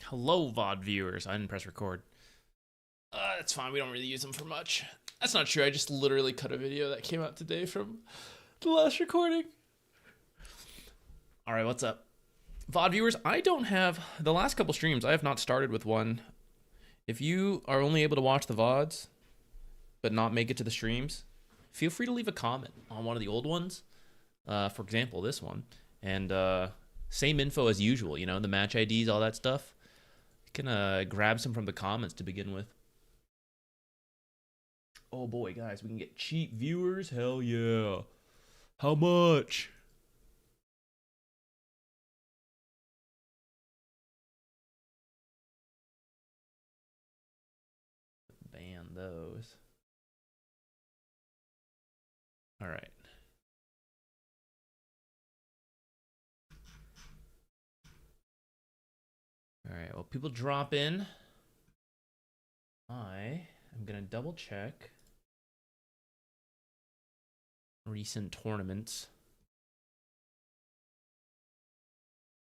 Hello, VOD viewers. I didn't press record. That's fine. We don't really use them for much. That's not true. I just literally cut a video that came out today from the last recording. All right, what's up? VOD viewers, I don't have... The last couple streams, I have not started with one. If you are only able to watch the VODs, but not make it to the streams, feel free to leave a comment on one of the old ones. For example, this one. And same info as usual, you know, the match IDs, all that stuff. You can grab some from the comments to begin with. Oh boy, guys, we can get cheap viewers? Hell yeah. How much? Ban those. All right. All right, well, people drop in. I am going to double check recent tournaments.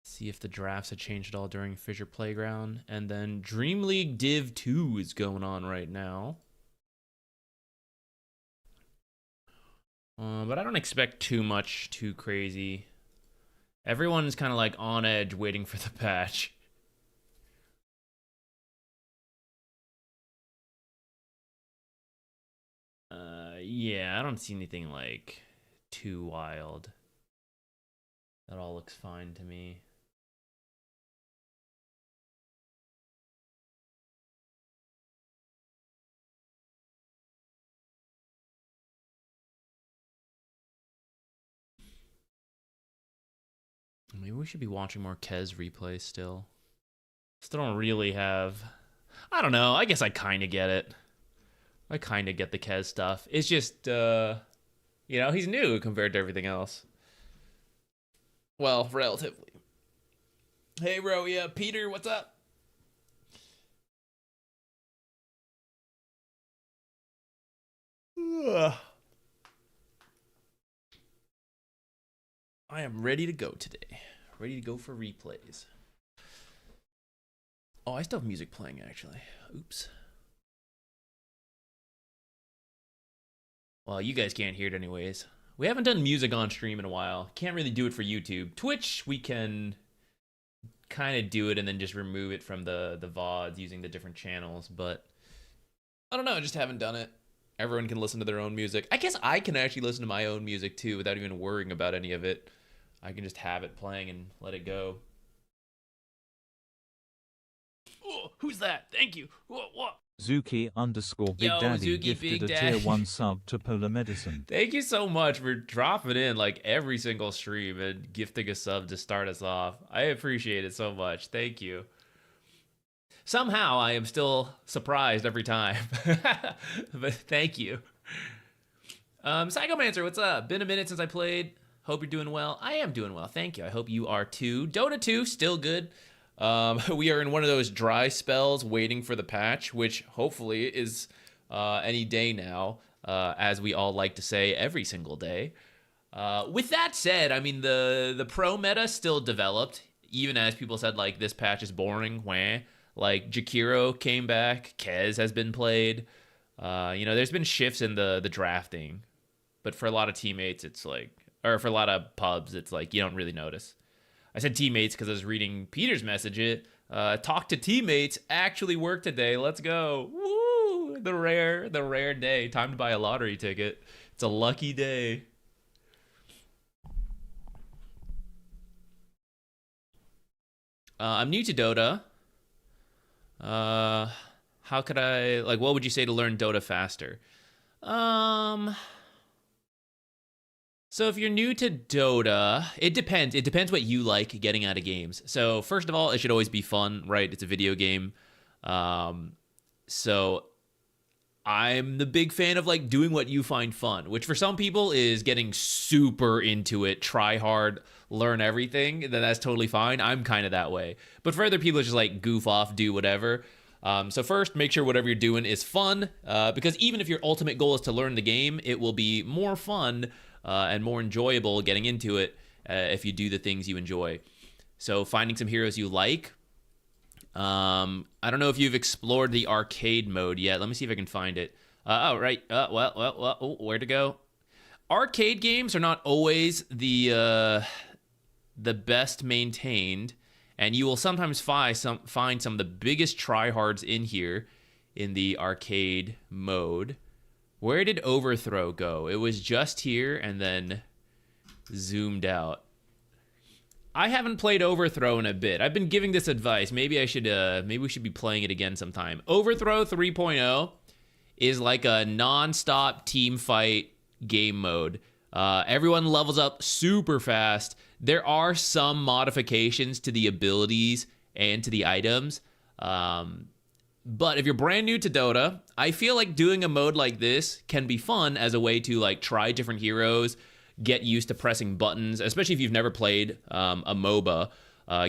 See if the drafts had changed at all during Fissure Playground. And then Dream League Div 2 is going on right now. But I don't expect too much, too crazy. Everyone's kind of like on edge waiting for the patch. Yeah, I don't see anything like too wild. That all looks fine to me. Maybe we should be watching more Kez replays still. Still don't really have... I don't know, I guess I kind of get it. I kind of get the Kez stuff. It's just, you know, he's new compared to everything else. Well, relatively. Hey, bro, yeah, Peter, what's up? Ugh. I am ready to go today. Ready to go for replays. Oh, I still have music playing, actually. Oops. Well, you guys can't hear it anyways. We haven't done music on stream in a while. Can't really do it for YouTube. Twitch, we can kind of do it and then just remove it from the VODs using the different channels. But I don't know, I just haven't done it. Everyone can listen to their own music. I guess I can actually listen to my own music too without even worrying about any of it. I can just have it playing and let it go. Oh, who's that? Thank you. What? Zuki_Big Daddy Zuki gifted Big a Daddy. tier 1 sub to Polar Medicine. Thank you so much for dropping in like every single stream and gifting a sub to start us off. I appreciate it so much. Thank you. Somehow I am still surprised every time. But thank you. Psychomancer, what's up? Been a minute since I played. Hope you're doing well. I am doing well. Thank you. I hope you are too. Dota 2, still good. We are in one of those dry spells waiting for the patch, which hopefully is any day now, as we all like to say every single day. With that said, I mean, the pro meta still developed, even as people said, like, this patch is boring, wah. Like, Jakiro came back, Kez has been played. You know, there's been shifts in the drafting, but for a lot of teammates, it's like, or for a lot of pubs, it's like, you don't really notice. I said teammates because I was reading Peter's message. Talk to teammates actually worked today. Let's go. Woo! The rare day. Time to buy a lottery ticket. It's a lucky day. I'm new to Dota. How could I, like, what would you say to learn Dota faster? So if you're new to Dota, it depends. It depends what you like getting out of games. So first of all, it should always be fun, right? It's a video game. So I'm the big fan of like doing what you find fun, which for some people is getting super into it, try hard, learn everything. Then that's totally fine. I'm kind of that way. But for other people, it's just like goof off, do whatever. So first, make sure whatever you're doing is fun, because even if your ultimate goal is to learn the game, it will be more fun and more enjoyable getting into it if you do the things you enjoy. So finding some heroes you like, I don't know if you've explored the arcade mode yet. Let me see if I can find it. Oh, right. Where to go? Arcade games are not always the best maintained, and you will sometimes find some of the biggest tryhards in here in the arcade mode. Where did Overthrow go? It was just here and then zoomed out. I haven't played Overthrow in a bit. I've been giving this advice. Maybe I should. Maybe we should be playing it again sometime. Overthrow 3.0 is like a non-stop team fight game mode. Everyone levels up super fast. There are some modifications to the abilities and to the items. But if you're brand new to Dota, I feel like doing a mode like this can be fun as a way to like try different heroes, get used to pressing buttons, especially if you've never played a MOBA.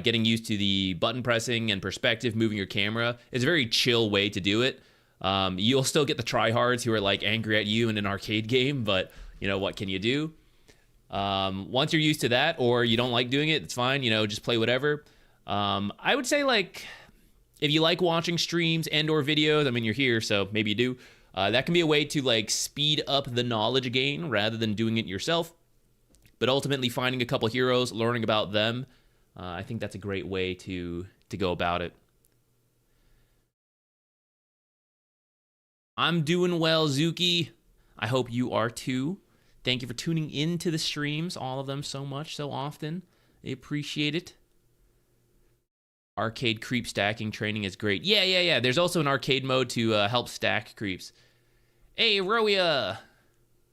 Getting used to the button pressing and perspective, moving your camera is a very chill way to do it. You'll still get the tryhards who are like angry at you in an arcade game, but you know, what can you do? Once you're used to that, or you don't like doing it, it's fine, you know, just play whatever. I would say, like, if you like watching streams and or videos, I mean, you're here, so maybe you do. That can be a way to like speed up the knowledge gain rather than doing it yourself. But ultimately finding a couple heroes, learning about them, I think that's a great way to go about it. I'm doing well, Zuki. I hope you are too. Thank you for tuning in to the streams, all of them, so much, so often. I appreciate it. Arcade creep stacking training is great. Yeah. There's also an arcade mode to help stack creeps. Hey, Roya!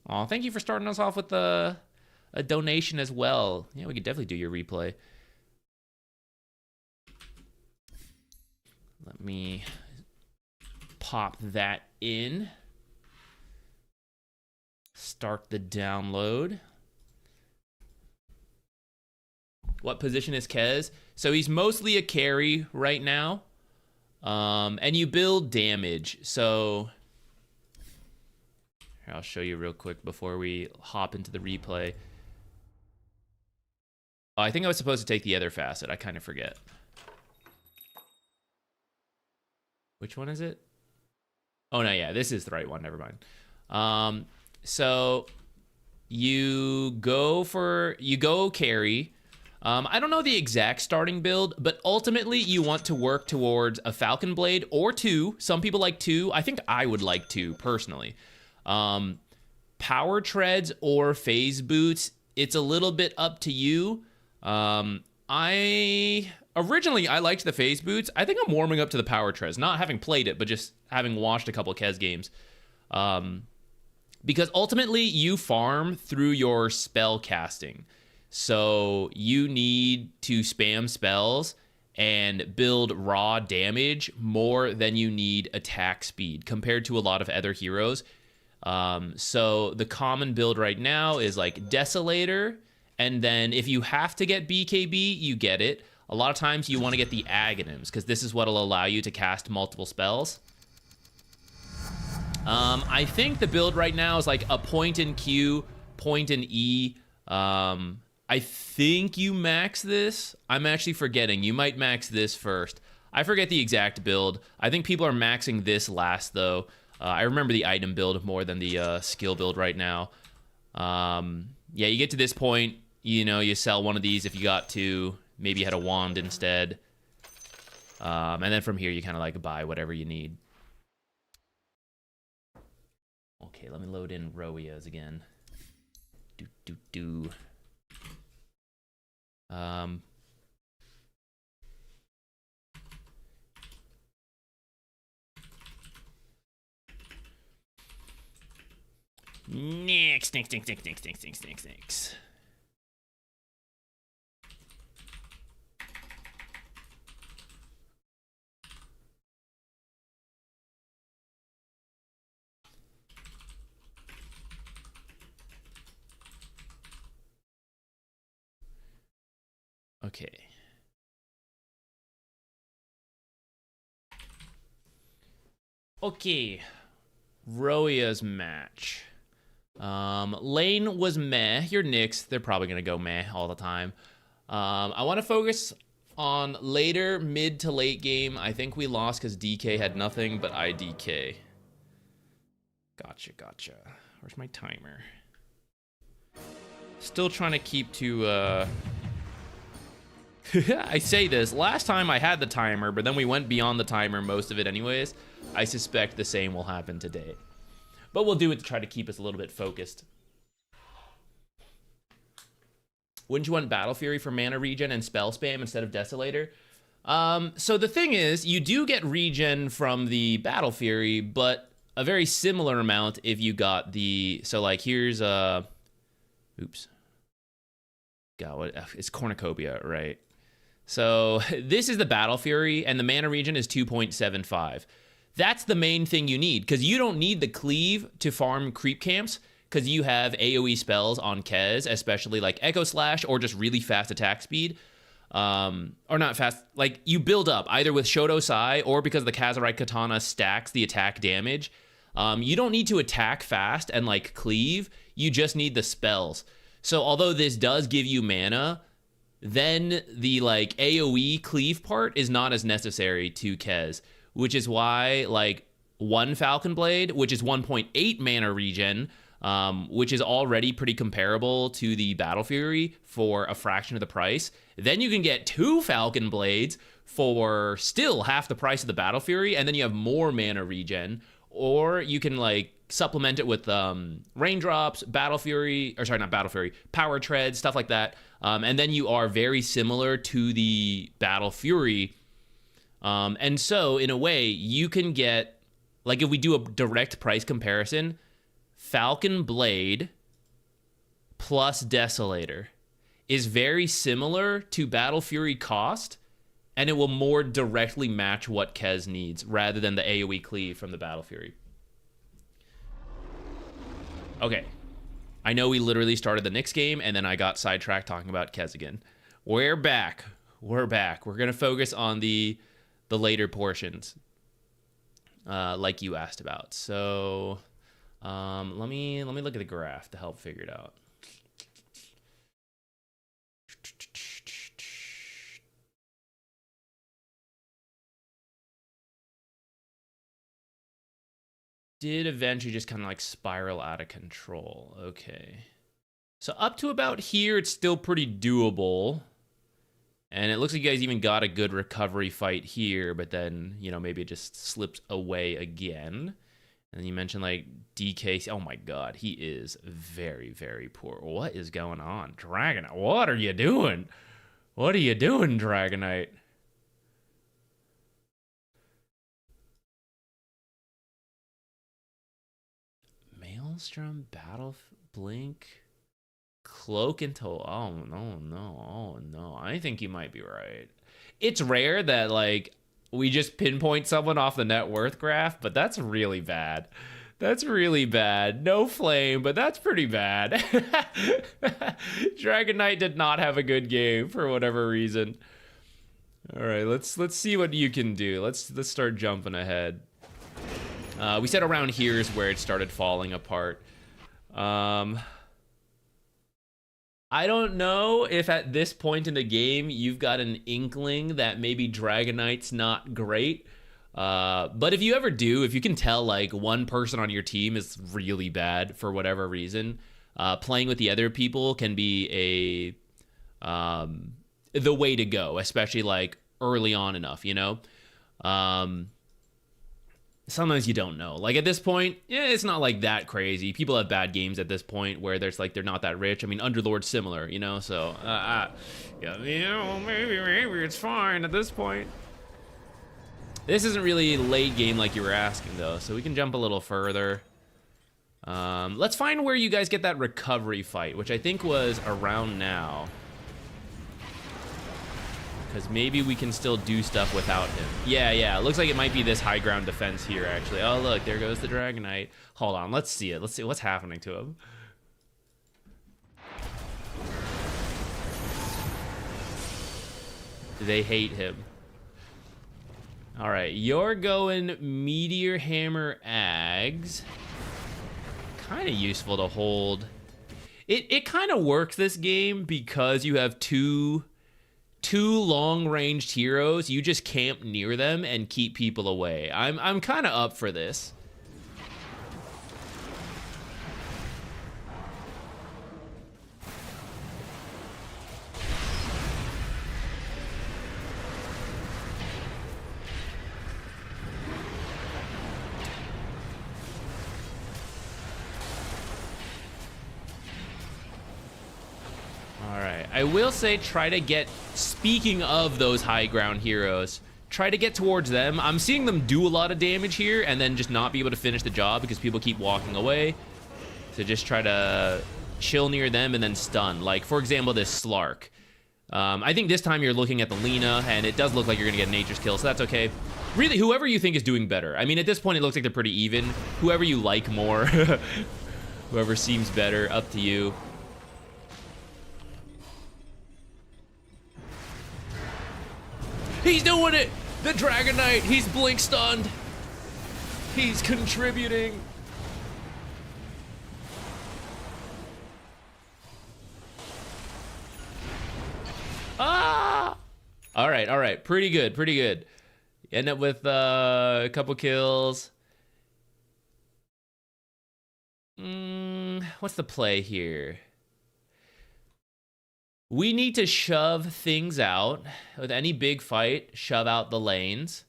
Aw, thank you for starting us off with a donation as well. Yeah, we could definitely do your replay. Let me pop that in. Start the download. What position is Kez? So he's mostly a carry right now. And you build damage. So here, I'll show you real quick before we hop into the replay. Oh, I think I was supposed to take the other facet. I kind of forget. Which one is it? Oh, no, yeah, this is the right one. Never mind. So you go carry. I don't know the exact starting build, but ultimately you want to work towards a Falcon Blade or 2. Some people like 2. I think I would like 2 personally. Power Treads or Phase Boots, it's a little bit up to you. Originally I liked the Phase Boots. I think I'm warming up to the Power Treads, not having played it, but just having watched a couple of Kez games. Because ultimately you farm through your spell casting. So you need to spam spells and build raw damage more than you need attack speed compared to a lot of other heroes. So the common build right now is like Desolator, and then if you have to get BKB, you get it. A lot of times you want to get the Aghanims, because this is what will allow you to cast multiple spells. I think the build right now is like a point in Q, point in E. I think you max this. I'm actually forgetting. You might max this first. I forget the exact build. I think people are maxing this last, though. I remember the item build more than the skill build right now. Yeah, you get to this point, you know, you sell one of these if you got to. Maybe you had a wand instead. And then from here, you kind of like buy whatever you need. Okay, let me load in Rowias again. Nyx. Okay. Okay. Rowia's match. Lane was meh. Your Nyx, they're probably gonna go meh all the time. I want to focus On later, mid to late game, I think we lost because DK had nothing, but I DK. Gotcha. Where's my timer? Still trying to keep to, I say this, last time I had the timer, but then we went beyond the timer most of it anyways. I suspect the same will happen today. But we'll do it to try to keep us a little bit focused. Wouldn't you want Battle Fury for mana regen and spell spam instead of Desolator? So the thing is, you do get regen from the Battle Fury, but a very similar amount if you got the... So, like, here's... Oops. God, what... It's Cornucopia, right? So, this is the Battle Fury, and the mana regen is 2.75. That's the main thing you need, because you don't need the cleave to farm creep camps, because you have AoE spells on Kez, especially like Echo Slash or just really fast attack speed. Or not fast, like you build up either with Shoto Sai or because the Kazarite Katana stacks the attack damage. You don't need to attack fast and like cleave, you just need the spells. So although this does give you mana, then the like AoE cleave part is not as necessary to Kez, which is why like one Falcon Blade, which is 1.8 mana regen, which is already pretty comparable to the Battle Fury for a fraction of the price. Then you can get 2 Falcon Blades for still half the price of the Battle Fury, and then you have more mana regen. Or you can like supplement it with Raindrops, Battle Fury, or sorry, not Battle Fury, Power Tread, stuff like that. And then you are very similar to the Battle Fury. And so in a way, you can get, like if we do a direct price comparison, Falcon Blade plus Desolator is very similar to Battle Fury cost, and it will more directly match what Kez needs rather than the AoE cleave from the Battle Fury. Okay, I know we literally started the Nyx game, and then I got sidetracked talking about Kez again. We're back. We're gonna focus on the later portions, like you asked about. So. Let me look at the graph to help figure it out. Did eventually just kind of like spiral out of control. Okay. So up to about here, it's still pretty doable. And it looks like you guys even got a good recovery fight here, but then, you know, maybe it just slips away again. And you mentioned like DK. Oh my God, he is very, very poor. What is going on, Dragonite? What are you doing? What are you doing, Dragonite? Maelstrom, Battle Blink, Cloak until. Oh no. I think you might be right. It's rare that like. We just pinpoint someone off the net worth graph, but that's really bad. That's really bad. No flame, but that's pretty bad. Dragonite did not have a good game for whatever reason. All right, let's see what you can do. Let's start jumping ahead. We said around here is where it started falling apart. I don't know if at this point in the game you've got an inkling that maybe Dragonite's not great. But if you ever do, if you can tell like one person on your team is really bad for whatever reason, playing with the other people can be the way to go, especially like early on enough, you know? Sometimes you don't know. Like at this point, yeah, it's not like that crazy. People have bad games at this point where there's like they're not that rich. I mean, Underlord's similar, you know. So, yeah, you know, maybe it's fine at this point. This isn't really late game like you were asking though, so we can jump a little further. Let's find where you guys get that recovery fight, which I think was around now. Because maybe we can still do stuff without him. Yeah, it looks like it might be this high ground defense here, actually. Oh, look, there goes the Dragonite. Hold on, let's see it. Let's see what's happening to him. They hate him. All right, you're going Meteor Hammer Ags. Kind of useful to hold. It kind of works this game because you have two two long-ranged heroes, you just camp near them and keep people away. I'm kind of up for this. I will say, try to get, speaking of those high ground heroes, try to get towards them. I'm seeing them do a lot of damage here and then just not be able to finish the job because people keep walking away. So just try to chill near them and then stun. Like, for example, this Slark. I think this time you're looking at the Lina, and it does look like you're going to get Nature's Kill, so that's okay. Really, whoever you think is doing better. I mean, at this point, it looks like they're pretty even. Whoever you like more, whoever seems better, up to you. He's doing it! The Dragon Knight, he's blink stunned. He's contributing. Ah! All right. Pretty good. End up with a couple kills. What's the play here? We need to shove things out. With any big fight, shove out the lanes.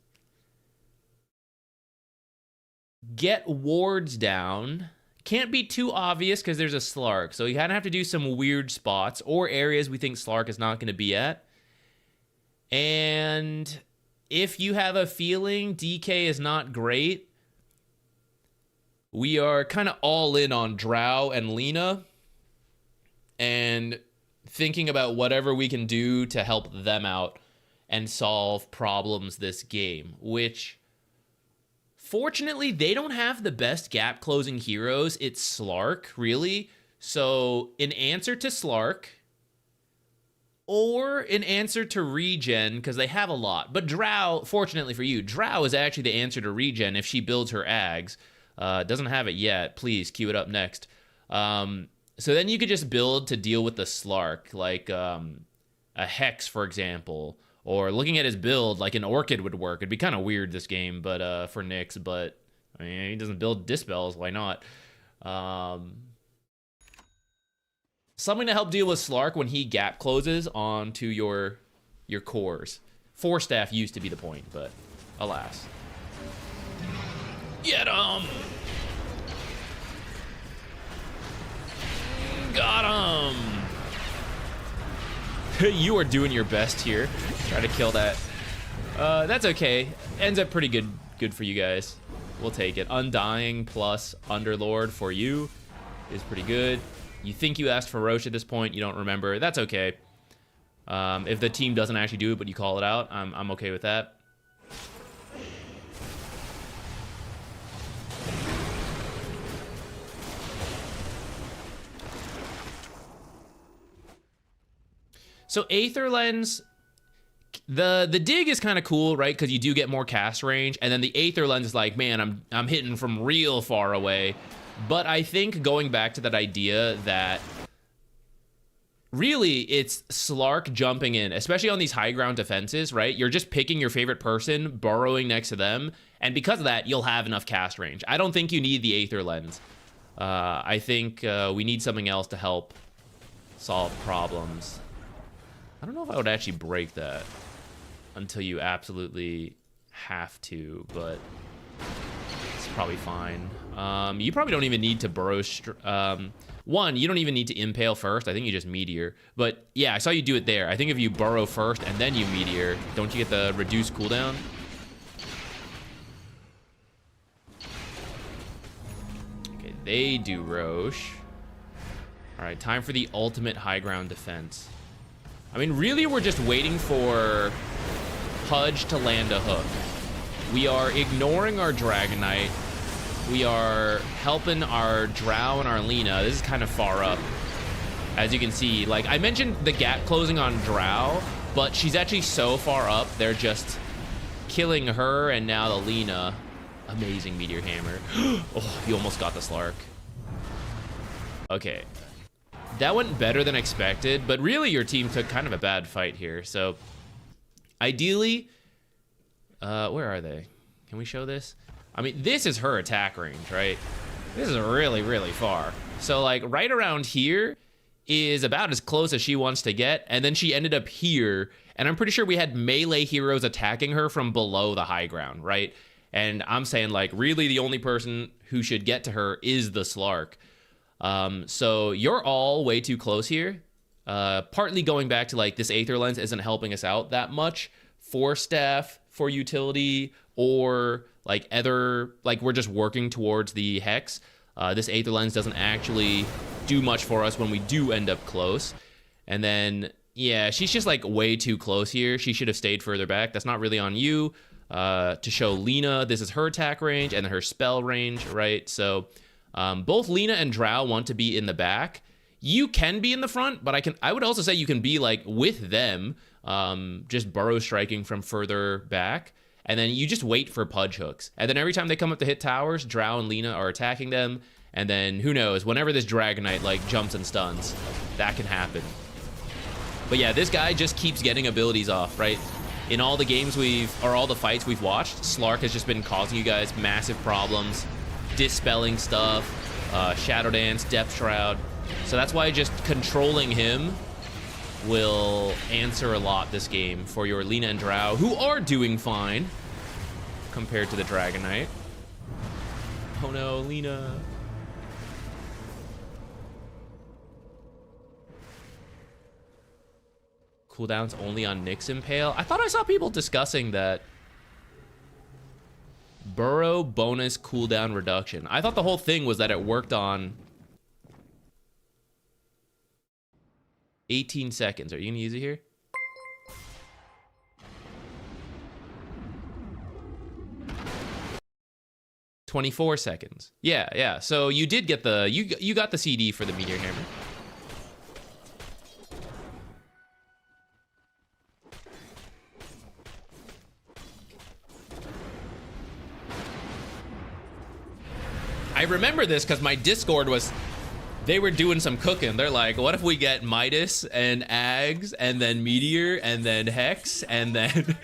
Get wards down. Can't be too obvious because there's a Slark. So you kind of have to do some weird spots or areas we think Slark is not going to be at. And if you have a feeling DK is not great, we are kind of all in on Drow and Lina. And thinking about whatever we can do to help them out and solve problems this game, which fortunately they don't have the best gap closing heroes. It's Slark, really. So in answer to Slark or in answer to regen, because they have a lot, but Drow, fortunately for you, Drow is actually the answer to regen if she builds her Ags. Doesn't have it yet. Please queue it up next. So then you could just build to deal with the Slark, like a Hex, for example, or looking at his build, like an Orchid would work. It'd be kind of weird this game, but for Nyx, but I mean, he doesn't build Dispels, why not? Something to help deal with Slark when he gap closes onto your cores. Force Staff used to be the point, but alas. Get him! Got him! You are doing your best here. Try to kill that. That's okay. Ends up pretty good for you guys. We'll take it. Undying plus Underlord for you is pretty good. You think you asked for Roche at this point. You don't remember. That's okay. If the team doesn't actually do it, but you call it out, I'm okay with that. So Aether Lens, the dig is kind of cool, right? Because you do get more cast range, and then the Aether Lens is like, man, I'm hitting from real far away. But I think going back to that idea that really it's Slark jumping in, especially on these high ground defenses, right? You're just picking your favorite person, burrowing next to them, and because of that, you'll have enough cast range. I don't think you need the Aether Lens. I think we need something else to help solve problems. I don't know if I would actually break that until you absolutely have to, but it's probably fine. You probably don't even need to burrow. One, you don't even need to impale first. I think you just meteor. But yeah, I saw you do it there. I think if you burrow first and then you meteor, don't you get the reduced cooldown? Okay, they do Roche. All right, time for the ultimate high ground defense. I mean, really, we're just waiting for Pudge to land a hook. We are ignoring our Dragon Knight. We are helping our Drow and our Lina. This is kind of far up. As you can see, like, I mentioned the gap closing on Drow, but she's actually so far up, they're just killing her, and now the Lina. Amazing Meteor Hammer. Oh, you almost got the Slark. Okay. that went better than expected, but really your team took kind of a bad fight here. So ideally, where are they? Can we show this? I mean, this is her attack range, right? This is really, really far. So like right around here is about as close as she wants to get. And then she ended up here. And I'm pretty sure we had melee heroes attacking her from below the high ground, right? And I'm saying like really the only person who should get to her is the Slark. So you're all way too close here. Partly going back to like this Aether Lens isn't helping us out that much for staff, for utility, or like other, like we're just working towards the Hex. This Aether Lens doesn't actually do much for us when we do end up close. And then, yeah, she's just like way too close here. She should have stayed further back. That's not really on you. To show Lena, this is her attack range and her spell range, right? So both Lena and Drow want to be in the back. You can be in the front, but I would also say you can be like with them, just burrow striking from further back. And then you just wait for Pudge hooks. And then every time they come up to hit towers, Drow and Lena are attacking them. And then who knows, whenever this Dragonite like jumps and stuns, that can happen. But yeah, this guy just keeps getting abilities off, right? In all the games all the fights we've watched, Slark has just been causing you guys massive problems, dispelling stuff, Shadow Dance, Depth Shroud. So that's why just controlling him will answer a lot this game for your Lena and Drow, who are doing fine compared to the Dragonite. Oh no, Lena. Cooldowns only on Nyx Impale. I thought I saw people discussing that. Burrow bonus cooldown reduction. I thought the whole thing was that it worked on 18 seconds. Are you gonna use it here? $24 seconds. Yeah. So you did get the you got the CD for the Meteor Hammer. I remember this because my Discord they were doing some cooking. They're like, what if we get Midas and Ags and then Meteor and then Hex, and then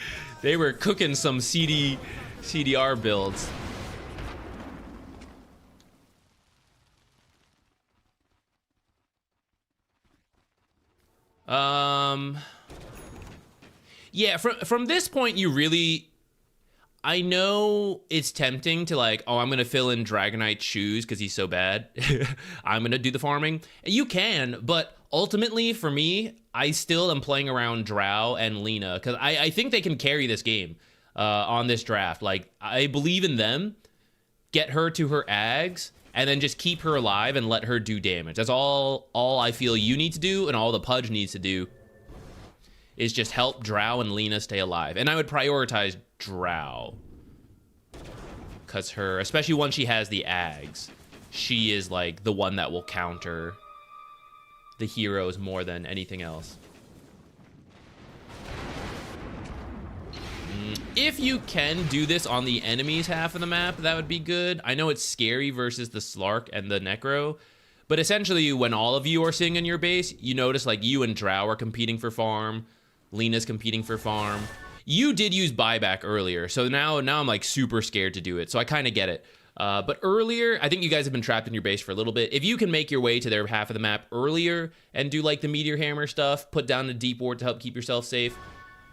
they were cooking some CDR builds. Yeah, from this point you really, I know it's tempting to like, oh, I'm going to fill in Dragonite's shoes because he's so bad. I'm going to do the farming. You can, but ultimately for me, I still am playing around Drow and Lena because I think they can carry this game on this draft. Like, I believe in them. Get her to her Ags and then just keep her alive and let her do damage. That's all I feel you need to do, and all the Pudge needs to do is just help Drow and Lena stay alive. And I would prioritize Drow, because her, especially once she has the Ags, she is like the one that will counter the heroes more than anything else. If you can do this on the enemy's half of the map, that would be good. I know it's scary versus the Slark and the Necro, but essentially when all of you are sitting in your base, you notice like you and Drow are competing for farm, Lena's competing for farm. You did use buyback earlier, so now I'm like super scared to do it, so I kind of get it. But earlier, I think you guys have been trapped in your base for a little bit. If you can make your way to their half of the map earlier and do like the Meteor Hammer stuff, put down a deep ward to help keep yourself safe,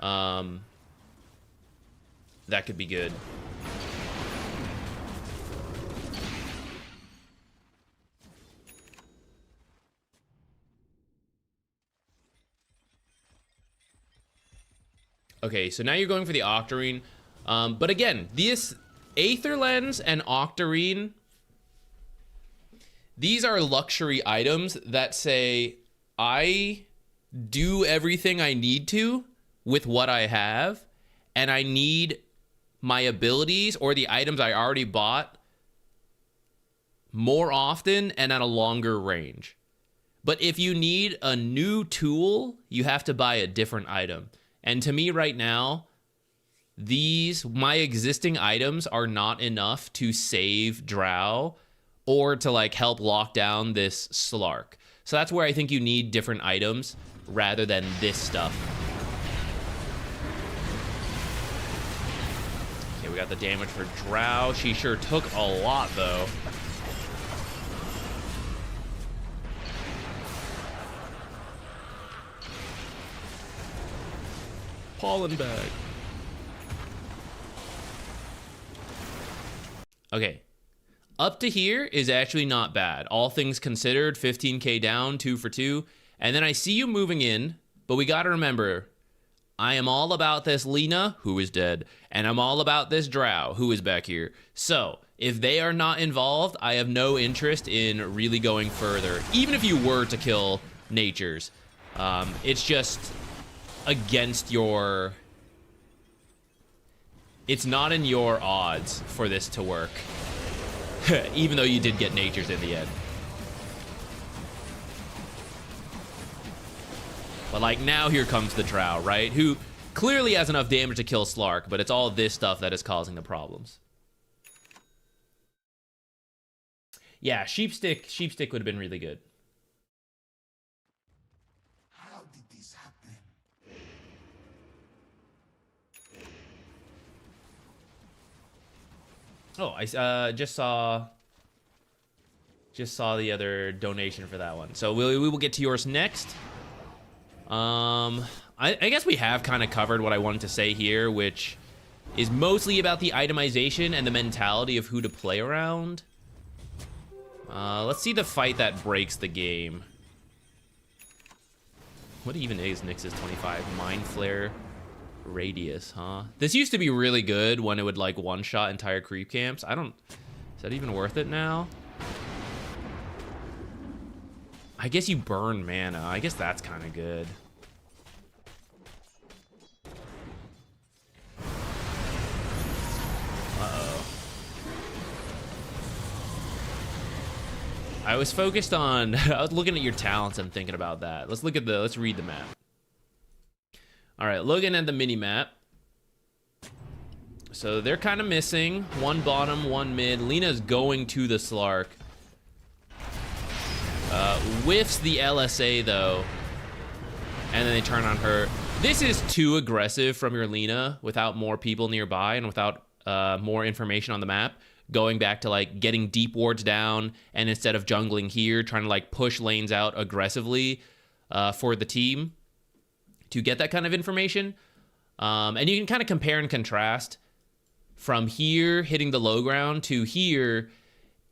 that could be good. Okay, so now you're going for the Octarine. But again, this Aether Lens and Octarine, these are luxury items that say, I do everything I need to with what I have, and I need my abilities or the items I already bought more often and at a longer range. But if you need a new tool, you have to buy a different item. And to me right now, my existing items are not enough to save Drow or to like help lock down this Slark. So that's where I think you need different items rather than this stuff. Okay, we got the damage for Drow. She sure took a lot, though. Pollen bag. Okay. Up to here is actually not bad. All things considered, 15k down, 2 for 2. And then I see you moving in, but we gotta remember, I am all about this Lena, who is dead, and I'm all about this Drow, who is back here. So, if they are not involved, I have no interest in really going further, even if you were to kill Natures. It's just against your... It's not in your odds for this to work. Even though you did get Natures in the end. But like now here comes the Drow, right? Who clearly has enough damage to kill Slark, but it's all this stuff that is causing the problems. Yeah, Sheepstick would have been really good. How did this happen? Oh, I just saw the other donation for that one. So we will get to yours next. I guess we have kind of covered what I wanted to say here, which is mostly about the itemization and the mentality of who to play around. Let's see the fight that breaks the game. What even is Nyx's 25? Mind Flare Radius, huh? This used to be really good when it would like one-shot entire creep camps. Is that even worth it now? I guess you burn mana. I guess that's kind of good. Uh-oh. I was focused on... I was looking at your talents and thinking about that. Let's read the map. All right, looking at the mini-map. So they're kind of missing. One bottom, one mid. Lena's going to the Slark. Whiffs the LSA, though. And then they turn on her. This is too aggressive from your Lena without more people nearby and without more information on the map. Going back to, like, getting deep wards down and instead of jungling here, trying to, like, push lanes out aggressively for the team to get that kind of information. And you can kind of compare and contrast from here hitting the low ground to here.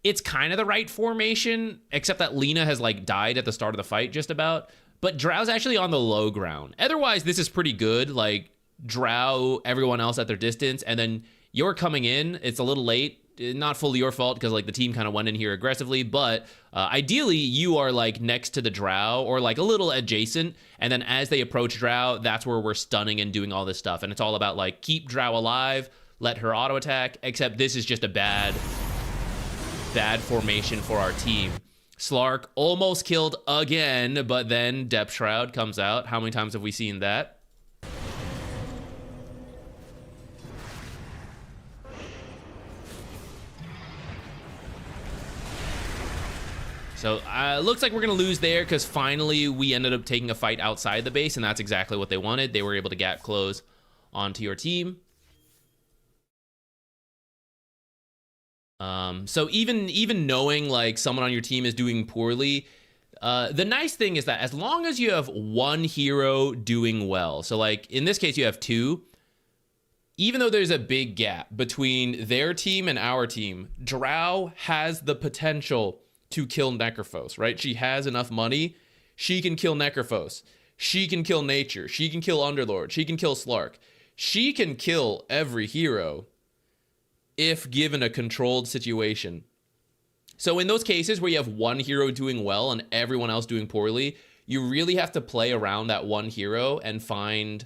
It's kind of the right formation, except that Lena has like died at the start of the fight just about, but Drow's actually on the low ground. Otherwise, this is pretty good. Like Drow, everyone else at their distance, and then you're coming in. It's a little late. Not fully your fault because like the team kind of went in here aggressively, but ideally you are like next to the Drow or like a little adjacent, and then as they approach Drow, that's where we're stunning and doing all this stuff, and it's all about like keep Drow alive, let her auto attack, except this is just a bad formation for our team. Slark almost killed again, but then Depth Shroud comes out. How many times have we seen that? So looks like we're going to lose there because finally we ended up taking a fight outside the base, and that's exactly what they wanted. They were able to gap close onto your team. So even knowing like someone on your team is doing poorly, the nice thing is that as long as you have one hero doing well, so like in this case you have two, even though there's a big gap between their team and our team, Drow has the potential to kill Necrophos, right? She has enough money. She can kill Necrophos. She can kill Nature. She can kill Underlord. She can kill Slark. She can kill every hero if given a controlled situation. So in those cases where you have one hero doing well and everyone else doing poorly, you really have to play around that one hero and find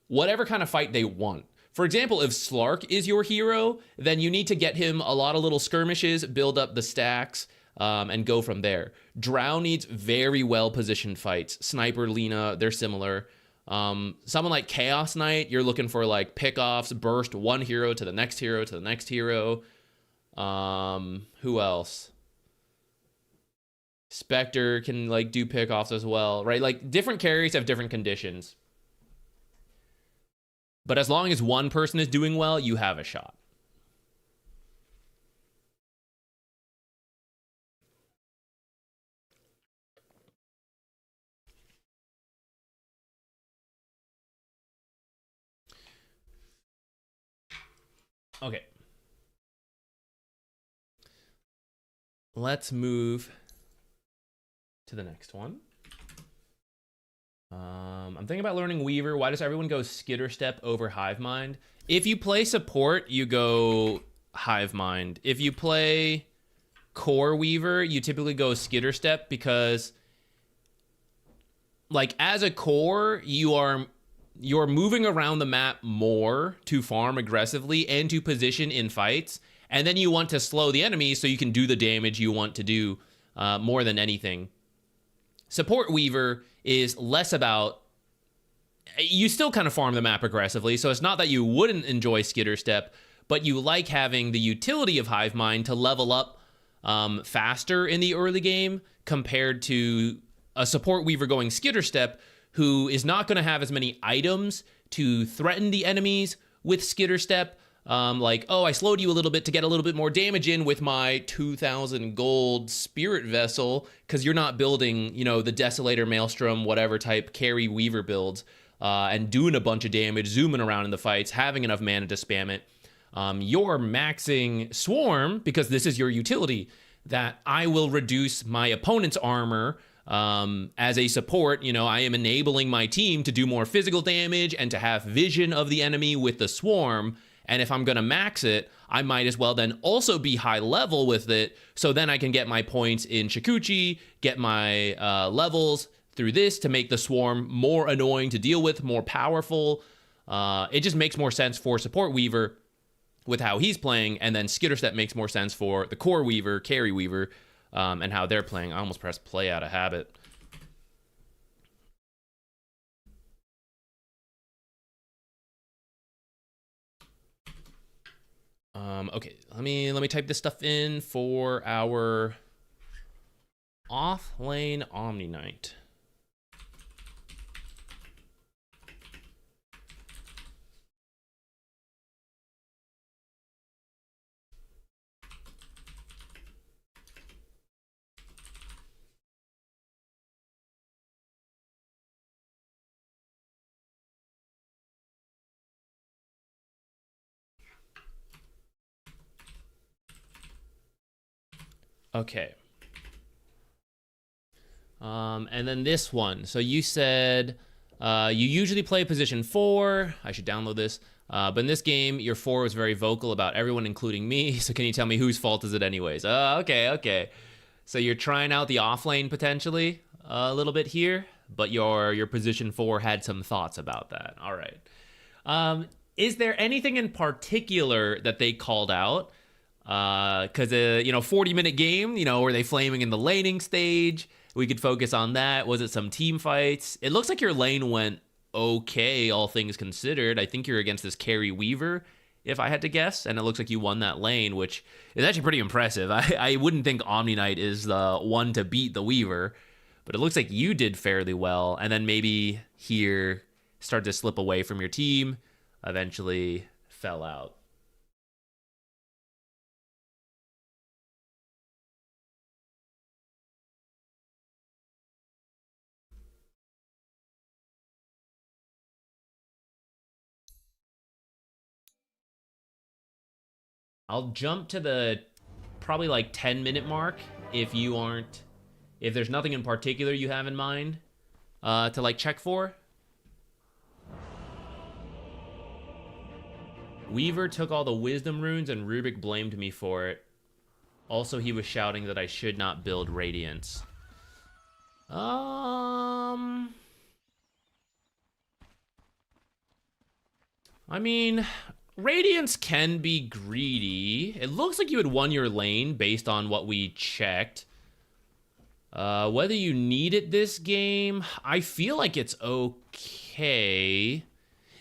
whatever kind of fight they want. For example, if Slark is your hero, then you need to get him a lot of little skirmishes, build up the stacks, and go from there. Drow needs very well-positioned fights. Sniper, Lena, they're similar. Someone like Chaos Knight, you're looking for like pickoffs, burst one hero to the next hero to the next hero. Who else? Spectre can like do pickoffs as well, right? Like different carries have different conditions. But as long as one person is doing well, you have a shot. Okay. Let's move to the next one. I'm thinking about learning Weaver. Why does everyone go Skitter Step over Hive Mind? If you play support, you go Hive Mind. If you play Core Weaver, you typically go Skitter Step because, like, as a core, you're moving around the map more to farm aggressively and to position in fights, and then you want to slow the enemy so you can do the damage you want to do more than anything. Support Weaver is less about... You still kind of farm the map aggressively, so it's not that you wouldn't enjoy Skitter Step, but you like having the utility of Hive Mind to level up faster in the early game compared to a support Weaver going Skitter Step, who is not going to have as many items to threaten the enemies with Skitter Step. Like, oh, I slowed you a little bit to get a little bit more damage in with my 2,000 gold Spirit Vessel, because you're not building, you know, the Desolator, Maelstrom, whatever type carry Weaver builds, and doing a bunch of damage, zooming around in the fights, having enough mana to spam it. You're maxing Swarm, because this is your utility, that I will reduce my opponent's armor. As a support, you know, I am enabling my team to do more physical damage and to have vision of the enemy with the Swarm. And if I'm going to max it, I might as well then also be high level with it. So then I can get my points in Shikuchi, get my levels through this to make the Swarm more annoying to deal with, more powerful. It just makes more sense for Support Weaver with how he's playing. And then Skitter Step makes more sense for the Core Weaver, Carry Weaver, and how they're playing. I almost pressed play out of habit. Okay, let me type this stuff in for our off-lane Omniknight. Okay. And then this one. So you said you usually play position 4. I should download this. But in this game, your 4 was very vocal about everyone, including me. So can you tell me whose fault is it anyways? Okay. So you're trying out the off lane potentially a little bit here, but your position 4 had some thoughts about that. All right. Is there anything in particular that they called out? Because 40-minute game, were they flaming in the laning stage? We could focus on that. Was it some team fights? It looks like your lane went okay, all things considered. I think you're against this Carry Weaver, if I had to guess, and it looks like you won that lane, which is actually pretty impressive. I wouldn't think Omniknight is the one to beat the Weaver, but it looks like you did fairly well, and then maybe here started to slip away from your team, eventually fell out. I'll jump to the probably like 10-minute mark if there's nothing in particular you have in mind to like check for. Weaver took all the wisdom runes and Rubik blamed me for it. Also, he was shouting that I should not build Radiance. I mean, Radiance can be greedy. It looks like you had won your lane based on what we checked. Whether you need it this game, I feel like it's okay.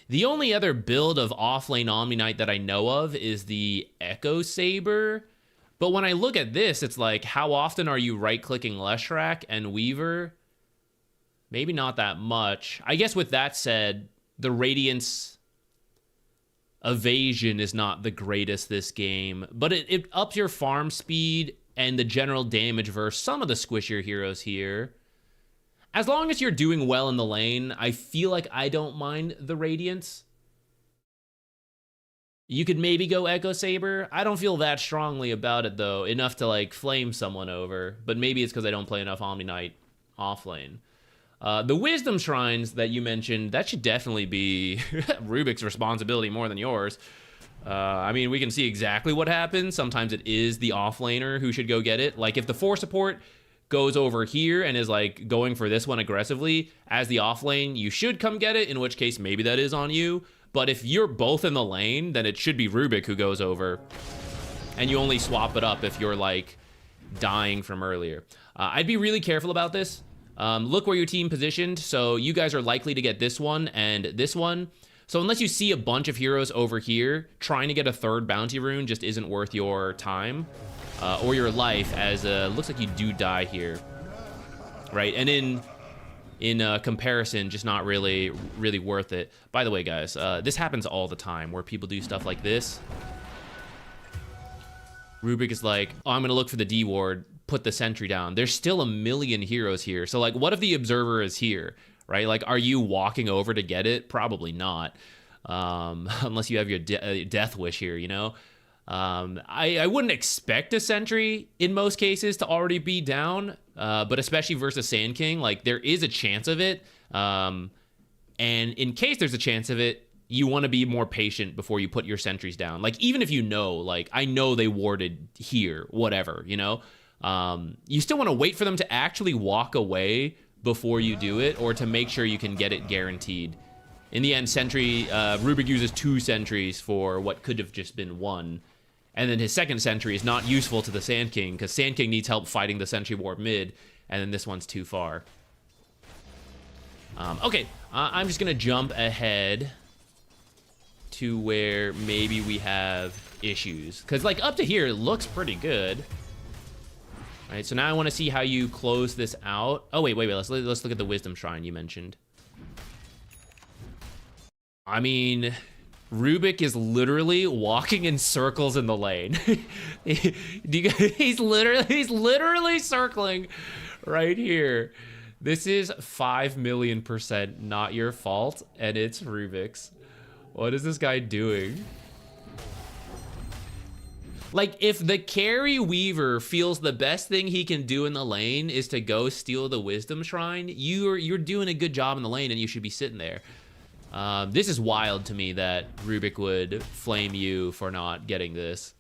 The only other build of off-lane Omniknight that I know of is the Echo Saber, But when I look at this, it's like, how often are you right-clicking Leshrac and Weaver? Maybe not that much. I guess with that said, the Radiance evasion is not the greatest this game, but it ups your farm speed and the general damage versus some of the squishier heroes here. As long as you're doing well in the lane, I feel like I don't mind the Radiance. You could maybe go Echo Saber. I don't feel that strongly about it, though, enough to, like, flame someone over. But maybe it's because I don't play enough Omniknight off lane. The Wisdom Shrines that you mentioned, that should definitely be Rubik's responsibility more than yours. I mean, we can see exactly what happens. Sometimes it is the offlaner who should go get it. Like, if the 4 support goes over here and is, like, going for this one aggressively, as the offlane, you should come get it, in which case maybe that is on you. But if you're both in the lane, then it should be Rubik who goes over. And you only swap it up if you're, like, dying from earlier. I'd be really careful about this. Look where your team positioned. So you guys are likely to get this one and this one. So unless you see a bunch of heroes over here, trying to get a 3rd bounty rune just isn't worth your time or your life, as looks like you do die here. Right, and in comparison, just not really worth it. By the way, guys, this happens all the time where people do stuff like this. Rubik is like, oh, I'm gonna look for the D ward, put the sentry down. There's still a million heroes here. So, like, what if the observer is here, right? Like, are you walking over to get it? Probably not, unless you have your death wish here, you know? I wouldn't expect a sentry in most cases to already be down, but especially versus Sand King, like, there is a chance of it. And in case there's a chance of it, you want to be more patient before you put your sentries down. Like, even if you know, like, I know they warded here, whatever, you know? You still want to wait for them to actually walk away before you do it, or to make sure you can get it guaranteed. In the end, sentry, Rubik uses 2 sentries for what could have just been 1. And then his second sentry is not useful to the Sand King, because Sand King needs help fighting the sentry ward mid, and then this one's too far. Okay, I'm just gonna jump ahead to where maybe we have issues. Because, like, up to here, it looks pretty good. All right, so now I want to see how you close this out. Oh, wait, let's look at the Wisdom Shrine you mentioned. I mean, Rubik is literally walking in circles in the lane. He's literally circling right here. This is 5,000,000% not your fault, and it's Rubik's. What is this guy doing? Like, if the carry Weaver feels the best thing he can do in the lane is to go steal the Wisdom Shrine, you're doing a good job in the lane, and you should be sitting there. This is wild to me that Rubik would flame you for not getting this.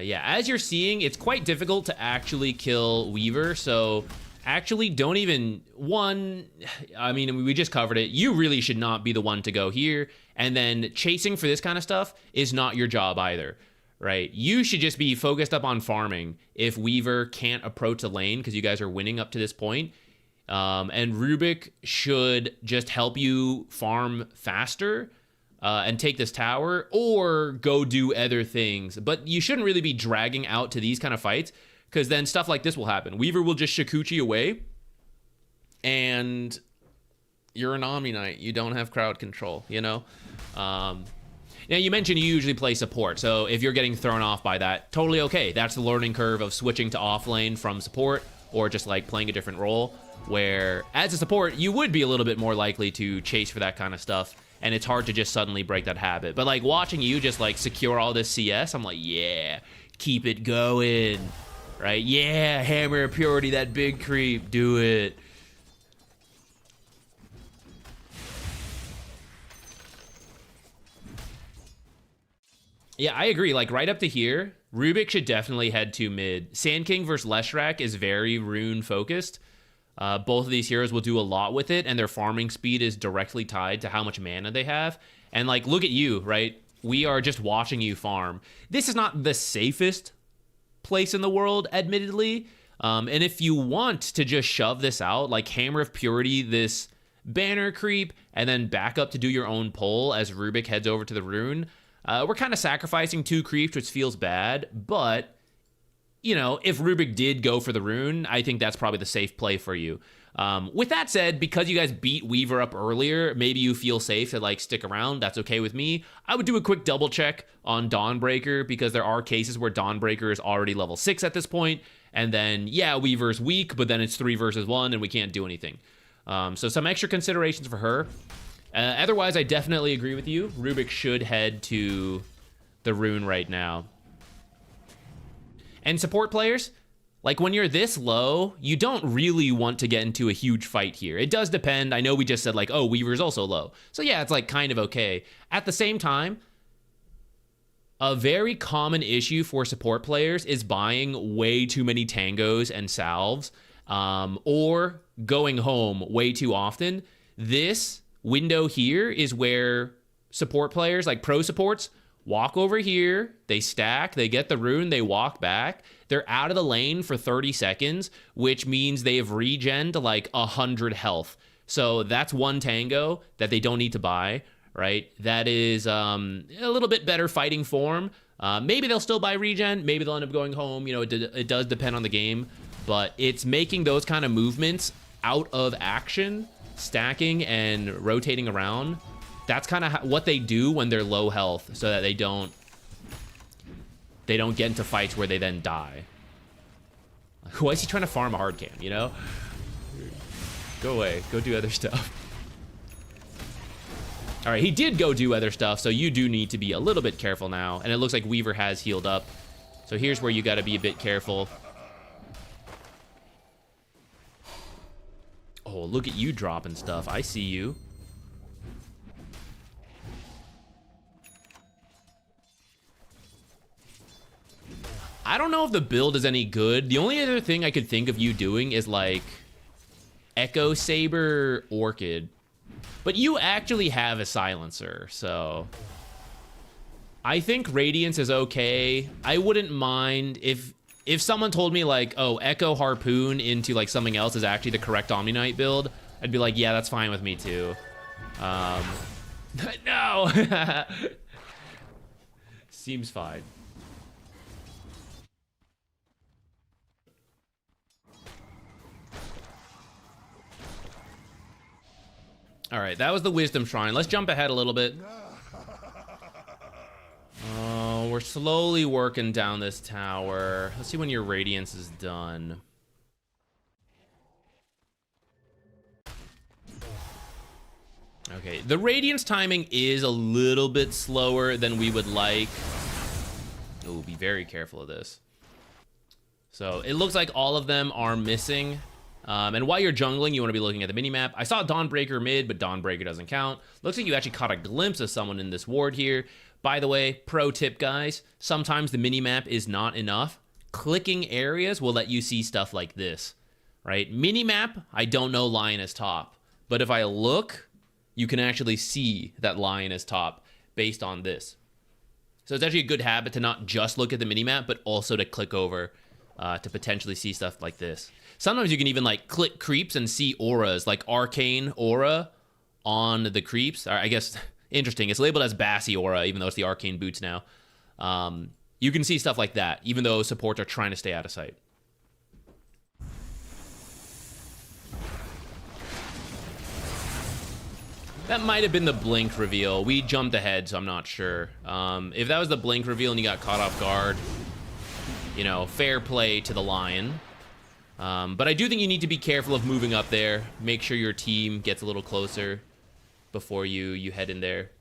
Yeah, as you're seeing, it's quite difficult to actually kill Weaver, so actually don't even, I mean, we just covered it. You really should not be the one to go here, and then chasing for this kind of stuff is not your job either, right? You should just be focused up on farming if Weaver can't approach the lane, because you guys are winning up to this point. And Rubik should just help you farm faster, and take this tower, or go do other things. But you shouldn't really be dragging out to these kind of fights, because then stuff like this will happen. Weaver will just Shikuchi away, and you're an Omniknight. You don't have crowd control, you know? Now, you mentioned you usually play support, so if you're getting thrown off by that, totally okay. That's the learning curve of switching to offlane from support, or just, like, playing a different role, where as a support, you would be a little bit more likely to chase for that kind of stuff, and it's hard to just suddenly break that habit. But, like, watching you just, like, secure all this CS, I'm like, yeah, keep it going, right? Yeah, Hammer of Purity, that big creep, do it. Yeah, I agree. Like, right up to here, Rubik should definitely head to mid. Sand King versus Leshrac is very rune focused. Both of these heroes will do a lot with it, and their farming speed is directly tied to how much mana they have. And, like, look at you, right? We are just watching you farm. This is not the safest place in the world, admittedly, And if you want to just shove this out, like Hammer of Purity, this banner creep, and then back up to do your own pull as Rubik heads over to the rune, we're kind of sacrificing 2 creeps, which feels bad, but, you know, if Rubik did go for the rune, I think that's probably the safe play for you. With that said, because you guys beat Weaver up earlier, maybe you feel safe to like stick around. That's okay with me. I would do a quick double check on Dawnbreaker because there are cases where Dawnbreaker is already level 6 at this point. And then, yeah, Weaver's weak, but then it's 3 versus 1 and we can't do anything. So some extra considerations for her. Otherwise, I definitely agree with you. Rubik should head to the rune right now. And support players, like when you're this low, you don't really want to get into a huge fight here. It does depend. I know we just said like, oh, Weaver's also low. So yeah, it's like kind of okay. At the same time, a very common issue for support players is buying way too many tangos and salves, or going home way too often. This window here is where support players, like pro supports, walk over here, they stack, they get the rune, they walk back. They're out of the lane for 30 seconds, which means they have regen to like 100 health. So that's 1 tango that they don't need to buy, right? That is a little bit better fighting form. Maybe they'll still buy regen, maybe they'll end up going home. You know, it does depend on the game, but it's making those kind of movements out of action, stacking and rotating around. That's kind of what they do when they're low health, so that they don't get into fights where they then die. Why is he trying to farm a hard cam, you know? Go away. Go do other stuff. All right, he did go do other stuff, so you do need to be a little bit careful now. And it looks like Weaver has healed up. So here's where you got to be a bit careful. Oh, look at you dropping stuff. I see you. I don't know if the build is any good. The only other thing I could think of you doing is like Echo Saber Orchid. But you actually have a silencer, so I think Radiance is okay. I wouldn't mind if someone told me like, oh, Echo Harpoon into like something else is actually the correct Omniknight build. I'd be like, yeah, that's fine with me too. No. Seems fine. All right, that was the Wisdom Shrine. Let's jump ahead a little bit. Oh, we're slowly working down this tower. Let's see when your Radiance is done. Okay, the Radiance timing is a little bit slower than we would like. Oh, be very careful of this. So it looks like all of them are missing. And while you're jungling, you want to be looking at the minimap. I saw Dawnbreaker mid, but Dawnbreaker doesn't count. Looks like you actually caught a glimpse of someone in this ward here. By the way, pro tip, guys, sometimes the minimap is not enough. Clicking areas will let you see stuff like this, right? Minimap, I don't know lion is top. But if I look, you can actually see that lion is top based on this. So it's actually a good habit to not just look at the minimap, but also to click over to potentially see stuff like this. Sometimes you can even like click creeps and see auras, like arcane aura on the creeps. Or I guess, interesting, it's labeled as Bassy aura, even though it's the arcane boots now. You can see stuff like that, even though supports are trying to stay out of sight. That might have been the blink reveal. We jumped ahead, so I'm not sure. If that was the blink reveal and you got caught off guard, you know, fair play to the lion. But I do think you need to be careful of moving up there. Make sure your team gets a little closer before you head in there.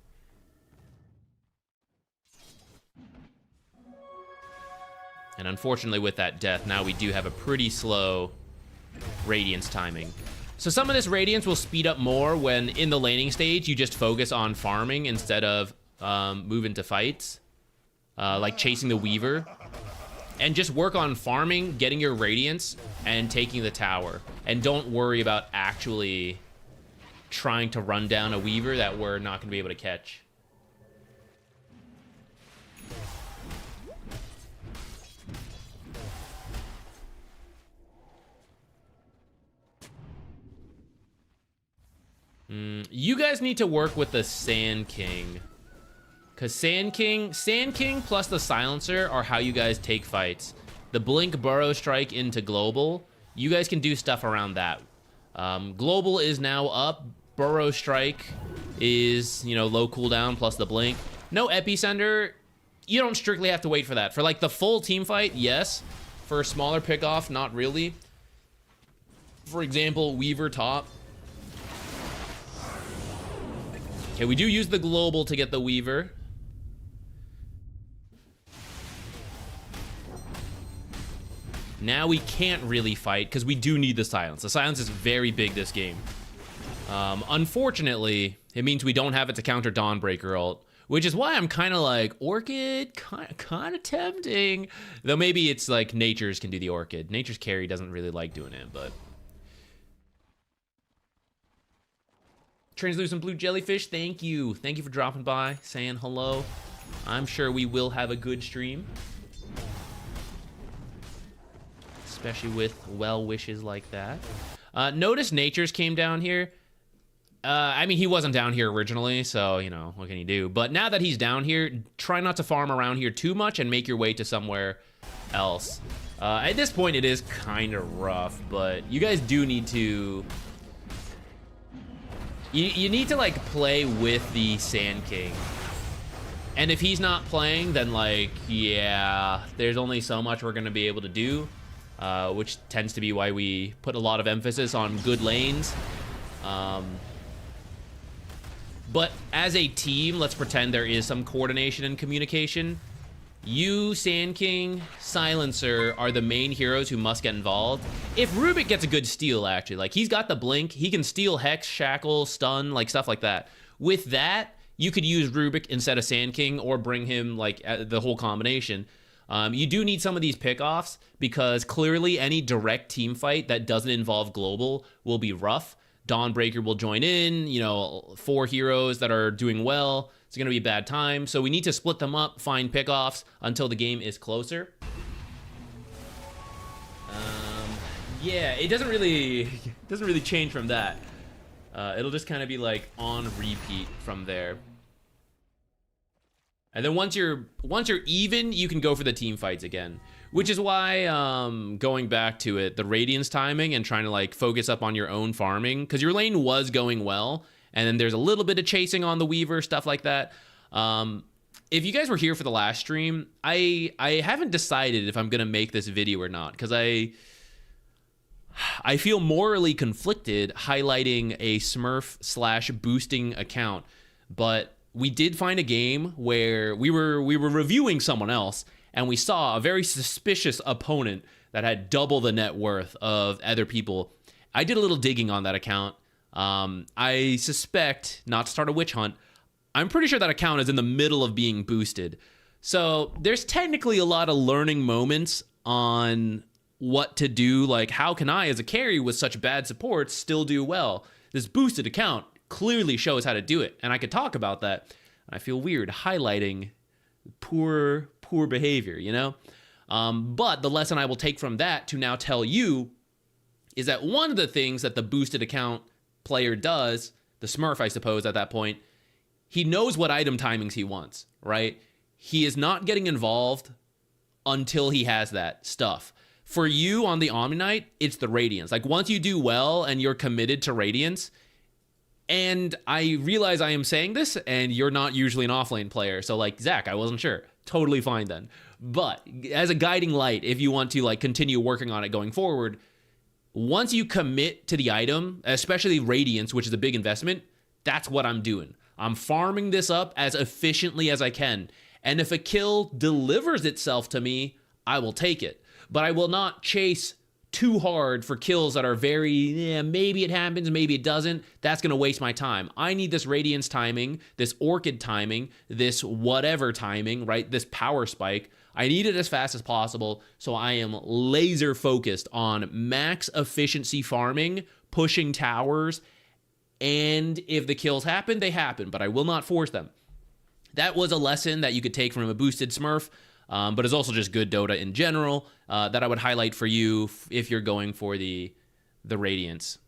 And unfortunately with that death, now we do have a pretty slow Radiance timing. So some of this Radiance will speed up more when in the laning stage you just focus on farming instead of moving to fights. Like chasing the Weaver. And just work on farming, getting your Radiance, and taking the tower. And don't worry about actually trying to run down a Weaver that we're not going to be able to catch. You guys need to work with the Sand King. Because Sand King plus the Silencer are how you guys take fights. The Blink Burrow Strike into Global, you guys can do stuff around that. Global is now up. Burrow Strike is, you know, low cooldown plus the Blink. No Epicenter. You don't strictly have to wait for that. For like the full team fight, yes. For a smaller pickoff, not really. For example, Weaver top. Okay, we do use the Global to get the Weaver. Now we can't really fight because we do need the Silence. The Silence is very big this game. Unfortunately, it means we don't have it to counter Dawnbreaker ult, which is why I'm kind of like, Orchid, kind of tempting. Though maybe it's like Nature's can do the Orchid. Nature's carry doesn't really like doing it, but... Translucent Blue Jellyfish, thank you. Thank you for dropping by, saying hello. I'm sure we will have a good stream. Especially with well wishes like that. Notice Nature's came down here. I mean, he wasn't down here originally, so, you know, what can he do? But now that he's down here, try not to farm around here too much and make your way to somewhere else. At this point, it is kind of rough, but you guys do need to... You need to, like, play with the Sand King. And if he's not playing, then, like, yeah, there's only so much we're going to be able to do, which tends to be why we put a lot of emphasis on good lanes. But as a team, let's pretend there is some coordination and communication. You, Sand King, Silencer are the main heroes who must get involved. If Rubik gets a good steal, actually, like he's got the blink, he can steal Hex, Shackle, Stun, like stuff like that. With that, you could use Rubik instead of Sand King or bring him like the whole combination. You do need some of these pickoffs because clearly any direct team fight that doesn't involve global will be rough. Dawnbreaker will join in, you know, 4 heroes that are doing well. It's going to be a bad time. So we need to split them up, find pickoffs until the game is closer. Yeah, it doesn't really change from that. It'll just kind of be like on repeat from there. And then once you're even, you can go for the team fights again. Which is why, going back to it, the Radiance timing and trying to like focus up on your own farming, because your lane was going well, and then there's a little bit of chasing on the Weaver, stuff like that. If you guys were here for the last stream, I haven't decided if I'm gonna make this video or not, because I feel morally conflicted highlighting a Smurf / boosting account, but we did find a game where we were reviewing someone else, and we saw a very suspicious opponent that had double the net worth of other people. I did a little digging on that account. I suspect, not to start a witch hunt, I'm pretty sure that account is in the middle of being boosted. So there's technically a lot of learning moments on what to do. Like, how can I, as a carry with such bad support, still do well? This boosted account clearly shows how to do it, and I could talk about that. I feel weird highlighting poor behavior, you know? But the lesson I will take from that to now tell you is that one of the things that the boosted account player does, the Smurf, I suppose, at that point, he knows what item timings he wants, right? He is not getting involved until he has that stuff. For you on the Omniknight, it's the Radiance. Like, once you do well and you're committed to Radiance, and I realize I am saying this, and you're not usually an offlane player, so like, Zach, I wasn't sure. Totally fine then. But as a guiding light, if you want to like continue working on it going forward, once you commit to the item, especially Radiance, which is a big investment, that's what I'm doing. I'm farming this up as efficiently as I can. And if a kill delivers itself to me, I will take it. But I will not chase too hard for kills that are very, yeah, maybe it happens, maybe it doesn't. That's going to waste my time. I need this Radiance timing, this Orchid timing, this whatever timing, right? This power spike. I need it as fast as possible, so I am laser focused on max efficiency farming, pushing towers, and if the kills happen, they happen, but I will not force them. That was a lesson that you could take from a boosted Smurf, but it's also just good Dota in general, that I would highlight for you if you're going for the Radiance.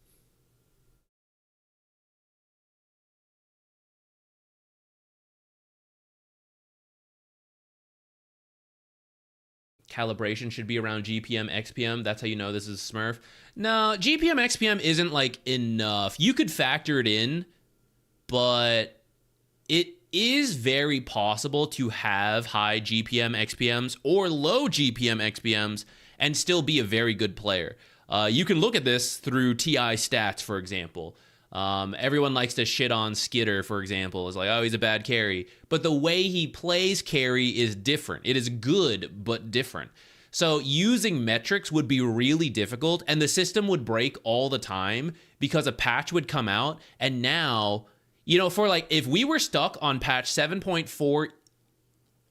calibration should be around GPM, XPM. That's how you know this is Smurf. No, GPM, XPM isn't like enough. You could factor it in, but it is very possible to have high GPM, XPMs or low GPM, XPMs and still be a very good player. You can look at this through TI stats, for example. Everyone likes to shit on Skitter, for example. It's like, oh, he's a bad carry. But the way he plays carry is different. It is good, but different. So using metrics would be really difficult, and the system would break all the time because a patch would come out, and now, you know, for like, if we were stuck on patch 7.4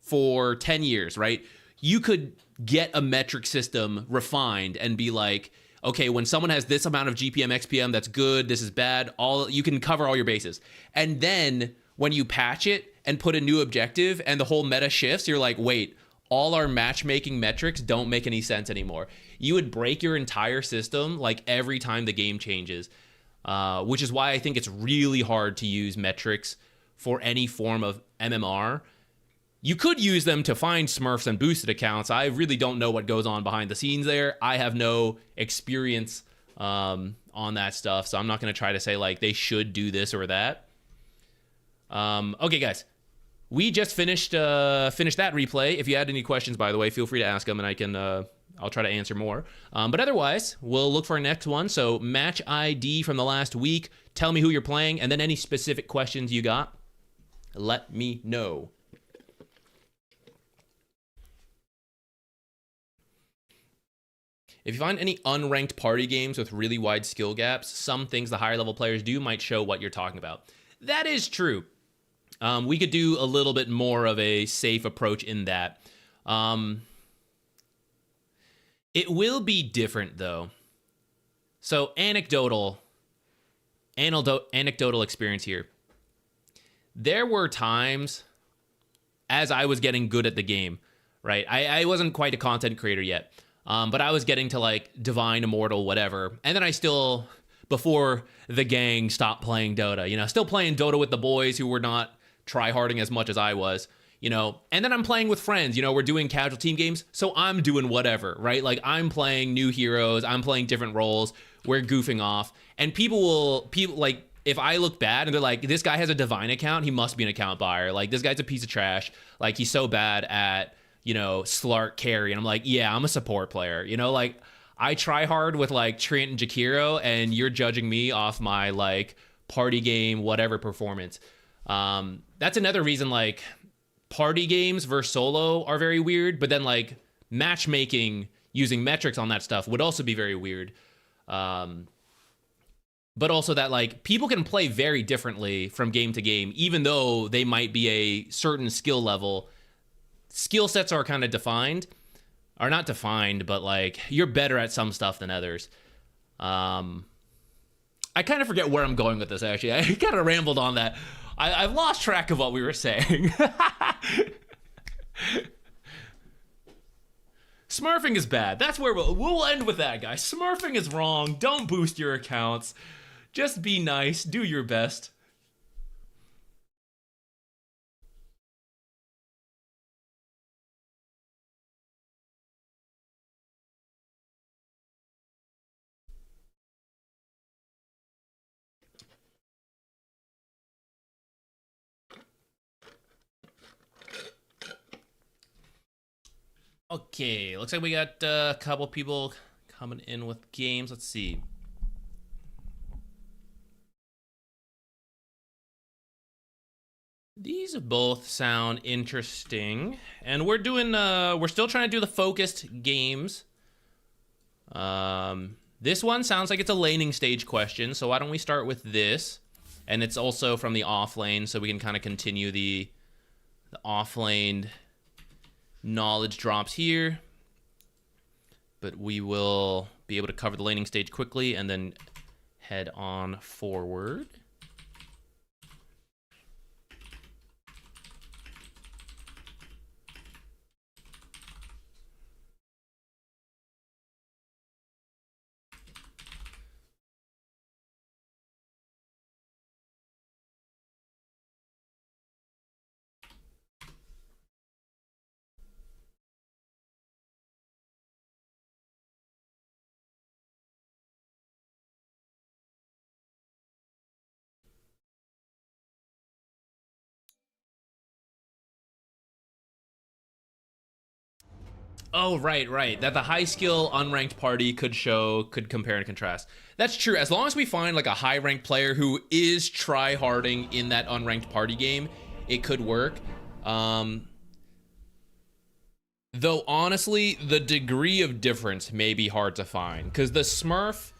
for 10 years, right? You could get a metric system refined and be like, okay, when someone has this amount of GPM, XPM, that's good, this is bad, you can cover all your bases. And then when you patch it and put a new objective and the whole meta shifts, you're like, wait, all our matchmaking metrics don't make any sense anymore. You would break your entire system like every time the game changes, which is why I think it's really hard to use metrics for any form of MMR. You could use them to find Smurfs and boosted accounts. I really don't know what goes on behind the scenes there. I have no experience on that stuff, so I'm not going to try to say like they should do this or that. Okay, guys, we just finished that replay. If you had any questions, by the way, feel free to ask them, and I can I'll try to answer more. But otherwise, we'll look for our next one. So match ID from the last week. Tell me who you're playing, and then any specific questions you got, let me know. If you find any unranked party games with really wide skill gaps, some things the higher level players do might show what you're talking about. That is true. We could do a little bit more of a safe approach in that. It will be different though. So anecdotal experience here. There were times as I was getting good at the game, right? I wasn't quite a content creator yet. But I was getting to like Divine, Immortal, whatever. And then I still, before the gang stopped playing Dota, you know, still playing Dota with the boys who were not tryharding as much as I was, you know. And then I'm playing with friends, you know, we're doing casual team games. So I'm doing whatever, right? Like I'm playing new heroes, I'm playing different roles, we're goofing off. And people like, if I look bad and they're like, this guy has a Divine account, he must be an account buyer. Like this guy's a piece of trash. Like he's so bad at, you know, Slark carry. And I'm like, yeah, I'm a support player. You know, like I try hard with like Trent and Jakiro, and you're judging me off my like party game, whatever performance. That's another reason like party games versus solo are very weird, but then like matchmaking using metrics on that stuff would also be very weird. But also that like people can play very differently from game to game, even though they might be a certain skill level. Skill sets are kind of defined, are not defined, but like you're better at some stuff than others. I kind of forget where I'm going with this, actually. I kind of rambled on that. I've lost track of what we were saying. Smurfing is bad. That's where we'll end with that, guys. Smurfing is wrong. Don't boost your accounts. Just be nice. Do your best. Okay, looks like we got a couple people coming in with games. Let's see. These both sound interesting, and we're still trying to do the focused games. This one sounds like it's a laning stage question, so why don't we start with this? And it's also from the off lane, so we can kind of continue the off lane knowledge drops here. But we will be able to cover the laning stage quickly and then head on forward. Oh, right. That the high skill unranked party could compare and contrast. That's true. As long as we find like a high ranked player who is try-harding in that unranked party game, it could work. Though honestly, the degree of difference may be hard to find, because the Smurf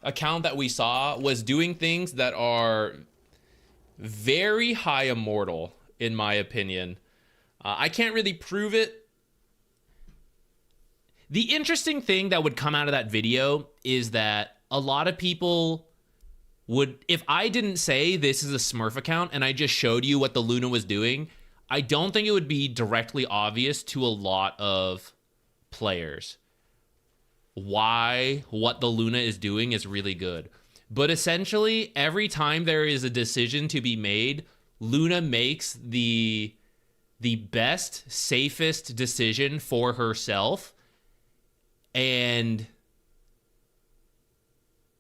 account that we saw was doing things that are very high immortal, in my opinion. I can't really prove it. The interesting thing that would come out of that video is that a lot of people would, if I didn't say this is a Smurf account and I just showed you what the Luna was doing, I don't think it would be directly obvious to a lot of players why what the Luna is doing is really good. But essentially, every time there is a decision to be made, Luna makes the best, safest decision for herself and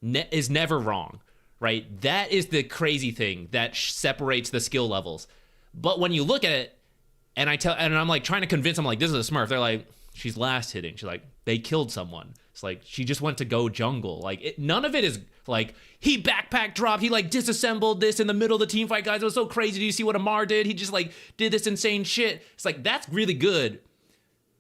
is never wrong, right? That is the crazy thing that separates the skill levels. But when you look at it, and I'm like trying to convince them, like, this is a Smurf. They're like, she's last hitting. She's like, they killed someone. It's like, she just went to go jungle. Like, none of it is like, he backpack dropped. He like disassembled this in the middle of the team fight, guys. It was so crazy. Do you see what Amar did? He just like did this insane shit. It's like, that's really good.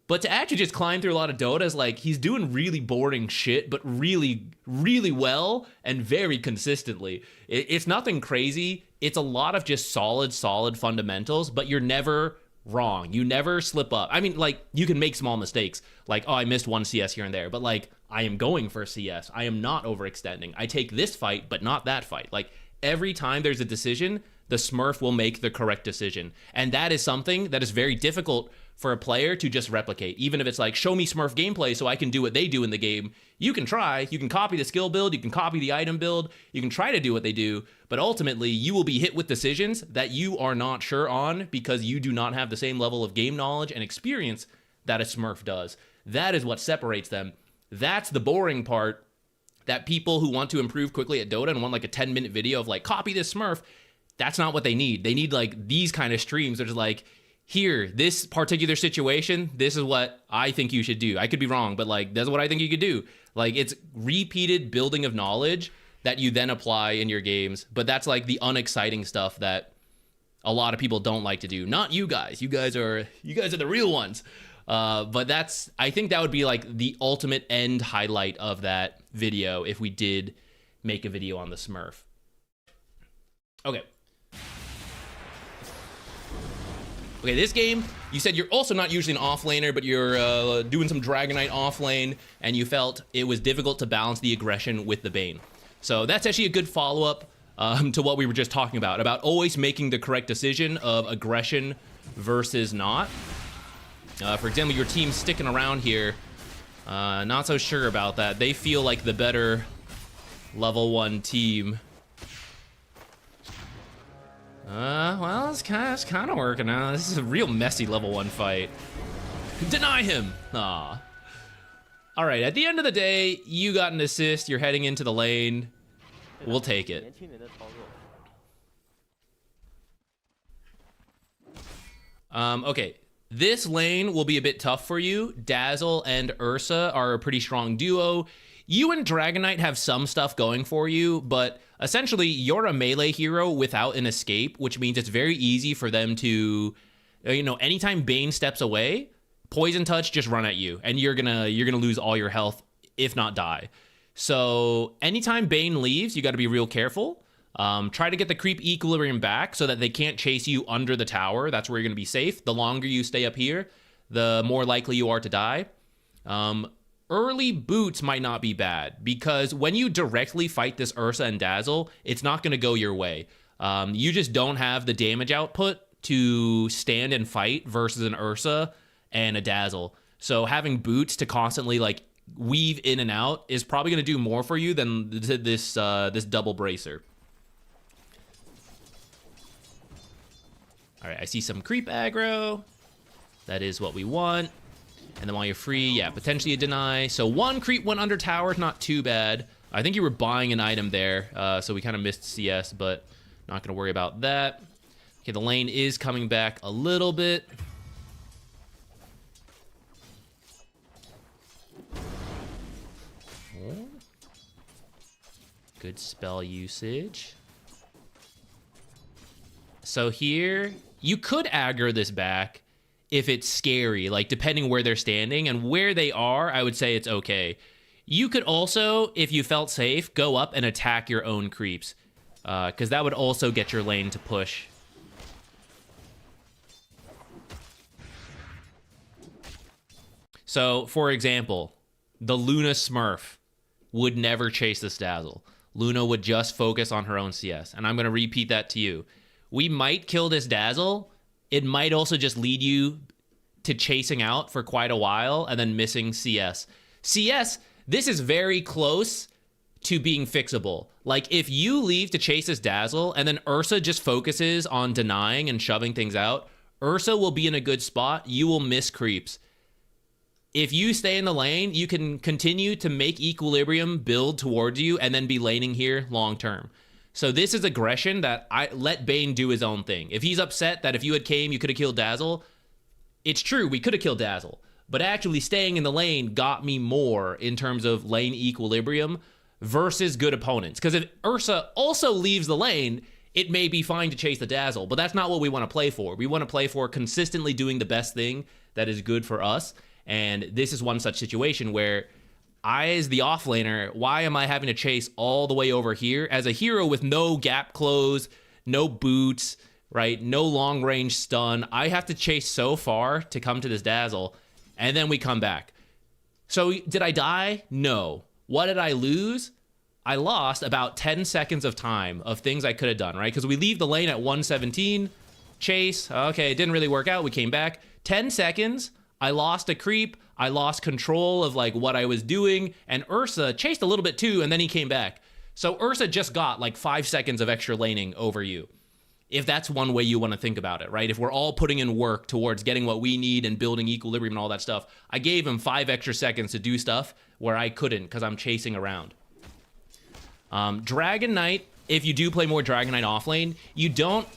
But to actually just climb through a lot of Dota is like, he's doing really boring shit, but really, really well and very consistently. It's nothing crazy. It's a lot of just solid fundamentals, but you're never wrong. You never slip up. I mean, like, you can make small mistakes. Like, oh, I missed one CS here and there. But, like, I am going for CS. I am not overextending. I take this fight, but not that fight. Like, every time there's a decision, the Smurf will make the correct decision. And that is something that is very difficult for a player to just replicate. Even if it's like, show me Smurf gameplay so I can do what they do in the game. You can try. You can copy the skill build. You can copy the item build. You can try to do what they do. But ultimately, you will be hit with decisions that you are not sure on because you do not have the same level of game knowledge and experience that a Smurf does. That is what separates them. That's the boring part that people who want to improve quickly at Dota and want like a 10-minute video of like, copy this Smurf, that's not what they need. They need like these kind of streams. They're just like, here, this particular situation, this is what I think you should do. I could be wrong, but like, that's what I think you could do. Like, it's repeated building of knowledge that you then apply in your games. But that's like the unexciting stuff that a lot of people don't like to do. Not you guys. You guys are the real ones. But I think that would be like the ultimate end highlight of that video if we did make a video on the Smurf. Okay. Okay, this game, you said you're also not usually an offlaner, but you're doing some Dragonite offlane, and you felt it was difficult to balance the aggression with the Bane. So that's actually a good follow-up to what we were just talking about always making the correct decision of aggression versus not. For example, your team's sticking around here. Not so sure about that. They feel like the better level 1 team. Well, it's kind of working out. This is a real messy level 1 fight. Deny him! Aw. Alright, at the end of the day, you got an assist, you're heading into the lane. We'll take it. Okay. This lane will be a bit tough for you. Dazzle and Ursa are a pretty strong duo. You and Dragonite have some stuff going for you, but essentially you're a melee hero without an escape, which means it's very easy for them to, anytime Bane steps away, Poison Touch just run at you, and you're gonna lose all your health, if not die. So anytime Bane leaves, you got to be real careful. Try to get the creep equilibrium back so that they can't chase you under the tower. That's where you're gonna be safe. The longer you stay up here, the more likely you are to die. Early boots might not be bad, because when you directly fight this Ursa and Dazzle, it's not going to go your way. You just don't have the damage output to stand and fight versus an Ursa and a Dazzle. So having boots to constantly like weave in and out is probably going to do more for you than this double bracer. All right, I see some creep aggro. That is what we want. And then while you're free, yeah, potentially a deny. So 1 creep went under tower, not too bad. I think you were buying an item there, so we kind of missed CS, but not going to worry about that. Okay, the lane is coming back a little bit. Good spell usage. So here, you could aggro this back if it's scary, like depending where they're standing, and where they are, I would say it's okay. You could also, if you felt safe, go up and attack your own creeps, because that would also get your lane to push. So, for example, the Luna Smurf would never chase this Dazzle. Luna would just focus on her own CS, and I'm going to repeat that to you. We might kill this Dazzle. It might also just lead you to chasing out for quite a while and then missing CS. CS, this is very close to being fixable. Like, if you leave to chase this Dazzle and then Ursa just focuses on denying and shoving things out, Ursa will be in a good spot. You will miss creeps. If you stay in the lane, you can continue to make equilibrium build towards you and then be laning here long term. So this is aggression that I let Bane do his own thing. If he's upset that if you had came, you could have killed Dazzle, it's true, we could have killed Dazzle. But actually staying in the lane got me more in terms of lane equilibrium versus good opponents. Because if Ursa also leaves the lane, it may be fine to chase the Dazzle, but that's not what we want to play for. We want to play for consistently doing the best thing that is good for us. And this is one such situation where I, as the offlaner, why am I having to chase all the way over here as a hero with no gap close, no boots, right? No long range stun. I have to chase so far to come to this Dazzle, and then we come back. So did I die? No. What did I lose? I lost about 10 seconds of time of things I could have done, right? Because we leave the lane at 117, chase. Okay, it didn't really work out. We came back. 10 seconds. I lost a creep, I lost control of like what I was doing, and Ursa chased a little bit too, and then he came back. So Ursa just got like 5 seconds of extra laning over you. If that's one way you want to think about it, right? If we're all putting in work towards getting what we need and building equilibrium and all that stuff, I gave him 5 extra seconds to do stuff where I couldn't because I'm chasing around. Dragon Knight, if you do play more Dragon Knight offlane, you don't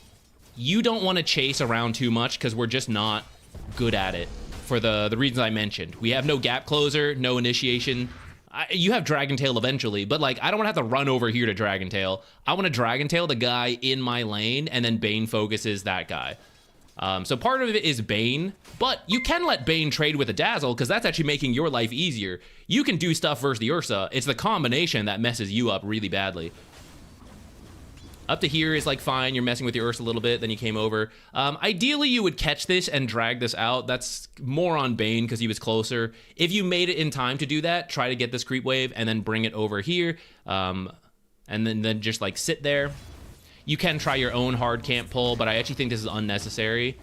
want to chase around too much because we're just not good at it. For the reasons I mentioned. We have no gap closer, no initiation. You have Dragon Tail eventually, but like I don't want to have to run over here to Dragon Tail. I want to Dragon Tail the guy in my lane, and then Bane focuses that guy. So part of it is Bane, but you can let Bane trade with a Dazzle because that's actually making your life easier. You can do stuff versus the Ursa. It's the combination that messes you up really badly. Up to here is like fine, you're messing with your Ursa a little bit, then you came over. Ideally, you would catch this and drag this out. That's more on Bane because he was closer. If you made it in time to do that, try to get this creep wave and then bring it over here. And then just like sit there. You can try your own hard camp pull, but I actually think this is unnecessary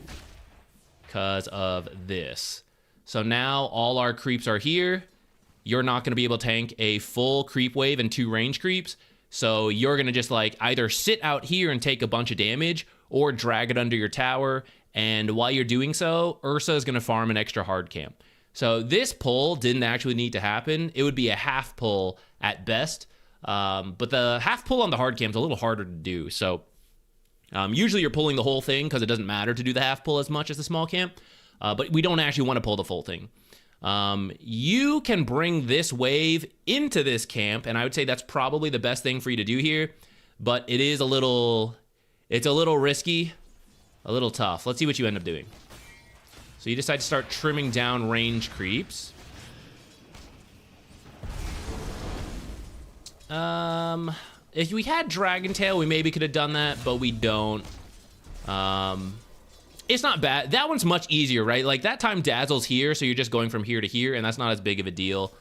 because of this. So now all our creeps are here. You're not going to be able to tank a full creep wave and 2 range creeps. So you're going to just like either sit out here and take a bunch of damage or drag it under your tower. And while you're doing so, Ursa is going to farm an extra hard camp. So this pull didn't actually need to happen. It would be a half pull at best. But the half pull on the hard camp is a little harder to do. So usually you're pulling the whole thing because it doesn't matter to do the half pull as much as the small camp. But we don't actually want to pull the full thing. You can bring this wave into this camp, and I would say that's probably the best thing for you to do here, but it is it's a little risky, a little tough. Let's see what you end up doing. So you decide to start trimming down range creeps. If we had Dragon Tail, we maybe could have done that, but we don't. It's not bad. That one's much easier, right? Like, that time Dazzle's here, so you're just going from here to here, and that's not as big of a deal.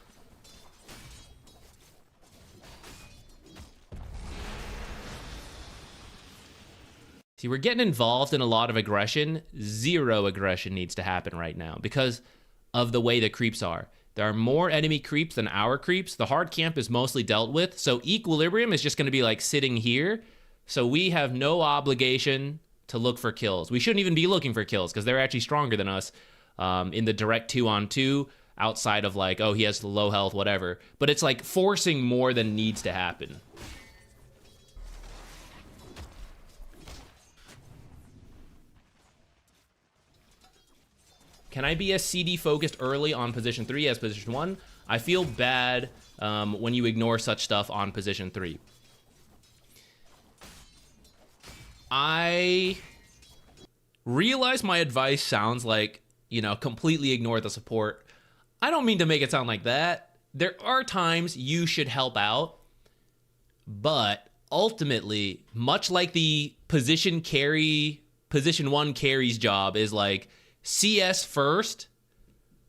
See, we're getting involved in a lot of aggression. Zero aggression needs to happen right now because of the way the creeps are. There are more enemy creeps than our creeps. The hard camp is mostly dealt with, so equilibrium is just going to be, like, sitting here. So we have no obligation to look for kills. We shouldn't even be looking for kills because they're actually stronger than us in the direct 2-on-2 outside of like, oh, he has low health, whatever. But it's like forcing more than needs to happen. Can I be a CD focused early on position 3 as position 1? I feel bad when you ignore such stuff on position 3. I realize my advice sounds like, you know, completely ignore the support. I don't mean to make it sound like that. There are times you should help out, but ultimately, much like the position 1 carry's job is like CS first,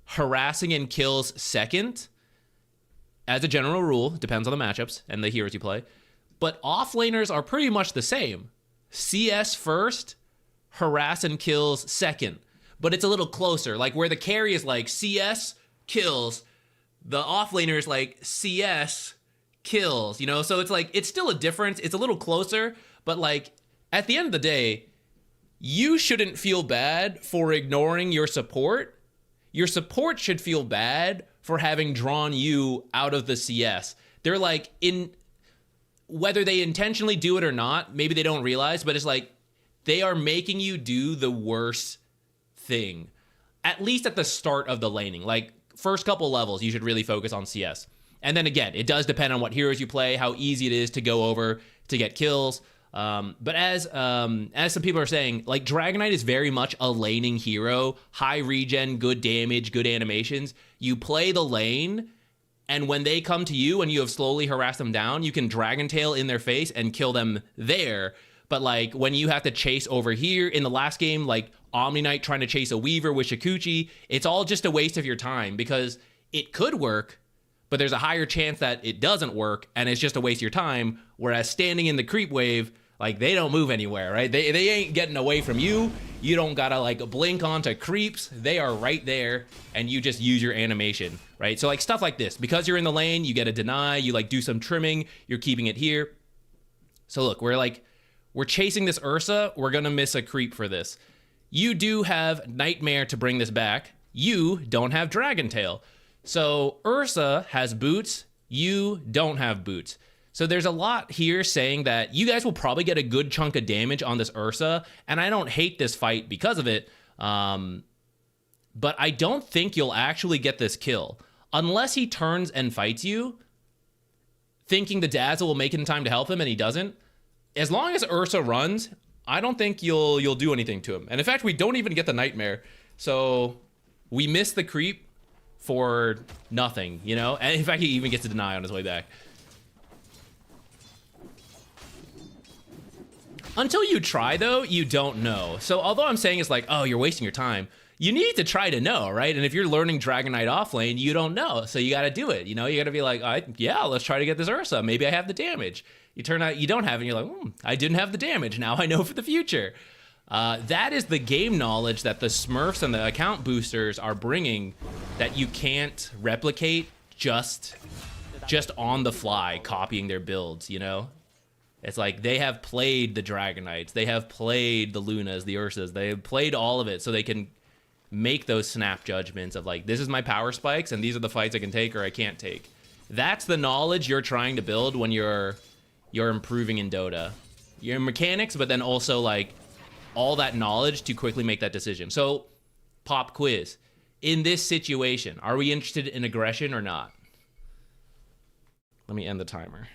harassing and kills second, as a general rule, depends on the matchups and the heroes you play, but offlaners are pretty much the same. CS first, harass and kills second, but it's a little closer, like where the carry is like CS kills, the offlaner is like CS kills, you know? So it's like, it's still a difference. It's a little closer, but like at the end of the day, you shouldn't feel bad for ignoring your support. Your support should feel bad for having drawn you out of the CS. They're like, in whether they intentionally do it or not, maybe they don't realize, but it's like they are making you do the worst thing, at least at the start of the laning. Like first couple levels, you should really focus on CS. And then again, it does depend on what heroes you play, how easy it is to go over to get kills. But as some people are saying, like Dragonite is very much a laning hero, high regen, good damage, good animations. You play the lane, and when they come to you and you have slowly harassed them down, you can Dragon Tail in their face and kill them there. But like when you have to chase over here in the last game, like Omniknight trying to chase a Weaver with Shikuchi, it's all just a waste of your time because it could work, but there's a higher chance that it doesn't work and it's just a waste of your time. Whereas standing in the creep wave, like they don't move anywhere, right? They ain't getting away from you. You don't gotta like blink onto creeps. They are right there and you just use your animation, right? So like stuff like this, because you're in the lane, you get a deny, you like do some trimming, you're keeping it here. So look, we're chasing this Ursa. We're gonna miss a creep for this. You do have Nightmare to bring this back. You don't have Dragon Tail. So Ursa has boots, you don't have boots. So there's a lot here saying that you guys will probably get a good chunk of damage on this Ursa, and I don't hate this fight because of it, but I don't think you'll actually get this kill. Unless he turns and fights you, thinking the Dazzle will make it in time to help him, and he doesn't. As long as Ursa runs, I don't think you'll do anything to him. And in fact, we don't even get the Nightmare, so we miss the creep for nothing, you know? And in fact, he even gets a deny on his way back. Until you try, though, you don't know. So although I'm saying it's like, oh, you're wasting your time, you need to try to know, right? And if you're learning Dragonite off lane, you don't know. So you got to do it. You know, you got to be like, yeah, let's try to get this Ursa. Maybe I have the damage. You turn out you don't have it, and you're like, I didn't have the damage. Now I know for the future. That is the game knowledge that the Smurfs and the account boosters are bringing that you can't replicate just on the fly, copying their builds, you know? It's like they have played the Dragonites, they have played the Lunas, the Ursas, they have played all of it so they can make those snap judgments of like, this is my power spikes and these are the fights I can take or I can't take. That's the knowledge you're trying to build when you're improving in Dota. Your mechanics, but then also like all that knowledge to quickly make that decision. So, pop quiz. In this situation, are we interested in aggression or not? Let me end the timer.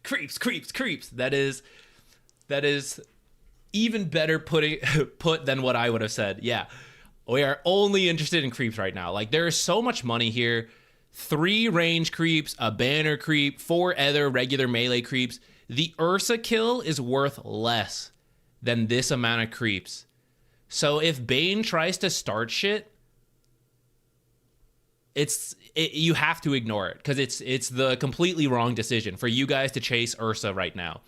Creeps. That is even better put than what I would have said. Yeah, we are only interested in creeps right now. Like there is so much money here. 3 range creeps, a banner creep, 4 other regular melee creeps. The Ursa kill is worth less than this amount of creeps. So if Bane tries to start shit, you have to ignore it because it's the completely wrong decision for you guys to chase Ursa right now.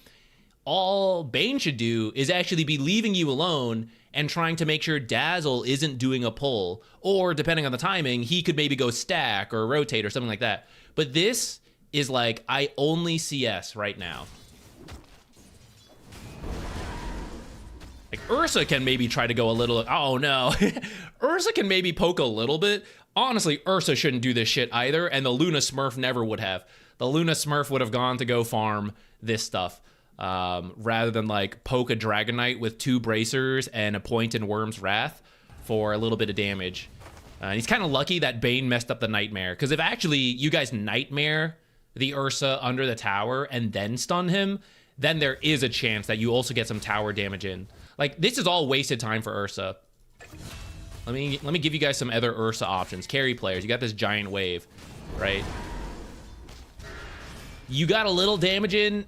All Bane should do is actually be leaving you alone and trying to make sure Dazzle isn't doing a pull, or depending on the timing, he could maybe go stack or rotate or something like that. But this is like, I only CS right now. Like Ursa can maybe try to go a little, oh no. Ursa can maybe poke a little bit. Honestly, Ursa shouldn't do this shit either, and the Luna Smurf never would have. The Luna Smurf would have gone to go farm this stuff, rather than like poke a Dragonite with 2 bracers and a point in Worm's Wrath for a little bit of damage. And he's kind of lucky that Bane messed up the Nightmare, because if actually you guys Nightmare the Ursa under the tower and then stun him, then there is a chance that you also get some tower damage in. Like, this is all wasted time for Ursa. Let me give you guys some other Ursa options. Carry players, you got this giant wave, right? You got a little damage in,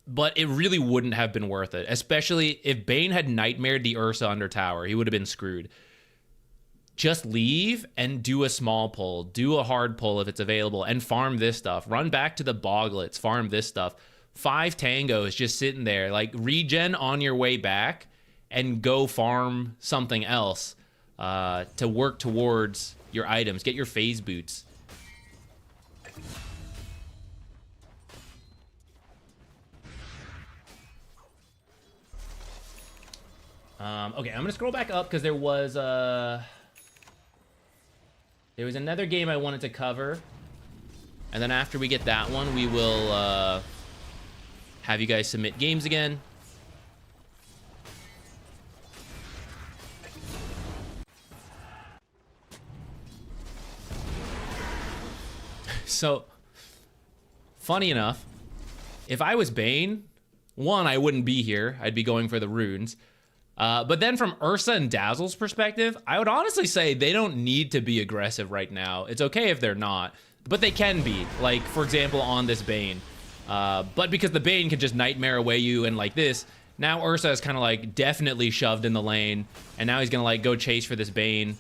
but it really wouldn't have been worth it, especially if Bane had Nightmared the Ursa under tower. He would have been screwed. Just leave and do a small pull. Do a hard pull if it's available and farm this stuff. Run back to the Boglets, farm this stuff. 5 tangos just sitting there. Like, regen on your way back and go farm something else to work towards your items. Get your phase boots. Okay, I'm gonna scroll back up because there was another game I wanted to cover, and then after we get that one, we will have you guys submit games again. So, funny enough, if I was Bane, one, I wouldn't be here. I'd be going for the runes. But then from Ursa and Dazzle's perspective, I would honestly say they don't need to be aggressive right now. It's okay if they're not, but they can be. Like, for example, on this Bane. But because the Bane can just Nightmare away you and like this, now Ursa is kind of like definitely shoved in the lane, and now he's gonna like go chase for this Bane.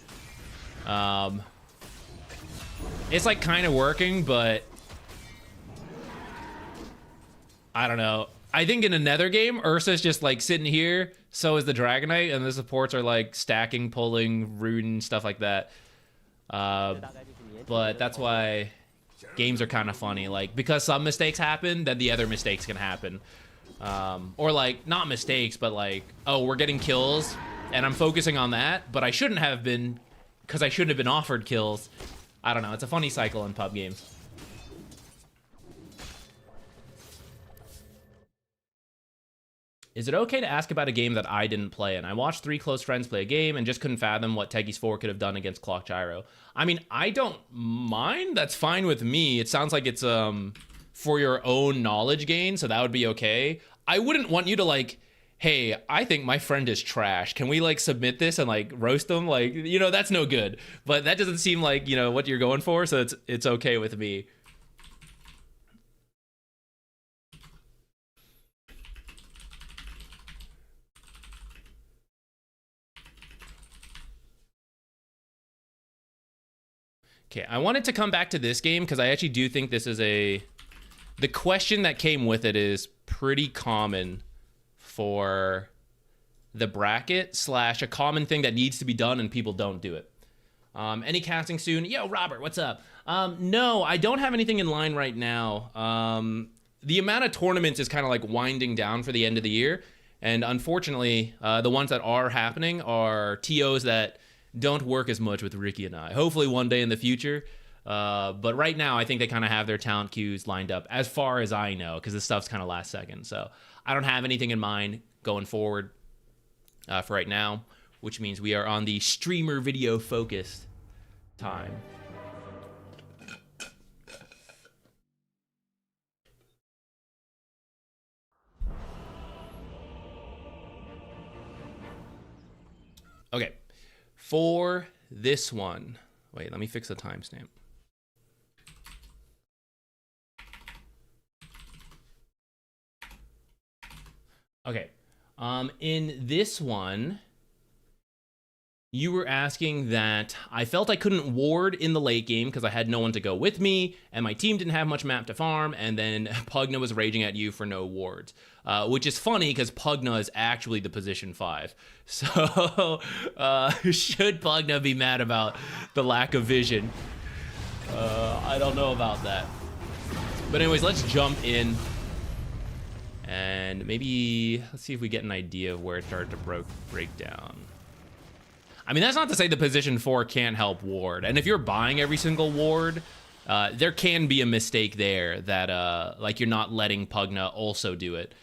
It's like kind of working, but I don't know. I think in another game, Ursa's just like sitting here, so is the Dragonite, and the supports are like stacking, pulling, rune, stuff like that. But that's why games are kind of funny. Like, because some mistakes happen, then the other mistakes can happen. Or like, not mistakes, but like, oh, we're getting kills, and I'm focusing on that, but I shouldn't have been, because I shouldn't have been offered kills. I don't know, it's a funny cycle in pub games. Is it okay to ask about a game that I didn't play? And I watched 3 close friends play a game and just couldn't fathom what Techies 4 could have done against Clock Gyro. I mean, I don't mind. That's fine with me. It sounds like it's for your own knowledge gain, so that would be okay. I wouldn't want you to like, hey, I think my friend is trash. Can we like submit this and like roast them? Like, you know, that's no good. But that doesn't seem like, you know, what you're going for, so it's okay with me. Okay, I wanted to come back to this game because I actually do think this is the question that came with it is pretty common for the bracket / a common thing that needs to be done and people don't do it. Any casting soon? Yo, Robert, what's up? No, I don't have anything in line right now. The amount of tournaments is kind of like winding down for the end of the year. And unfortunately, the ones that are happening are TOs that don't work as much with Ricky and I. Hopefully one day in the future. But right now, I think they kind of have their talent queues lined up as far as I know, because this stuff's kind of last second. So I don't have anything in mind going forward for right now, which means we are on the streamer video focused time. Okay. For this one, wait, let me fix the timestamp. Okay, in this one, you were asking that I felt I couldn't ward in the late game because I had no one to go with me, and my team didn't have much map to farm, and then Pugna was raging at you for no wards. Which is funny because Pugna is actually the position 5. So, should Pugna be mad about the lack of vision? I don't know about that. But anyways, let's jump in. And maybe, let's see if we get an idea of where it started to break down. I mean, that's not to say the position 4 can't help ward. And if you're buying every single ward, there can be a mistake there that, like, you're not letting Pugna also do it.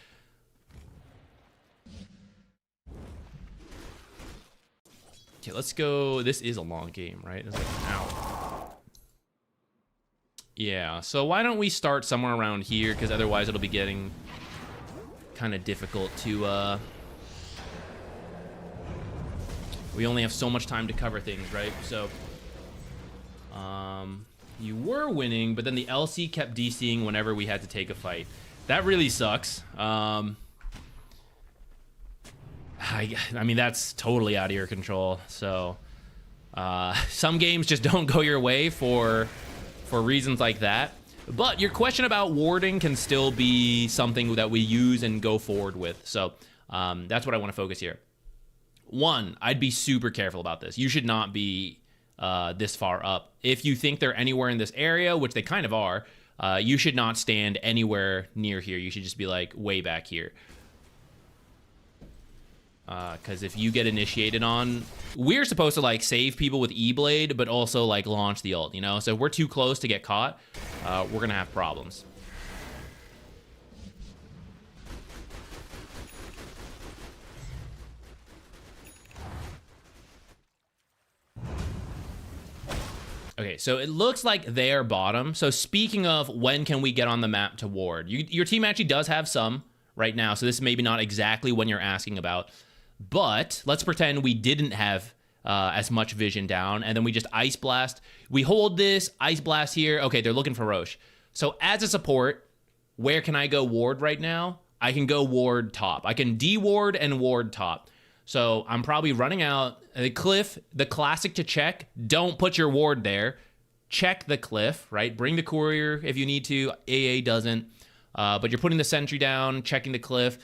Okay, let's go. This is a long game, right? It's like an hour. Yeah, so why don't we start somewhere around here, because otherwise it'll be getting kind of difficult to... We only have so much time to cover things, right? So, you were winning, but then the LC kept DCing whenever we had to take a fight. That really sucks. I mean, that's totally out of your control. So, some games just don't go your way for reasons like that. But your question about warding can still be something that we use and go forward with. So, that's what I want to focus here. One, I'd be super careful about this. You should not be this far up. If you think they're anywhere in this area, which they kind of are, you should not stand anywhere near here. You should just be like way back here. Because if you get initiated on, we're supposed to like save people with E-Blade, but also like launch the ult, you know? So if we're too close to get caught, we're gonna have problems. Okay, so it looks like they're bottom. So speaking of when can we get on the map to ward, your team actually does have some right now, so this is maybe not exactly when you're asking about, but let's pretend we didn't have as much vision down, and then we just Ice Blast. We hold this, Ice Blast here. Okay, they're looking for Roche. So as a support, where can I go ward right now? I can go ward top. I can de-ward and ward top. So I'm probably running out. The cliff, the classic to check, don't put your ward there. Check the cliff, right? Bring the courier if you need to. AA doesn't. But you're putting the sentry down, checking the cliff.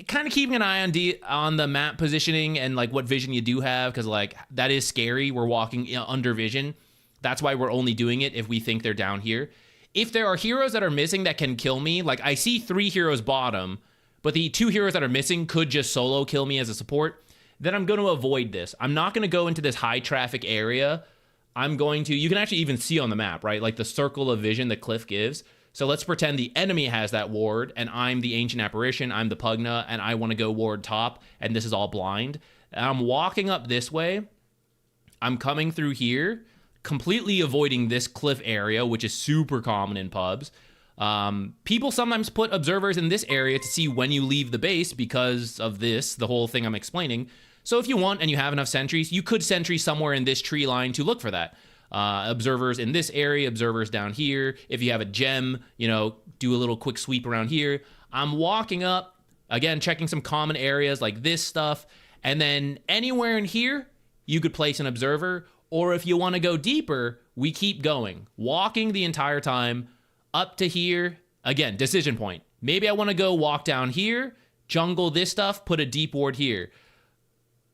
Kind of keeping an eye on the map positioning and like what vision you do have, because like that is scary. We're walking under vision. That's why we're only doing it if we think they're down here. If there are heroes that are missing that can kill me, like I see 3 heroes bottom, but the 2 heroes that are missing could just solo kill me as a support, then I'm going to avoid this. I'm not going to go into this high traffic area. I'm going to, you can actually even see on the map, right? Like the circle of vision the cliff gives. So let's pretend the enemy has that ward and I'm the Ancient Apparition, I'm the Pugna, and I want to go ward top, and this is all blind. And I'm walking up this way. I'm coming through here, completely avoiding this cliff area, which is super common in pubs. People sometimes put observers in this area to see when you leave the base because of this, the whole thing I'm explaining. So if you want and you have enough sentries, you could sentry somewhere in this tree line to look for that. Observers in this area, observers down here. If you have a gem, you know, do a little quick sweep around here. I'm walking up, again, checking some common areas like this stuff. And then anywhere in here, you could place an observer. Or if you want to go deeper, we keep going, walking the entire time up to here. Again, decision point. Maybe I want to go walk down here, jungle this stuff, put a deep ward here.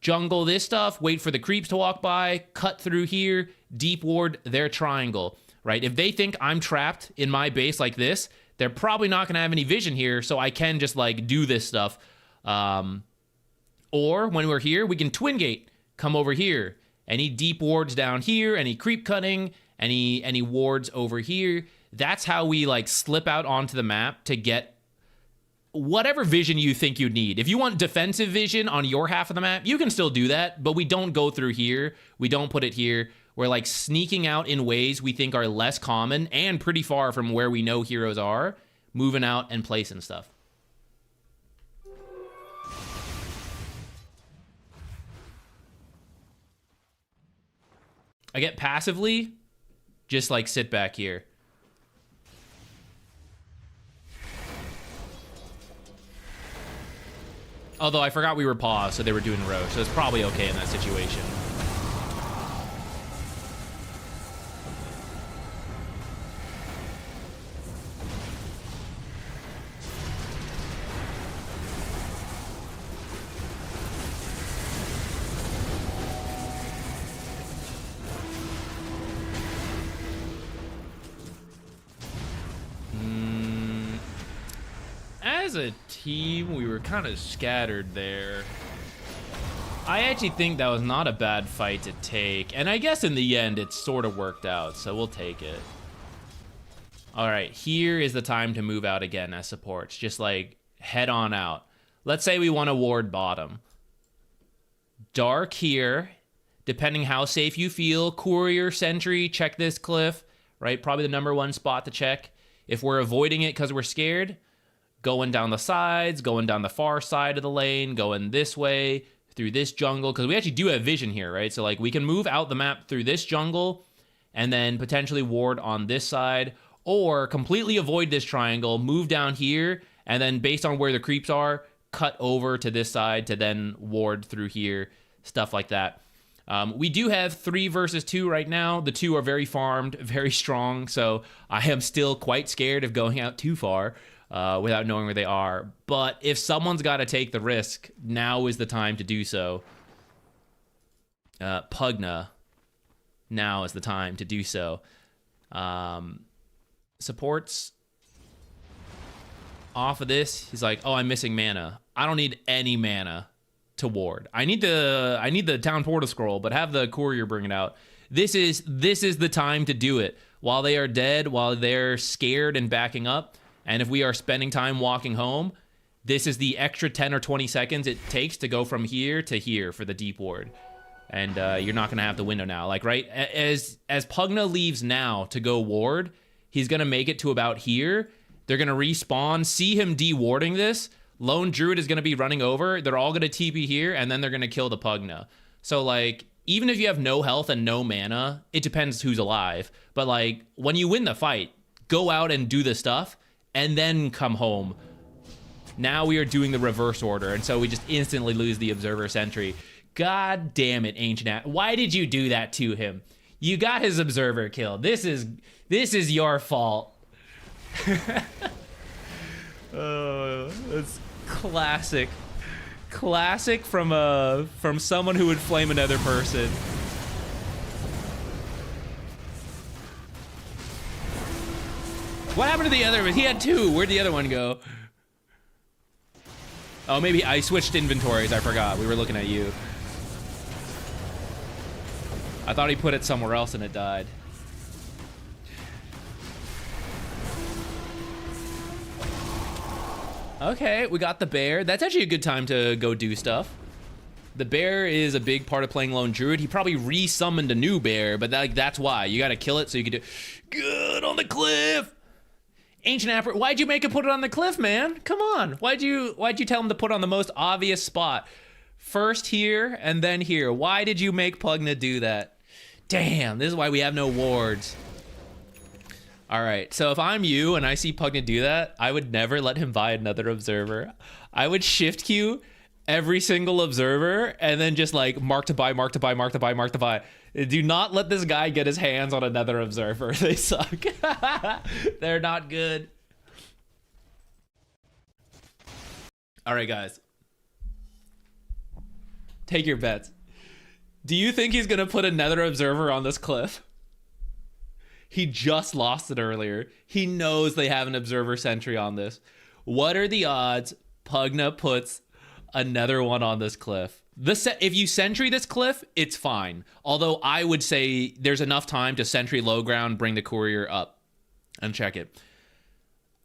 Jungle this stuff, wait for the creeps to walk by, cut through here, deep ward their triangle, right? If they think I'm trapped in my base like this, they're probably not going to have any vision here, so I can just like do this stuff. Or when we're here, we can twin gate, come over here. Any deep wards down here, any creep cutting, any wards over here. That's how we like slip out onto the map to get whatever vision you think you need. If you want defensive vision on your half of the map, you can still do that, but we don't go through here. We don't put it here. We're like sneaking out in ways we think are less common and pretty far from where we know heroes are, moving out and placing stuff. I get passively, just like sit back here. Although I forgot we were paused, so they were doing row, so it's probably okay in that situation. As a team, we were kind of scattered there. I actually think that was not a bad fight to take, and I guess in the end it sort of worked out, so we'll take it. All right, here is the time to move out again as supports, just like head on out. Let's say we want to ward bottom. Dark here, depending how safe you feel. Courier, Sentry, check this cliff, right? Probably the number one spot to check. If we're avoiding it because we're scared, going down the sides, going down the far side of the lane, going this way, through this jungle, because we actually do have vision here, right? So like we can move out the map through this jungle and then potentially ward on this side, or completely avoid this triangle, move down here, and then based on where the creeps are, cut over to this side to then ward through here, stuff like that. We do have 3 versus 2 right now. The 2 are very farmed, very strong, so I am still quite scared of going out too far without knowing where they are. But if someone's got to take the risk, now is the time to do so. Pugna, now is the time to do so. Supports off of this. He's like, oh, I'm missing mana. I don't need any mana to ward. I need the town portal scroll, but have the courier bring it out. This is the time to do it while they are dead, while they're scared and backing up. And if we are spending time walking home, this is the extra 10 or 20 seconds it takes to go from here to here for the deep ward. And you're not gonna have the window now. Like, right, as Pugna leaves now to go ward, he's gonna make it to about here. They're gonna respawn, see him de-warding this. Lone Druid is going to be running over. They're all going to TP here, and then they're going to kill the Pugna. So, like, even if you have no health and no mana, it depends who's alive. But, like, when you win the fight, go out and do the stuff, and then come home. Now we are doing the reverse order, and so we just instantly lose the Observer Sentry. God damn it, Ancient. Why did you do that to him? You got his Observer killed. This is your fault. Oh, that's classic from someone who would flame another person. What happened to the other one? He had 2. Where'd the other one go? Oh, maybe I switched inventories. I forgot. We were looking at you. I thought he put it somewhere else and it died. Okay, we got the bear. That's actually a good time to go do stuff. The bear is a big part of playing Lone Druid. He probably re-summoned a new bear, but that's why. You gotta kill it so you can do... Good, on the cliff! Ancient Apparition, why'd you make it put it on the cliff, man? Come on. Why'd you tell him to put on the most obvious spot? First here, and then here. Why did you make Pugna do that? Damn, this is why we have no wards. All right, so if I'm you and I see Pugna do that, I would never let him buy another Observer. I would shift queue every single Observer and then just like mark to buy, mark to buy, mark to buy, mark to buy. Do not let this guy get his hands on another Observer. They suck. They're not good. All right, guys. Take your bets. Do you think he's going to put another Observer on this cliff? He just lost it earlier. He knows they have an Observer Sentry on this. What are the odds Pugna puts another one on this cliff? If you Sentry this cliff, it's fine. Although I would say there's enough time to Sentry low ground, bring the courier up, and check it.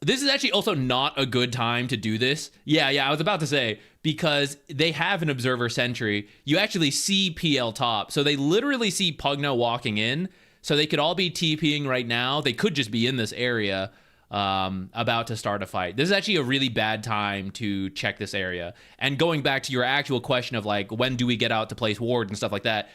This is actually also not a good time to do this. Yeah, I was about to say, because they have an Observer Sentry. You actually see PL top. So they literally see Pugna walking in. So they could all be TPing right now. They could just be in this area about to start a fight. This is actually a really bad time to check this area. And going back to your actual question of like, when do we get out to place ward and stuff like that?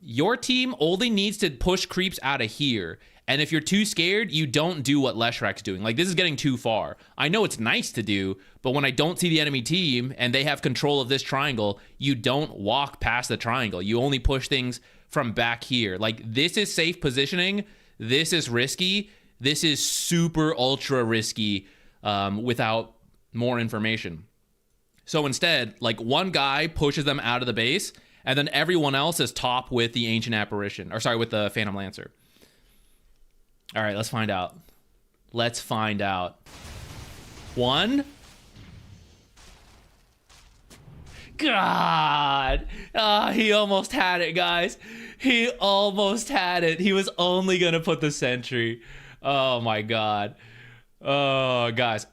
Your team only needs to push creeps out of here. And if you're too scared, you don't do what Leshrek's doing. Like, this is getting too far. I know it's nice to do, but when I don't see the enemy team and they have control of this triangle, you don't walk past the triangle. You only push things from back here. Like, this is safe positioning. This is risky. This is super ultra risky without more information. So instead, like, one guy pushes them out of the base, and then everyone else is top with the Ancient Apparition. Or sorry, with the Phantom Lancer. All right, let's find out. Let's find out. 1. God. He almost had it, guys. He almost had it. He was only going to put the sentry. Oh, my God. Oh, guys.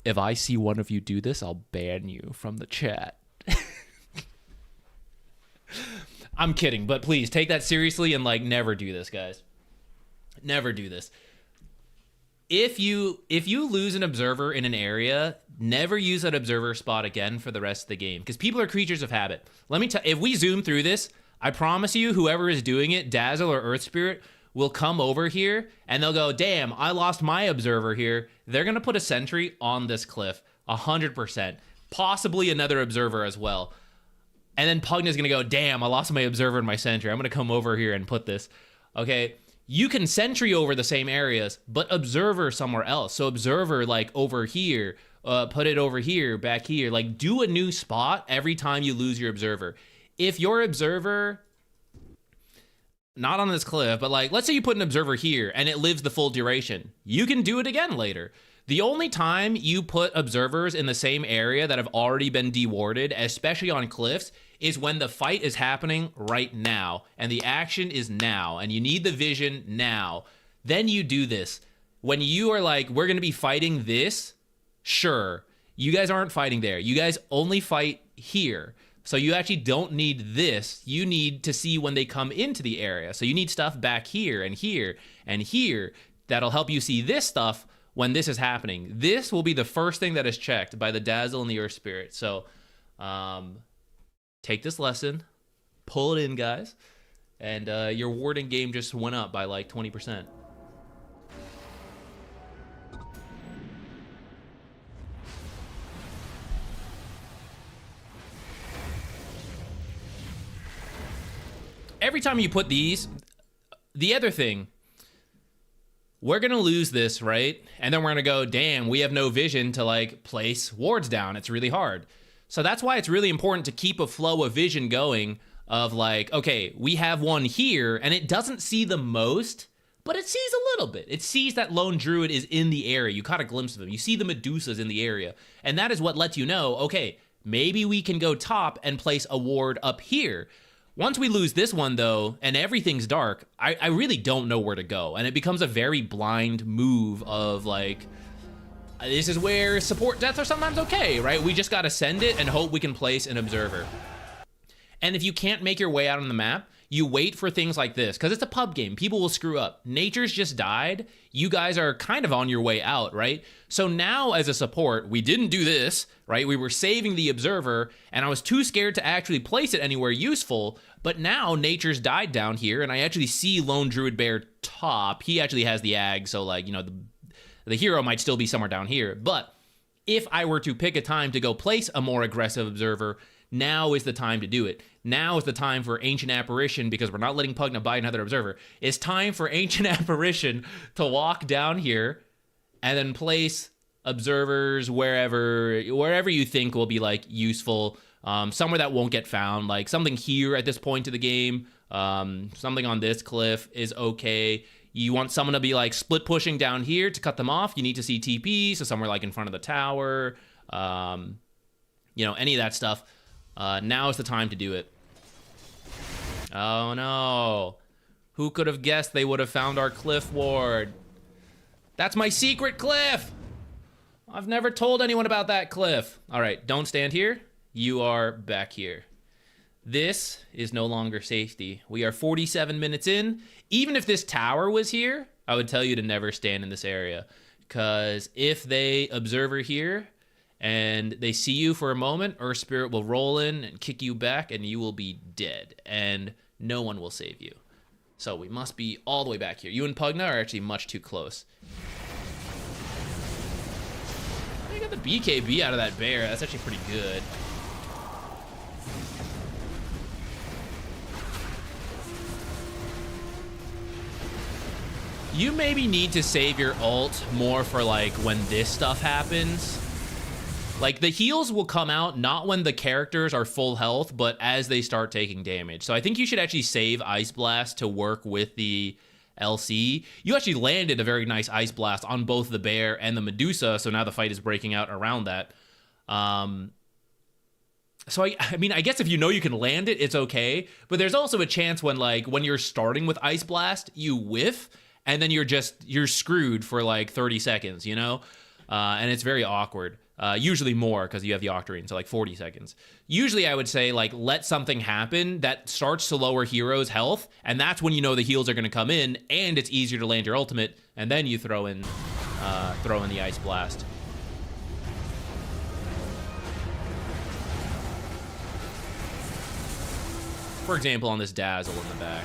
If I see one of you do this, I'll ban you from the chat. I'm kidding, but please take that seriously and like never do this, guys. Never do this. If you lose an observer in an area, never use that observer spot again for the rest of the game, because people are creatures of habit. Let me tell, if we zoom through this, I promise you, whoever is doing it, Dazzle or Earth Spirit, will come over here and they'll go, damn, I lost my observer here. They're gonna put a sentry on this cliff, 100%, possibly another observer as well. And then Pugna's gonna go, damn, I lost my observer and my sentry. I'm gonna come over here and put this. Okay, you can sentry over the same areas, but observer somewhere else. So observer like over here, put it over here, back here. Like do a new spot every time you lose your observer. If your observer, not on this cliff, but like let's say you put an observer here and it lives the full duration, you can do it again later. The only time you put observers in the same area that have already been dewarded, especially on cliffs, is when the fight is happening right now and the action is now and you need the vision now. Then you do this. When you are like, we're going to be fighting this, sure, you guys aren't fighting there. You guys only fight here. So you actually don't need this. You need to see when they come into the area. So you need stuff back here and here and here that'll help you see this stuff when this is happening. This will be the first thing that is checked by the Dazzle and the Earth Spirit. So take this lesson, pull it in, guys, and your warding game just went up by like 20%. Every time you put these, the other thing, we're going to lose this, right? And then we're going to go, damn, we have no vision to like place wards down. It's really hard. So that's why it's really important to keep a flow of vision going of like, okay, we have one here and it doesn't see the most, but it sees a little bit. It sees that lone druid is in the area. You caught a glimpse of him. You see the Medusas in the area. And that is what lets you know, okay, maybe we can go top and place a ward up here. Once we lose this one, though, and everything's dark, I really don't know where to go. And it becomes a very blind move of, like, this is where support deaths are sometimes okay, right? We just got to send it and hope we can place an observer. And if you can't make your way out on the map, you wait for things like this, because it's a pub game. People will screw up. Nature's just died. You guys are kind of on your way out, right? So now as a support, we didn't do this, right? We were saving the observer, and I was too scared to actually place it anywhere useful. But now Nature's died down here, and I actually see Lone Druid Bear top. He actually has the ag, so like, you know, the hero might still be somewhere down here. But if I were to pick a time to go place a more aggressive observer, now is the time to do it. Now is the time for Ancient Apparition, because we're not letting Pugna buy another observer. It's time for Ancient Apparition to walk down here and then place observers wherever you think will be like useful, somewhere that won't get found, like something here at this point of the game, something on this cliff is okay. You want someone to be like split pushing down here to cut them off, you need to see TP, so somewhere like in front of the tower, you know, any of that stuff. Now is the time to do it. Oh no. Who could have guessed they would have found our cliff ward? That's my secret cliff! I've never told anyone about that cliff. All right, don't stand here. You are back here. This is no longer safety. We are 47 minutes in. Even if this tower was here, I would tell you to never stand in this area. Because if they observer here, and they see you for a moment, Earth Spirit will roll in and kick you back, and you will be dead, and no one will save you. So we must be all the way back here. You and Pugna are actually much too close. I got the BKB out of that bear. That's actually pretty good. You maybe need to save your ult more for like when this stuff happens. Like, the heals will come out not when the characters are full health, but as they start taking damage. So I think you should actually save Ice Blast to work with the LC. You actually landed a very nice Ice Blast on both the bear and the Medusa, so now the fight is breaking out around that. So I mean, I guess if you know you can land it, it's okay. But there's also a chance when you're starting with Ice Blast, you whiff, and then you're screwed for like 30 seconds, you know? And it's very awkward. Usually more because you have the Octarine, so like 40 seconds. Usually I would say like let something happen that starts to lower heroes' health, and that's when you know the heals are going to come in, and it's easier to land your ultimate, and then you throw in the Ice Blast. For example, on this Dazzle in the back.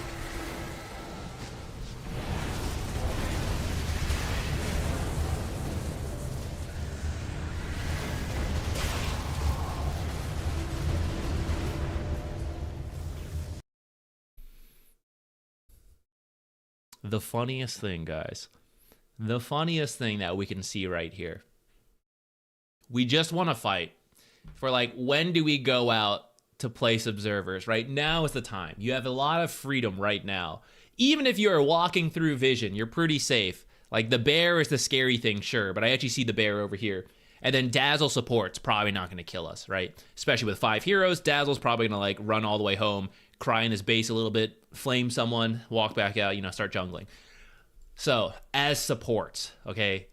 The funniest thing, guys, the funniest thing that we can see right here. We just want to fight for like, when do we go out to place observers? Right now is the time. You have a lot of freedom right now. Even if you're walking through vision, you're pretty safe. Like the bear is the scary thing, sure, but I actually see the bear over here. And then Dazzle support's probably not going to kill us, right? Especially with 5 heroes, Dazzle's probably going to like run all the way home, cry in his base a little bit, flame someone, walk back out, start jungling. So, as supports, okay,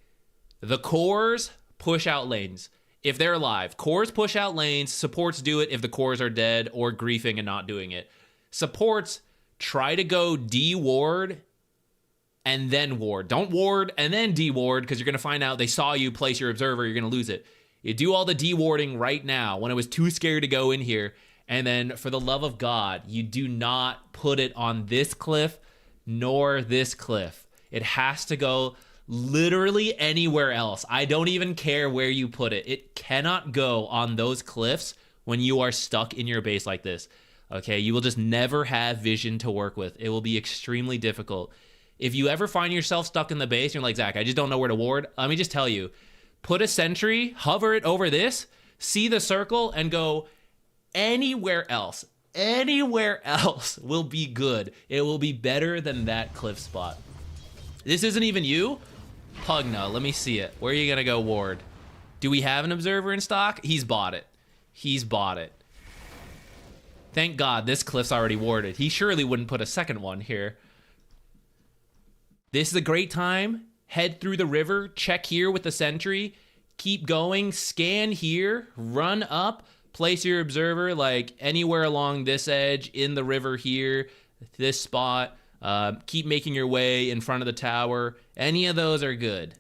the cores push out lanes. If they're alive, cores push out lanes, supports do it if the cores are dead or griefing and not doing it. Supports try to go de-ward and then ward. Don't ward and then de-ward, because you're going to find out they saw you place your observer, you're going to lose it. You do all the de-warding right now when it was too scared to go in here. And then, for the love of God, you do not put it on this cliff nor this cliff. It has to go literally anywhere else. I don't even care where you put it. It cannot go on those cliffs when you are stuck in your base like this. Okay, you will just never have vision to work with. It will be extremely difficult. If you ever find yourself stuck in the base, and you're like, Zach, I just don't know where to ward. Let me just tell you, put a sentry, hover it over this, see the circle, and go anywhere else will be good. It will be better than that cliff spot. This isn't even you? Pugna, let me see it. Where are you gonna go ward? Do we have an observer in stock? He's bought it. Thank God this cliff's already warded. He surely wouldn't put a second one here. This is a great time. Head through the river, check here with the sentry, keep going, scan here, run up, place your observer like anywhere along this edge, in the river here, this spot. Keep making your way in front of the tower. Any of those are good.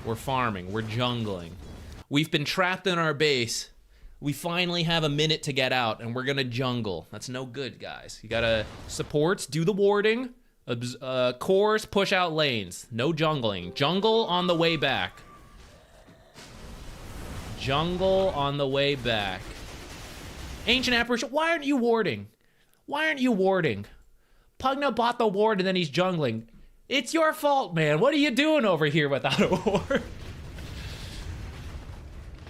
We're farming. We're jungling. We've been trapped in our base. We finally have a minute to get out, and we're gonna jungle. That's no good, guys. You gotta supports, do the warding. Cores, push out lanes. No jungling. Jungle on the way back. Jungle on the way back. Ancient Apparition, why aren't you warding? Pugna bought the ward and then he's jungling. It's your fault, man. What are you doing over here without a ward?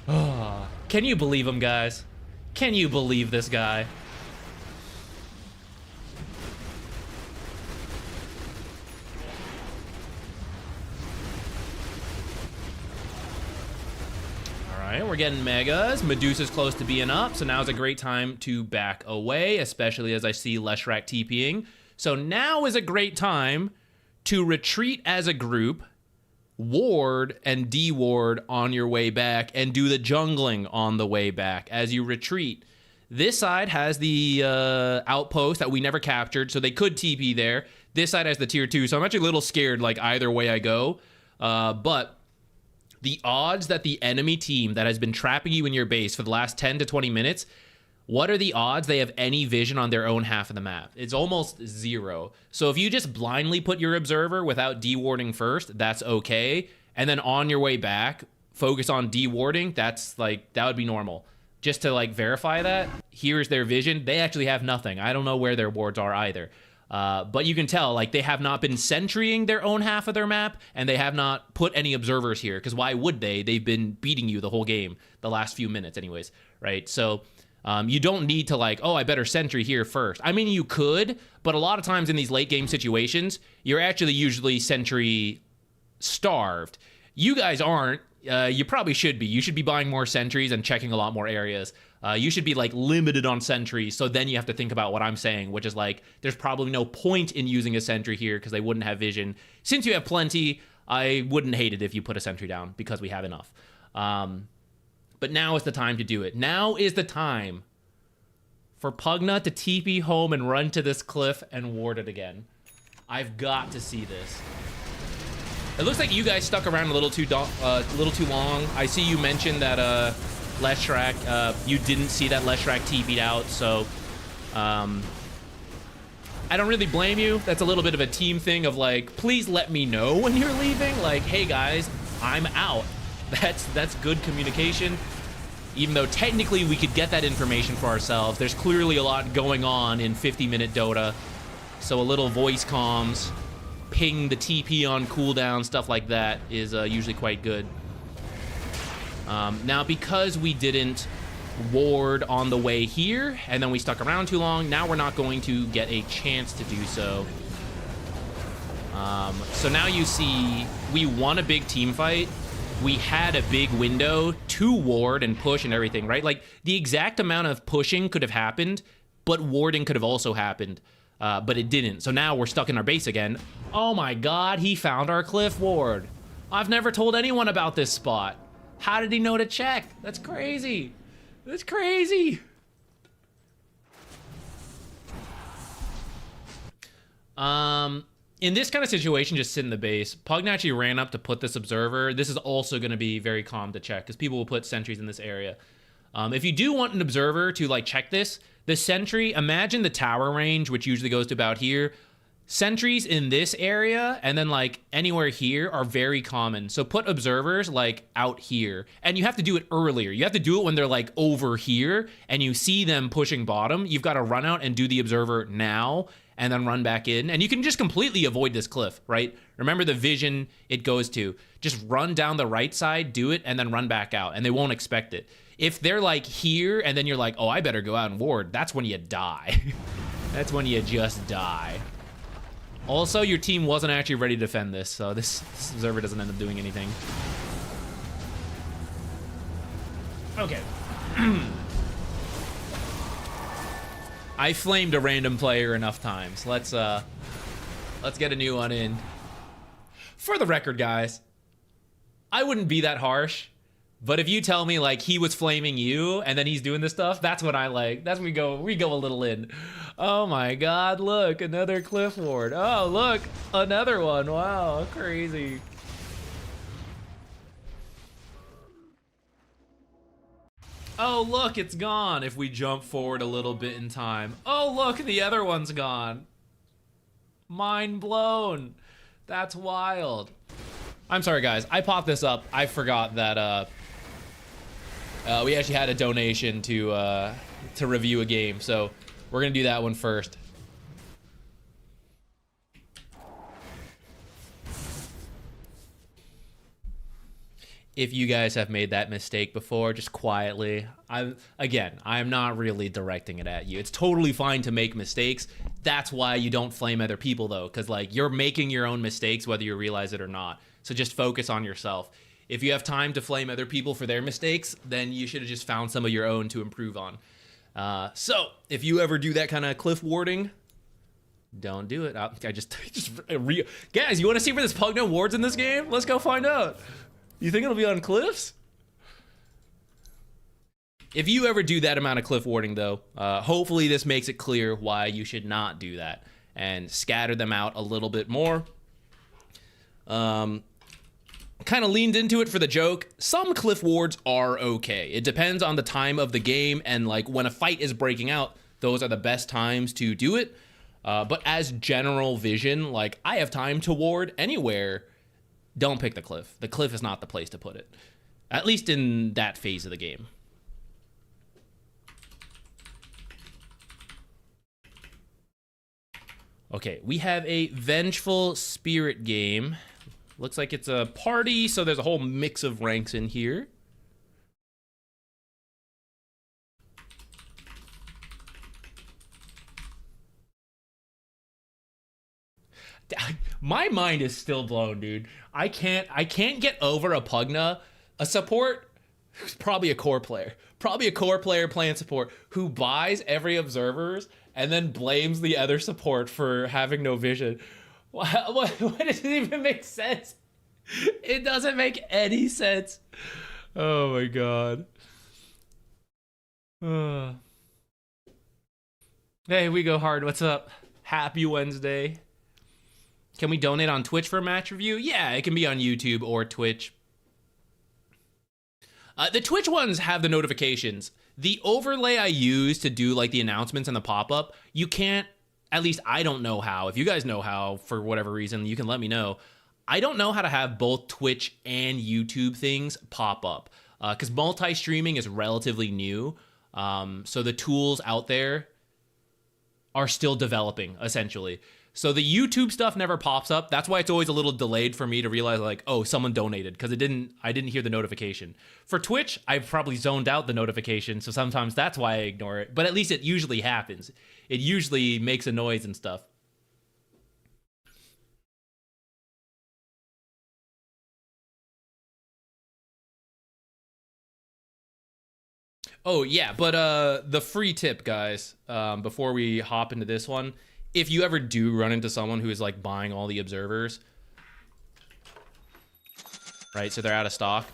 Oh, can you believe him, guys? Can you believe this guy? Alright, we're getting megas. Medusa's close to being up, so now's a great time to back away, especially as I see Leshrac TPing. So now is a great time to retreat as a group, ward and de-ward on your way back, and do the jungling on the way back as you retreat. This side has the outpost that we never captured, so they could TP there. This side has the tier 2, so I'm actually a little scared like either way I go. But the odds that the enemy team that has been trapping you in your base for the last 10 to 20 minutes, what are the odds they have any vision on their own half of the map? It's almost 0. So if you just blindly put your observer without de-warding first, that's okay. And then on your way back, focus on de-warding, that's like, that would be normal. Just to like verify that, here's their vision. They actually have nothing. I don't know where their wards are either. But you can tell, like, they have not been sentrying their own half of their map, and they have not put any observers here, because why would they? They've been beating you the whole game, the last few minutes anyways, right? So you don't need to like, oh, I better sentry here first. I mean, you could, but a lot of times in these late game situations, you're actually usually sentry starved. You guys aren't. You probably should be. You should be buying more sentries and checking a lot more areas. You should be like limited on sentries, so then you have to think about what I'm saying, which is like, there's probably no point in using a sentry here because they wouldn't have vision. Since you have plenty, I wouldn't hate it if you put a sentry down because we have enough. But now is the time to do it. Now is the time for Pugna to TP home and run to this cliff and ward it again. I've got to see this. It looks like you guys stuck around a little too long. I see you mentioned that Leshrac, you didn't see that Leshrac TP'd out, so I don't really blame you. That's a little bit of a team thing of like, please let me know when you're leaving. Like, hey guys, I'm out. That's good communication. Even though technically we could get that information for ourselves, there's clearly a lot going on in 50-minute Dota. So a little voice comms, ping the TP on cooldown, stuff like that is usually quite good. Now, because we didn't ward on the way here, and then we stuck around too long, now we're not going to get a chance to do so. So now you see we won a big team fight. We had a big window to ward and push and everything, right? Like, the exact amount of pushing could have happened, but warding could have also happened, but it didn't. So now we're stuck in our base again. Oh my god, he found our cliff ward. I've never told anyone about this spot. How did he know to check? That's crazy. That's crazy. In this kind of situation, just sit in the base. Pugna actually ran up to put this observer. This is also going to be very calm to check because people will put sentries in this area. If you do want an observer to like check this, the sentry, imagine the tower range, which usually goes to about here. Sentries in this area and then like anywhere here are very common. So put observers like out here, and you have to do it earlier. You have to do it when they're like over here and you see them pushing bottom. You've got to run out and do the observer now and then run back in. And you can just completely avoid this cliff, right? Remember the vision it goes to. Just run down the right side, do it, and then run back out, and they won't expect it. If they're like here and then you're like, oh, I better go out and ward, that's when you die. That's when you just die. Also, your team wasn't actually ready to defend this, so this observer doesn't end up doing anything. Okay. I flamed a random player enough times. Let's get a new one in. For the record, guys, I wouldn't be that harsh, but if you tell me like he was flaming you and then he's doing this stuff, that's what I like. That's when we go a little in. Oh my god, look, another cliff ward. Oh, look, another one. Wow, crazy. Oh, look, it's gone if we jump forward a little bit in time. Oh, look, the other one's gone. Mind blown. That's wild. I'm sorry, guys. I popped this up. I forgot that we actually had a donation to review a game, so we're gonna do that one first. If you guys have made that mistake before, just quietly. I'm not really directing it at you. It's totally fine to make mistakes. That's why you don't flame other people, though, because like you're making your own mistakes whether you realize it or not. So just focus on yourself. If you have time to flame other people for their mistakes, then you should have just found some of your own to improve on. So if you ever do that kind of cliff warding, don't do it. Guys, you want to see where this Pugna wards in this game? Let's go find out. You think it'll be on cliffs? If you ever do that amount of cliff warding, though, hopefully this makes it clear why you should not do that and scatter them out a little bit more. Kind of leaned into it for the joke. Some cliff wards are okay. It depends on the time of the game, and like when a fight is breaking out, those are the best times to do it. But as general vision, like I have time to ward anywhere. Don't pick the cliff. The cliff is not the place to put it. At least in that phase of the game. Okay, we have a Vengeful Spirit game. Looks like it's a party, so there's a whole mix of ranks in here. My mind is still blown, dude. I can't get over a Pugna, a support who's probably a core player. Probably a core player playing support who buys every observers and then blames the other support for having no vision. What does it even make sense? It doesn't make any sense. Oh my god. Hey, we go hard. What's up? Happy Wednesday. Can we donate on Twitch for a match review? Yeah, it can be on YouTube or Twitch. The Twitch ones have the notifications. The overlay I use to do like the announcements and the pop-up, you can't, at least I don't know how. If you guys know how, for whatever reason, you can let me know. I don't know how to have both Twitch and YouTube things pop up because multi-streaming is relatively new. So the tools out there are still developing, essentially. So the YouTube stuff never pops up. That's why it's always a little delayed for me to realize like, oh, someone donated, because I didn't hear the notification. For Twitch, I've probably zoned out the notification, so sometimes that's why I ignore it. But at least it usually happens. It usually makes a noise and stuff. Oh, yeah, but the free tip, guys, before we hop into this one, if you ever do run into someone who is like buying all the observers, right, so they're out of stock,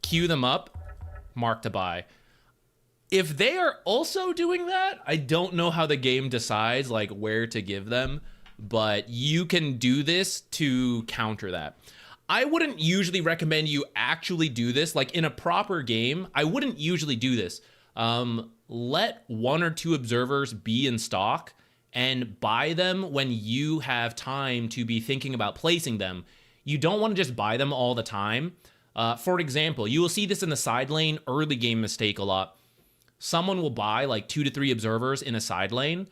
queue them up, mark to buy. If they are also doing that, I don't know how the game decides like where to give them, but you can do this to counter that. I wouldn't usually recommend you actually do this. Like in a proper game, I wouldn't usually do this. Let 1 or 2 observers be in stock and buy them when you have time to be thinking about placing them. You don't want to just buy them all the time. For example, you will see this in the side lane early game mistake a lot. Someone will buy like 2 to 3 observers in a side lane.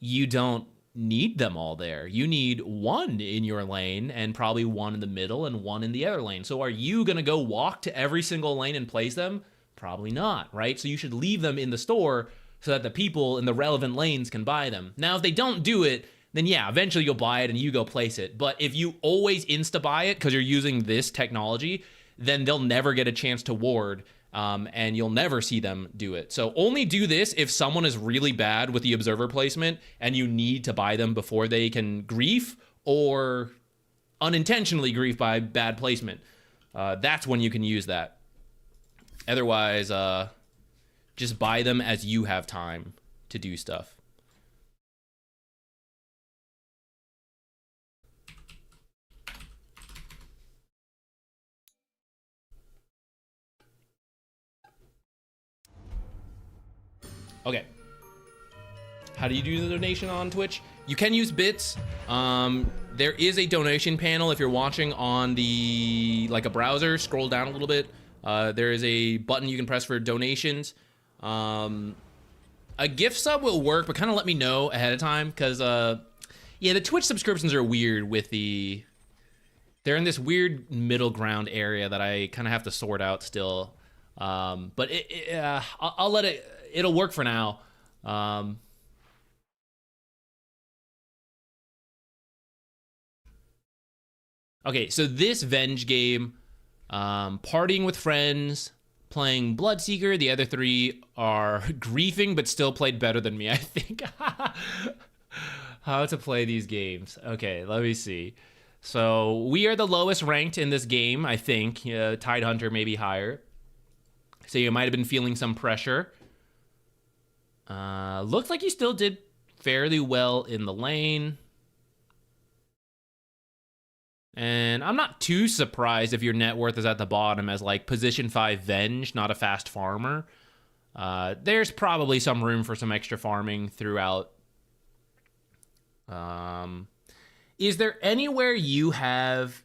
You don't need them all there. You need 1 in your lane and probably 1 in the middle and 1 in the other lane. So are you going to go walk to every single lane and place them? Probably not, right? So you should leave them in the store so that the people in the relevant lanes can buy them. Now, if they don't do it, then yeah, eventually you'll buy it and you go place it. But if you always insta-buy it because you're using this technology, then they'll never get a chance to ward, and you'll never see them do it. So only do this if someone is really bad with the observer placement and you need to buy them before they can grief or unintentionally grief by bad placement. That's when you can use that. Otherwise, just buy them as you have time to do stuff. Okay. How do you do the donation on Twitch? You can use bits. There is a donation panel if you're watching on the like a browser. Scroll down a little bit. There is a button you can press for donations. A gift sub will work, but kind of let me know ahead of time because yeah, the Twitch subscriptions are weird with they're in this weird middle ground area that I kind of have to sort out still. But I'll let it'll work for now. Okay, so this Venge game, partying with friends, playing Bloodseeker. The other 3 are griefing, but still played better than me, I think. How to play these games. Okay, let me see. So we are the lowest ranked in this game, I think. Tidehunter maybe higher. So you might have been feeling some pressure. Looks like you still did fairly well in the lane. And I'm not too surprised if your net worth is at the bottom as like position 5 Venge, not a fast farmer. There's probably some room for some extra farming throughout. Is there anywhere you have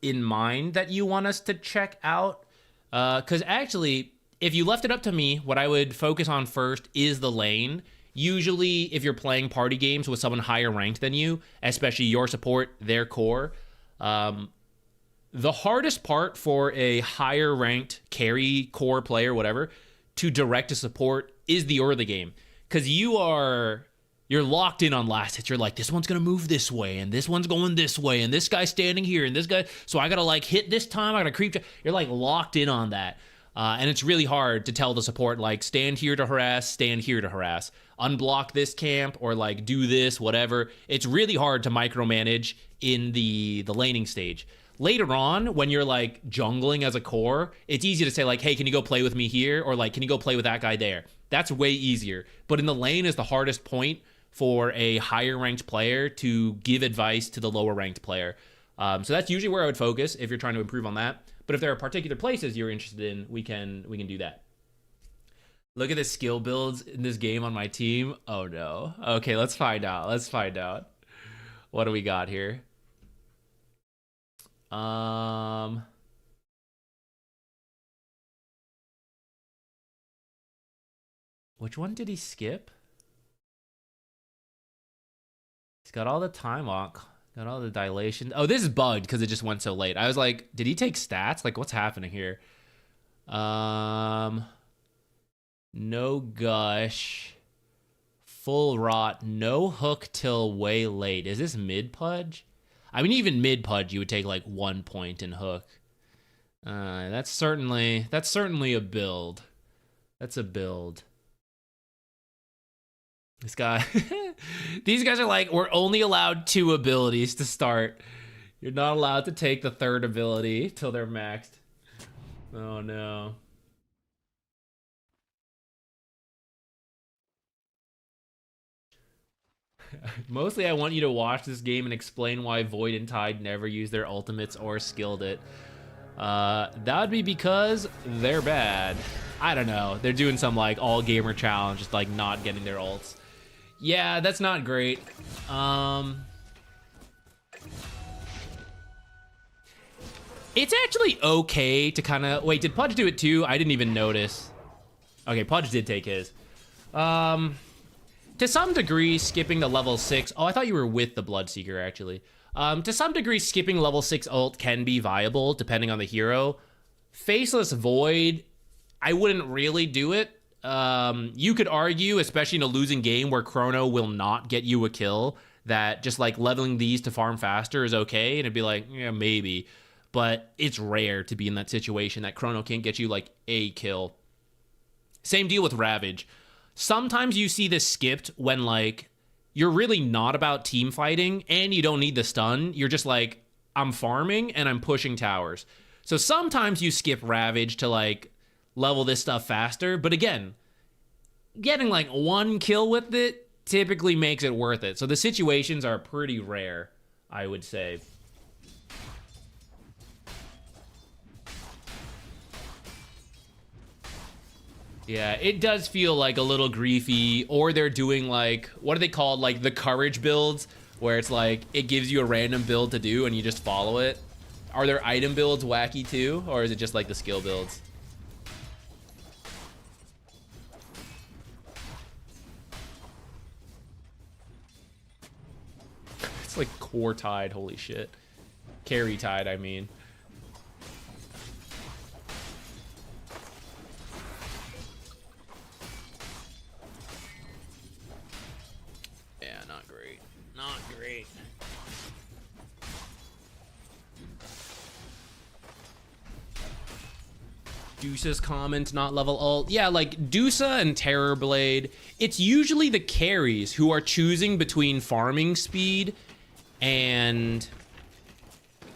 in mind that you want us to check out? Because actually, if you left it up to me, what I would focus on first is the lane. Usually, if you're playing party games with someone higher ranked than you, especially your support, their core, the hardest part for a higher ranked carry core player, whatever, to direct a support is the early game. Because you're locked in on last hits. You're like, this one's going to move this way, and this one's going this way, and this guy's standing here, and this guy, so I got to like hit this time, I got to creep. You're like locked in on that. And it's really hard to tell the support, like, stand here to harass, stand here to harass, unblock this camp, or like do this, whatever. It's really hard to micromanage in the laning stage. Later on, when you're like jungling as a core, it's easy to say like, hey, can you go play with me here? Or like, can you go play with that guy there? That's way easier. But in the lane is the hardest point for a higher ranked player to give advice to the lower ranked player. So that's usually where I would focus if you're trying to improve on that. But if there are particular places you're interested in, we can do that. Look at the skill builds in this game on my team. Oh no. Okay, let's find out. What do we got here? Which one did he skip? He's got all the time walk. Got all the dilation. Oh, this is bugged because it just went so late. I was like, did he take stats? Like, what's happening here? No gush. Full rot. No hook till way late. Is this mid Pudge? I mean, even mid Pudge, you would take like 1 point in hook. That's certainly a build. That's a build. This guy, these guys are like, we're only allowed 2 abilities to start. You're not allowed to take the 3rd ability till they're maxed. Oh no. Mostly I want you to watch this game and explain why Void and Tide never use their ultimates or skilled it. That would be because they're bad. I don't know. They're doing some like all gamer challenge, just like not getting their ults. Yeah, that's not great. It's actually okay to kind of... Wait, did Pudge do it too? I didn't even notice. Okay, Pudge did take his. To some degree, skipping the level 6... Oh, I thought you were with the Bloodseeker, actually. To some degree, skipping level 6 ult can be viable, depending on the hero. Faceless Void, I wouldn't really do it. You could argue, especially in a losing game where Chrono will not get you a kill, that just like leveling these to farm faster is okay, and it'd be like, yeah, maybe. But it's rare to be in that situation that Chrono can't get you like a kill. Same deal with Ravage. Sometimes you see this skipped when like you're really not about team fighting and you don't need the stun. You're just like, I'm farming and I'm pushing towers. So sometimes you skip Ravage to like level this stuff faster. But again, getting like 1 kill with it typically makes it worth it. So the situations are pretty rare, I would say. Yeah, it does feel like a little griefy, or they're doing like, what do they call it? Like the courage builds, where it's like, it gives you a random build to do and you just follow it. Are there item builds wacky too? Or is it just like the skill builds? It's like core Tide, holy shit. Carry Tide, I mean. Dusa's comment, not level ult. Yeah, like Dusa and Terrorblade, it's usually the carries who are choosing between farming speed and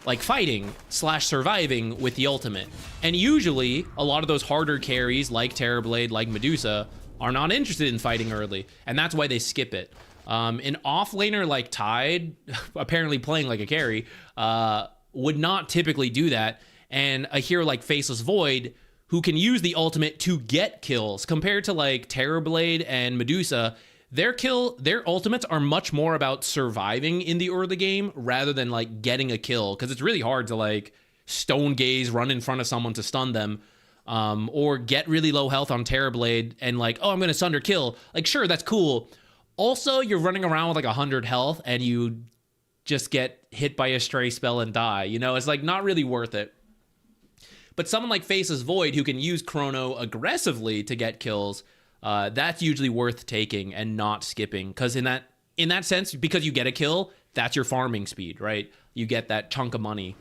like fighting / surviving with the ultimate. And usually a lot of those harder carries like Terrorblade, like Medusa, are not interested in fighting early, and that's why they skip it. An offlaner like Tide, apparently playing like a carry, would not typically do that. And a hero like Faceless Void, who can use the ultimate to get kills, compared to like Terrorblade and Medusa, their ultimates are much more about surviving in the early game rather than like getting a kill, because it's really hard to like stone gaze, run in front of someone to stun them, or get really low health on Terrorblade and like, oh, I'm gonna sunder kill. Like, sure, that's cool. Also, you're running around with like 100 health and you just get hit by a stray spell and die. You know, it's like not really worth it. But someone like Faceless Void, who can use Chrono aggressively to get kills, that's usually worth taking and not skipping. Because in that sense, because you get a kill, that's your farming speed, right? You get that chunk of money.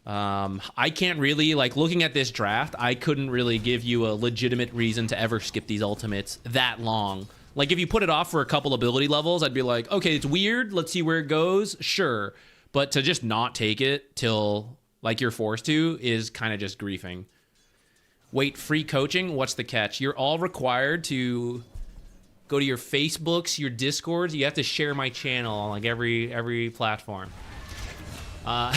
I can't really, like, looking at this draft, I couldn't really give you a legitimate reason to ever skip these ultimates that long. Like, if you put it off for a couple ability levels, I'd be like, okay, it's weird, let's see where it goes, sure. But to just not take it till, like, you're forced to is kind of just griefing. Wait, free coaching? What's the catch? You're all required to go to your Facebooks, your Discords. You have to share my channel on, like, every platform. I'm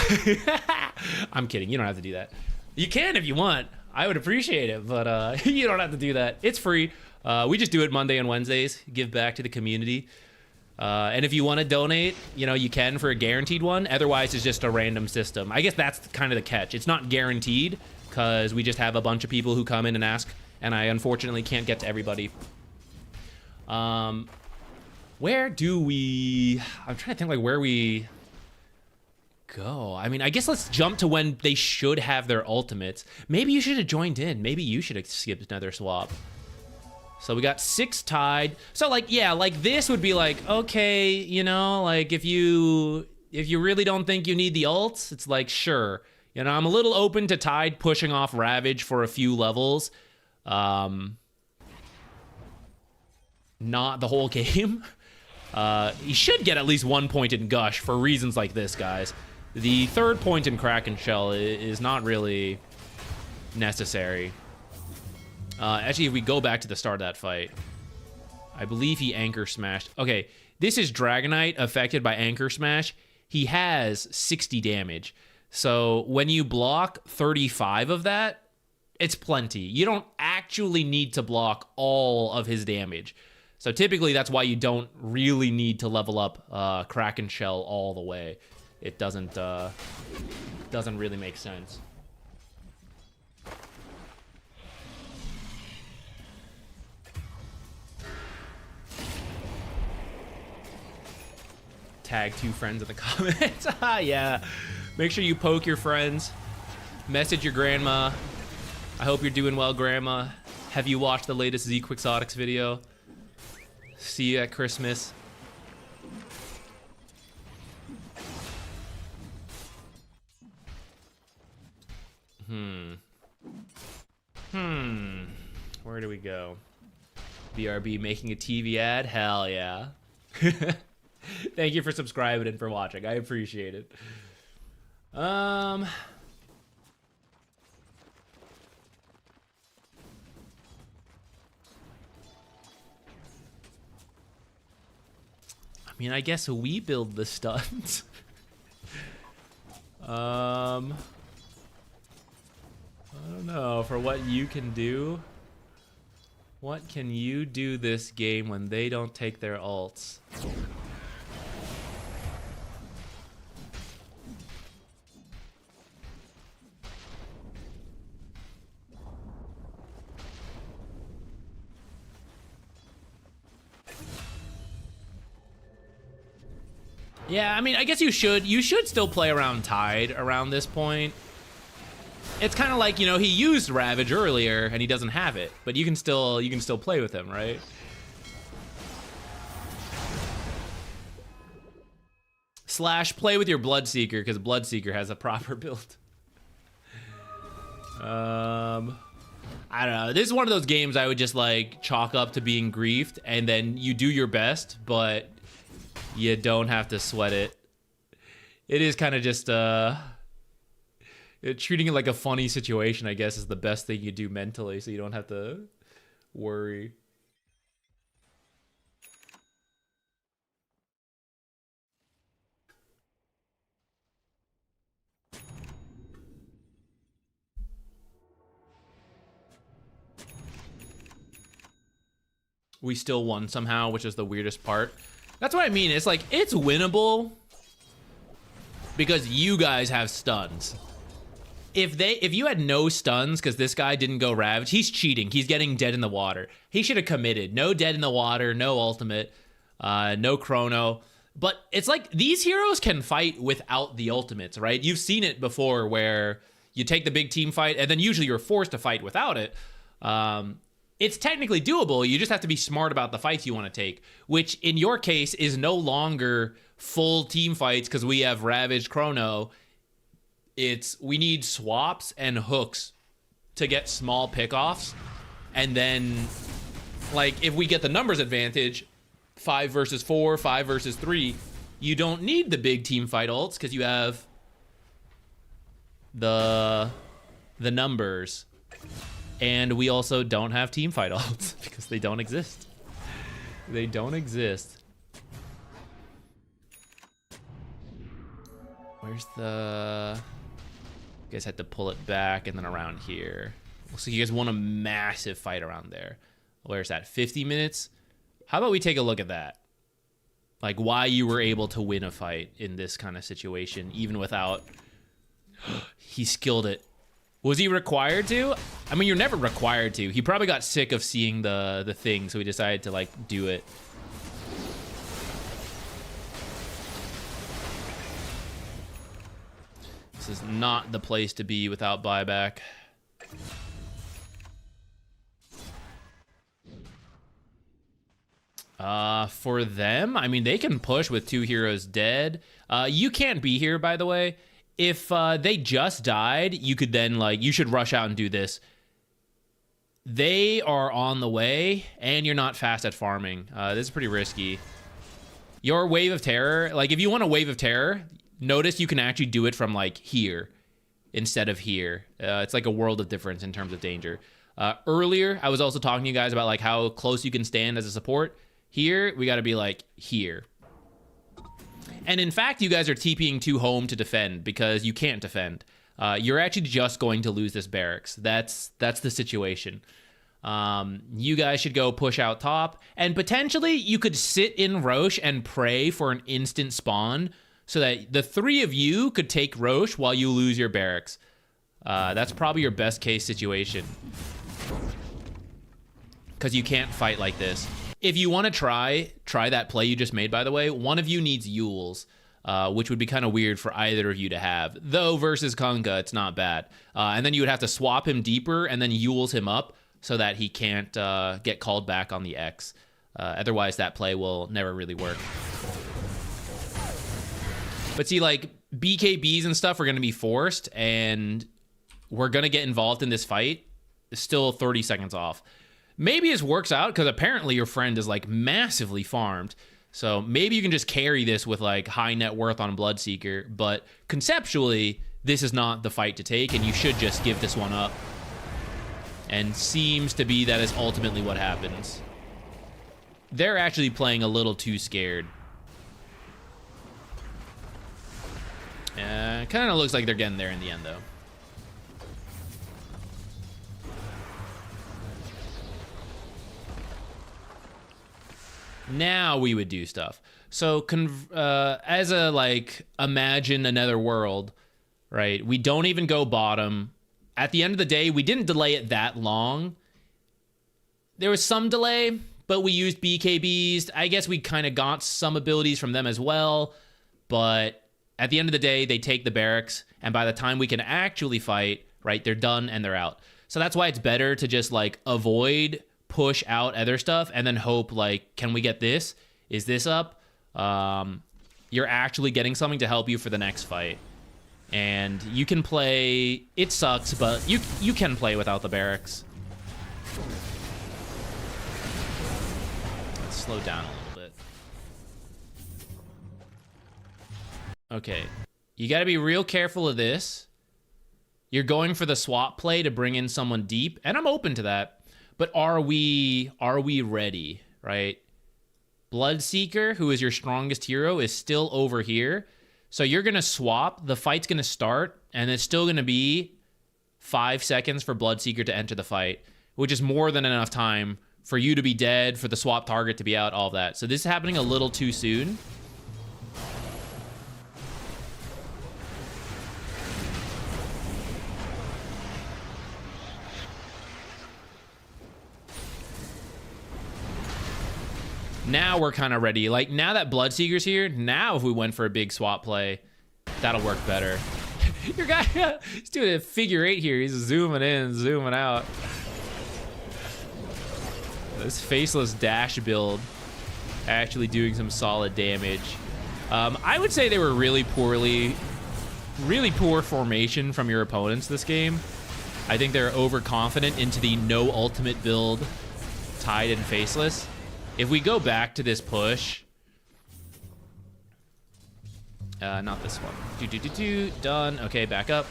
kidding. You don't have to do that. You can if you want. I would appreciate it, but you don't have to do that. It's free. We just do it Monday and Wednesdays. Give back to the community. And if you want to donate, you know, you can for a guaranteed one. Otherwise, it's just a random system. I guess that's kind of the catch. It's not guaranteed because we just have a bunch of people who come in and ask, and I unfortunately can't get to everybody. Where do we... I'm trying to think, like, where we go. I mean, I guess let's jump to when they should have their ultimates. Maybe you should have joined in. Maybe you should have skipped another swap. So we got 6 tied. So, like, yeah, like, this would be like, okay, you know, like, if you really don't think you need the ults, it's like, sure. You know, I'm a little open to Tide pushing off Ravage for a few levels. Not the whole game. He should get at least 1 point in Gush for reasons like this, guys. The 3rd point in Kraken Shell is not really necessary. Actually, if we go back to the start of that fight, I believe he Anchor Smashed. Okay, this is Dragonite affected by Anchor Smash. He has 60 damage. So when you block 35 of that, it's plenty. You don't actually need to block all of his damage. So typically that's why you don't really need to level up Kraken Shell all the way. It doesn't really make sense. Tag 2 friends in the comments. Yeah. Make sure you poke your friends. Message your grandma. I hope you're doing well, grandma. Have you watched the latest ZQuixotix video? See you at Christmas. Where do we go? BRB making a TV ad? Hell yeah. Thank you for subscribing and for watching. I appreciate it. I mean, I guess we build the stuns. I don't know, for what you can do. What can you do this game when they don't take their ults? Yeah, I mean, I guess you should still play around Tide around this point. It's kind of like, you know, he used Ravage earlier and he doesn't have it, but you can still play with him, right? Slash play with your Bloodseeker because Bloodseeker has a proper build. I don't know. This is one of those games I would just like chalk up to being griefed and then you do your best, but you don't have to sweat it. It is kind of just treating it like a funny situation, I guess, is the best thing you do mentally, so you don't have to worry. We still won somehow, which is the weirdest part. That's what I mean. It's like, it's winnable because you guys have stuns. If you had no stuns because this guy didn't go Ravage, he's cheating. He's getting dead in the water. He should have committed. No dead in the water, no ultimate, no chrono. But it's like these heroes can fight without the ultimates, right? You've seen it before where you take the big team fight and then usually you're forced to fight without it. It's technically doable. You just have to be smart about the fights you want to take, which in your case is no longer full team fights because we have Ravage Chrono. we need swaps and hooks to get small pickoffs, and then like if we get the numbers advantage, 5 versus 4, 5 versus 3, you don't need the big team fight ults because you have the numbers. And we also don't have team fight ults because they don't exist. They don't exist. Where's the... You guys had to pull it back and then around here. Looks like you guys won a massive fight around there. Where's that? 50 minutes? How about we take a look at that? Like why you were able to win a fight in this kind of situation, even without... He skilled it. Was he required to? I mean, you're never required to. He probably got sick of seeing the thing, so he decided to like do it. This is not the place to be without buyback. For them, I mean, they can push with 2 heroes dead. You can't be here, by the way. If they just died, you could then, like, you should rush out and do this. They are on the way, and you're not fast at farming. This is pretty risky. Your Wave of Terror, like, if you want a Wave of Terror, notice you can actually do it from, like, here instead of here. It's like a world of difference in terms of danger. Earlier, I was also talking to you guys about, like, how close you can stand as a support. Here, we got to be, like, here. And in fact, you guys are TPing to home to defend because you can't defend. You're actually just going to lose this barracks. That's the situation. You guys should go push out top. And potentially, you could sit in Roche and pray for an instant spawn so that the 3 of you could take Roche while you lose your barracks. That's probably your best case situation. Because you can't fight like this. If you want to try that play you just made, by the way, one of you needs Yules, which would be kind of weird for either of you to have. Though versus Kunga, it's not bad. And then you would have to swap him deeper and then Yules him up so that he can't get called back on the X. Otherwise, that play will never really work. But see, like, BKBs and stuff are going to be forced, and we're going to get involved in this fight. It's still 30 seconds off. Maybe this works out because apparently your friend is like massively farmed. So maybe you can just carry this with like high net worth on Bloodseeker. But conceptually, this is not the fight to take and you should just give this one up. And seems to be that is ultimately what happens. They're actually playing a little too scared. Kind of looks like they're getting there in the end though. Now we would do stuff. So as a, like, imagine another world, right? We don't even go bottom. At the end of the day, we didn't delay it that long. There was some delay, but we used BKBs. I guess we kind of got some abilities from them as well. But at the end of the day, they take the barracks. And by the time we can actually fight, right, they're done and they're out. So that's why it's better to just, like, avoid... push out other stuff and then hope, like, can we get this? Is this up? You're actually getting something to help you for the next fight. And you can play... It sucks, but you can play without the barracks. Let's slow down a little bit. Okay. You got to be real careful of this. You're going for the swap play to bring in someone deep, and I'm open to that. But are we ready, right? Bloodseeker, who is your strongest hero, is still over here. So you're going to swap, the fight's going to start, and it's still going to be 5 seconds for Bloodseeker to enter the fight, which is more than enough time for you to be dead, for the swap target to be out, all that. So this is happening a little too soon. Now we're kind of ready. Like, now that Bloodseeker's here, now if we went for a big swap play, that'll work better. Your guy, he's doing a figure 8 here. He's zooming in, zooming out. This faceless dash build actually doing some solid damage. I would say they were really poorly really poor formation from your opponents this game. I think they're overconfident into the no ultimate build, Tide and Faceless. If we go back to this push, not this one. Done. Okay, back up.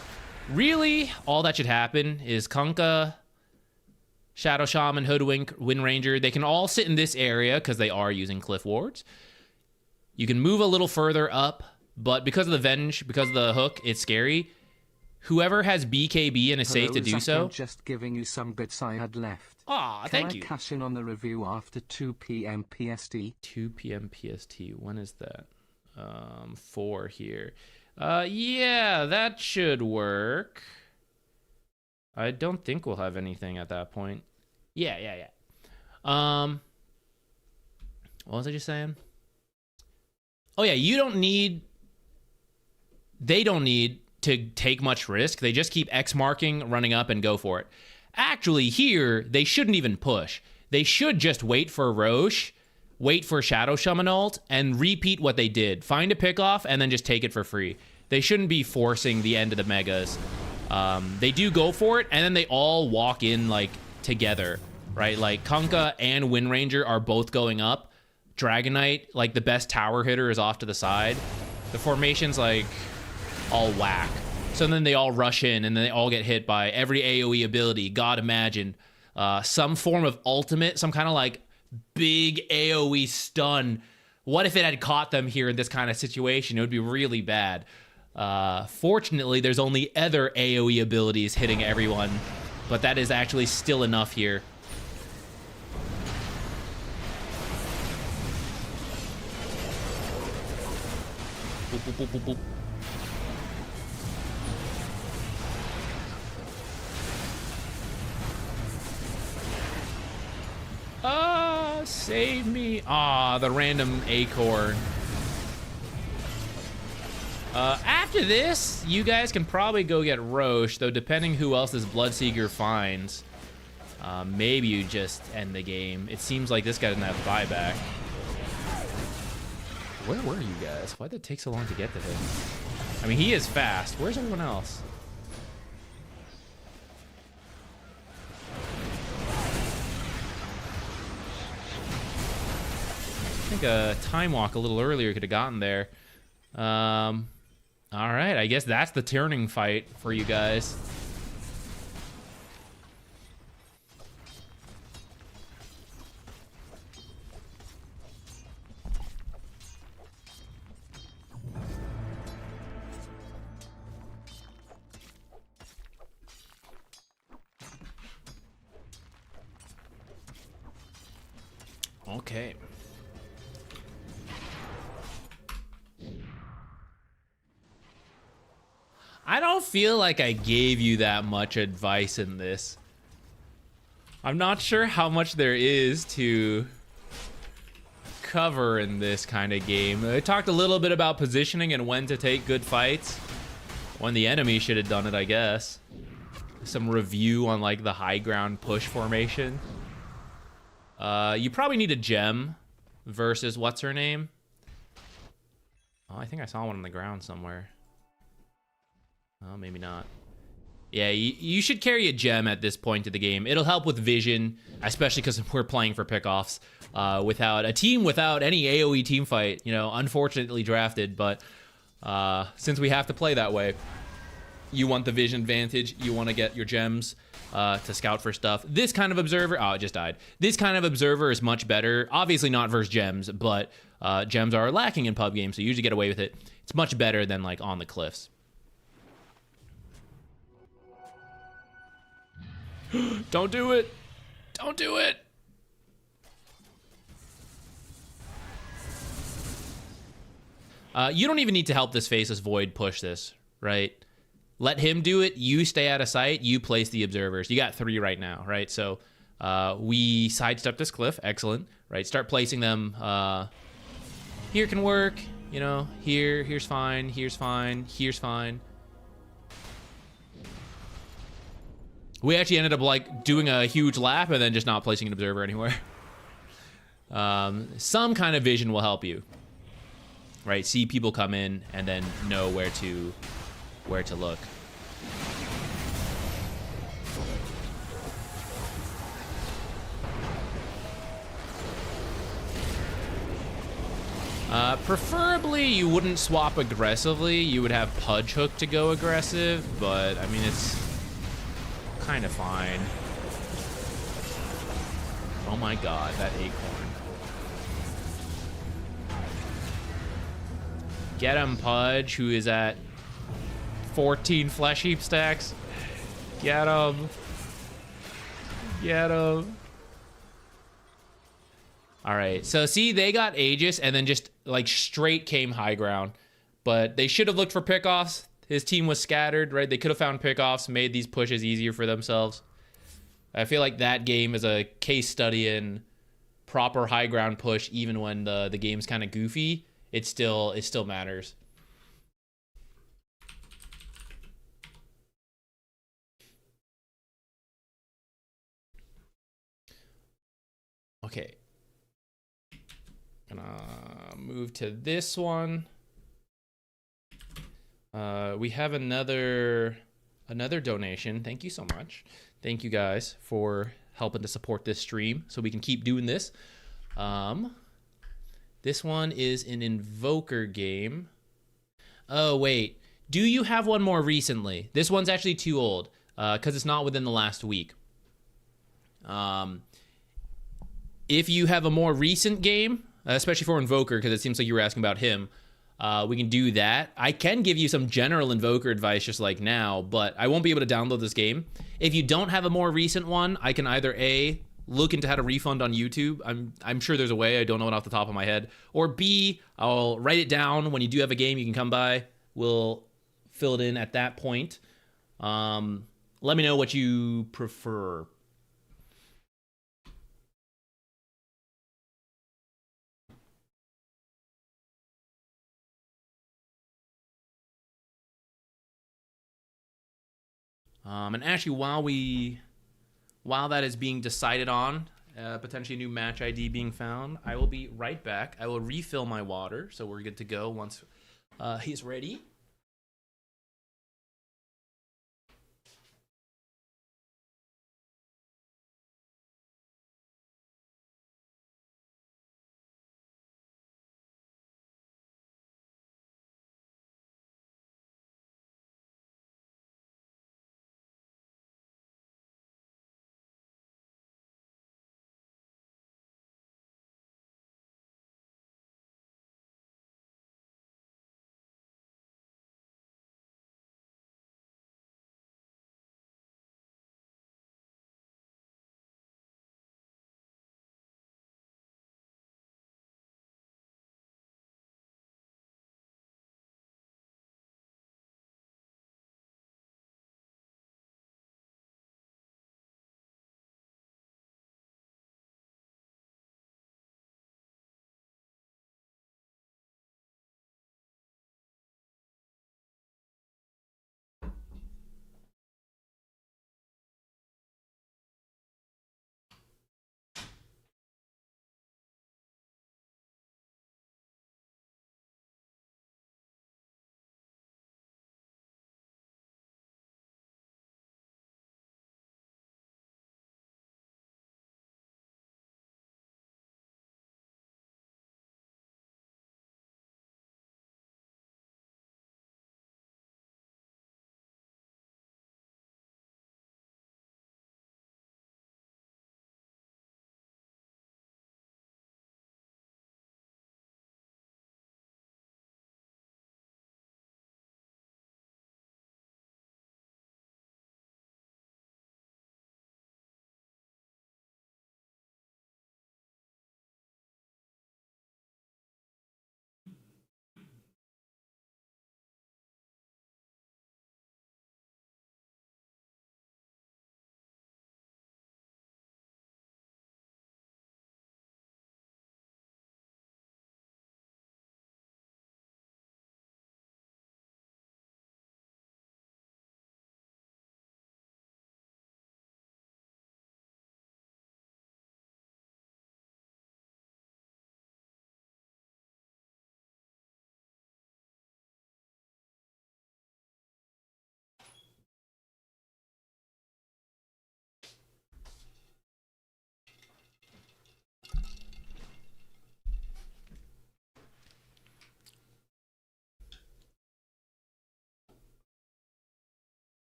Really, all that should happen is Kunkka, Shadow Shaman, Hoodwink, Wind Ranger. They can all sit in this area because they are using Cliff Wards. You can move a little further up, but because of the Venge, because of the hook, it's scary. Whoever has BKB and is safe to do so. Just giving you some bits I had left. Aw, thank you. Can I cash in on the review after 2 p.m. PST? 2 p.m. PST. When is that? 4 here. Yeah, that should work. I don't think we'll have anything at that point. Yeah. What was I just saying? Oh yeah, they don't need to take much risk. They just keep X marking, running up, and go for it. Actually, here, they shouldn't even push. They should just wait for Roche, wait for Shadow Shaman ult, and repeat what they did. Find a pick-off, and then just take it for free. They shouldn't be forcing the end of the Megas. They do go for it, and then they all walk in, like, together, right? Like, Kunkka and Wind Ranger are both going up. Dragon Knight, like, the best tower hitter is off to the side. The formation's, like, all whack. So then they all rush in, and then they all get hit by every AoE ability. God, imagine some form of ultimate, some kind of, like, big AoE stun. What if it had caught them here in this kind of situation? It would be really bad. Fortunately, there's only other AoE abilities hitting everyone, but that is actually still enough here. Boop, boop, boop, boop, boop. Save me. The random acorn. After this, you guys can probably go get Roche, though depending who else this Bloodseeker finds, maybe you just end the game. It seems like this guy doesn't have buyback. Where were you guys? Why'd it take so long to get to him? I mean, he is fast. Where's everyone else? I think a time walk a little earlier could have gotten there. All right, I guess that's the turning fight for you guys. Okay. I don't feel like I gave you that much advice in this. I'm not sure how much there is to cover in this kind of game. I talked a little bit about positioning and when to take good fights. When the enemy should have done it, I guess. Some review on like the high ground push formation. You probably need a gem versus what's her name? Oh, I think I saw one on the ground somewhere. Oh, maybe not. Yeah, you should carry a gem at this point of the game. It'll help with vision, especially because we're playing for pickoffs. Without a team, without any AoE team fight, you know, unfortunately drafted, but since we have to play that way, you want the vision advantage. You want to get your gems to scout for stuff. This kind of observer, oh, it just died. This kind of observer is much better. Obviously not versus gems, but gems are lacking in pub games, so you usually get away with it. It's much better than like on the cliffs. Don't do it. Don't do it. You don't even need to help this Faceless Void push this, right? Let him do it. You stay out of sight. You place the observers. You got 3 right now, right? So we sidestep this cliff. Excellent, right? Start placing them. Here can work. You know, here's fine. Here's fine. Here's fine. We actually ended up like doing a huge lap and then just not placing an observer anywhere. Some kind of vision will help you, right? See people come in and then know where to where to look. Preferably, you wouldn't swap aggressively. You would have Pudge Hook to go aggressive, but I mean, it's kind of fine. Oh my god, that acorn. Get him, Pudge, who is at 14 flesh heap stacks. Get him. Get him. All right, so see, they got Aegis and then just like straight came high ground, but they should have looked for pickoffs. His team was scattered, right? They could have found pickoffs, made these pushes easier for themselves. I feel like that game is a case study in proper high ground push, even when the game's kind of goofy. It still matters. Okay. Gonna move to this one. We have another donation. Thank you so much. Thank you guys for helping to support this stream so we can keep doing this. This one is an Invoker game. Oh, wait. Do you have one more recently? This one's actually too old because it's not within the last week. If you have a more recent game, especially for Invoker, because it seems like you were asking about him, we can do that. I can give you some general Invoker advice just like now, but I won't be able to download this game. If you don't have a more recent one, I can either A, look into how to refund on YouTube. I'm sure there's a way. I don't know it off the top of my head. Or B, I'll write it down. When you do have a game, you can come by. We'll fill it in at that point. Let me know what you prefer. And actually, while that is being decided on, potentially a new match ID being found, I will be right back. I will refill my water, so we're good to go once he's ready.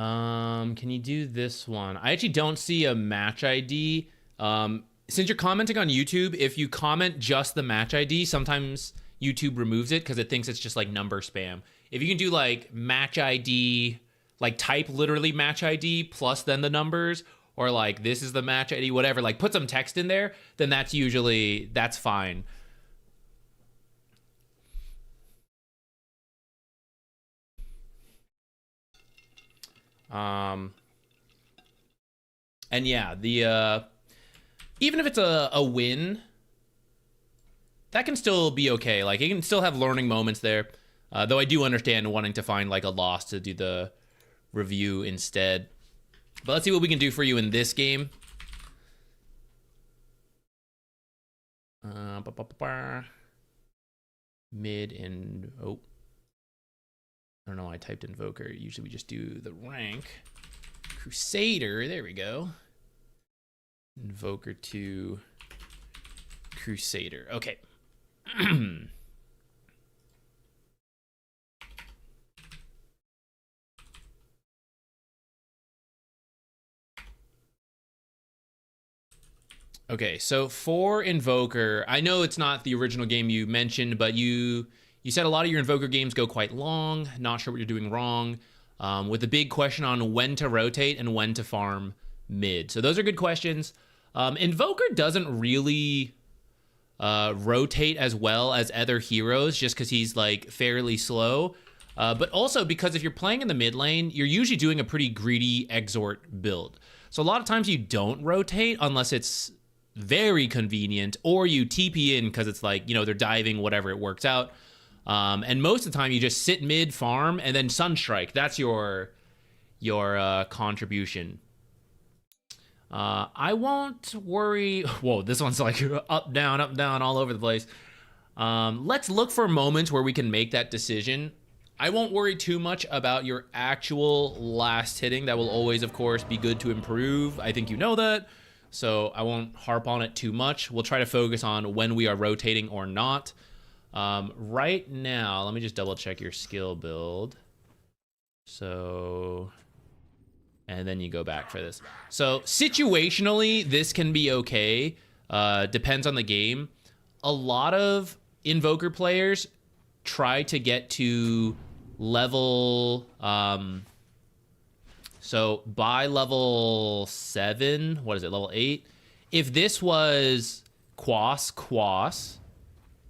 Can you do this one? I actually don't see a match ID. Since you're commenting on YouTube, if you comment just the match ID, sometimes YouTube removes it because it thinks it's just like number spam. If you can do like match ID, like type literally match ID plus then the numbers, or like this is the match ID, whatever, like put some text in there, then that's fine. And yeah, even if it's a win, that can still be okay. Like, you can still have learning moments there. Though I do understand wanting to find like a loss to do the review instead. But let's see what we can do for you in this game. Mid and I don't know why I typed Invoker. Usually we just do the rank. Crusader, there we go. Invoker to Crusader. Okay. Okay, so for Invoker, I know it's not the original game you mentioned, but you said a lot of your Invoker games go quite long. Not sure what you're doing wrong. With the big question on when to rotate and when to farm mid. So those are good questions. Invoker doesn't really rotate as well as other heroes just because he's like fairly slow. But also because if you're playing in the mid lane, you're usually doing a pretty greedy exort build. So a lot of times you don't rotate unless it's very convenient, or you TP in because it's like, you know, they're diving, whatever, it works out. And most of the time you just sit mid, farm, and then Sunstrike. That's your contribution. I won't worry. Whoa, this one's like up, down, all over the place. Let's look for moments where we can make that decision. I won't worry too much about your actual last hitting. That will always, of course, be good to improve. I think you know that. So I won't harp on it too much. We'll try to focus on when we are rotating or not. Right now, let me just double check your skill build. So, and then you go back for this. So situationally, this can be okay. Depends on the game. A lot of Invoker players try to get to level, so by level 7, what is it, level 8? If this was Quas,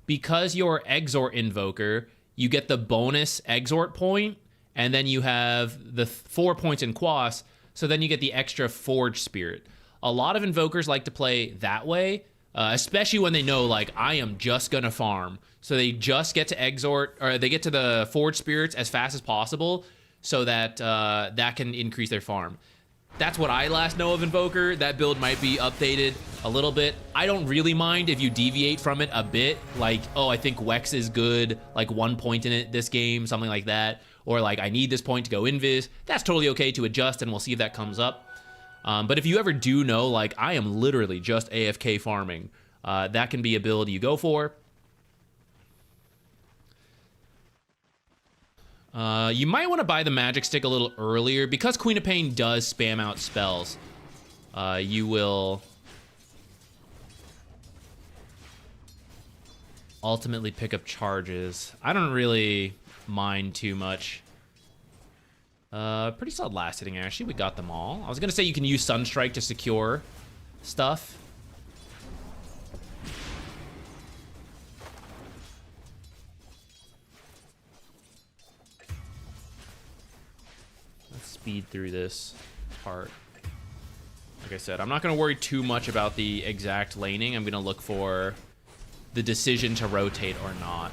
because you're Exort Invoker, you get the bonus Exort point, and then you have the 4 points in Quas, so then you get the extra Forge Spirit. A lot of Invokers like to play that way, especially when they know, like, I am just gonna farm. So they just get to Exort, or they get to the Forge Spirits as fast as possible, so that that can increase their farm. That's what I last know of Invoker. That build might be updated a little bit. I don't really mind if you deviate from it a bit. Like, oh, I think Wex is good, like 1 point in it this game, something like that. Or like, I need this point to go Invis. That's totally okay to adjust, and we'll see if that comes up. But if you ever do know, like, I am literally just AFK farming, that can be a build you go for. You might want to buy the magic stick a little earlier because Queen of Pain does spam out spells. You will ultimately pick up charges. I don't really mind too much. Pretty solid last hitting, actually. We got them all. I was gonna say you can use Sunstrike to secure stuff. Speed through this part. Like I said, I'm not going to worry too much about the exact laning. I'm going to look for the decision to rotate or not.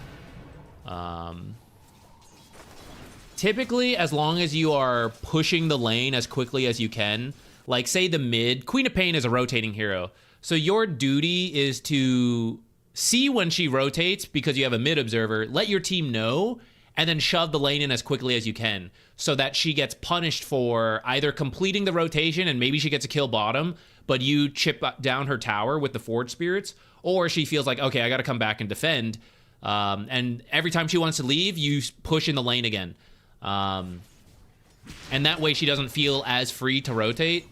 Typically, as long as you are pushing the lane as quickly as you can, like say the mid, Queen of Pain is a rotating hero. So your duty is to see when she rotates because you have a mid observer, let your team know, and then shove the lane in as quickly as you can so that she gets punished for either completing the rotation and maybe she gets a kill bottom, but you chip down her tower with the Forge Spirits, or she feels like, okay, I got to come back and defend. And every time she wants to leave, you push in the lane again. And that way she doesn't feel as free to rotate.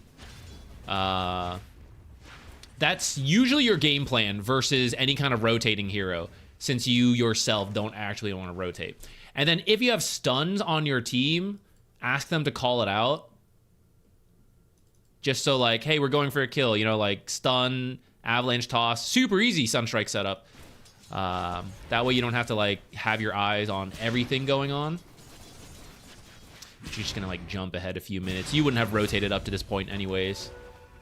That's usually your game plan versus any kind of rotating hero, since you yourself don't actually want to rotate. And then if you have stuns on your team, ask them to call it out. Just so like, hey, we're going for a kill, you know, like stun, avalanche toss, super easy Sunstrike setup. That way you don't have to like have your eyes on everything going on. You're just gonna like jump ahead a few minutes. You wouldn't have rotated up to this point anyways.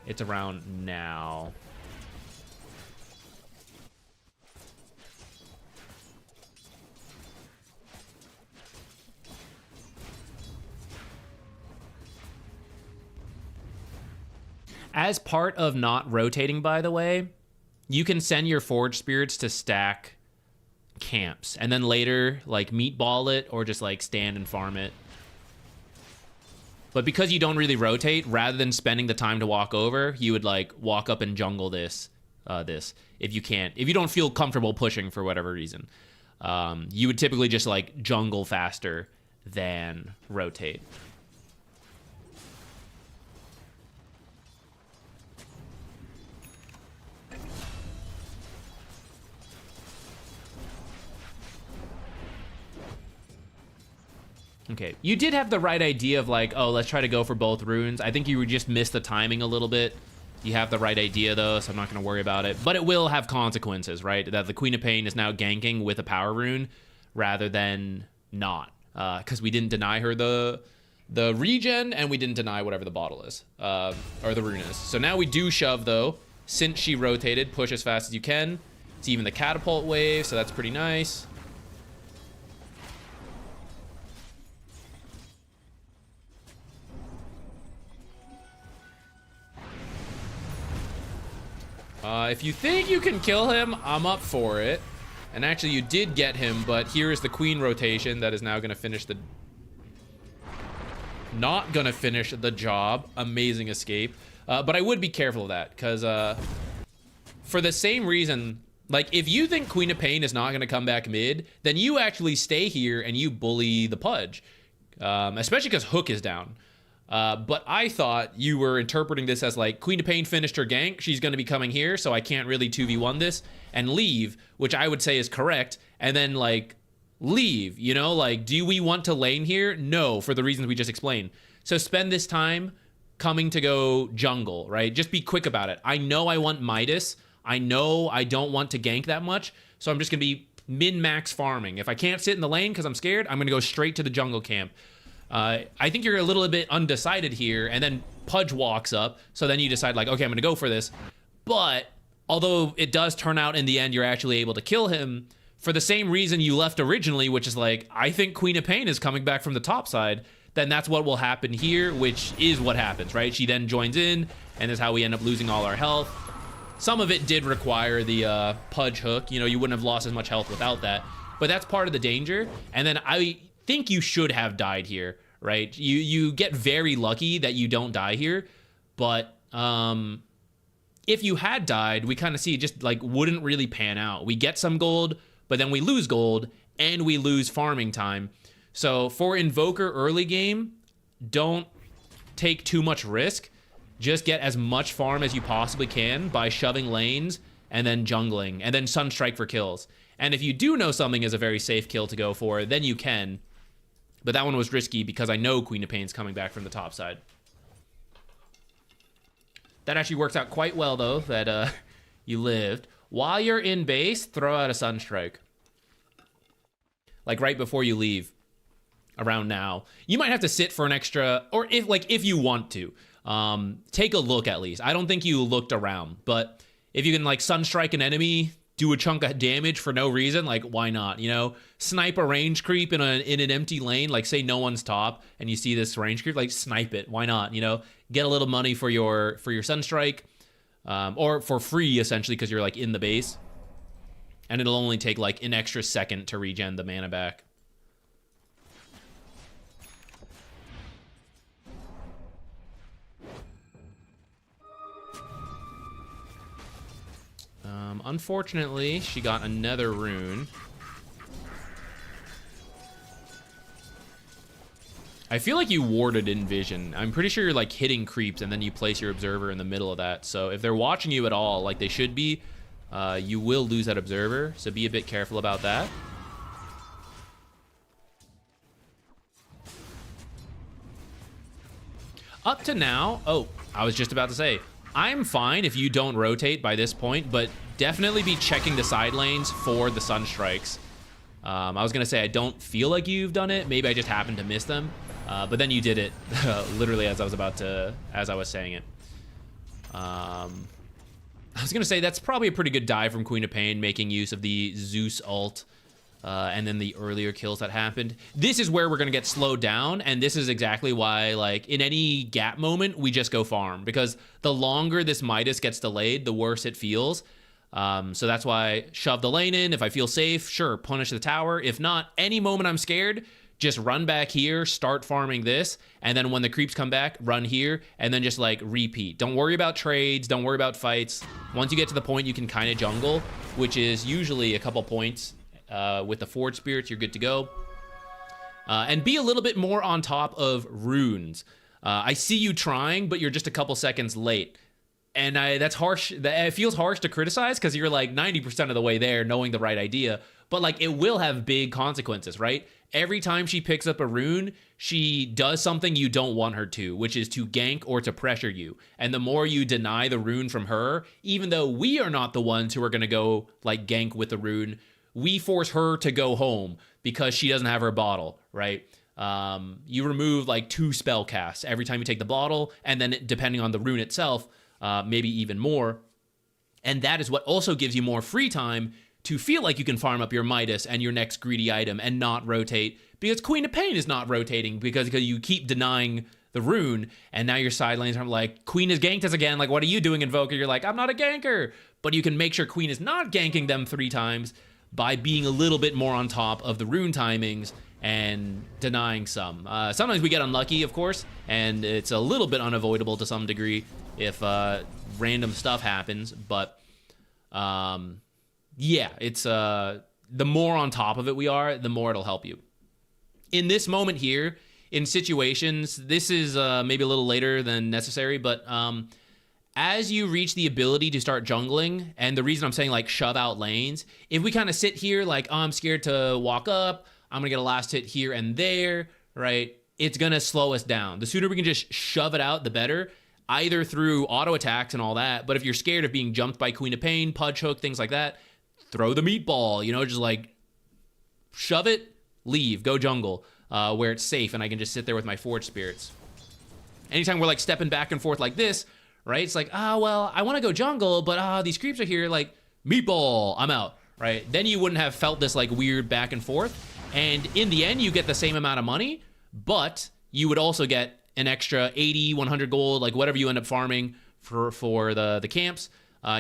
It's around now. As part of not rotating, by the way, you can send your Forge Spirits to stack camps and then later like meatball it or just like stand and farm it. But because you don't really rotate, rather than spending the time to walk over, you would like walk up and jungle this if you don't feel comfortable pushing for whatever reason. You would typically just like jungle faster than rotate. Okay, you did have the right idea of like, oh, let's try to go for both runes. I think you would just miss the timing a little bit. You have the right idea though, so I'm not going to worry about it. But it will have consequences, right? That the Queen of Pain is now ganking with a power rune rather than not. Because we didn't deny her the regen and we didn't deny whatever the bottle is, or the rune is. So now we do shove though. Since she rotated, push as fast as you can. It's even the catapult wave, so that's pretty nice. If you think you can kill him, I'm up for it. And actually, you did get him, but here is the queen rotation that is now going to finish the... Not going to finish the job. Amazing escape. But I would be careful of that, because for the same reason, like, if you think Queen of Pain is not going to come back mid, then you actually stay here and you bully the Pudge. Especially because Hook is down. But I thought you were interpreting this as like Queen of Pain finished her gank, she's going to be coming here, so I can't really 2v1 this and leave, which I would say is correct, and then like leave, you know, like do we want to lane here? No, for the reasons we just explained. So spend this time coming to go jungle, right? Just be quick about it. I know I want Midas, I know I don't want to gank that much, so I'm just going to be min-max farming. If I can't sit in the lane because I'm scared, I'm going to go straight to the jungle camp. I think you're a little bit undecided here, and then Pudge walks up, so then you decide like, okay, I'm gonna go for this. But although it does turn out in the end you're actually able to kill him, for the same reason you left originally, which is like, I think Queen of Pain is coming back from the top side, then that's what will happen here, which is what happens, right? She then joins in, and that's how we end up losing all our health. Some of it did require the Pudge hook, you know, you wouldn't have lost as much health without that, but that's part of the danger. And then I think you should have died here, right? You get very lucky that you don't die here, but if you had died, we kind of see it just like wouldn't really pan out. We get some gold, but then we lose gold and we lose farming time. So for Invoker early game, don't take too much risk. Just get as much farm as you possibly can by shoving lanes and then jungling and then Sunstrike for kills. And if you do know something is a very safe kill to go for, then you can. But that one was risky because I know Queen of Pain's coming back from the top side. That actually works out quite well, though, that you lived. While you're in base, throw out a Sunstrike. Like right before you leave, around now. You might have to sit for an extra, or if you want to. Take a look at least. I don't think you looked around, but if you can like Sunstrike an enemy, do a chunk of damage for no reason, like why not, you know? Snipe a range creep in an empty lane, like say no one's top and you see this range creep, like snipe it, why not, you know? Get a little money for your Sunstrike, or for free essentially because you're like in the base, and it'll only take like an extra second to regen the mana back. Unfortunately, she got another rune. I feel like you warded in vision. I'm pretty sure you're like hitting creeps and then you place your observer in the middle of that. So if they're watching you at all, like they should be, you will lose that observer. So be a bit careful about that. Up to now, oh, I was just about to say, I'm fine if you don't rotate by this point, but definitely be checking the side lanes for the sun strikes. I was gonna say I don't feel like you've done it. Maybe I just happened to miss them, but then you did it literally as I was saying it. I was gonna say that's probably a pretty good dive from Queen of Pain, making use of the Zeus ult. And then the earlier kills that happened. This is where we're gonna get slowed down, and this is exactly why, like, in any gap moment, we just go farm, because the longer this Midas gets delayed, the worse it feels. So that's why shove the lane in. If I feel safe, sure, punish the tower. If not, any moment I'm scared, just run back here, start farming this, and then when the creeps come back, run here, and then just, like, repeat. Don't worry about trades, don't worry about fights. Once you get to the point you can kind of jungle, which is usually a couple points, with the Forge Spirits, you're good to go. And be a little bit more on top of runes. I see you trying, but you're just a couple seconds late. And that's harsh. It feels harsh to criticize because you're like 90% of the way there, knowing the right idea. But like, it will have big consequences, right? Every time she picks up a rune, she does something you don't want her to, which is to gank or to pressure you. And the more you deny the rune from her, even though we are not the ones who are going to go like gank with the rune, we force her to go home because she doesn't have her bottle, right? You remove like 2 spell casts every time you take the bottle, and then depending on the rune itself, maybe even more. And that is what also gives you more free time to feel like you can farm up your Midas and your next greedy item and not rotate, because Queen of Pain is not rotating because you keep denying the rune, and now your side lanes are like, Queen has ganked us again, like, what are you doing, Invoker? You're like, I'm not a ganker. But you can make sure Queen is not ganking them 3 times by being a little bit more on top of the rune timings and denying some. Sometimes we get unlucky, of course, and it's a little bit unavoidable to some degree if random stuff happens, but yeah, it's the more on top of it we are, the more it'll help you. In this moment here, in situations, this is maybe a little later than necessary, but as you reach the ability to start jungling, and the reason I'm saying like shove out lanes, if we kind of sit here like, oh, I'm scared to walk up, I'm gonna get a last hit here and there, right? It's gonna slow us down. The sooner we can just shove it out, the better, either through auto attacks and all that. But if you're scared of being jumped by Queen of Pain, Pudge Hook, things like that, throw the meatball, you know, just like shove it, leave, go jungle, where it's safe and I can just sit there with my Forge Spirits. Anytime we're like stepping back and forth like this, right? It's like, well, I want to go jungle, but these creeps are here, like, meatball, I'm out, right? Then you wouldn't have felt this like weird back and forth. And in the end, you get the same amount of money, but you would also get an extra 80, 100 gold, like whatever you end up farming for the camps.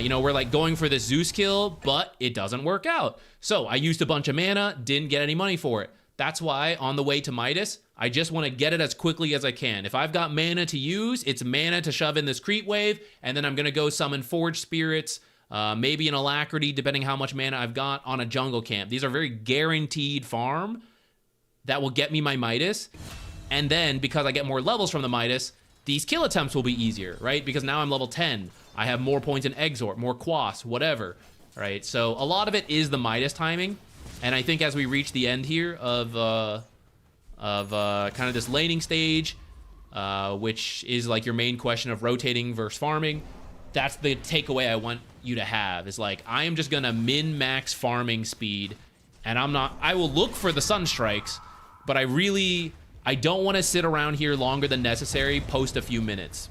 You know, we're like going for this Zeus kill, but it doesn't work out. So I used a bunch of mana, didn't get any money for it. That's why on the way to Midas, I just want to get it as quickly as I can. If I've got mana to use, it's mana to shove in this creep wave, and then I'm going to go summon Forge Spirits, maybe an Alacrity, depending how much mana I've got on a jungle camp. These are very guaranteed farm that will get me my Midas. And then, because I get more levels from the Midas, these kill attempts will be easier, right? Because now I'm level 10. I have more points in Exort, more Quas, whatever, right? So a lot of it is the Midas timing. And I think as we reach the end here of kind of this laning stage, which is like your main question of rotating versus farming, that's the takeaway I want you to have, is like, I am just gonna min-max farming speed, and I will look for the sun strikes, but I don't want to sit around here longer than necessary post a few minutes.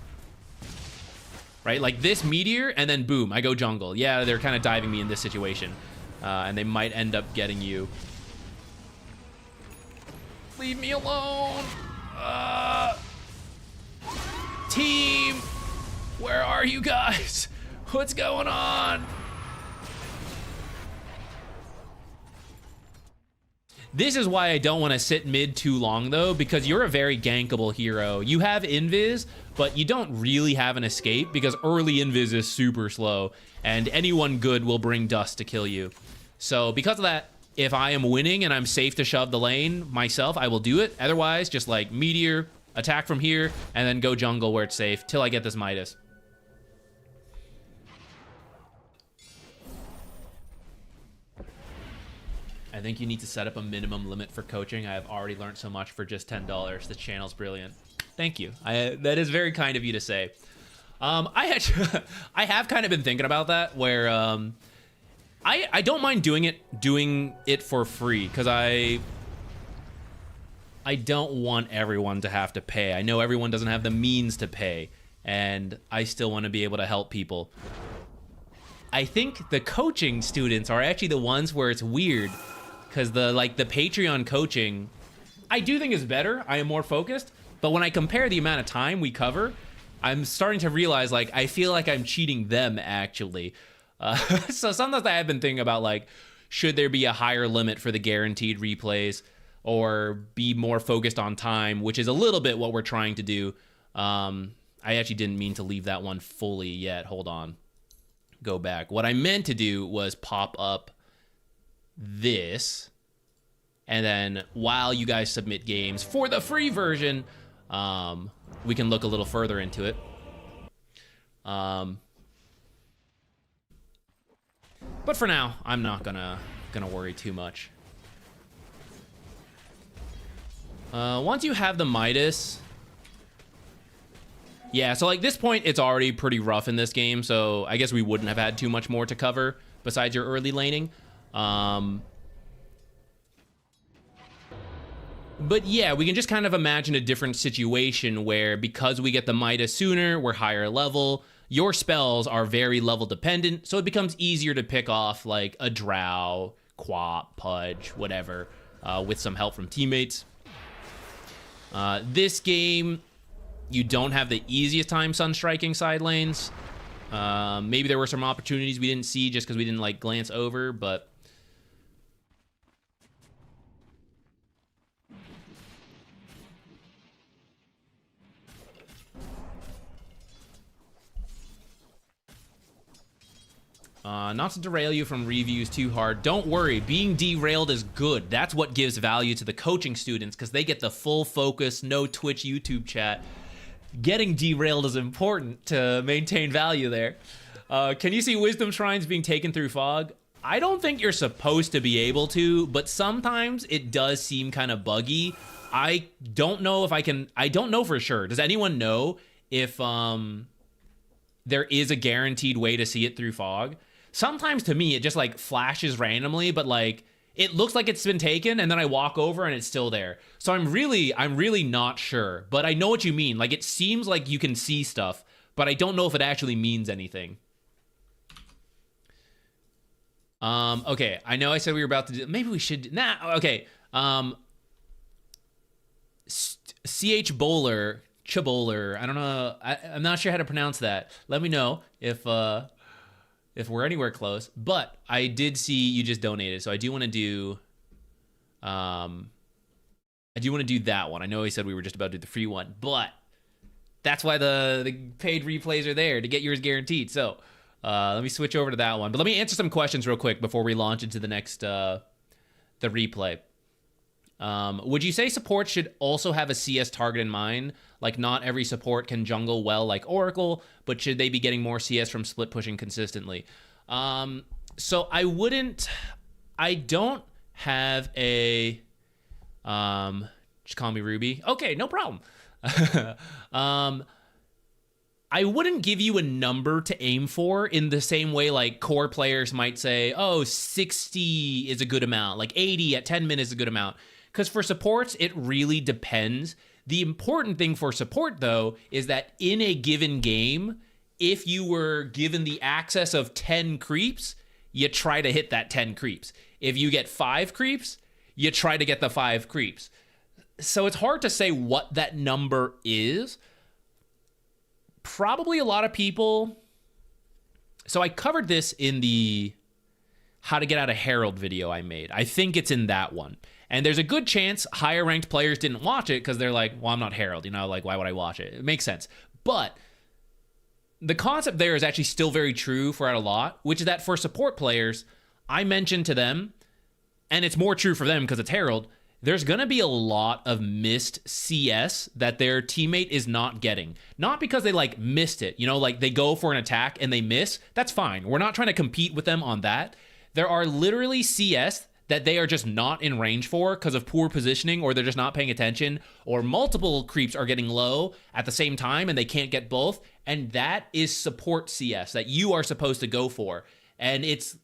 Right? Like this meteor, and then boom, I go jungle. Yeah, they're kind of diving me in this situation. And they might end up getting you. Leave me alone. Team, where are you guys? What's going on? This is why I don't want to sit mid too long, though, because you're a very gankable hero. You have invis, but you don't really have an escape, because early invis is super slow, and anyone good will bring dust to kill you. So because of that, if I am winning and I'm safe to shove the lane myself, I will do it. Otherwise, just like meteor, attack from here, and then go jungle where it's safe till I get this Midas. I think you need to set up a minimum limit for coaching. I have already learned so much for just $10. The channel's brilliant. Thank you. That is very kind of you to say. I have kind of been thinking about that, where I don't mind doing it for free, because I don't want everyone to have to pay. I know everyone doesn't have the means to pay, and I still want to be able to help people. I think the coaching students are actually the ones where it's weird, because the Patreon coaching, I do think is better. I am more focused, but when I compare the amount of time we cover, I'm starting to realize, like, I feel like I'm cheating them, actually. So sometimes I have been thinking about, like, should there be a higher limit for the guaranteed replays, or be more focused on time, which is a little bit what we're trying to do. I actually didn't mean to leave that one fully yet. Hold on. Go back. What I meant to do was pop up this, and then while you guys submit games for the free version, we can look a little further into it. But for now, I'm not gonna worry too much. Once you have the Midas, yeah, so like this point, it's already pretty rough in this game, so I guess we wouldn't have had too much more to cover besides your early laning. But yeah, we can just kind of imagine a different situation where, because we get the Midas sooner, we're higher level, your spells are very level dependent, so it becomes easier to pick off like a Drow, Quap, Pudge, whatever, with some help from teammates. This game, you don't have the easiest time sunstriking side lanes. Maybe there were some opportunities we didn't see just because we didn't like glance over, but not to derail you from reviews too hard, don't worry, being derailed is good. That's what gives value to the coaching students, because they get the full focus, no Twitch, YouTube chat. Getting derailed is important to maintain value there. Can you see Wisdom Shrines being taken through fog? I don't think you're supposed to be able to, but sometimes it does seem kind of buggy. I don't know if I can, I don't know for sure. Does anyone know if there is a guaranteed way to see it through fog? Sometimes to me, it just like flashes randomly, but like it looks like it's been taken, and then I walk over and it's still there. So I'm really not sure, but I know what you mean. Like, it seems like you can see stuff, but I don't know if it actually means anything. Okay, I know I said we were about to do, maybe we should, nah, okay. CH Bowler, Chaboler, I don't know, I'm not sure how to pronounce that. Let me know if we're anywhere close, but I did see you just donated, so I do want to do, that one. I know he said we were just about to do the free one, but that's why the paid replays are there, to get yours guaranteed. So let me switch over to that one, but let me answer some questions real quick before we launch into the next, the replay. Would you say support should also have a CS target in mind? Like, not every support can jungle well like Oracle, but should they be getting more CS from split pushing consistently? So I don't have a, just call me Ruby. Okay, no problem. I wouldn't give you a number to aim for in the same way like core players might say, oh, 60 is a good amount, like 80 at 10 minutes is a good amount. Because for supports, it really depends. The important thing for support, though, is that in a given game, if you were given the access of 10 creeps, you try to hit that 10 creeps. If you get 5 creeps, you try to get the 5 creeps. So it's hard to say what that number is. Probably a lot of people... So I covered this in the how to get out of Herald video I made. I think it's in that one. And there's a good chance higher ranked players didn't watch it because they're like, well, I'm not Herald, you know, like, why would I watch it? It makes sense. But the concept there is actually still very true for a lot, which is that for support players, I mentioned to them, and it's more true for them because it's Herald, there's going to be a lot of missed CS that their teammate is not getting. Not because they like missed it, you know, like they go for an attack and they miss. That's fine. We're not trying to compete with them on that. There are literally CS that they are just not in range for because of poor positioning, or they're just not paying attention, or multiple creeps are getting low at the same time and they can't get both. And that is support CS that you are supposed to go for. And it's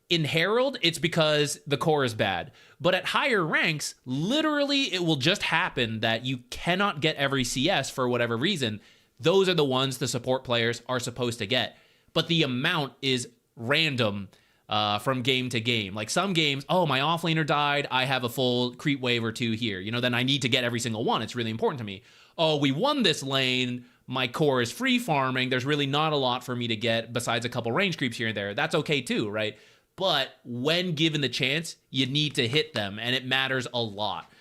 in Herald, it's because the core is bad. But at higher ranks, literally it will just happen that you cannot get every CS for whatever reason. Those are the ones the support players are supposed to get. But the amount is random from game to game. Like some games, oh, my offlaner died, I have a full creep wave or two here. You know, then I need to get every single one. It's really important to me. Oh, we won this lane, my core is free farming, there's really not a lot for me to get besides a couple range creeps here and there. That's okay too, right? But when given the chance, you need to hit them, and it matters a lot.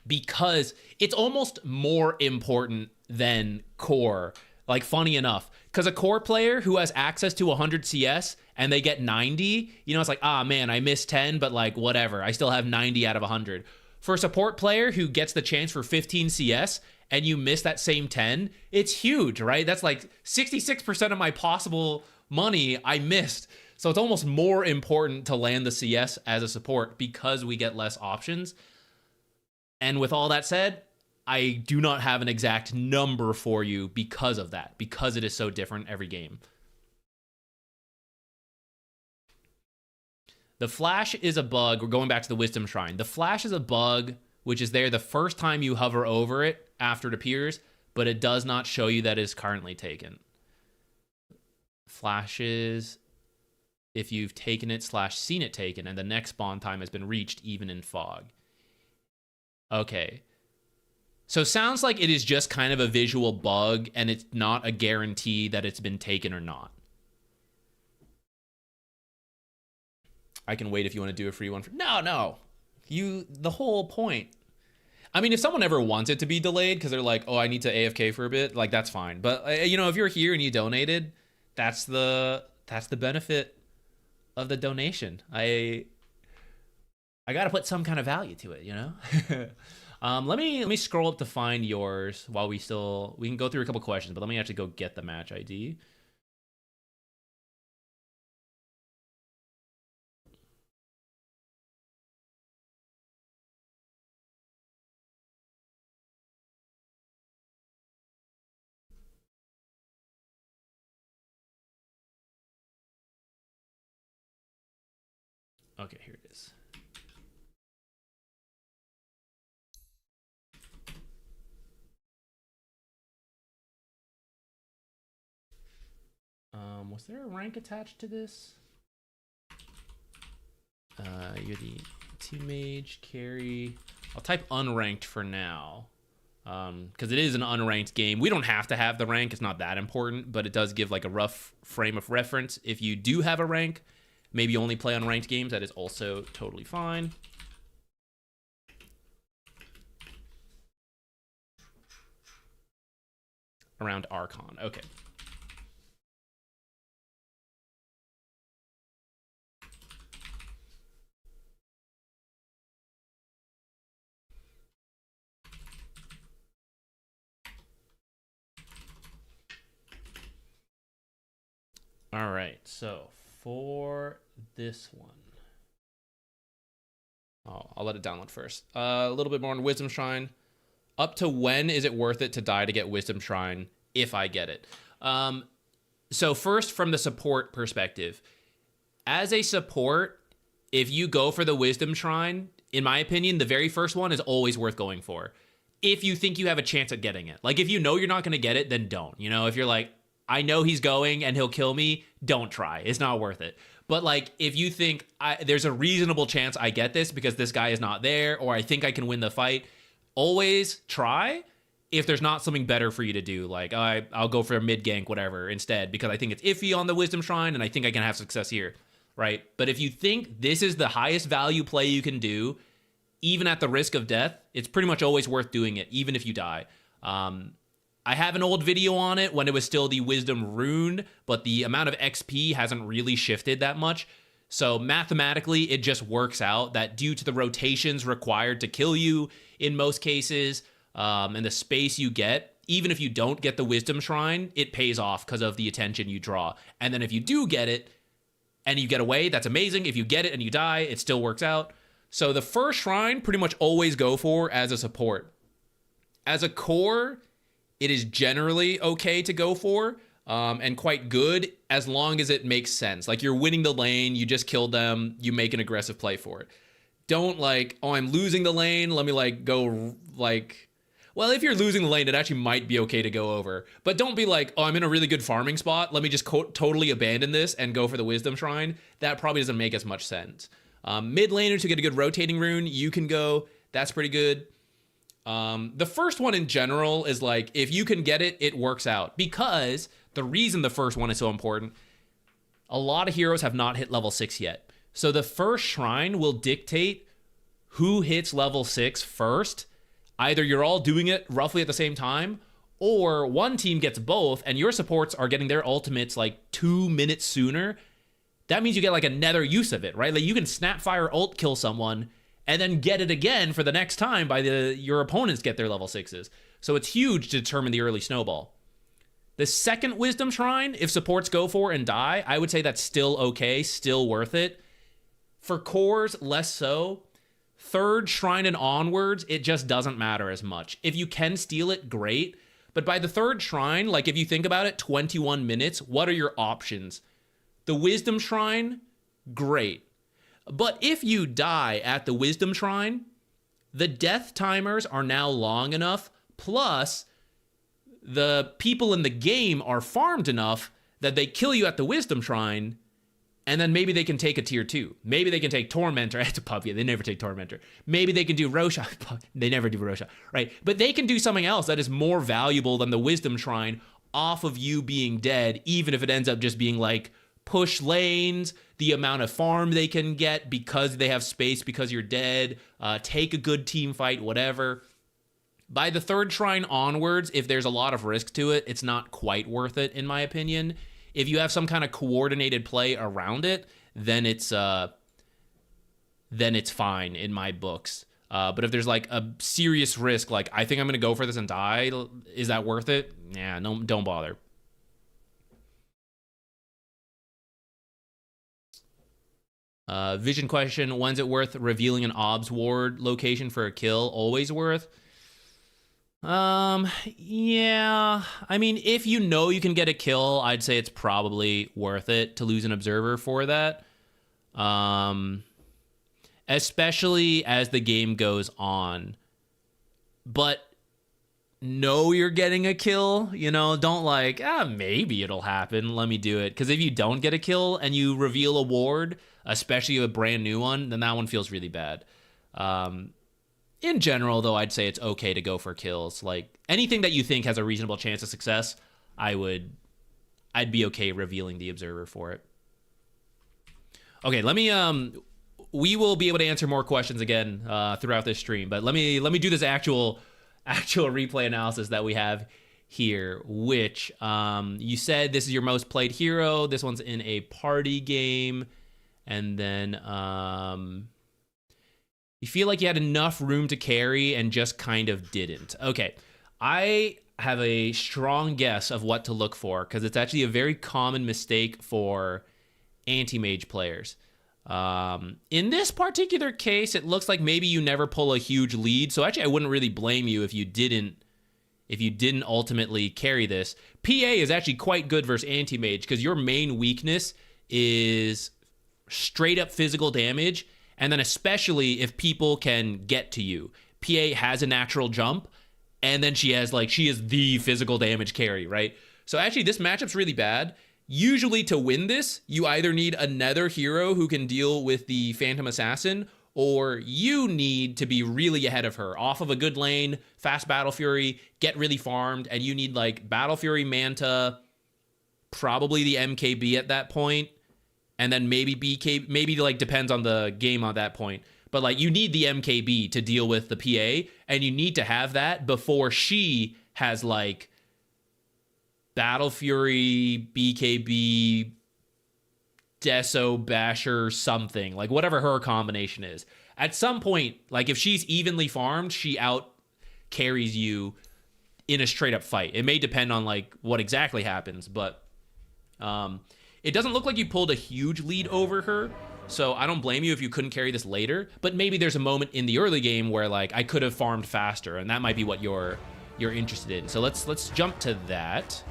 Because it's almost more important than core. Like, funny enough, because a core player who has access to 100 CS and they get 90, you know, it's like, ah, man, I missed 10, but like, whatever. I still have 90 out of 100. For a support player who gets the chance for 15 CS and you miss that same 10, it's huge, right? That's like 66% of my possible money I missed. So it's almost more important to land the CS as a support because we get less options. And with all that said, I do not have an exact number for you because of that, because it is so different every game. The flash is a bug. We're going back to the Wisdom Shrine. The flash is a bug which is there the first time you hover over it after it appears, but it does not show you that it is currently taken. Flashes if you've taken it / seen it taken and the next spawn time has been reached even in fog. Okay. So sounds like it is just kind of a visual bug and it's not a guarantee that it's been taken or not. I can wait if you want to do a free one. No. The whole point. I mean, if someone ever wants it to be delayed because they're like, oh, I need to AFK for a bit, like that's fine. But you know, if you're here and you donated, that's the benefit of the donation. I got to put some kind of value to it, you know? Let me scroll up to find yours while we can go through a couple questions, but let me actually go get the match ID. Okay, here it is. Was there a rank attached to this? You're the Anti-Mage carry. I'll type unranked for now, because it is an unranked game. We don't have to have the rank. It's not that important, but it does give like a rough frame of reference. If you do have a rank, maybe only play unranked games. That is also totally fine. Around Archon. Okay. All right, so for this one, I'll let it download first. A little bit more on Wisdom Shrine. Up to when is it worth it to die to get Wisdom Shrine if I get it? So first, from the support perspective, as a support, if you go for the Wisdom Shrine, in my opinion, the very first one is always worth going for. If you think you have a chance at getting it. Like, if you know you're not going to get it, then don't. You know, if you're like, I know he's going and he'll kill me, don't try. It's not worth it. But like, if you think there's a reasonable chance I get this because this guy is not there, or I think I can win the fight, always try. If there's not something better for you to do, like I'll go for a mid gank, whatever, instead, because I think it's iffy on the Wisdom Shrine and I think I can have success here, right? But if you think this is the highest value play you can do, even at the risk of death, it's pretty much always worth doing it, even if you die. I have an old video on it when it was still the Wisdom Rune, but the amount of XP hasn't really shifted that much. So mathematically, it just works out that due to the rotations required to kill you in most cases, and the space you get, even if you don't get the Wisdom Shrine, it pays off because of the attention you draw. And then if you do get it and you get away, that's amazing. If you get it and you die, it still works out. So the first shrine, pretty much always go for as a support. As a core, it is generally okay to go for, and quite good as long as it makes sense. Like you're winning the lane, you just killed them, you make an aggressive play for it. Don't like, oh, I'm losing the lane, let me like go like, well, if you're losing the lane, it actually might be okay to go over. But don't be like, oh, I'm in a really good farming spot, let me just totally abandon this and go for the Wisdom Shrine. That probably doesn't make as much sense. Mid laners who get a good rotating rune, you can go, that's pretty good. The first one in general is like, if you can get it, it works out. Because the reason the first one is so important, a lot of heroes have not hit level 6 yet. So the first shrine will dictate who hits level 6 first. Either you're all doing it roughly at the same time, or one team gets both and your supports are getting their ultimates like 2 minutes sooner. That means you get like another use of it, right? Like you can Snapfire ult kill someone and then get it again for the next time by your opponents get their level 6s. So it's huge to determine the early snowball. The second Wisdom Shrine, if supports go for and die, I would say that's still okay, still worth it. For cores, less so. Third Shrine and onwards, it just doesn't matter as much. If you can steal it, great. But by the third Shrine, like if you think about it, 21 minutes, what are your options? The Wisdom Shrine, great. But if you die at the Wisdom Shrine, the death timers are now long enough, plus the people in the game are farmed enough that they kill you at the Wisdom Shrine, and then maybe they can take a tier 2. Maybe they can take Tormentor. It's a puppy. They never take Tormentor. Maybe they can do Rosha. They never do Rosha, right? But they can do something else that is more valuable than the Wisdom Shrine off of you being dead, even if it ends up just being like push lanes, the amount of farm they can get because they have space because you're dead, take a good team fight, whatever. By the third shrine onwards, if there's a lot of risk to it, it's not quite worth it, in my opinion. If you have some kind of coordinated play around it, then it's fine in my books. But if there's like a serious risk, like I think I'm gonna go for this and die, is that worth it? Yeah, no, don't bother. Vision question: when's it worth revealing an obs ward location for a kill? Always worth. Yeah, I mean, if you know you can get a kill, I'd say it's probably worth it to lose an observer for that. Especially as the game goes on. But know you're getting a kill, you know, don't like, maybe it'll happen, let me do it. Because if you don't get a kill and you reveal a ward, especially a brand new one, then that one feels really bad. In general, though, I'd say it's okay to go for kills. Like, anything that you think has a reasonable chance of success, I'd be okay revealing the observer for it. Okay, let me, we will be able to answer more questions again throughout this stream, but let me do this actual replay analysis that we have here, which you said this is your most played hero. This one's in a party game, and then you feel like you had enough room to carry and just kind of didn't. Okay, I have a strong guess of what to look for because it's actually a very common mistake for anti-mage players. In this particular case, it looks like maybe you never pull a huge lead. So actually, I wouldn't really blame you if you didn't ultimately carry this. PA is actually quite good versus anti-mage because your main weakness is straight up physical damage. And then especially if people can get to you. PA has a natural jump, and then she is the physical damage carry, right? So actually this matchup's really bad. Usually to win this, you either need another hero who can deal with the Phantom Assassin, or you need to be really ahead of her, off of a good lane, fast Battle Fury, get really farmed, and you need like Battle Fury, Manta, probably the MKB at that point, and then maybe BK, maybe like depends on the game on that point. But like you need the MKB to deal with the PA, and you need to have that before she has like Battle Fury, BKB, Deso Basher something, like whatever her combination is. At some point, like if she's evenly farmed, she out carries you in a straight up fight. It may depend on like what exactly happens, but it doesn't look like you pulled a huge lead over her. So I don't blame you if you couldn't carry this later, but maybe there's a moment in the early game where like I could have farmed faster, and that might be what you're interested in. So let's jump to that.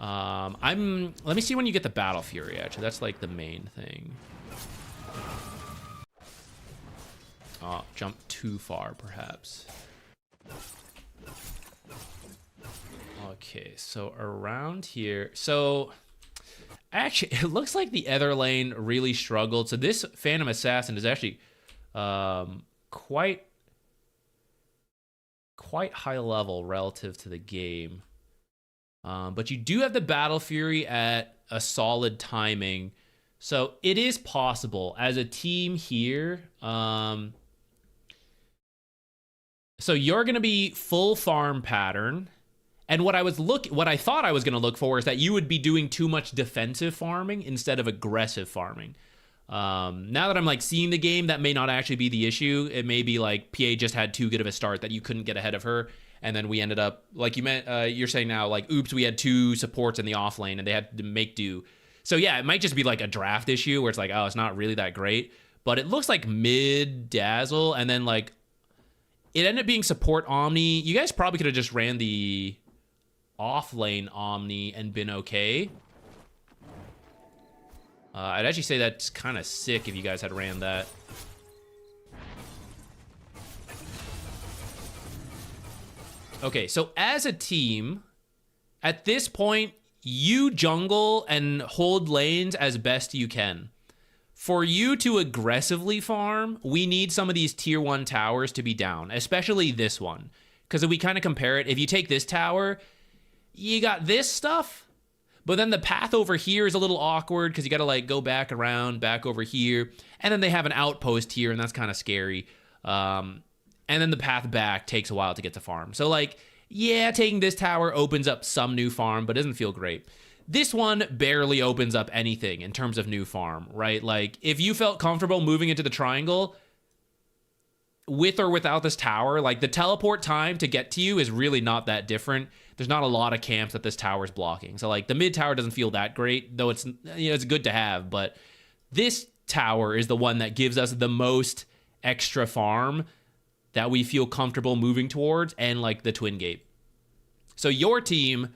Let me see when you get the Battle Fury, actually. That's like the main thing. Oh, jump too far, perhaps. Okay, so around here. So actually, it looks like the other lane really struggled. So this Phantom Assassin is actually quite high level relative to the game. But you do have the Battle Fury at a solid timing. So it is possible as a team here. So you're going to be full farm pattern. And what I thought I was going to look for is that you would be doing too much defensive farming instead of aggressive farming. Now that I'm like seeing the game, that may not actually be the issue. It may be like PA just had too good of a start that you couldn't get ahead of her, and then we ended up like you're saying now, like, oops, we had two supports in the off lane and they had to make do. So yeah, it might just be like a draft issue where it's like, oh, it's not really that great. But it looks like mid Dazzle, and then like it ended up being support Omni. You guys probably could have just ran the off lane Omni and been okay. I'd actually say that's kind of sick if you guys had ran that. Okay, so as a team, at this point, you jungle and hold lanes as best you can. For you to aggressively farm, we need some of these tier 1 towers to be down, especially this one. Because if we kind of compare it, if you take this tower, you got this stuff, but then the path over here is a little awkward because you got to like go back around, back over here. And then they have an outpost here, and that's kind of scary. And then the path back takes a while to get to farm. So like, yeah, taking this tower opens up some new farm, but doesn't feel great. This one barely opens up anything in terms of new farm, right? Like if you felt comfortable moving into the triangle with or without this tower, like the teleport time to get to you is really not that different. There's not a lot of camps that this tower is blocking. So like the mid tower doesn't feel that great, though it's, it's good to have, but this tower is the one that gives us the most extra farm that we feel comfortable moving towards, and like the Twin Gate. So your team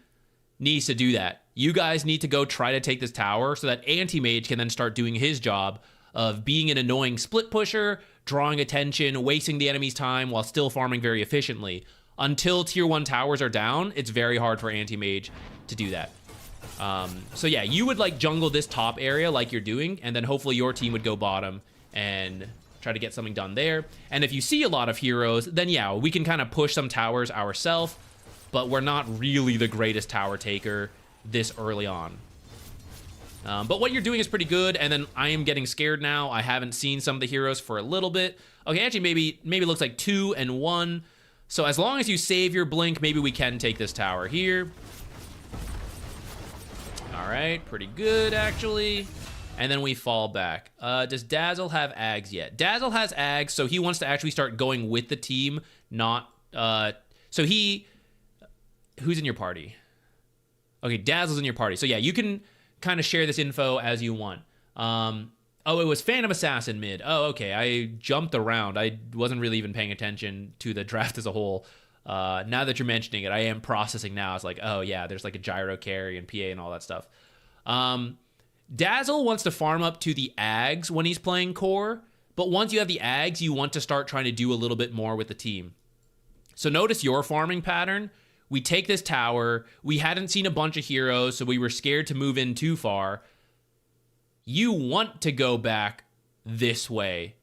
needs to do that. You guys need to go try to take this tower so that Anti-Mage can then start doing his job of being an annoying split pusher, drawing attention, wasting the enemy's time while still farming very efficiently. Until tier 1 towers are down, it's very hard for Anti-Mage to do that. So yeah, you would like jungle this top area like you're doing, and then hopefully your team would go bottom and try to get something done there. And if you see a lot of heroes, then yeah, we can kind of push some towers ourselves, but we're not really the greatest tower taker this early on. But what you're doing is pretty good, and then I am getting scared now. I haven't seen some of the heroes for a little bit. Okay, actually maybe it looks like 2 and 1. So as long as you save your blink, maybe we can take this tower here. All right, pretty good actually. And then we fall back. Does Dazzle have Ags yet? Dazzle has Ags, so he wants to actually start going with the team, not... So he... Who's in your party? Okay, Dazzle's in your party. So yeah, you can kind of share this info as you want. Oh, it was Phantom Assassin mid. Oh, okay, I jumped around. I wasn't really even paying attention to the draft as a whole. Now that you're mentioning it, I am processing now. It's like, oh yeah, there's like a gyro carry and PA and all that stuff. Dazzle wants to farm up to the Ags when he's playing core, but once you have the Ags, you want to start trying to do a little bit more with the team. So notice your farming pattern. We take this tower. We hadn't seen a bunch of heroes, so we were scared to move in too far. You want to go back this way.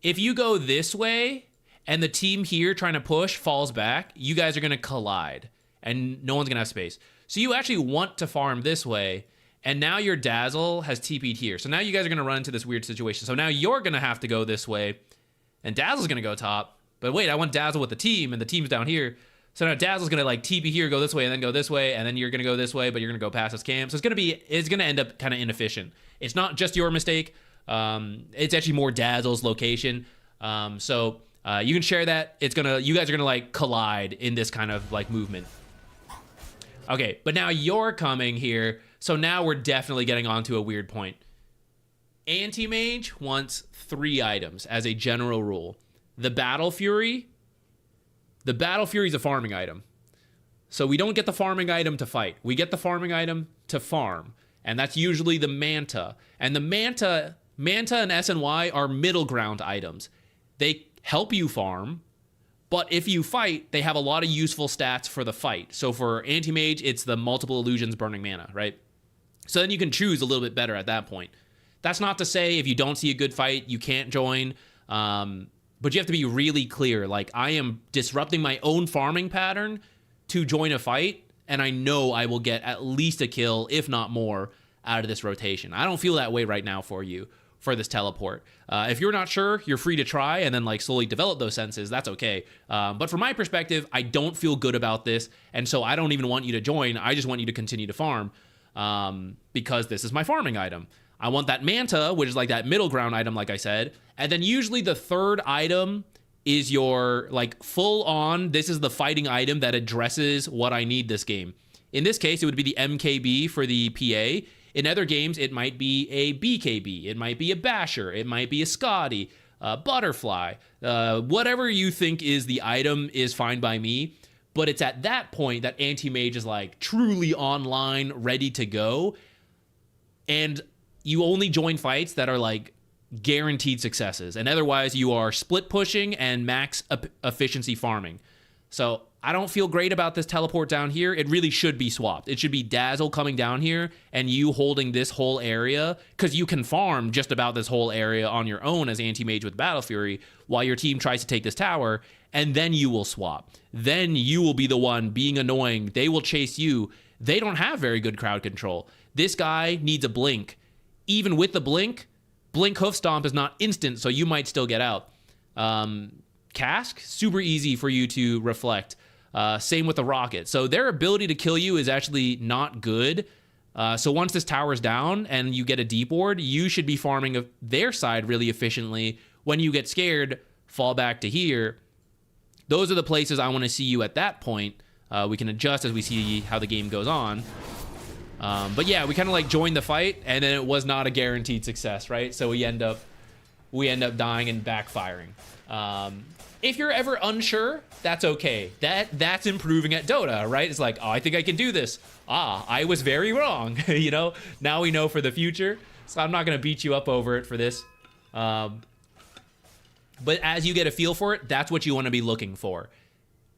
If you go this way and the team here trying to push falls back, you guys are going to collide and no one's going to have space. So you actually want to farm this way. And now your Dazzle has TP'd here. So now you guys are going to run into this weird situation. So now you're going to have to go this way. And Dazzle's going to go top. But wait, I want Dazzle with the team, and the team's down here. So now Dazzle's gonna like TP here, go this way, and then go this way, and then you're gonna go this way, but you're gonna go past this camp. So it's gonna end up kind of inefficient. It's not just your mistake. It's actually more Dazzle's location. So you can share that. You guys are gonna like collide in this kind of like movement. Okay, but now you're coming here. So now we're definitely getting onto a weird point. Anti-Mage wants 3 items as a general rule. The Battle Fury. The Battle Fury is a farming item. So we don't get the farming item to fight. We get the farming item to farm. And that's usually the Manta. And the Manta and SNY are middle ground items. They help you farm, but if you fight, they have a lot of useful stats for the fight. So for Anti-Mage, it's the multiple illusions burning mana, right? So then you can choose a little bit better at that point. That's not to say if you don't see a good fight, you can't join. But you have to be really clear. Like, I am disrupting my own farming pattern to join a fight, and I know I will get at least a kill, if not more, out of this rotation. I don't feel that way right now for you, for this teleport. If you're not sure, you're free to try and then like slowly develop those senses. That's okay. But from my perspective, I don't feel good about this, and so I don't even want you to join. I just want you to continue to farm because this is my farming item. I want that Manta, which is like that middle ground item, like I said. And then usually the third item is your like full on, this is the fighting item that addresses what I need this game. In this case, it would be the MKB for the PA. In other games, it might be a BKB. It might be a Basher. It might be a Scotty, a Butterfly. Whatever you think is the item is fine by me. But it's at that point that Anti-Mage is like truly online, ready to go. And you only join fights that are like guaranteed successes, and otherwise you are split pushing and max efficiency farming. So I don't feel great about this teleport down here. It really should be swapped. It should be Dazzle coming down here and you holding this whole area, because you can farm just about this whole area on your own as Anti-Mage with Battle Fury while your team tries to take this tower, and then you will swap. Then you will be the one being annoying. They will chase you. They don't have very good crowd control. This guy needs a blink. Even with the blink Hoof Stomp is not instant, so you might still get out. Cask, super easy for you to reflect. Same with the Rocket. So their ability to kill you is actually not good. So once this tower's down and you get a deep ward, you should be farming their side really efficiently. When you get scared, fall back to here. Those are the places I want to see you at that point. We can adjust as we see how the game goes on. But yeah, we kind of like joined the fight, and then it was not a guaranteed success, right? So we end up dying and backfiring. If you're ever unsure, that's okay. That's improving at Dota, right? It's like, oh, I think I can do this. I was very wrong. You know, now we know for the future. So I'm not gonna beat you up over it for this. But as you get a feel for it, that's what you want to be looking for.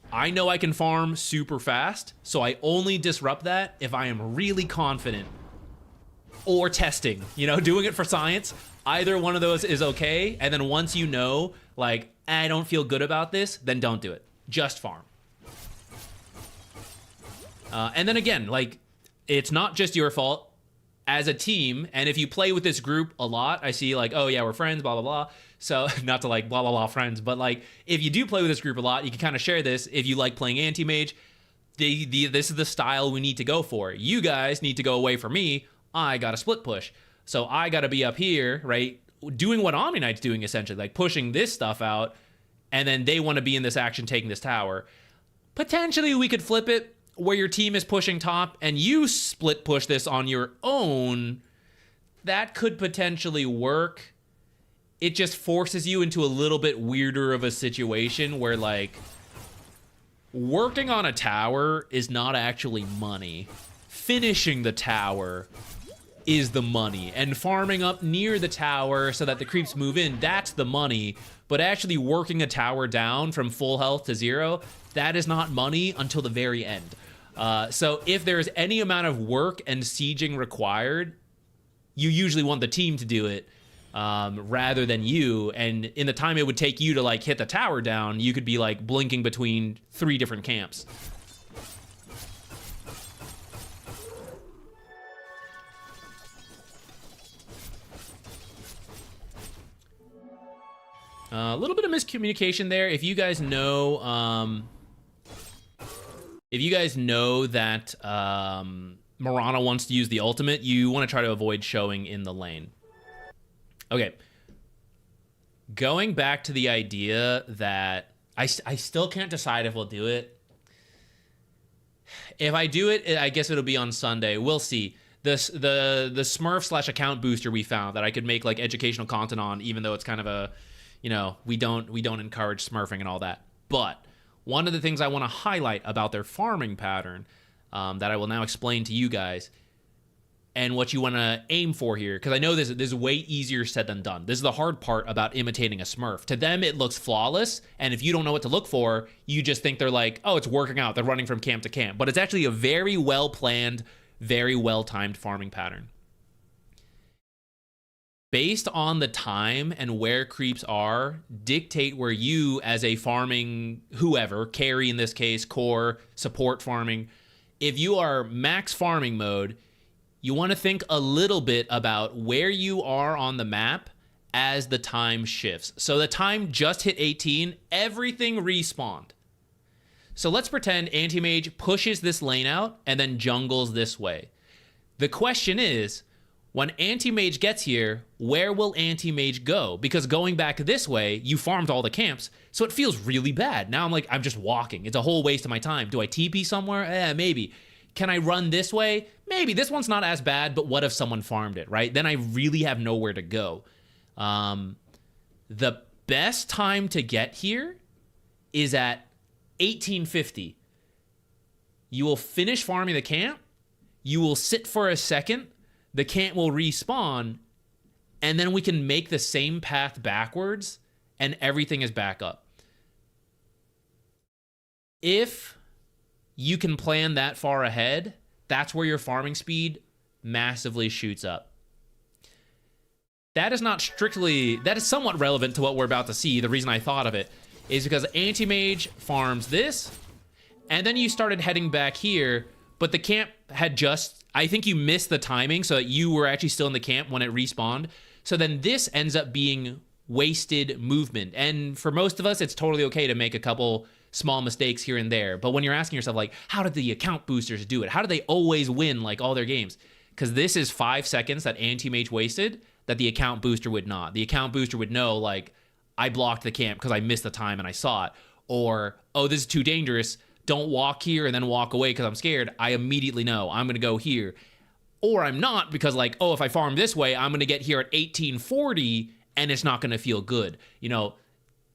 I know I can farm super fast, so I only disrupt that if I am really confident or testing, you know, doing it for science. Either one of those is okay. And then once you know, like, I don't feel good about this, then don't do it. Just farm. And then again, like, it's not just your fault. As a team, and if you play with this group a lot, I see like, oh yeah, we're friends, blah, blah, blah. So not to like blah, blah, blah friends, but like if you do play with this group a lot, you can kind of share this. If you like playing Anti-Mage, this is the style we need to go for. You guys need to go away from me. I got to split push. So I got to be up here, right? Doing what Omniknight's doing essentially, like pushing this stuff out. And then they want to be in this action, taking this tower. Potentially we could flip it where your team is pushing top and you split push this on your own. That could potentially work. It just forces you into a little bit weirder of a situation where like working on a tower is not actually money. Finishing the tower is the money, and farming up near the tower so that the creeps move in, that's the money. But actually working a tower down from full health to 0, that is not money until the very end. So if there's any amount of work and sieging required, you usually want the team to do it rather than you. And in the time it would take you to like hit the tower down, you could be like blinking between 3 different camps. A little bit of miscommunication there. If you guys know If you guys know that Mirana wants to use the ultimate, you want to try to avoid showing in the lane. Okay. Going back to the idea that I still can't decide if we'll do it. If I do it, I guess it'll be on Sunday. We'll see. The Smurf / account booster we found that I could make like educational content on, even though it's kind of a, you know, we don't encourage smurfing and all that. But one of the things I want to highlight about their farming pattern that I will now explain to you guys, and what you want to aim for here, because I know this is way easier said than done. This is the hard part about imitating a Smurf. To them, it looks flawless, and if you don't know what to look for, you just think they're like, oh, it's working out. They're running from camp to camp. But it's actually a very well-planned, very well-timed farming pattern. Based on the time and where creeps are, dictate where you, as a farming whoever, carry in this case, core, support farming, if you are max farming mode, you want to think a little bit about where you are on the map as the time shifts. So the time just hit 18, everything respawned. So let's pretend Anti-Mage pushes this lane out and then jungles this way. The question is, when Anti-Mage gets here, where will Anti-Mage go? Because going back this way, you farmed all the camps, so it feels really bad. Now I'm just walking. It's a whole waste of my time. Do I TP somewhere? Maybe. Can I run this way? Maybe. This one's not as bad, but what if someone farmed it, right? Then I really have nowhere to go. The best time to get here is at 1850. You will finish farming the camp. You will sit for a second. The camp will respawn. And then we can make the same path backwards, and everything is back up. If you can plan that far ahead, that's where your farming speed massively shoots up. That is not strictly, that is somewhat relevant to what we're about to see. The reason I thought of it is because Anti-Mage farms this, and then you started heading back here, but the camp had just, I think you missed the timing so that you were actually still in the camp when it respawned. So then this ends up being wasted movement. And for most of us, it's totally okay to make a couple small mistakes here and there. But when you're asking yourself, like, how did the account boosters do it? How do they always win, like, all their games? Because this is 5 seconds that Anti-Mage wasted that the account booster would not. The account booster would know, like, I blocked the camp because I missed the time and I saw it. Or, oh, this is too dangerous. Don't walk here and then walk away because I'm scared. I immediately know I'm going to go here. Or I'm not because, like, oh, if I farm this way, I'm going to get here at 1840 and it's not going to feel good. You know,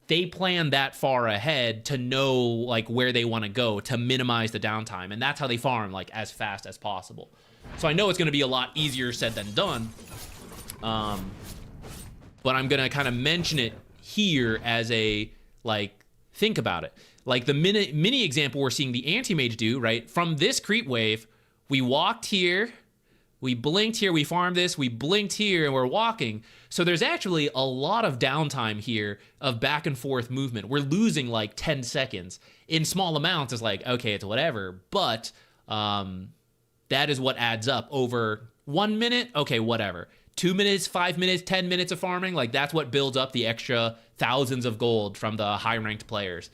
they plan that far ahead to know, like, where they want to go to minimize the downtime. And that's how they farm, like, as fast as possible. So I know it's going to be a lot easier said than done. But I'm going to kind of mention it here as a, like, think about it. Like the mini example we're seeing the Anti-Mage do, right? From this creep wave, we walked here, we blinked here, we farmed this, we blinked here, and we're walking. So there's actually a lot of downtime here of back and forth movement. We're losing like 10 seconds. In small amounts, it's like, okay, it's whatever. But that is what adds up over 1 minute. Okay, whatever. 2 minutes, 5 minutes, 10 minutes of farming. Like that's what builds up the extra thousands of gold from the high ranked players.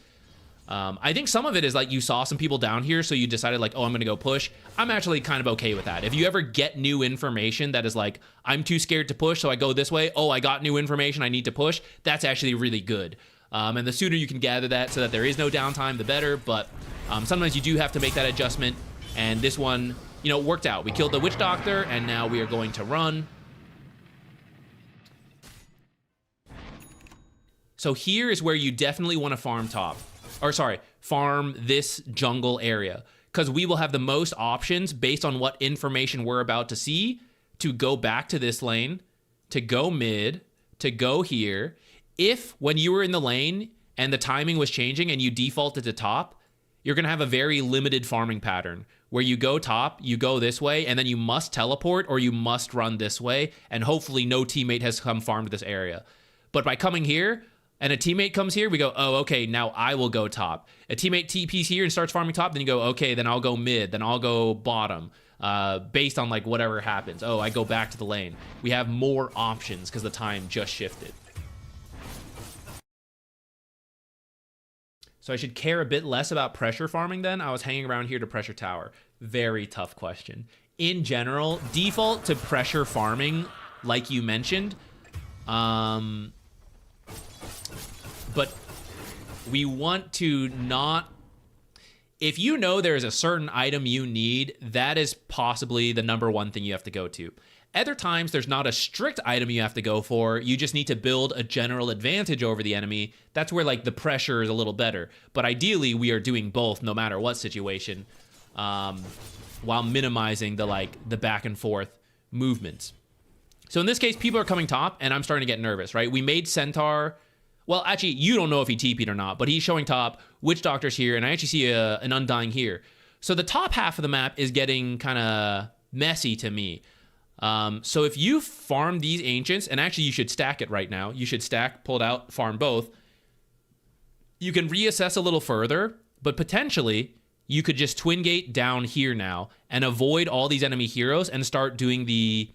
I think some of it is like you saw some people down here, so you decided like, oh, I'm going to go push. I'm actually kind of okay with that. If you ever get new information that is like, I'm too scared to push, so I go this way. Oh, I got new information, I need to push. That's actually really good. And the sooner you can gather that so that there is no downtime, the better. But sometimes you do have to make that adjustment. And this one, you know, worked out. We killed the Witch Doctor, and now we are going to run. So here is where you definitely want to farm top. Or sorry, farm this jungle area, because we will have the most options based on what information we're about to see to go back to this lane, to go mid, to go here. If when you were in the lane and the timing was changing and you defaulted to top, you're going to have a very limited farming pattern where you go top, you go this way, and then you must teleport or you must run this way, and hopefully no teammate has come farm to this area. But by coming here, and a teammate comes here, we go, oh, okay, now I will go top. A teammate TPs here and starts farming top, then you go, okay, then I'll go mid, then I'll go bottom, based on like whatever happens. Oh, I go back to the lane. We have more options because the time just shifted. So I should care a bit less about pressure farming then. I was hanging around here to pressure tower. Very tough question. In general, default to pressure farming, like you mentioned. But we want to not... If you know there is a certain item you need, that is possibly the #1 thing you have to go to. Other times, there's not a strict item you have to go for. You just need to build a general advantage over the enemy. That's where, like, the pressure is a little better. But ideally, we are doing both no matter what situation, while minimizing the back and forth movements. So in this case, people are coming top, and I'm starting to get nervous, right? We made Centaur... Well, actually, you don't know if he TP'd or not, but he's showing top. Witch Doctor's here, and I actually see an Undying here. So the top half of the map is getting kind of messy to me. So if you farm these Ancients, and actually you should stack it right now. You should stack, pull it out, farm both. You can reassess a little further, but potentially you could just Twin Gate down here now and avoid all these enemy heroes and start doing the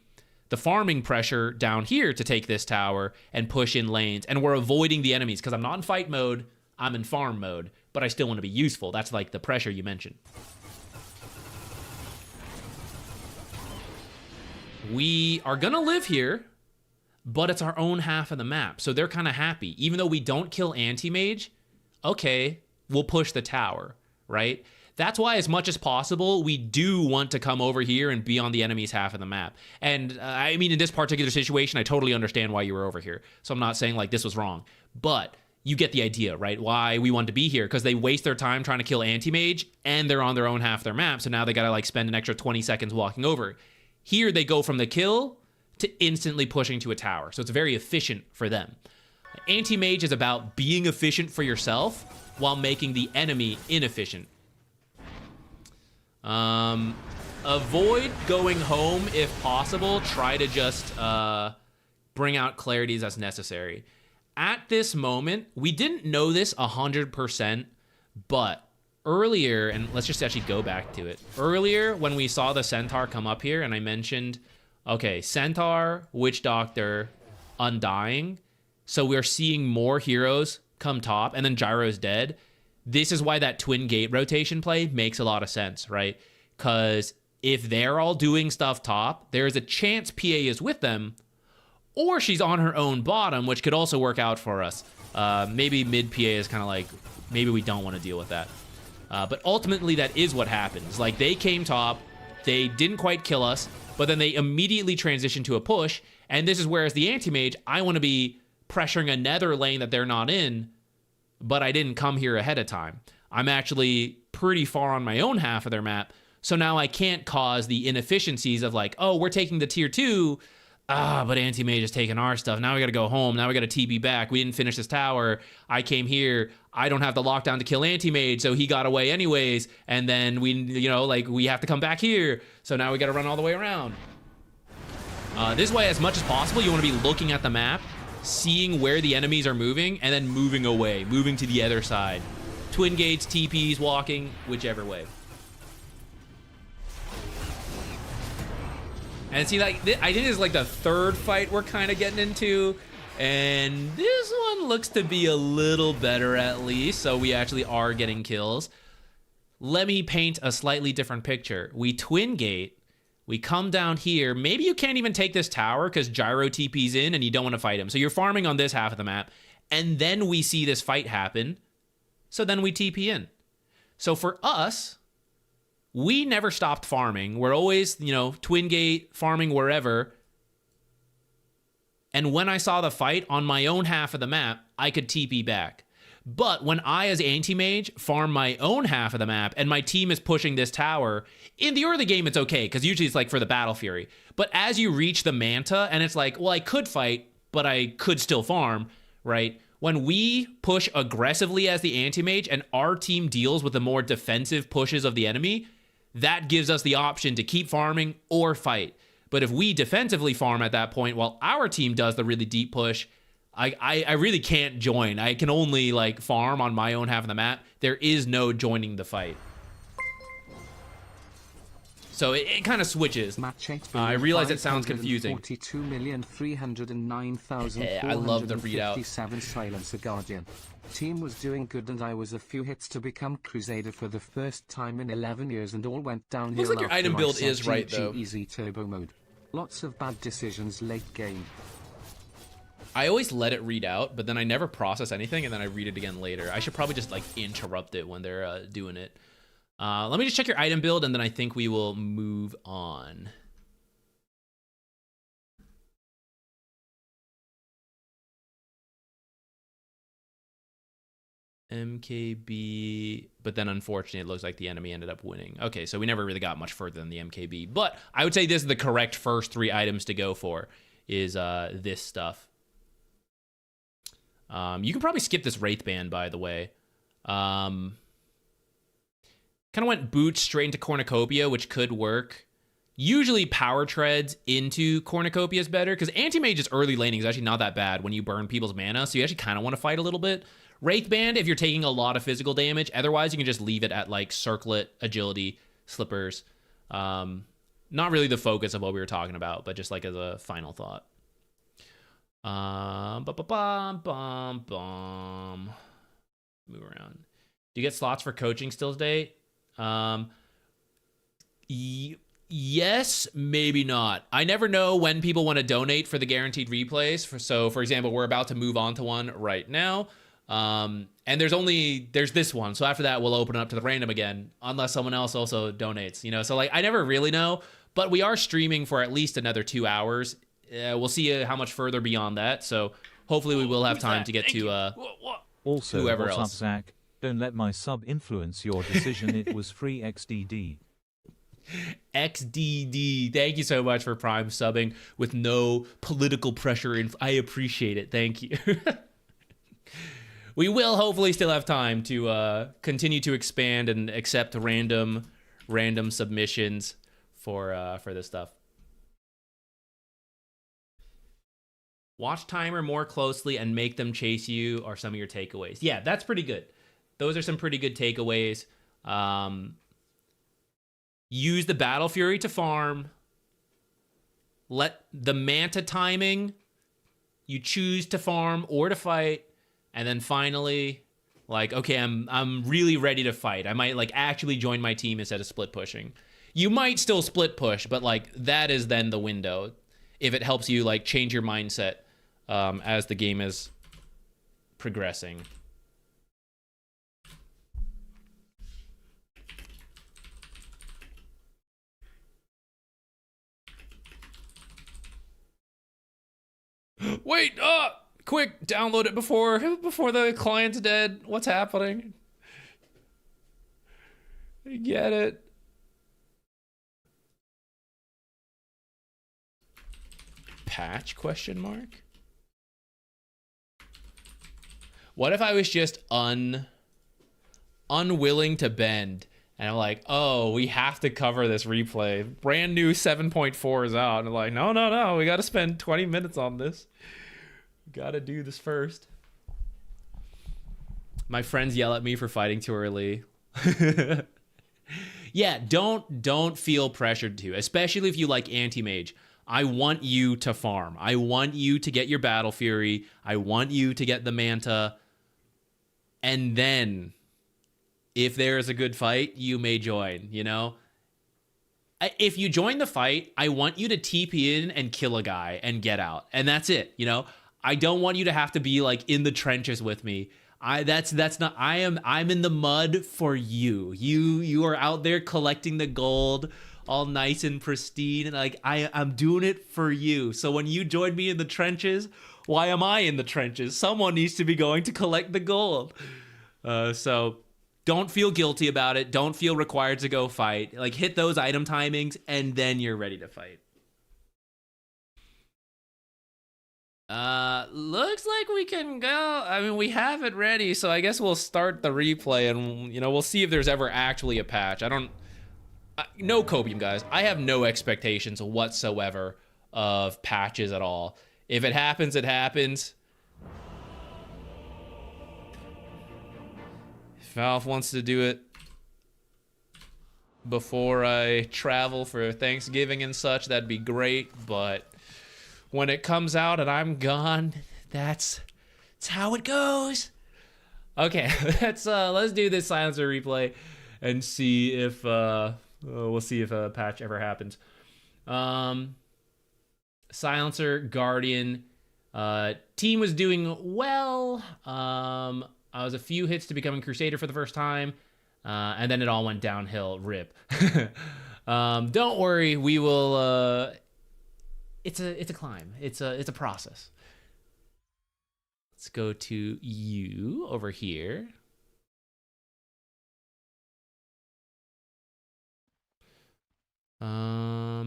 farming pressure down here to take this tower and push in lanes. And we're avoiding the enemies because I'm not in fight mode, I'm in farm mode, but I still want to be useful. That's like the pressure you mentioned. We are going to live here, but it's our own half of the map. So they're kind of happy. Even though we don't kill Anti-Mage, okay, we'll push the tower, right? That's why, as much as possible, we do want to come over here and be on the enemy's half of the map. And I mean, in this particular situation, I totally understand why you were over here. So I'm not saying like this was wrong, but you get the idea, right? Why we want to be here, because they waste their time trying to kill Anti-Mage and they're on their own half of their map. So now they got to like spend an extra 20 seconds walking over. Here they go from the kill to instantly pushing to a tower. So it's very efficient for them. Anti-Mage is about being efficient for yourself while making the enemy inefficient. Avoid going home if possible. Try to just bring out clarities as necessary. At this moment, we didn't know this 100%, but earlier, and let's just actually go back to it. Earlier, when we saw the Centaur come up here, and I mentioned, okay, Centaur, Witch Doctor, Undying. So we're seeing more heroes come top, and then Gyro's dead. This is why that Twin Gate rotation play makes a lot of sense, right? Because if they're all doing stuff top, there's a chance PA is with them, or she's on her own bottom, which could also work out for us. Maybe mid PA is kind of like, maybe we don't want to deal with that. But ultimately, that is what happens. Like, they came top, they didn't quite kill us, but then they immediately transitioned to a push, and this is where, as the Anti-Mage, I want to be pressuring another lane that they're not in, but I didn't come here ahead of time. I'm actually pretty far on my own half of their map, so now I can't cause the inefficiencies of like, oh, we're taking the tier 2, but Anti-Mage is taking our stuff. Now we gotta go home. Now we gotta TB back. We didn't finish this tower. I came here. I don't have the lockdown to kill Anti-Mage, so he got away anyways. And then we, you know, like, we have to come back here. So now we gotta run all the way around. This way, as much as possible, you wanna be looking at the map, seeing where the enemies are moving, and then moving away, moving to the other side. Twin gates, TPs, walking, whichever way. And see, like, I think this is like the third fight we're kind of getting into, and this one looks to be a little better at least, so we actually are getting kills. Let me paint a slightly different picture. We twin gate, we come down here. Maybe you can't even take this tower because Gyro TP's in and you don't want to fight him. So you're farming on this half of the map, and then we see this fight happen, so then we TP in. So for us, we never stopped farming. We're always, you know, twin gate, farming wherever. And when I saw the fight on my own half of the map, I could TP back. But when I, as Anti-Mage, farm my own half of the map and my team is pushing this tower, in the early game, it's okay, because usually it's like for the Battle Fury. But as you reach the Manta, and it's like, well, I could fight, but I could still farm, right? When we push aggressively as the Anti-Mage and our team deals with the more defensive pushes of the enemy, that gives us the option to keep farming or fight. But if we defensively farm at that point while our team does the really deep push, I really can't join. I can only like farm on my own half of the map. There is no joining the fight. So it kind of switches. Match 8 I realize it sounds confusing. 42,309,457 I love the readout. Silencer Guardian. Team was doing good and I was a few hits to become Crusader for the first time in 11 years and all went downhill. Looks like your item build is right though. Easy turbo mode. Lots of bad decisions late game. I always let it read out, but then I never process anything, and then I read it again later. I should probably just like interrupt it when they're doing it. Let me just check your item build, and then I think we will move on. MKB, but then unfortunately it looks like the enemy ended up winning. Okay, so we never really got much further than the MKB, but I would say this is the correct first 3 items to go for, is this stuff. You can probably skip this Wraith Band, by the way. Kind of went boots straight into Cornucopia, which could work. Usually power treads into Cornucopia is better, because Anti-Mage's early laning is actually not that bad when you burn people's mana, so you actually kind of want to fight a little bit. Wraith Band if you're taking a lot of physical damage. Otherwise, you can just leave it at like Circlet, Agility, Slippers. Not really the focus of what we were talking about, but just like as a final thought. Move around. Do you get slots for coaching still today? Yes, maybe not. I never know when people want to donate for the guaranteed replays. So, for example, we're about to move on to one right now. And there's this one. So after that, we'll open it up to the random again, unless someone else also donates, you know? So like, I never really know, but we are streaming for at least another 2 hours. We'll see how much further beyond that. So hopefully we will have time to get to also, whoever what's else. up, Zach? Don't let my sub influence your decision. It was free XDD. XDD. Thank you so much for Prime subbing with no political pressure. I appreciate it. Thank you. We will hopefully still have time to continue to expand and accept random submissions for this stuff. Watch timer more closely and make them chase you are some of your takeaways. Yeah, that's pretty good. Those are some pretty good takeaways. Use the Battle Fury to farm. Let the Manta timing, you choose to farm or to fight. And then finally, like, okay, I'm really ready to fight. I might like actually join my team instead of split pushing. You might still split push, but like that is then the window. If it helps you like change your mindset as the game is progressing. Wait, quick, download it before the client's dead. What's happening? I get it. Patch question mark? What if I was just unwilling to bend and I'm like, oh, we have to cover this replay. Brand new 7.4 is out. And I'm like, no, we got to spend 20 minutes on this. Got to do this first. My friends yell at me for fighting too early. Yeah, don't feel pressured to, especially if you like Anti-Mage. I want you to farm. I want you to get your Battle Fury. I want you to get the Manta. And then, if there is a good fight, you may join, you know? If you join the fight, I want you to TP in and kill a guy and get out. And that's it, you know? I don't want you to have to be like in the trenches with me. That's not, I'm in the mud for you. You are out there collecting the gold, all nice and pristine, and like I'm doing it for you. So when you join me in the trenches, why am I in the trenches? Someone needs to be going to collect the gold. So don't feel guilty about it. Don't feel required to go fight. Like hit those item timings and then you're ready to fight. Looks like we can go. I mean, we have it ready, so I guess we'll start the replay and, you know, we'll see if there's ever actually a patch. No copium, guys. I have no expectations whatsoever of patches at all. If it happens, it happens. If Valve wants to do it, before I travel for Thanksgiving and such, that'd be great. But when it comes out and I'm gone, that's how it goes. Okay, let's do this silencer replay and see if we'll see if a patch ever happens. Silencer, Guardian, team was doing well. I was a few hits to becoming Crusader for the first time, and then it all went downhill. Rip. Don't worry, we will. It's a climb. It's a process. Let's go to you over here.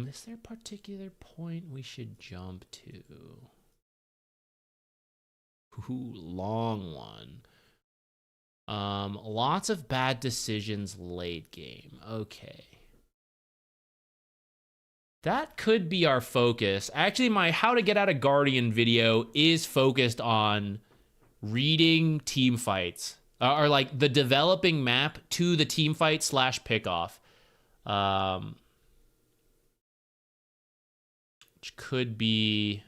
Is there a particular point we should jump to? Ooh, long one. Lots of bad decisions late game. Okay. That could be our focus. Actually, my how to get out of Guardian video is focused on reading team fights. Or like the developing map to the team fight / pickoff. Which could be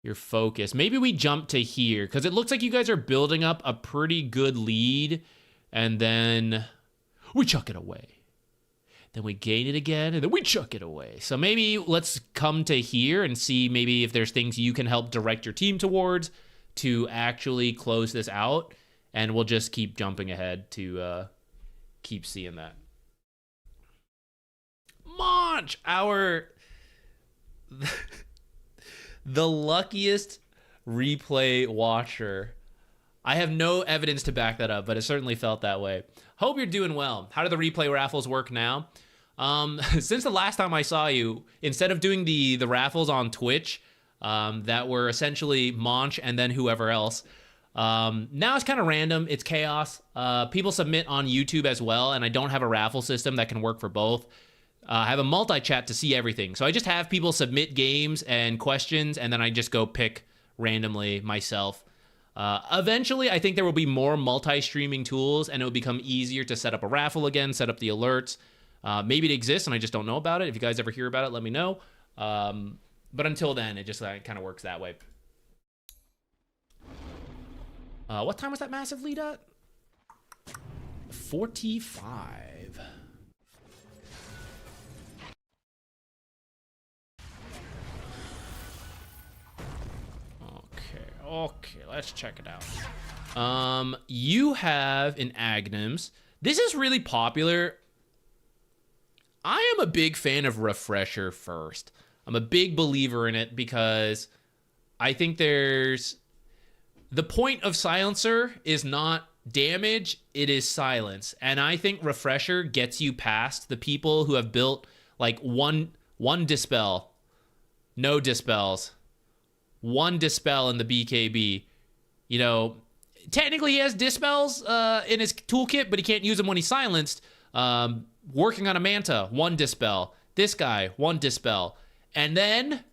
your focus. Maybe we jump to here, because it looks like you guys are building up a pretty good lead, and then we chuck it away. Then we gain it again, and then we chuck it away. So maybe let's come to here and see maybe if there's things you can help direct your team towards to actually close this out, and we'll just keep jumping ahead to keep seeing that. Munch! The luckiest replay watcher. I have no evidence to back that up, but it certainly felt that way. Hope you're doing well. How do the replay raffles work now? Since the last time I saw you, instead of doing the raffles on Twitch, that were essentially Monch and then whoever else, now it's kind of random. It's chaos. People submit on YouTube as well, and I don't have a raffle system that can work for both. I have a multi-chat to see everything. So I just have people submit games and questions, and then I just go pick randomly myself. Eventually, I think there will be more multi-streaming tools, and it will become easier to set up a raffle again, set up the alerts. Maybe it exists, and I just don't know about it. If you guys ever hear about it, let me know. But until then, it just kind of works that way. What time was that massive lead at? 45. Okay, let's check it out. You have an Aghanim's. This is really popular. I am a big fan of Refresher first. I'm a big believer in it because I think there's... The point of Silencer is not damage, it is silence. And I think Refresher gets you past the people who have built like one Dispel, no Dispels, one Dispel in the BKB. You know, technically he has Dispels in his toolkit, but he can't use them when he's silenced. Working on a Manta, one Dispel. This guy, one Dispel. And then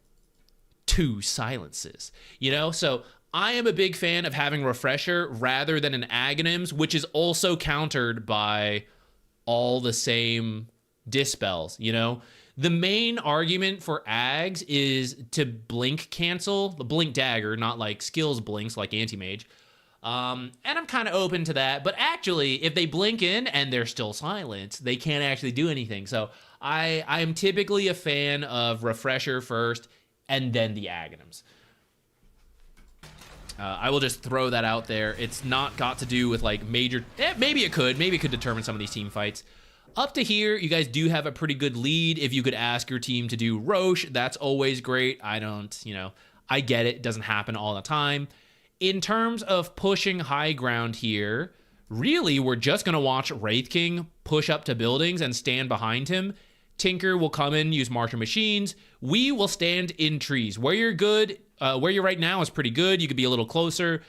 2 silences. You know, so I am a big fan of having Refresher rather than an Aghanim's, which is also countered by all the same Dispels, you know? The main argument for Ags is to blink cancel, the blink dagger, not like skills blinks like Anti-Mage. And I'm kind of open to that, but actually, if they blink in and they're still silent, they can't actually do anything. So I am typically a fan of Refresher first and then the Aghanim's. I will just throw that out there. It's not got to do with like major... maybe it could determine some of these team fights. Up to here, you guys do have a pretty good lead. If you could ask your team to do Roche, that's always great. I don't, you know, I get it. It doesn't happen all the time. In terms of pushing high ground here, really, we're just going to watch Wraith King push up to buildings and stand behind him. Tinker will come in, use Martial Machines. We will stand in trees. Where you're good, where you're right now is pretty good. You could be a little closer.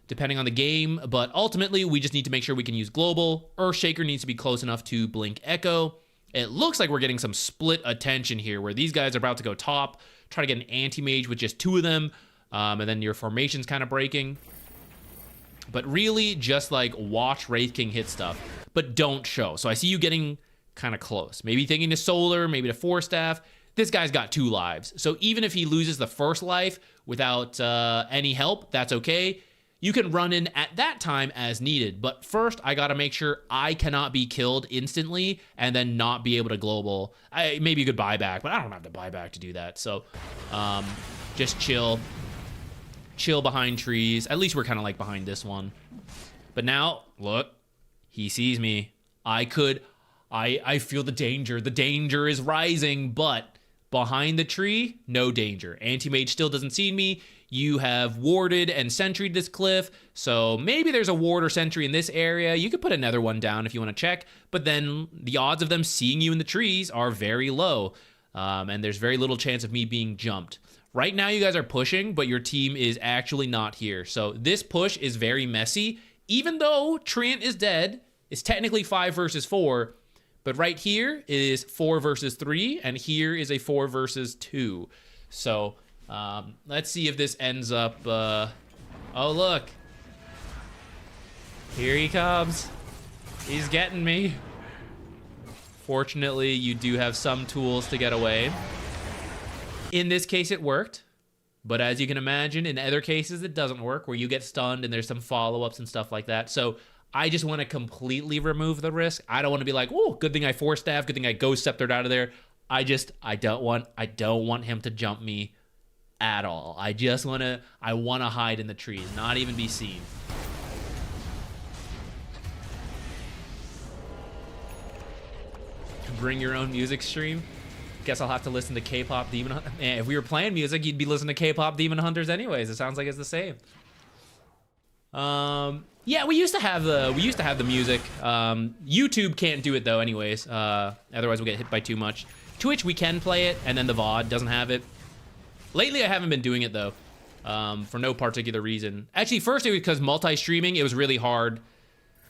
Depending on the game, but ultimately we just need to make sure we can use global. Earthshaker needs to be close enough to blink Echo. It looks like we're getting some split attention here where these guys are about to go top, try to get an Anti-Mage with just 2 of them, and then your formation's kind of breaking. But really just like watch Wraith King hit stuff, but don't show. So I see you getting kind of close. Maybe thinking to Solar, maybe to Force Staff. This guy's got 2 lives. So even if he loses the first life without any help, that's okay. You can run in at that time as needed. But first, I got to make sure I cannot be killed instantly and then not be able to global. Maybe you could buy back, but I don't have to buy back to do that. So just chill. Chill behind trees. At least we're kind of like behind this one. But now, look, he sees me. I feel the danger. The danger is rising, but behind the tree, no danger. Anti-Mage still doesn't see me. You have warded and sentryed this cliff, so maybe there's a ward or sentry in this area. You could put another one down if you want to check, but then the odds of them seeing you in the trees are very low, and there's very little chance of me being jumped. Right now, you guys are pushing, but your team is actually not here. So this push is very messy. Even though Treant is dead, it's technically 5 versus 4. But right here is 4 versus 3, and here is a 4 versus 2. So let's see if this ends up... oh, look. Here he comes. He's getting me. Fortunately, you do have some tools to get away. In this case, it worked. But as you can imagine, in other cases, it doesn't work, where you get stunned and there's some follow-ups and stuff like that. So I just want to completely remove the risk. I don't want to be like, oh, good thing I Force Staff, good thing I Ghost Sceptered out of there. I don't want him to jump me at all. I want to hide in the trees, not even be seen. Bring your own music stream. Guess I'll have to listen to K-pop Demon Hunters. Man, if we were playing music, you'd be listening to K-pop Demon Hunters anyways. It sounds like it's the same. Yeah, we used to have the music. YouTube can't do it though anyways. Otherwise we'll get hit by too much. Twitch, we can play it, and then the VOD doesn't have it. Lately I haven't been doing it though, for no particular reason. Actually, first it was because multi-streaming, it was really hard.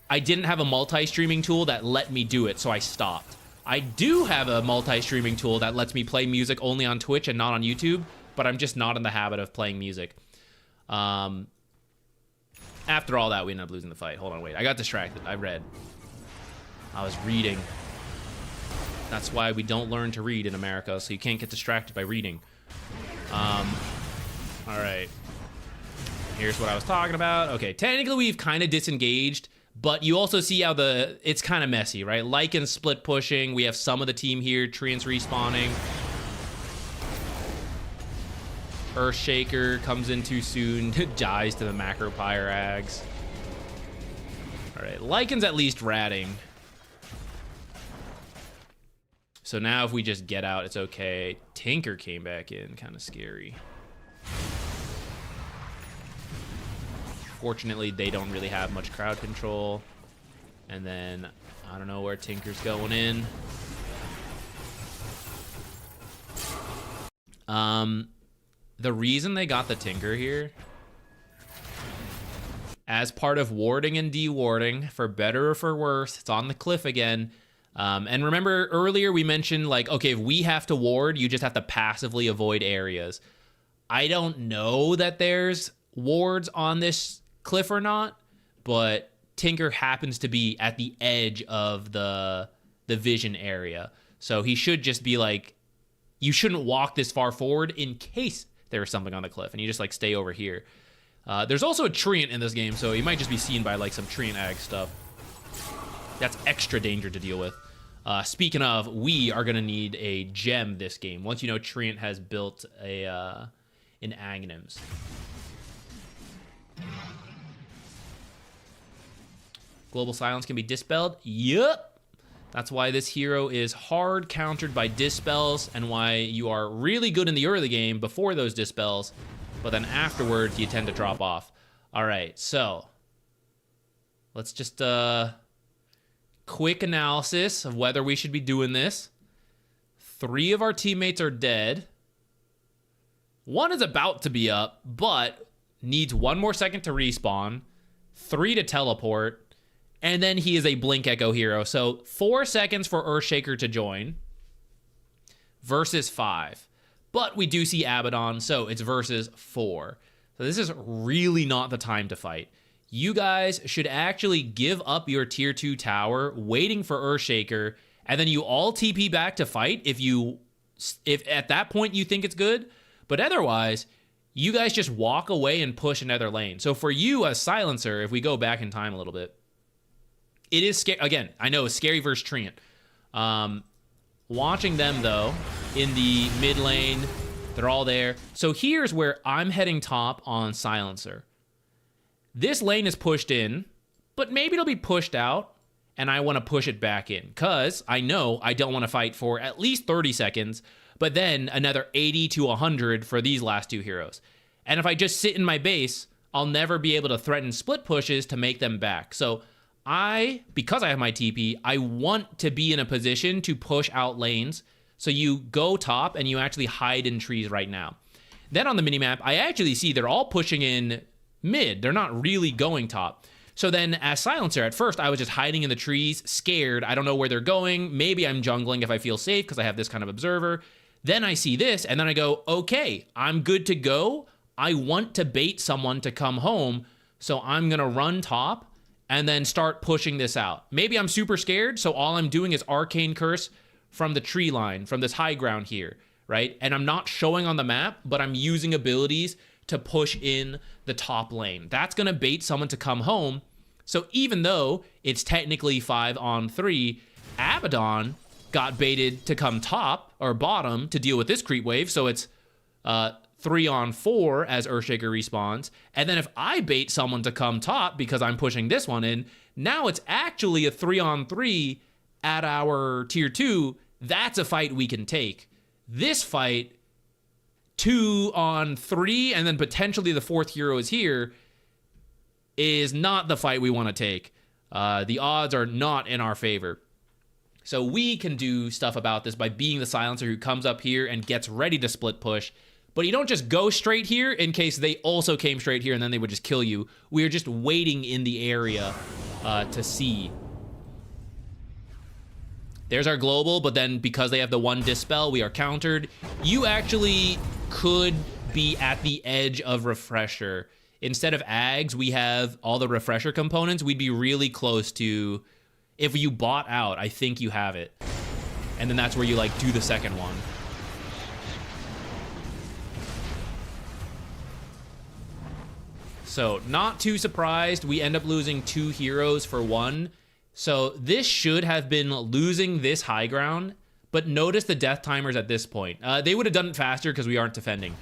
I didn't have a multi-streaming tool that let me do it, so I stopped. I do have a multi-streaming tool that lets me play music only on Twitch and not on YouTube, but I'm just not in the habit of playing music. After all that, we ended up losing the fight. Hold on, wait. I got distracted. I was reading. That's why we don't learn to read in America, so you can't get distracted by reading. All right. Here's what I was talking about. Okay, technically we've kind of disengaged, but you also see how it's kind of messy, right? Lycan split pushing. We have some of the team here. Treants respawning. Earthshaker comes in too soon, dies to the Macro Pyrags. All right, Lycan's at least ratting. So now if we just get out, it's okay. Tinker came back in, kind of scary. Fortunately, they don't really have much crowd control. And then, I don't know where Tinker's going in. The reason they got the Tinker here, as part of warding and dewarding, for better or for worse, it's on the cliff again. And remember earlier we mentioned, like, okay, if we have to ward, you just have to passively avoid areas. I don't know that there's wards on this cliff or not, but Tinker happens to be at the edge of the vision area. So he should just be like, you shouldn't walk this far forward in case there's something on the cliff, and you just like stay over here. There's also a treant in this game, so you might just be seen by like some treant ag stuff. That's extra danger to deal with. Speaking of, we are gonna need a gem this game. Once you know treant has built an Aghanim's. Global silence can be dispelled. Yup. That's why this hero is hard countered by dispels, and why you are really good in the early game before those dispels, but then afterwards you tend to drop off. All right, so let's just quick analysis of whether we should be doing this. 3 of our teammates are dead. 1 is about to be up, but needs 1 more second to respawn, 3 to teleport, and then he is a Blink Echo hero. So 4 seconds for Earthshaker to join versus 5. But we do see Abaddon, so it's versus 4. So this is really not the time to fight. you guys should actually give up your tier 2 tower, waiting for Earthshaker, and then you all TP back to fight if at that point you think it's good. But otherwise, you guys just walk away and push another lane. So for you as Silencer, if we go back in time a little bit, it is scary. Again, I know it's scary versus Treant. Watching them, though, in the mid lane, they're all there. So here's where I'm heading top on Silencer. This lane is pushed in, but maybe it'll be pushed out, and I want to push it back in, because I know I don't want to fight for at least 30 seconds, but then another 80 to 100 for these last two heroes. And if I just sit in my base, I'll never be able to threaten split pushes to make them back. So because I have my TP, I want to be in a position to push out lanes. So you go top and you actually hide in trees right now. Then on the minimap, I actually see they're all pushing in mid. They're not really going top. So then as Silencer, at first I was just hiding in the trees, scared. I don't know where they're going. Maybe I'm jungling if I feel safe because I have this kind of observer. Then I see this and then I go, okay, I'm good to go. I want to bait someone to come home. So I'm going to run top and then start pushing this out. Maybe I'm super scared, so all I'm doing is Arcane Curse from the tree line, from this high ground here, right? And I'm not showing on the map, but I'm using abilities to push in the top lane. That's gonna bait someone to come home. So even though it's technically 5-on-3, Abaddon got baited to come top or bottom to deal with this creep wave, so it's 3-on-4 as Earthshaker respawns. And then if I bait someone to come top because I'm pushing this one in, now it's actually a 3-on-3 at our tier 2. That's a fight we can take. This fight, 2-on-3, and then potentially the fourth hero is here, is not the fight we want to take. The odds are not in our favor. So we can do stuff about this by being the Silencer who comes up here and gets ready to split push. But you don't just go straight here in case they also came straight here and then they would just kill you. We are just waiting in the area to see. There's our global, but then because they have the one dispel, we are countered. You actually could be at the edge of Refresher. Instead of Ags, we have all the Refresher components. We'd be really close to, if you bought out, I think you have it. And then that's where you like do the second one. So not too surprised. We end up losing 2 heroes for 1. So this should have been losing this high ground, but notice the death timers at this point. They would have done it faster because we aren't defending.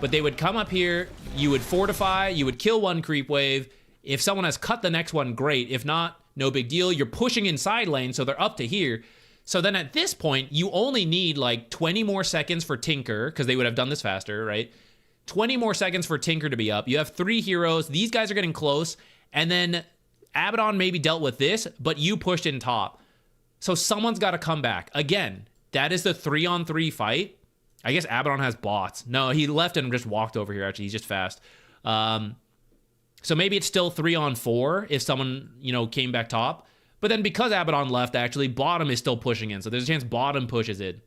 But they would come up here, you would fortify, you would kill one creep wave. If someone has cut the next one, great. If not, no big deal. You're pushing inside lane, so they're up to here. So then at this point, you only need like 20 more seconds for Tinker, because they would have done this faster, right? 20 more seconds for Tinker to be up. You have 3 heroes. These guys are getting close. And then Abaddon maybe dealt with this, but you pushed in top. So someone's got to come back. Again, that is the 3-on-3 fight. I guess Abaddon has bots. No, he left and just walked over here, actually. He's just fast. So maybe it's still 3-on-4 if someone, came back top. But then because Abaddon left, actually, bottom is still pushing in. So there's a chance bottom pushes in.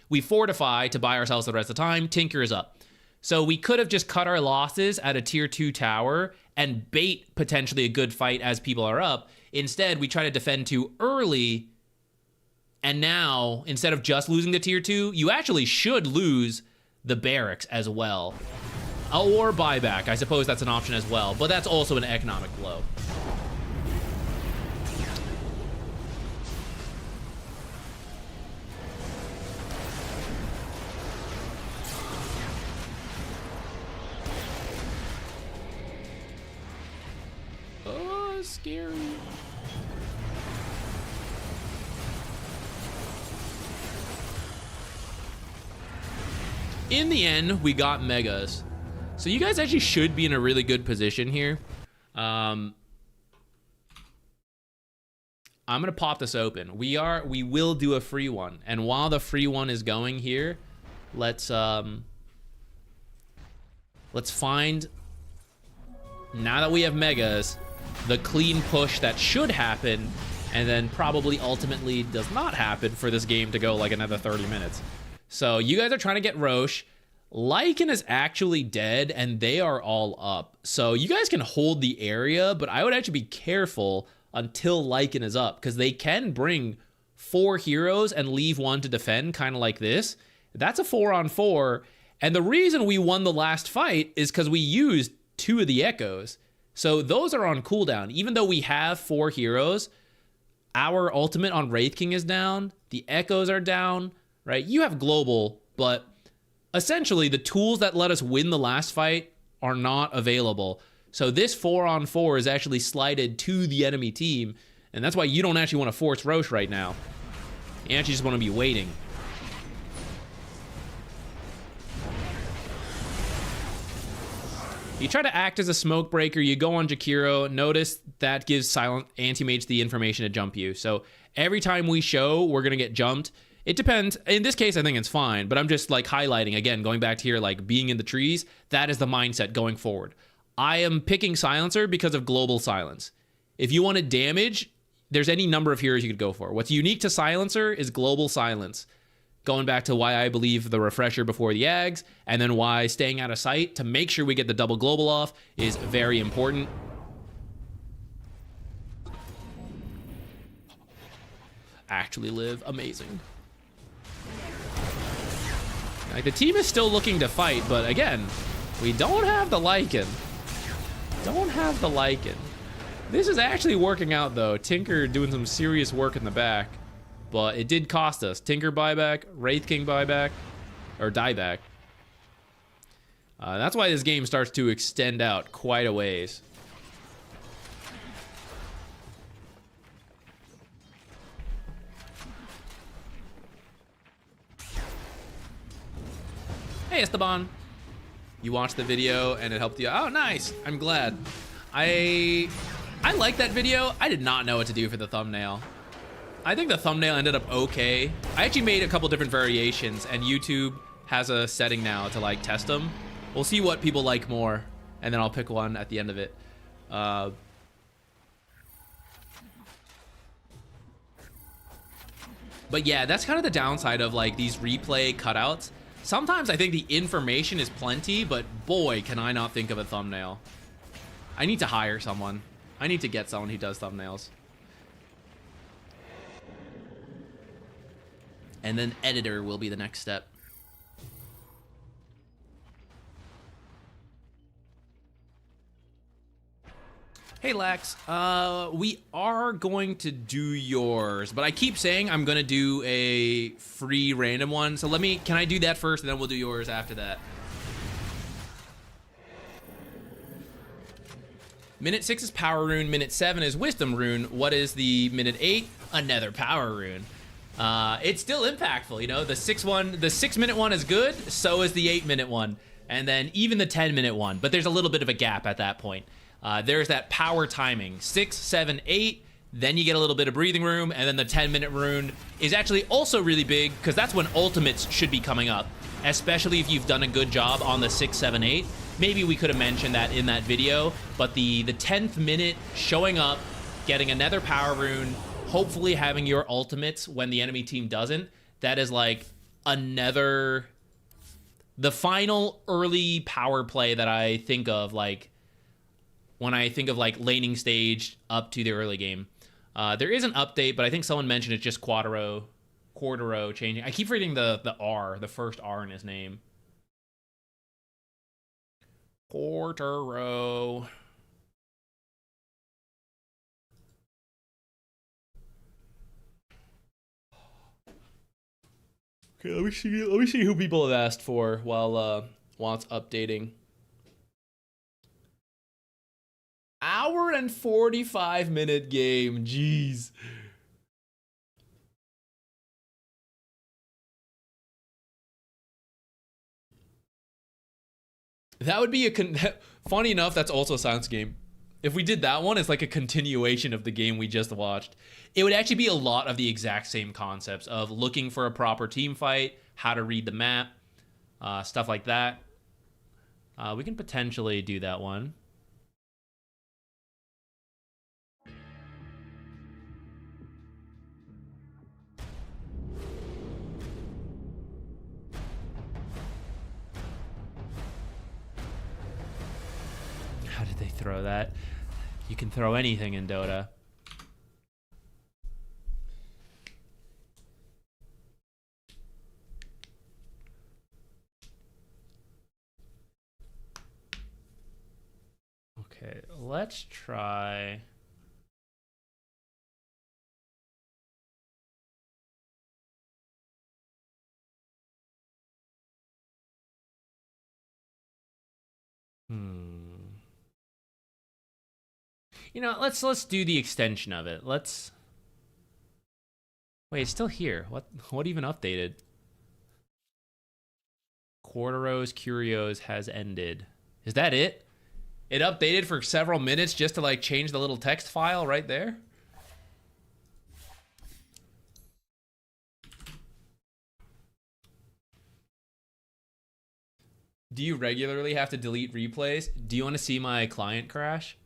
We fortify to buy ourselves the rest of the time. Tinker is up. So we could have just cut our losses at a tier 2 tower and bait potentially a good fight as people are up. Instead, we try to defend too early. And now, instead of just losing the tier 2, you actually should lose the barracks as well. Or buyback. I suppose that's an option as well. But that's also an economic blow. Scary. In the end, we got megas. So you guys actually should be in a really good position here. I'm gonna pop this open. We will do a free one. And while the free one is going here, let's find, now that we have megas, the clean push that should happen, and then probably ultimately does not happen for this game to go like another 30 minutes. So you guys are trying to get Roche. Lycan is actually dead, and they are all up. So you guys can hold the area, but I would actually be careful until Lycan is up, because they can bring 4 heroes and leave 1 to defend, kind of like this. That's a 4-on-4, and the reason we won the last fight is because we used 2 of the echoes. So those are on cooldown. Even though we have 4 heroes, our ultimate on Wraith King is down, the echoes are down, right? You have global, but essentially the tools that let us win the last fight are not available. So this 4-on-4 is actually slided to the enemy team, and that's why you don't actually want to force Roche right now. You actually just want to be waiting. You try to act as a smoke breaker, you go on Jakiro, notice that gives silent Anti-Mage the information to jump you. So every time we show, we're gonna get jumped. It depends. In this case, I think it's fine, but I'm just like highlighting, again, going back to here, like being in the trees, that is the mindset going forward. I am picking Silencer because of global silence. If you wanted damage, there's any number of heroes you could go for. What's unique to Silencer is global silence. Going back to why I believe the refresher before the Ags, and then why staying out of sight to make sure we get the double global off is very important. Actually live, amazing. Like, the team is still looking to fight, but again, we don't have the Lycan. Don't have the Lycan. This is actually working out though. Tinker doing some serious work in the back. But it did cost us. Tinker buyback, Wraith King buyback, or dieback. That's why this game starts to extend out quite a ways. Hey Esteban. You watched the video and it helped you. Oh, nice. I'm glad. I like that video. I did not know what to do for the thumbnail. I think the thumbnail ended up okay. I actually made a couple different variations, and YouTube has a setting now to like test them. We'll see what people like more, and then I'll pick one at the end of it. But yeah, that's kind of the downside of like these replay cutouts. Sometimes I think the information is plenty, but boy, can I not think of a thumbnail. I need to hire someone. I need to get someone who does thumbnails. And then editor will be the next step. Hey Lex, we are going to do yours, but I keep saying I'm gonna do a free random one. So can I do that first, and then we'll do yours after that. Minute 6 is Power Rune, minute 7 is Wisdom Rune. What is the minute 8? Another Power Rune. It's still impactful, you know. The 6-minute one is good, so is the 8-minute one, and then even the 10-minute one, but there's a little bit of a gap at that point. There's that power timing, 6, 7, 8, then you get a little bit of breathing room, and then the 10-minute rune is actually also really big, because that's when ultimates should be coming up, especially if you've done a good job on the 6, 7, 8. Maybe we could have mentioned that in that video, but the 10th minute showing up, getting another power rune, hopefully having your ultimates when the enemy team doesn't, that is like the final early power play that I think of, like when I think of like laning stage up to the early game. There is an update, but I think someone mentioned it's just Quartero changing. I keep reading the R, the first R in his name. Quartero. Okay, let me see who people have asked for while it's updating. Hour and 45-minute game. Jeez. That would be funny enough, that's also a Silence game. If we did that one, it's like a continuation of the game we just watched. It would actually be a lot of the exact same concepts of looking for a proper team fight, how to read the map, stuff like that. We can potentially do that one. How did they throw that? You can throw anything in Dota. Okay, let's try... You know, let's do the extension of it. Let's... Wait, it's still here. What even updated? Quarteros Curios has ended. Is that it? It updated for several minutes just to like change the little text file right there? Do you regularly have to delete replays? Do you want to see my client crash?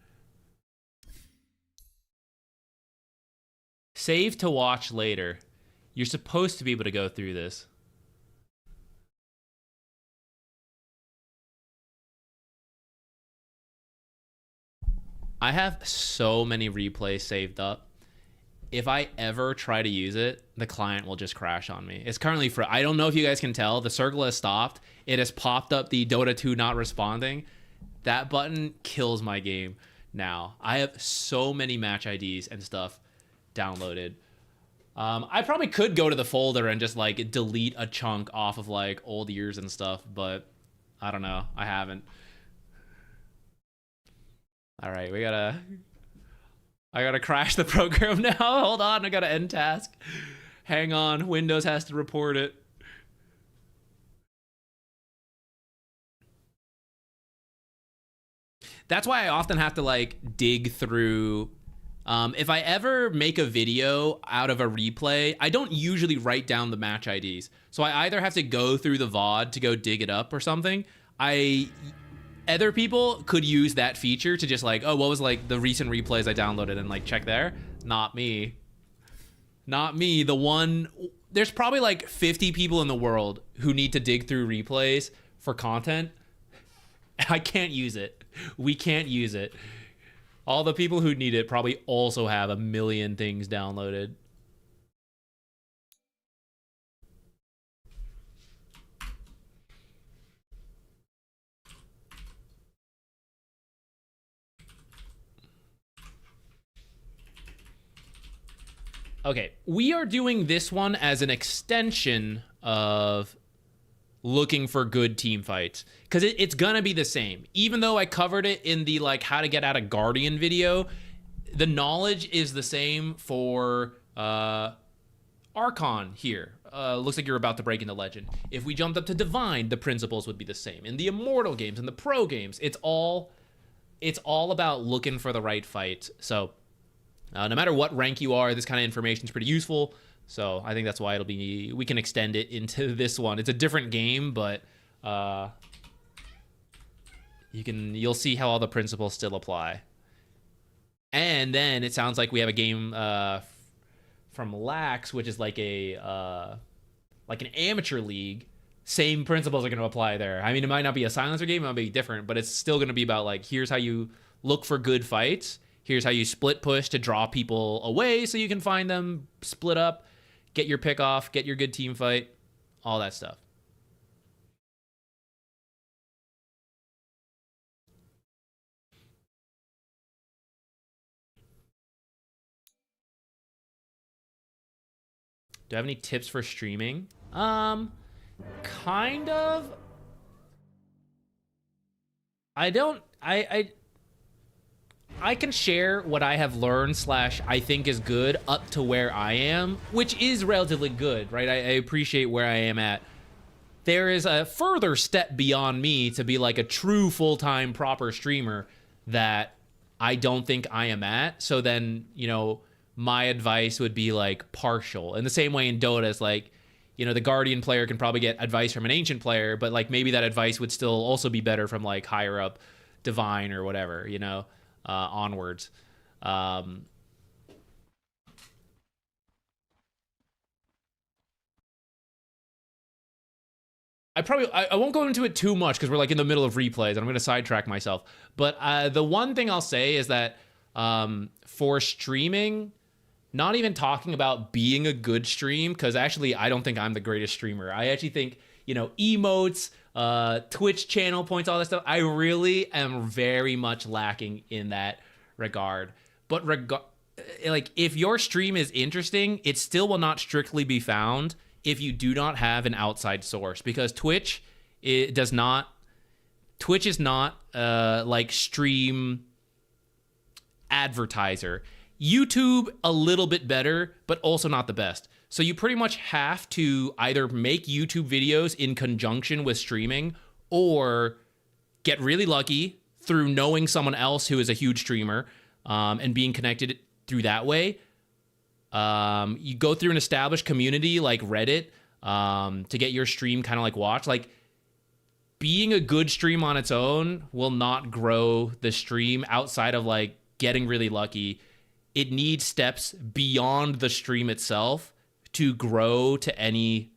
Save to watch later. You're supposed to be able to go through this. I have so many replays saved up. If I ever try to use it, the client will just crash on me. It's currently free. I don't know if you guys can tell. The circle has stopped. It has popped up the Dota 2 not responding. That button kills my game now. I have so many match IDs and stuff downloaded. I probably could go to the folder and just like delete a chunk off of like old years and stuff, but I don't know. I haven't. All right, I gotta crash the program now. Hold on, I gotta end task. Hang on, Windows has to report it. That's why I often have to like dig through. If I ever make a video out of a replay, I don't usually write down the match IDs. So I either have to go through the VOD to go dig it up or something. Other people could use that feature to just like, oh, what was like the recent replays I downloaded and like check there. Not me. Not me. There's probably like 50 people in the world who need to dig through replays for content. I can't use it. We can't use it. All the people who need it probably also have a million things downloaded. Okay, we are doing this one as an extension of looking for good team fights, because it's gonna be the same. Even though I covered it in the like how to get out of Guardian video, the knowledge is the same for Archon here. Looks like you're about to break into Legend. If we jumped up to Divine, the principles would be the same. In the Immortal games, in the Pro games, it's all about looking for the right fight. So no matter what rank you are, this kind of information is pretty useful. So I think that's why we can extend it into this one. It's a different game, but you'll see how all the principles still apply. And then it sounds like we have a game from Lax, which is like an amateur league. Same principles are going to apply there. I mean, it might not be a silencer game, it might be different, but it's still going to be about like, here's how you look for good fights. Here's how you split push to draw people away so you can find them, split up, get your pick off, get your good team fight, all that stuff. Do I have any tips for streaming? Kind of. I can share what I have learned / I think is good up to where I am, which is relatively good, right? I appreciate where I am at. There is a further step beyond me to be like a true full-time proper streamer that I don't think I am at. So then, you know, my advice would be like partial. In the same way in Dota, it's like, you know, the Guardian player can probably get advice from an Ancient player, but like maybe that advice would still also be better from like higher up Divine or whatever, you know? Onwards. I won't go into it too much because we're like in the middle of replays and I'm going to sidetrack myself. But the one thing I'll say is that for streaming, not even talking about being a good stream, because actually I don't think I'm the greatest streamer. I actually think, you know, emotes, Twitch channel points, all that stuff, I really am very much lacking in that regard. But like if your stream is interesting, it still will not strictly be found if you do not have an outside source, because Twitch is not like stream advertiser. YouTube a little bit better, but also not the best. So you pretty much have to either make YouTube videos in conjunction with streaming or get really lucky through knowing someone else who is a huge streamer and being connected through that way. You go through an established community like Reddit to get your stream kind of like watched. Like being a good stream on its own will not grow the stream outside of like getting really lucky. It needs steps beyond the stream itself to grow to any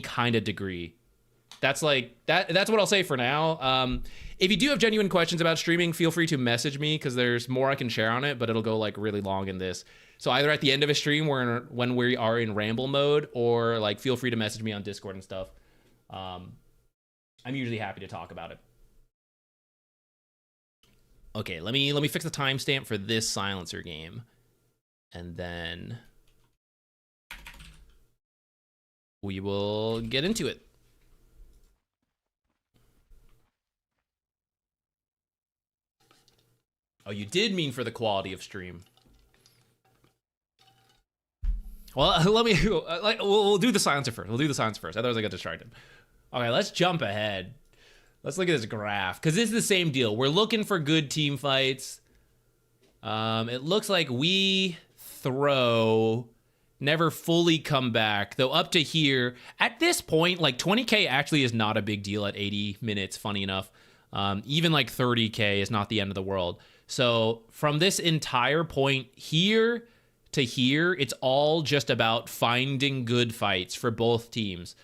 kind of degree. That's like that's what I'll say for now. If you do have genuine questions about streaming, feel free to message me because there's more I can share on it, but it'll go like really long in this. So either at the end of a stream when we are in ramble mode, or like feel free to message me on Discord and stuff. I'm usually happy to talk about it. Okay, let me fix the timestamp for this silencer game, and then we will get into it. Oh, you did mean for the quality of stream. Well, let me we'll do the silencer first. Otherwise, I get distracted. Okay, let's jump ahead. Let's look at this graph, because this is the same deal. We're looking for good team fights. It looks like we throw, never fully come back, though up to here. At this point, like 20K actually is not a big deal at 80 minutes, funny enough. Even like 30K is not the end of the world. So from this entire point here to here, it's all just about finding good fights for both teams.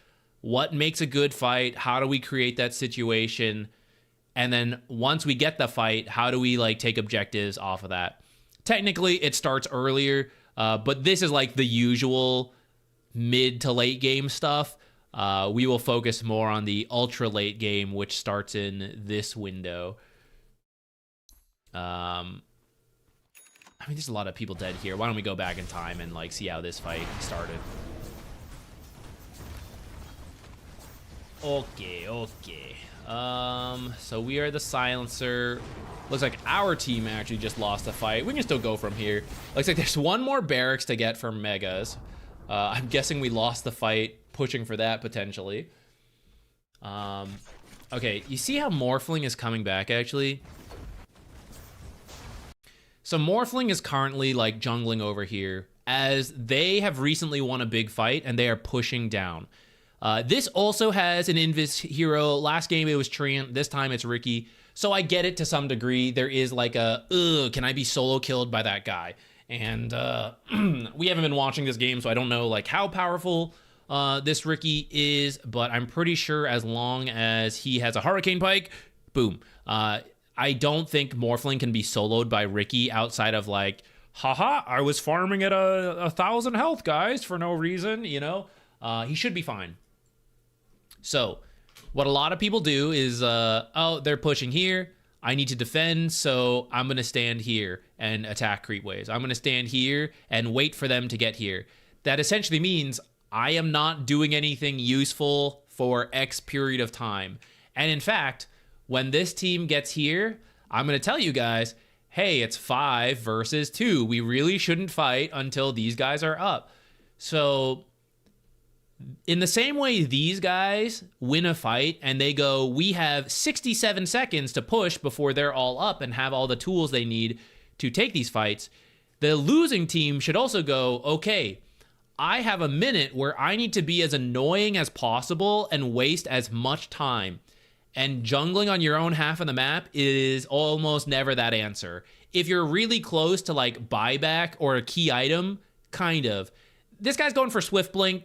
What makes a good fight? How do we create that situation? And then once we get the fight, how do we like take objectives off of that? Technically, it starts earlier, but this is like the usual mid to late game stuff. We will focus more on the ultra late game, which starts in this window. I mean, there's a lot of people dead here. Why don't we go back in time and like see how this fight started? Okay. So we are the silencer. Looks like our team actually just lost a fight. We can still go from here. Looks like there's one more barracks to get from Megas. I'm guessing we lost the fight, pushing for that potentially. Okay, you see how Morphling is coming back actually? So Morphling is currently like jungling over here as they have recently won a big fight and they are pushing down. This also has an Invis hero. Last game it was Treant. This time it's Ricky. So I get it to some degree. There is like a, can I be solo killed by that guy? And we haven't been watching this game, so I don't know like how powerful this Ricky is, but I'm pretty sure as long as he has a Hurricane Pike, boom. I don't think Morphling can be soloed by Ricky outside of like, haha, I was farming at 1,000 health, guys, for no reason, you know? He should be fine. So, what a lot of people do is, oh, they're pushing here. I need to defend, so I'm going to stand here and attack creep waves. I'm going to stand here and wait for them to get here. That essentially means I am not doing anything useful for X period of time. And in fact, when this team gets here, I'm going to tell you guys, hey, it's 5 versus 2. We really shouldn't fight until these guys are up. So in the same way these guys win a fight and they go, we have 67 seconds to push before they're all up and have all the tools they need to take these fights, the losing team should also go, okay, I have a minute where I need to be as annoying as possible and waste as much time. And jungling on your own half of the map is almost never that answer. If you're really close to like buyback or a key item, kind of. This guy's going for Swift Blink.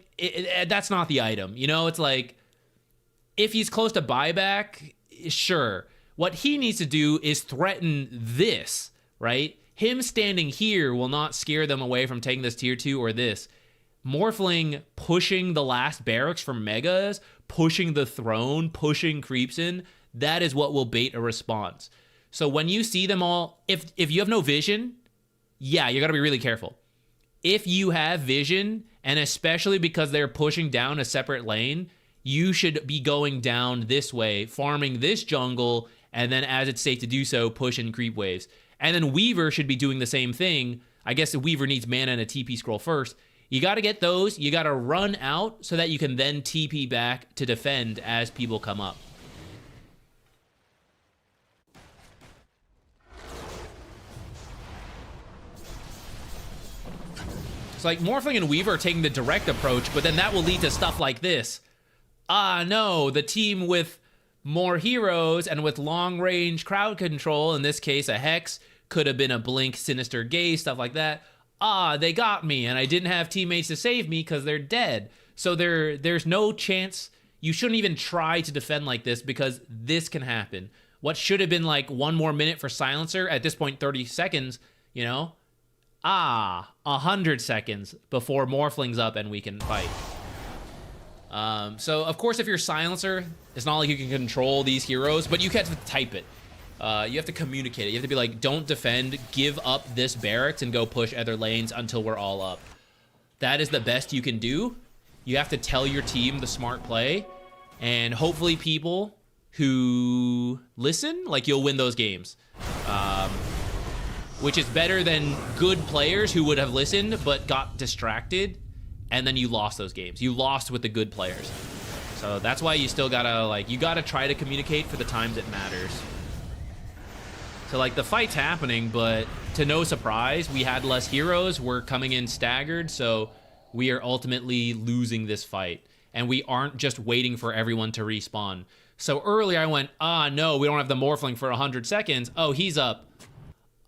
That's not the item. You know, it's like If he's close to buyback, sure. What he needs to do is threaten this, right? Him standing here will not scare them away from taking this tier 2 or this. Morphling pushing the last barracks for megas, pushing the throne, pushing creeps in, that is what will bait a response. So when you see them all, if you have no vision, yeah, you got to be really careful. If you have vision, and especially because they're pushing down a separate lane, you should be going down this way, farming this jungle, and then as it's safe to do so, push in creep waves. And then Weaver should be doing the same thing. I guess the Weaver needs mana and a TP scroll first. You got to get those. You got to run out so that you can then TP back to defend as people come up. It's like Morphling and Weaver are taking the direct approach, but then that will lead to stuff like this. Ah, no, the team with more heroes and with long-range crowd control, in this case a Hex, could have been a Blink, Sinister Gaze, stuff like that. Ah, they got me, and I didn't have teammates to save me because they're dead. So there's no chance. You shouldn't even try to defend like this because this can happen. What should have been like 1 more minute for Silencer, at this point 30 seconds, you know? 100 seconds before Morphling's up and we can fight. So, of course, if you're Silencer, it's not like you can control these heroes, but you have to type it. You have to communicate it. You have to be like, don't defend, give up this barracks and go push other lanes until we're all up. That is the best you can do. You have to tell your team the smart play, and hopefully people who listen, like, you'll win those games. Which is better than good players who would have listened but got distracted, and then you lost those games. You lost with the good players. So that's why you still gotta, like, you gotta try to communicate for the times it matters. So, like, the fight's happening, but to no surprise, we had less heroes. We're coming in staggered, so we are ultimately losing this fight. And we aren't just waiting for everyone to respawn. So earlier I went, no, we don't have the Morphling for 100 seconds. Oh, he's up.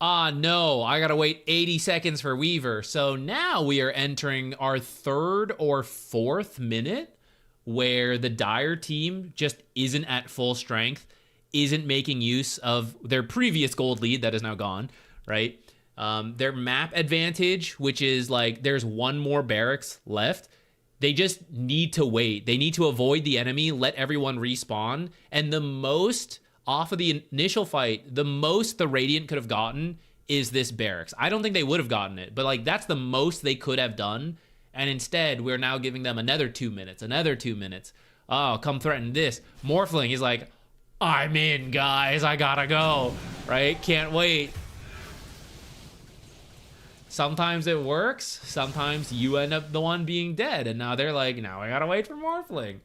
No, I gotta wait 80 seconds for Weaver. So now we are entering our 3rd or 4th minute where the Dire team just isn't at full strength, isn't making use of their previous gold lead that is now gone, right? Their map advantage, which is like there's 1 more barracks left. They just need to wait. They need to avoid the enemy, let everyone respawn, and the most... off of the initial fight, the most the Radiant could have gotten is this barracks. I don't think they would have gotten it, but like that's the most they could have done. And instead, we're now giving them another 2 minutes, another 2 minutes. Oh, come threaten this. Morphling, he's like, I'm in, guys. I gotta go, right? Can't wait. Sometimes it works. Sometimes you end up the one being dead. And now they're like, now I gotta wait for Morphling.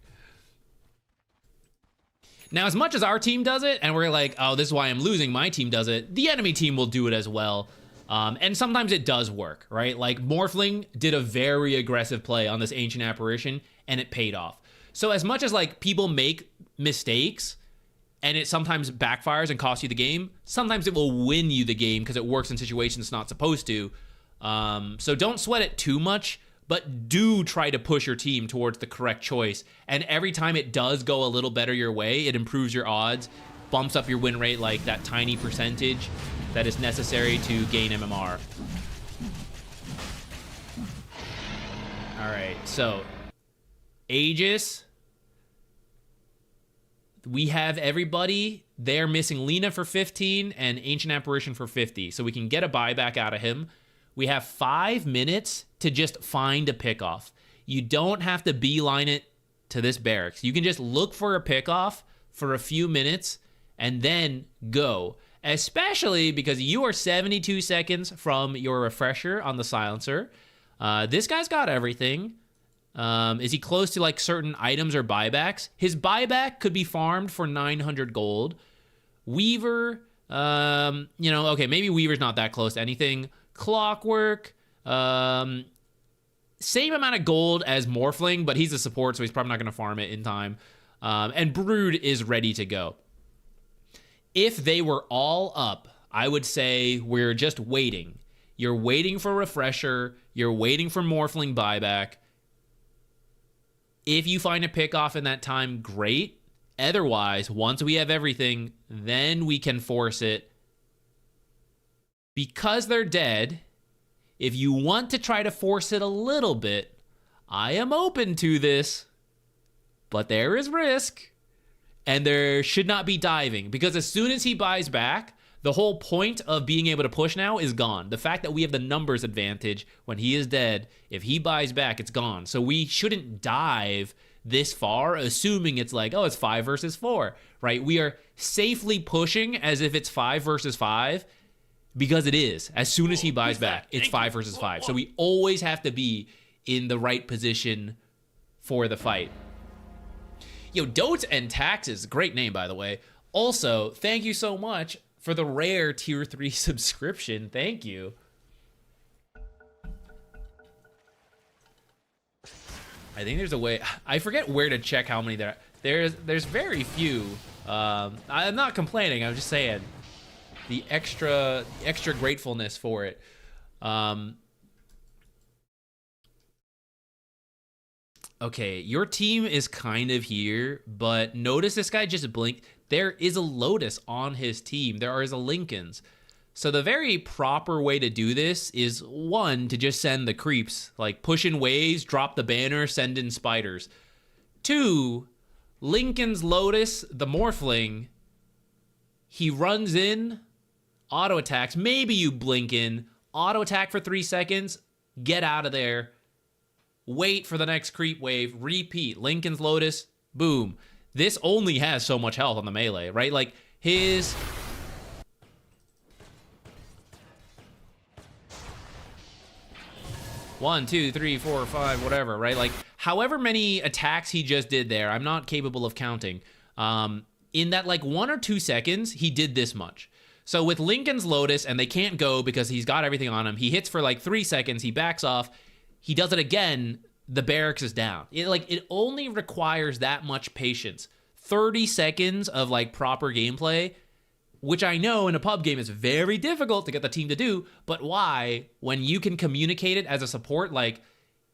Now, as much as our team does it, and we're like, oh, this is why I'm losing, my team does it, the enemy team will do it as well. And sometimes it does work, right? Like, Morphling did a very aggressive play on this Ancient Apparition, and it paid off. So as much as, like, people make mistakes, and it sometimes backfires and costs you the game, sometimes it will win you the game because it works in situations it's not supposed to. So don't sweat it too much, but do try to push your team towards the correct choice. And every time it does go a little better your way, it improves your odds, bumps up your win rate like that tiny percentage that is necessary to gain MMR. All right, so Aegis. We have everybody. They're missing Lina for 15 and Ancient Apparition for 50, so we can get a buyback out of him. We have 5 minutes to just find a pickoff. You don't have to beeline it to this barracks. You can just look for a pickoff for a few minutes and then go. Especially because you are 72 seconds from your refresher on the Silencer. This guy's got everything. Is he close to like certain items or buybacks? His buyback could be farmed for 900 gold. Weaver, okay, maybe Weaver's not that close to anything. Clockwork, same amount of gold as Morphling, but he's a support, so he's probably not going to farm it in time. And Brood is ready to go. If they were all up, I would say we're just waiting. You're waiting for refresher. You're waiting for Morphling buyback. If you find a pickoff in that time, great. Otherwise, once we have everything, then we can force it. Because they're dead, if you want to try to force it a little bit, I am open to this. But there is risk. And there should not be diving. Because as soon as he buys back, the whole point of being able to push now is gone. The fact that we have the numbers advantage when he is dead, if he buys back, it's gone. So we shouldn't dive this far, assuming it's like, oh, it's 5 versus 4, right? We are safely pushing as if it's 5 versus 5, because it is. As soon as he buys back, it's 5 versus 5. So we always have to be in the right position for the fight. Yo, Dotes and Taxes, great name, by the way. Also, thank you so much for the rare tier 3 subscription. Thank you. I think there's a way. I forget where to check how many there are. There's very few. I'm not complaining. I'm just saying the extra gratefulness for it. Okay, your team is kind of here, but notice this guy just blinked. There is a Lotus on his team. There is a Lincoln's. So the very proper way to do this is, one, to just send the creeps, like push in waves, drop the banner, send in spiders. 2, Lincoln's Lotus, the Morphling, he runs in, auto attacks, maybe you blink in, auto attack for 3 seconds, get out of there, wait for the next creep wave, repeat, Lincoln's Lotus, boom. This only has so much health on the melee, right? Like his... One, two, three, four, five, whatever, right? Like, however many attacks he just did there, I'm not capable of counting. In that, like, 1 or 2 seconds, he did this much. So with Lincoln's Lotus, and they can't go because he's got everything on him, he hits for, like, 3 seconds, he backs off, he does it again, the barracks is down. It only requires that much patience. 30 seconds of, like, proper gameplay, which I know in a pub game is very difficult to get the team to do, but why, when you can communicate it as a support, like,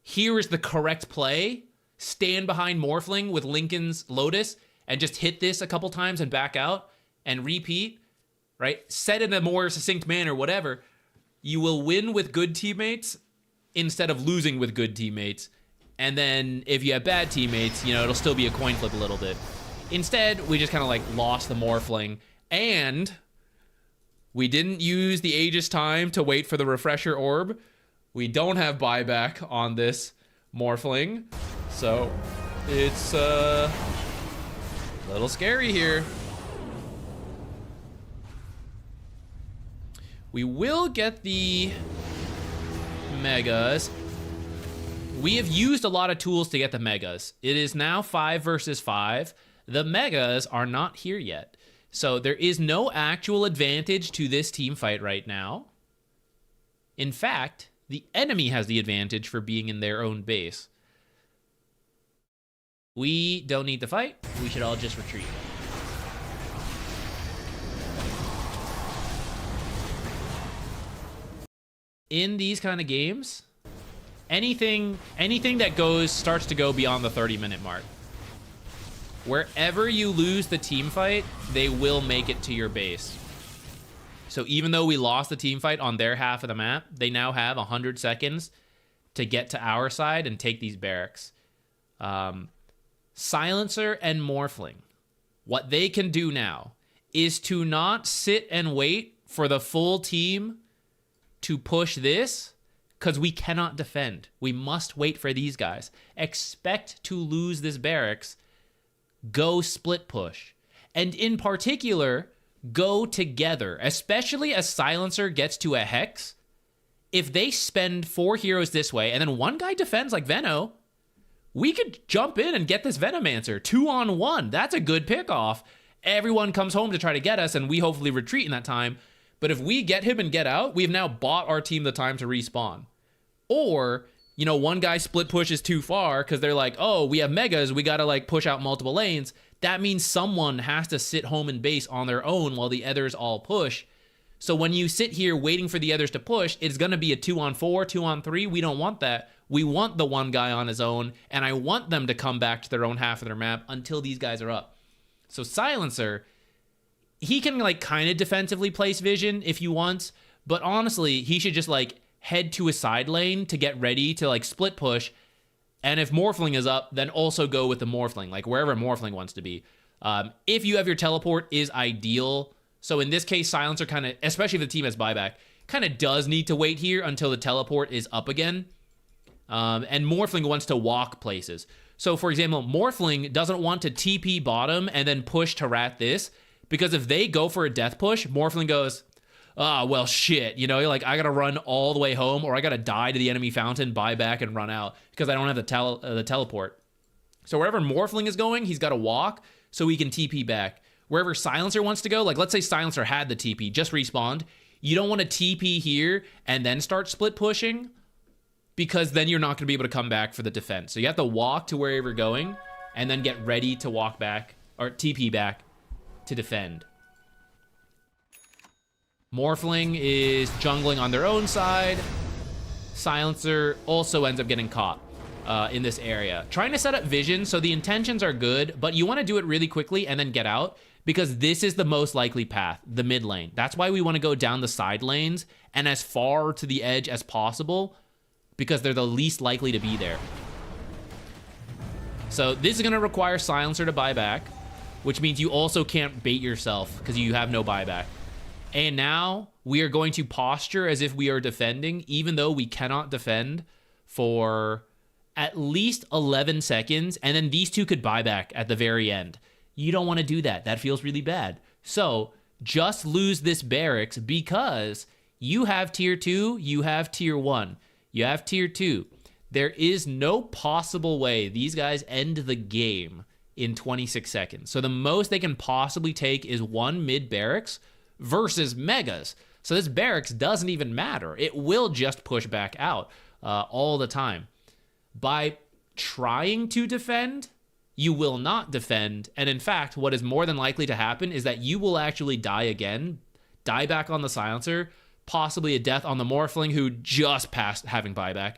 here is the correct play, stand behind Morphling with Lincoln's Lotus, and just hit this a couple times and back out, and repeat, right? Set in a more succinct manner, whatever, you will win with good teammates instead of losing with good teammates. And then if you have bad teammates, you know, it'll still be a coin flip a little bit. Instead, we just kind of, like, lost the Morphling. And we didn't use the Aegis time to wait for the refresher orb. We don't have buyback on this Morphling. So it's a little scary here. We will get the Megas. We have used a lot of tools to get the Megas. It is now 5 versus 5. The Megas are not here yet. So there is no actual advantage to this team fight right now. In fact, the enemy has the advantage for being in their own base. We don't need to fight. We should all just retreat. In these kind of games, anything that starts to go beyond the 30-minute mark. Wherever you lose the team fight, they will make it to your base. So even though we lost the team fight on their half of the map, they now have 100 seconds to get to our side and take these barracks. Silencer and Morphling, what they can do now is to not sit and wait for the full team to push this, because we cannot defend. We must wait for these guys. Expect to lose this barracks. Go split push. And in particular, go together, especially as Silencer gets to a Hex. If they spend 4 heroes this way, and then one guy defends like Veno, we could jump in and get this Venomancer 2-on-1. That's a good pick-off. Everyone comes home to try to get us, and we hopefully retreat in that time. But if we get him and get out, we've now bought our team the time to respawn. Or, you know, one guy split pushes too far because they're like, oh, we have Megas, we gotta like push out multiple lanes. That means someone has to sit home and base on their own while the others all push. So when you sit here waiting for the others to push, it's gonna be a 2-on-4, 2-on-3. We don't want that. We want the one guy on his own, and I want them to come back to their own half of their map until these guys are up. So Silencer, he can like kind of defensively place vision if he wants, but honestly, he should just like head to a side lane to get ready to like split push. And if Morphling is up, then also go with the Morphling, like wherever Morphling wants to be. If you have your teleport is ideal. So in this case, Silencer kind of, especially if the team has buyback, kind of does need to wait here until the teleport is up again. And Morphling wants to walk places. So for example, Morphling doesn't want to TP bottom and then push to rat this, because if they go for a death push, Morphling goes, well, shit, you know, you're like, I gotta run all the way home, or I gotta die to the enemy fountain, buy back, and run out because I don't have the teleport. So wherever Morphling is going, he's gotta walk so he can TP back. Wherever Silencer wants to go, like let's say Silencer had the TP, just respawned, you don't want to TP here and then start split pushing, because then you're not gonna be able to come back for the defense. So you have to walk to wherever you're going and then get ready to walk back, or TP back to defend. Morphling is jungling on their own side. Silencer also ends up getting caught in this area. Trying to set up vision, so the intentions are good, but you want to do it really quickly and then get out, because this is the most likely path, the mid lane. That's why we want to go down the side lanes and as far to the edge as possible, because they're the least likely to be there. So this is going to require Silencer to buy back, which means you also can't bait yourself because you have no buyback. And now we are going to posture as if we are defending, even though we cannot defend for at least 11 seconds. And then these two could buy back at the very end. You don't want to do that. That feels really bad. So just lose this barracks, because you have tier 2, you have tier 1, you have tier 2. There is no possible way these guys end the game in 26 seconds. So the most they can possibly take is one mid barracks versus megas. So this barracks doesn't even matter. It will just push back out all the time. By trying to defend, you will not defend. And in fact, what is more than likely to happen is that you will actually die again, die back on the Silencer, possibly a death on the Morphling who just passed having buyback.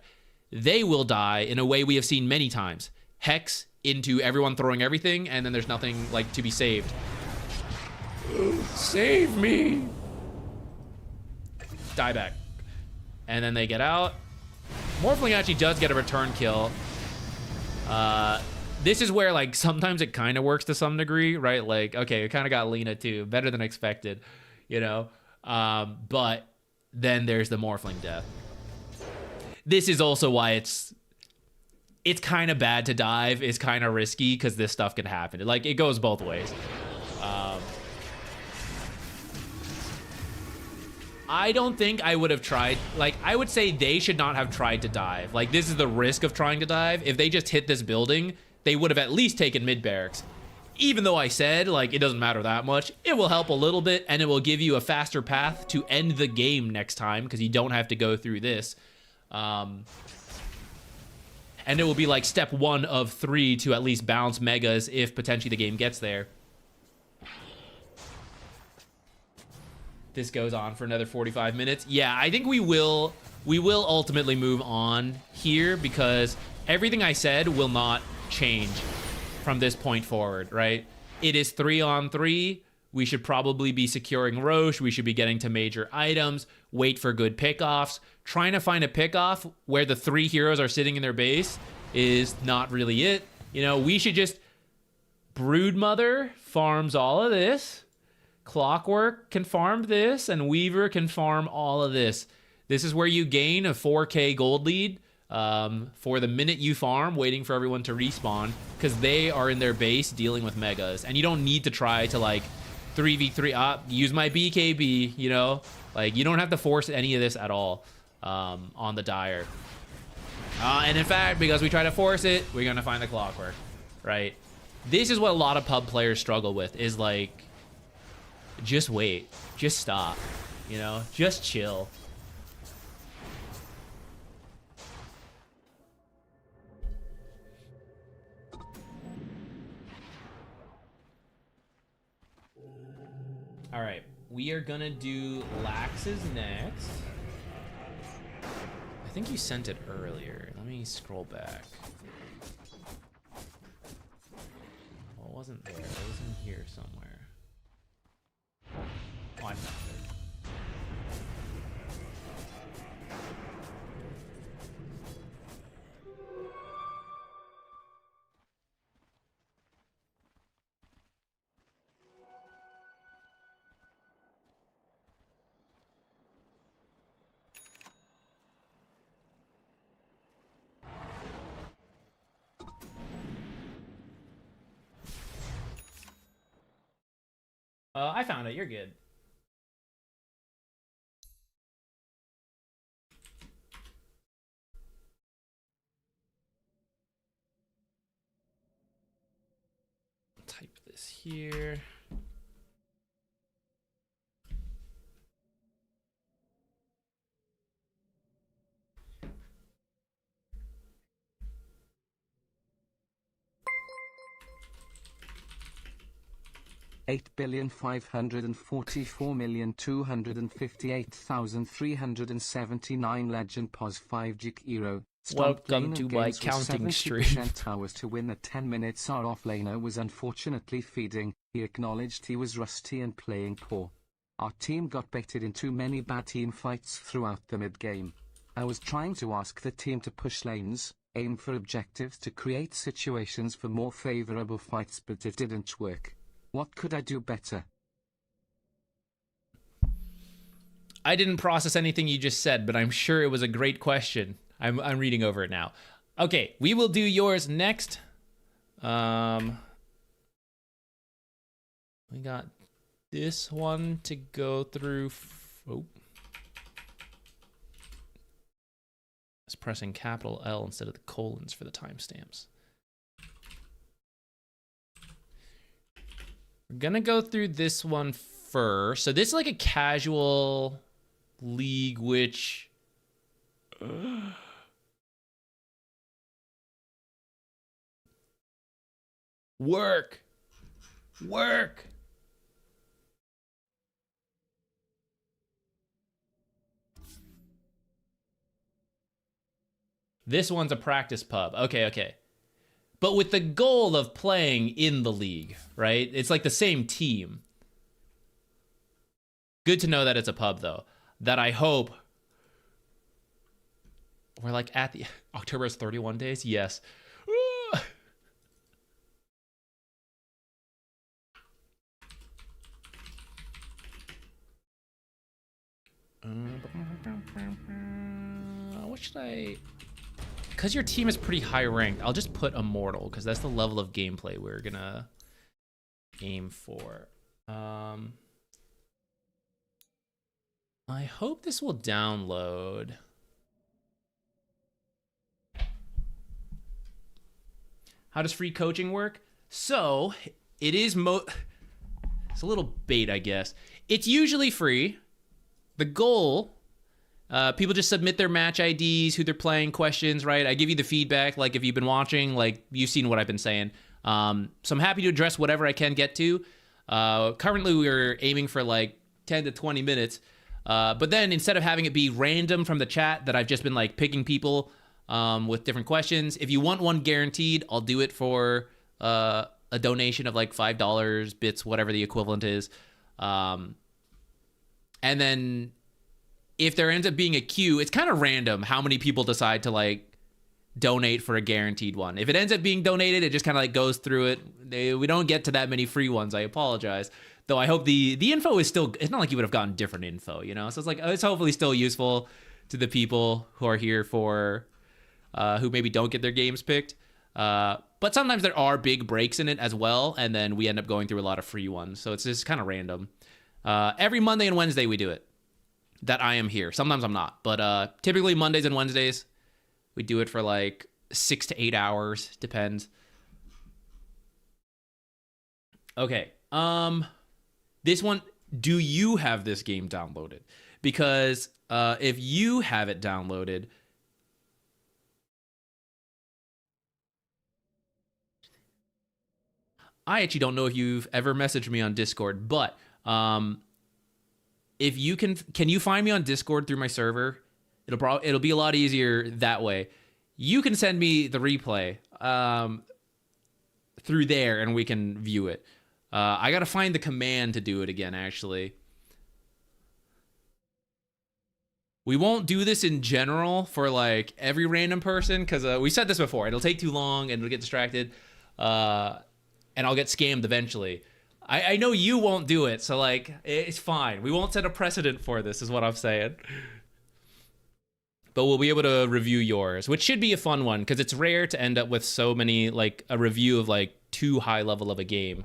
They will die in a way we have seen many times. Hex into everyone throwing everything, and then there's nothing like to be saved. Save me! Die back. And then they get out. Morphling actually does get a return kill. This is where, like, sometimes it kind of works to some degree, right? Like, okay, it kind of got Lena too. Better than expected, you know? But then there's the Morphling death. This is also why it's kind of bad to dive. It's kind of risky because this stuff can happen. Like, it goes both ways. I don't think I would have tried. Like, I would say they should not have tried to dive. Like, this is the risk of trying to dive. If they just hit this building, they would have at least taken mid barracks. Even though I said, like, it doesn't matter that much, it will help a little bit, and it will give you a faster path to end the game next time, because you don't have to go through this. And it will be like step 1 of 3 to at least bounce megas if potentially the game gets there. This goes on for another 45 minutes. Yeah, I think we will ultimately move on here, because everything I said will not change from this point forward, right? It is 3-on-3. We should probably be securing Roche. We should be getting to major items, wait for good pickoffs. Trying to find a pickoff where the 3 heroes are sitting in their base is not really it. You know, we should just... Broodmother farms all of this. Clockwork can farm this, and Weaver can farm all of this. This is where you gain a 4k gold lead for the minute you farm, waiting for everyone to respawn, because they are in their base dealing with megas. And you don't need to try to, like, 3v3 use my BKB, you know? Like, you don't have to force any of this at all on the Dire. And in fact, because we try to force it, we're going to find the Clockwork, right? This is what a lot of pub players struggle with, is like, just wait, just stop, you know, just chill. All right, we are gonna do Lax's next. I think you sent it earlier. Let me scroll back. What was wasn't there. I was in here somewhere. Oh, I found it. I found it. You're good. Type this here. Eight billion 544,258,379 Legend Pos 5 Jakiro. Welcome to my counting stream. Hours to win. A 10 minutes. Our offlaner was unfortunately feeding. He acknowledged he was rusty and playing poor. Our team got baited in too many bad team fights throughout the mid-game. I was trying to ask the team to push lanes, aim for objectives to create situations for more favorable fights, but it didn't work. What could I do better? I didn't process anything you just said, but I'm sure it was a great question. I'm reading over it now. Okay, we will do yours next. We got this one to go through. Oh. It's pressing capital L instead of the colons for the timestamps. We're gonna go through this one first. So this is like a casual league, which work. This one's a practice pub. Okay. But with the goal of playing in the league, right? It's like the same team. Good to know that it's a pub, though. That I hope we're like at the October is 31 days. Yes. What should I? Because your team is pretty high ranked, I'll just put Immortal, because that's the level of gameplay we're gonna aim for. I hope this will download. How does free coaching work? So, it is it's a little bait, I guess. It's usually free. The goal, people just submit their match IDs, who they're playing, questions, right? I give you the feedback, like if you've been watching, like you've seen what I've been saying. So I'm happy to address whatever I can get to. Currently, we're aiming for like 10 to 20 minutes. But then instead of having it be random from the chat that I've just been like picking people with different questions, if you want one guaranteed, I'll do it for a donation of like $5, bits, whatever the equivalent is. And then if there ends up being a queue, it's kind of random how many people decide to like donate for a guaranteed one. If it ends up being donated, it just kind of like goes through it. We don't get to that many free ones. I apologize. Though I hope the info is still, it's not like you would have gotten different info, you know? So it's like, it's hopefully still useful to the people who are here for, who maybe don't get their games picked. But sometimes there are big breaks in it as well. And then we end up going through a lot of free ones. So it's just kind of random. Every Monday and Wednesday we do it. That I am here. Sometimes I'm not. But typically Mondays and Wednesdays, we do it for like 6 to 8 hours. Depends. Okay. This one, do you have this game downloaded? Because if you have it downloaded, I actually don't know if you've ever messaged me on Discord, but if you can you find me on Discord through my server? It'll be a lot easier that way. You can send me the replay. through there and we can view it. I gotta find the command to do it again, actually. We won't do this in general for like every random person because we said this before. It'll take too long and it'll get distracted, and I'll get scammed eventually. I know you won't do it, so like it's fine. We won't set a precedent for this, is what I'm saying. But we'll be able to review yours, which should be a fun one because it's rare to end up with so many, like a review of like too high level of a game.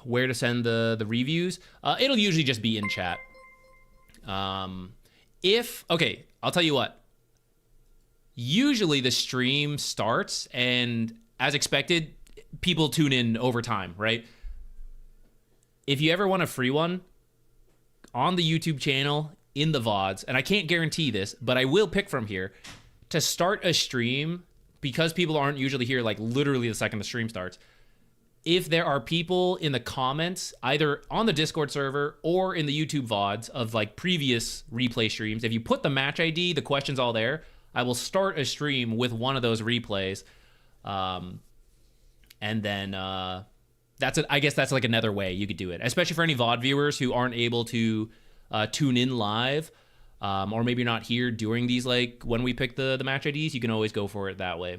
Where to send the reviews? It'll usually just be in chat. Okay, I'll tell you what. Usually the stream starts and as expected, people tune in over time, right? If you ever want a free one on the YouTube channel, in the VODs, and I can't guarantee this, but I will pick from here to start a stream because people aren't usually here like literally the second the stream starts. If there are people in the comments, either on the Discord server or in the YouTube VODs of like previous replay streams, if you put the match ID, the question's all there, I will start a stream with one of those replays. And then that's it. I guess that's like another way you could do it, especially for any VOD viewers who aren't able to tune in live, or maybe you're not here during these, like when we pick the match IDs, you can always go for it that way.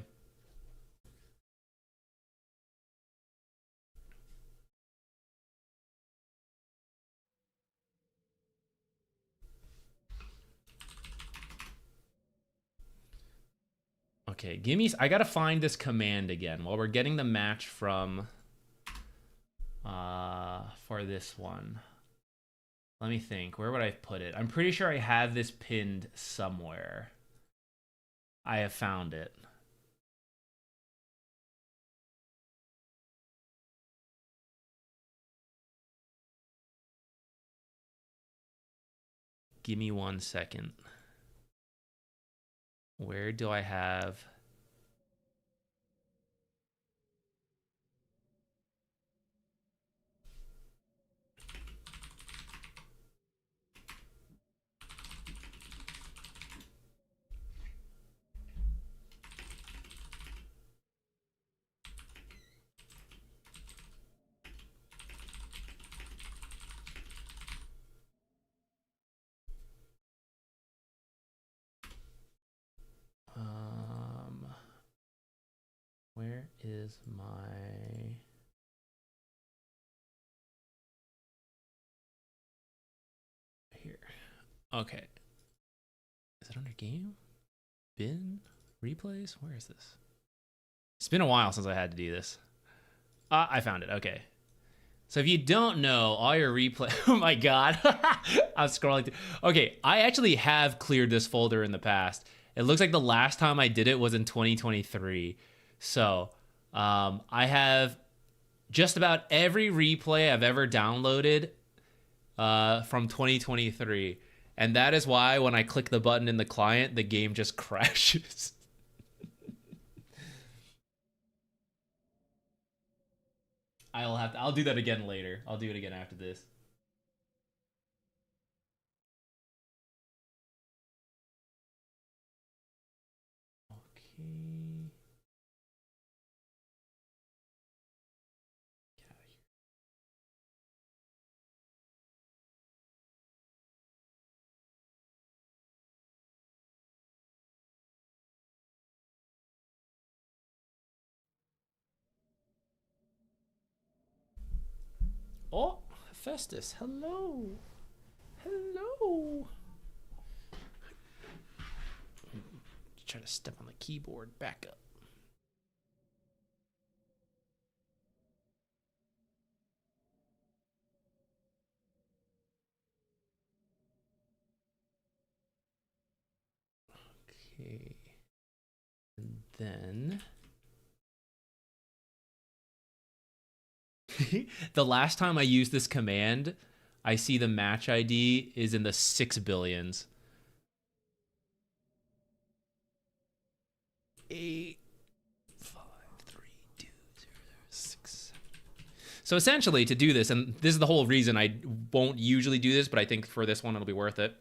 Okay, I gotta find this command again while we're getting the match from, for this one. Let me think, where would I put it? I'm pretty sure I have this pinned somewhere. I have found it. Give me 1 second. Where do I have? Where is my... Here. Okay. Is it under game? Bin? Replays? Where is this? It's been a while since I had to do this. I found it. Okay. So if you don't know, all your replay... Oh my god. I'm scrolling through. Okay, I actually have cleared this folder in the past. It looks like the last time I did it was in 2023. So, I have just about every replay I've ever downloaded from 2023. And that is why when I click the button in the client, the game just crashes. I'll do that again later. I'll do it again after this. Okay. Oh, Festus, hello. Hello. Try to step on the keyboard, back up. Okay. And then... the last time I used this command, I see the match ID is in the 6 billions. 8, 5, 3, 2, 0, 6, 7. So essentially, to do this, and this is the whole reason I won't usually do this, but I think for this one it'll be worth it.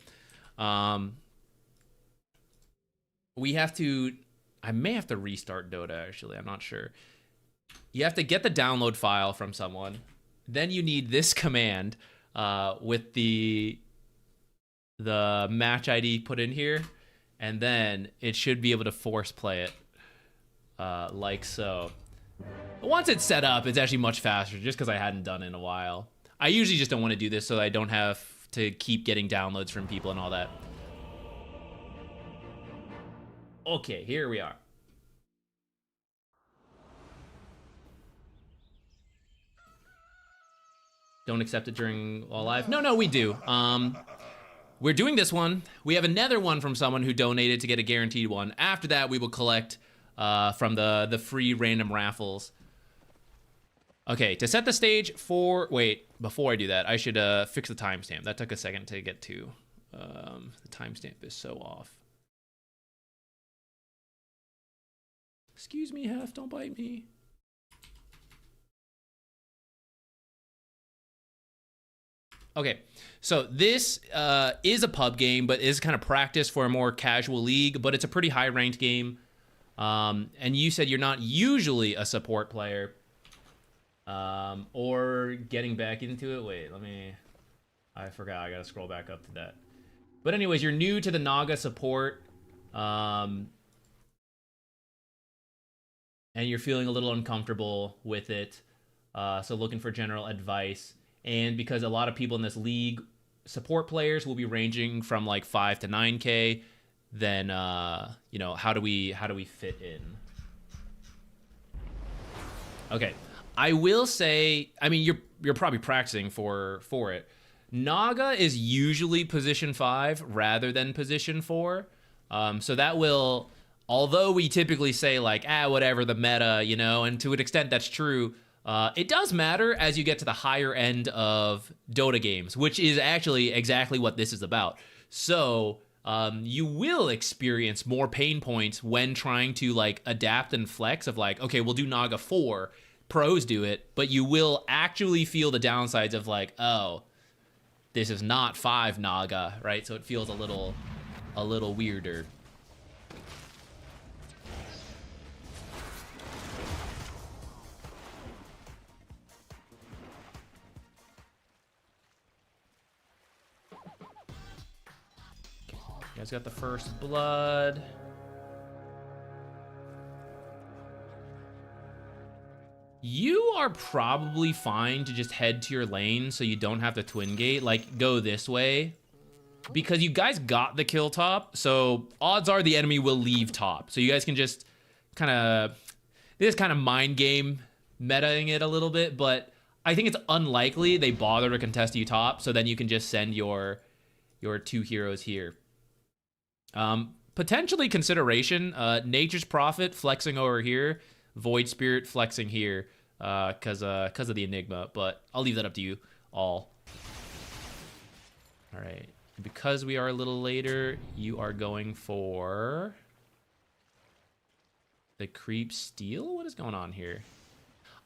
We have to... I may have to restart Dota, actually. I'm not sure. You have to get the download file from someone. Then you need this command with the match ID put in here. And then it should be able to force play it like so. Once it's set up, it's actually much faster just because I hadn't done it in a while. I usually just don't want to do this so I don't have to keep getting downloads from people and all that. Okay, here we are. Don't accept it during all live. No, we do. We're doing this one. We have another one from someone who donated to get a guaranteed one. After that, we will collect from the free random raffles. Okay, to set the stage for... Wait, before I do that, I should fix the timestamp. That took a second to get to. The timestamp is so off. Excuse me, Hef, don't bite me. Okay, so this is a pub game, but is kind of practice for a more casual league, but it's a pretty high-ranked game. And you said you're not usually a support player. Or getting back into it. Wait, I forgot, I gotta scroll back up to that. But anyways, you're new to the Naga support. And you're feeling a little uncomfortable with it. So looking for general advice. And because a lot of people in this league, support players will be ranging from like 5 to 9K, then you know, how do we fit in? Okay, I will say, I mean, you're probably practicing for it. Naga is usually position 5 rather than position 4. So that will, although we typically say like, whatever the meta, you know, and to an extent that's true. It does matter as you get to the higher end of Dota games, which is actually exactly what this is about. So you will experience more pain points when trying to like adapt and flex of like, okay, we'll do Naga 4, pros do it, but you will actually feel the downsides of like, oh, this is not 5 Naga, right? So it feels a little weirder. You guys got the first blood. You are probably fine to just head to your lane so you don't have to twin gate, like go this way. Because you guys got the kill top, so odds are the enemy will leave top. So you guys can just kind of, this is kind of mind game metaing it a little bit, but I think it's unlikely they bother to contest you top, so then you can just send your 2 heroes here. Potentially consideration, Nature's Prophet flexing over here, Void Spirit flexing here, cause of the Enigma, but I'll leave that up to you all. All right, because we are a little later, you are going for the creep steal? What is going on here?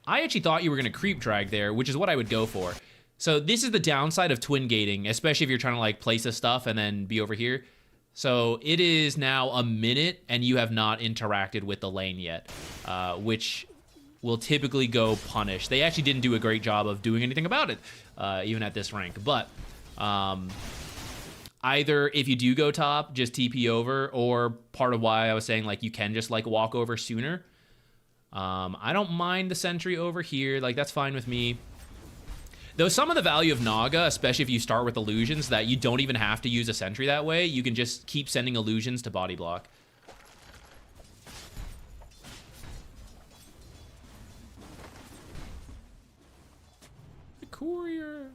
I actually thought you were gonna creep drag there, which is what I would go for. So this is the downside of twin gating, especially if you're trying to like place a stuff and then be over here. So it is now a minute and you have not interacted with the lane yet, which will typically go punish. They actually didn't do a great job of doing anything about it, even at this rank. But either if you do go top, just TP over, or part of why I was saying like you can just like walk over sooner. I don't mind the sentry over here, like that's fine with me. Though some of the value of Naga, especially if you start with illusions, that you don't even have to use a sentry that way. You can just keep sending illusions to body block. The courier.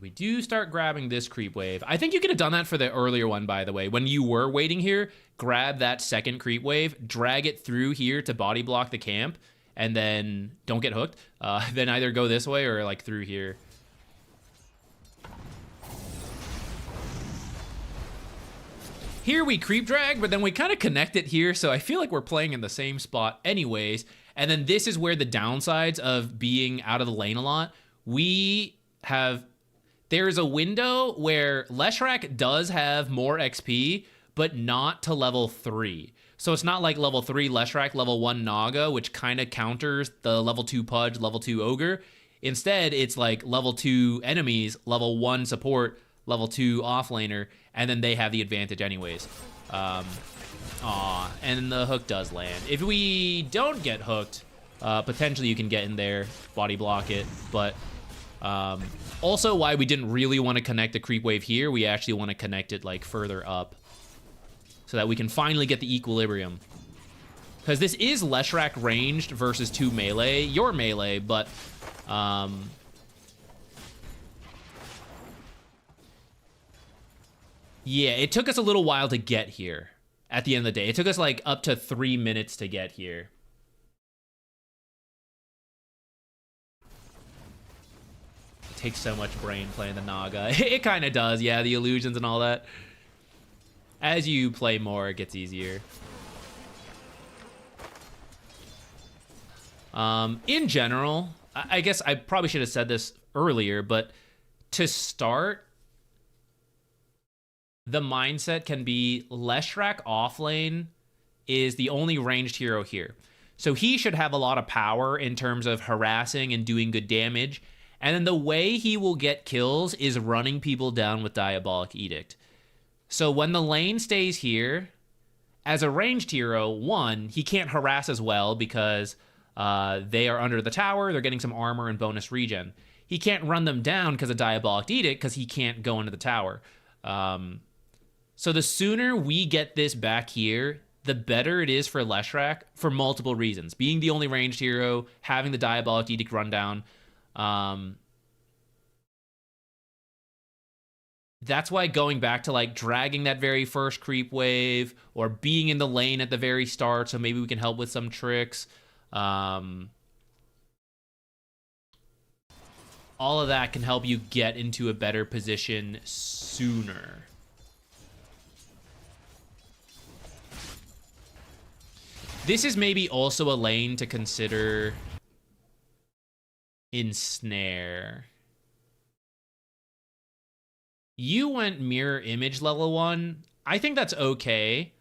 We do start grabbing this creep wave. I think you could have done that for the earlier one, by the way. When you were waiting here, grab that second creep wave, drag it through here to body block the camp, and then don't get hooked. Then either go this way or like through here. Here we creep drag, but then we kind of connect it here, so I feel like we're playing in the same spot anyways. And then this is where the downsides of being out of the lane a lot. There's a window where Leshrac does have more XP, but not to level 3. So it's not like level 3 Leshrac, level 1 Naga, which kind of counters the level 2 Pudge, level 2 Ogre. Instead, it's like level 2 enemies, level 1 support, level 2 offlaner, and then they have the advantage anyways. And the hook does land. If we don't get hooked, potentially you can get in there, body block it, but also why we didn't really want to connect the creep wave here, we actually want to connect it like further up so that we can finally get the equilibrium. Because this is Leshrac ranged versus 2 melee, your melee, but yeah, it took us a little while to get here at the end of the day. It took us like up to 3 minutes to get here. It takes so much brain playing the Naga. It kind of does, yeah, the illusions and all that. As you play more, it gets easier. In general, I guess I probably should have said this earlier, but to start, the mindset can be Leshrac offlane is the only ranged hero here. So he should have a lot of power in terms of harassing and doing good damage. And then the way he will get kills is running people down with Diabolic Edict. So when the lane stays here, as a ranged hero, 1, he can't harass as well because they are under the tower, they're getting some armor and bonus regen. He can't run them down because of Diabolic Edict because he can't go into the tower. So the sooner we get this back here, the better it is for Leshrac for multiple reasons. Being the only ranged hero, having the Diabolic Edict rundown. That's why going back to like dragging that very first creep wave or being in the lane at the very start, so maybe we can help with some tricks. All of that can help you get into a better position sooner. This is maybe also a lane to consider Ensnare. You went mirror image level 1. I think that's okay.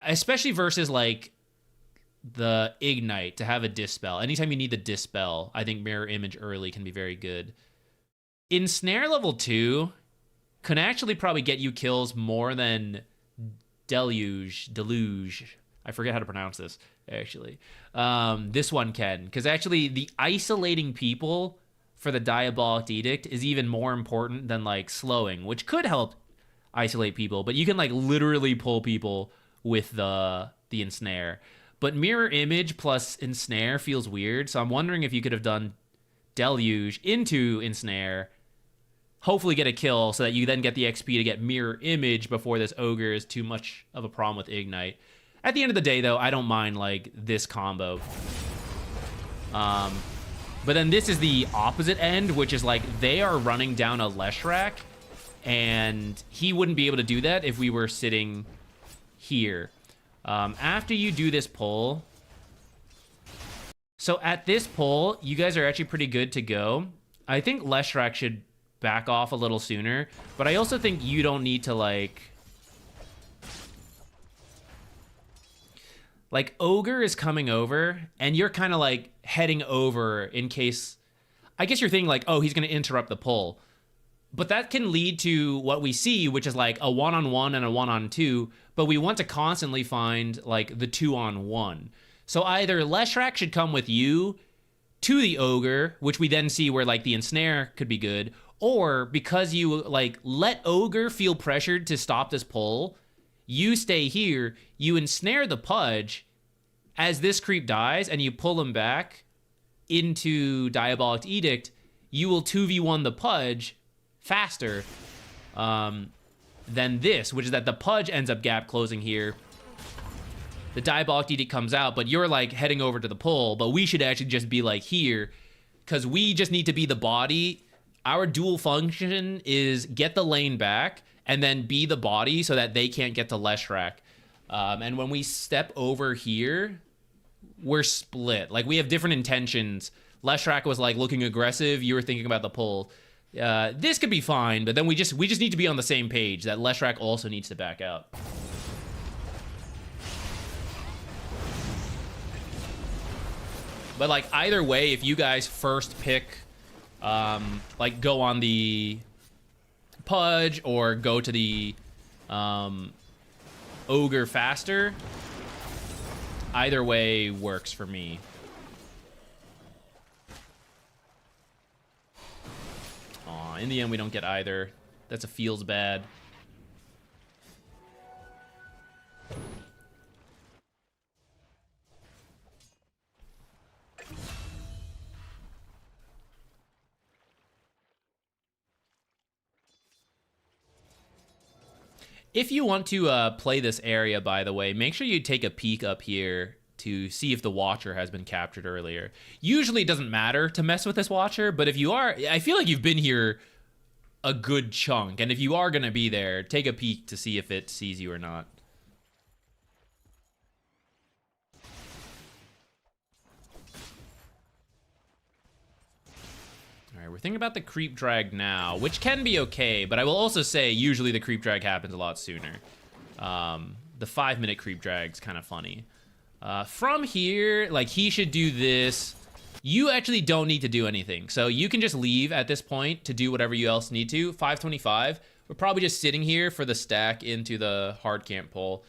Especially versus like the Ignite to have a Dispel. Anytime you need the Dispel, I think mirror image early can be very good. Ensnare level 2 can actually probably get you kills more than Deluge. I forget how to pronounce this, actually. This one can, because actually the isolating people for the Diabolic Edict is even more important than like slowing, which could help isolate people, but you can like literally pull people with the Ensnare. But mirror image plus Ensnare feels weird, so I'm wondering if you could have done Deluge into Ensnare, hopefully get a kill so that you then get the XP to get mirror image before this ogre is too much of a problem with Ignite. At the end of the day, though, I don't mind like this combo. But then this is the opposite end, which is like they are running down a Leshrac, and he wouldn't be able to do that if we were sitting here. After you do this pull, so at this pull, you guys are actually pretty good to go. I think Leshrac should back off a little sooner, but I also think you don't need to like Ogre is coming over and you're kind of like heading over in case, I guess you're thinking like, oh, he's going to interrupt the pull, but that can lead to what we see, which is like a 1-on-1 and a 1-on-2, but we want to constantly find like the 2-on-1. So either Leshrac should come with you to the Ogre, which we then see where like the Ensnare could be good, or because you like let Ogre feel pressured to stop this pull, you stay here, you ensnare the Pudge as this creep dies, and you pull him back into Diabolic Edict, you will 2v1 the Pudge faster than this, which is that the Pudge ends up gap closing here. The Diabolic Edict comes out, but you're like heading over to the pull, but we should actually just be like here, because we just need to be the body our dual function is get the lane back and then be the body so that they can't get to Leshrac. And when we step over here, we're split. Like, we have different intentions. Leshrac was like looking aggressive. You were thinking about the pull. This could be fine, but then we just need to be on the same page that Leshrac also needs to back out. But like either way, if you guys first pick, like go on the Pudge or go to the Ogre faster, either way works for me. Aw, in the end we don't get either. That's a feels bad. If you want to play this area, by the way, make sure you take a peek up here to see if the Watcher has been captured earlier. Usually it doesn't matter to mess with this Watcher, but if you are, I feel like you've been here a good chunk, and if you are going to be there, take a peek to see if it sees you or not. We're thinking about the creep drag now, which can be okay, but I will also say usually the creep drag happens a lot sooner. The 5-minute creep drag's kind of funny. From here, like, he should do this. You actually don't need to do anything, so you can just leave at this point to do whatever you else need to. 525. We're probably just sitting here for the stack into the hard camp pull.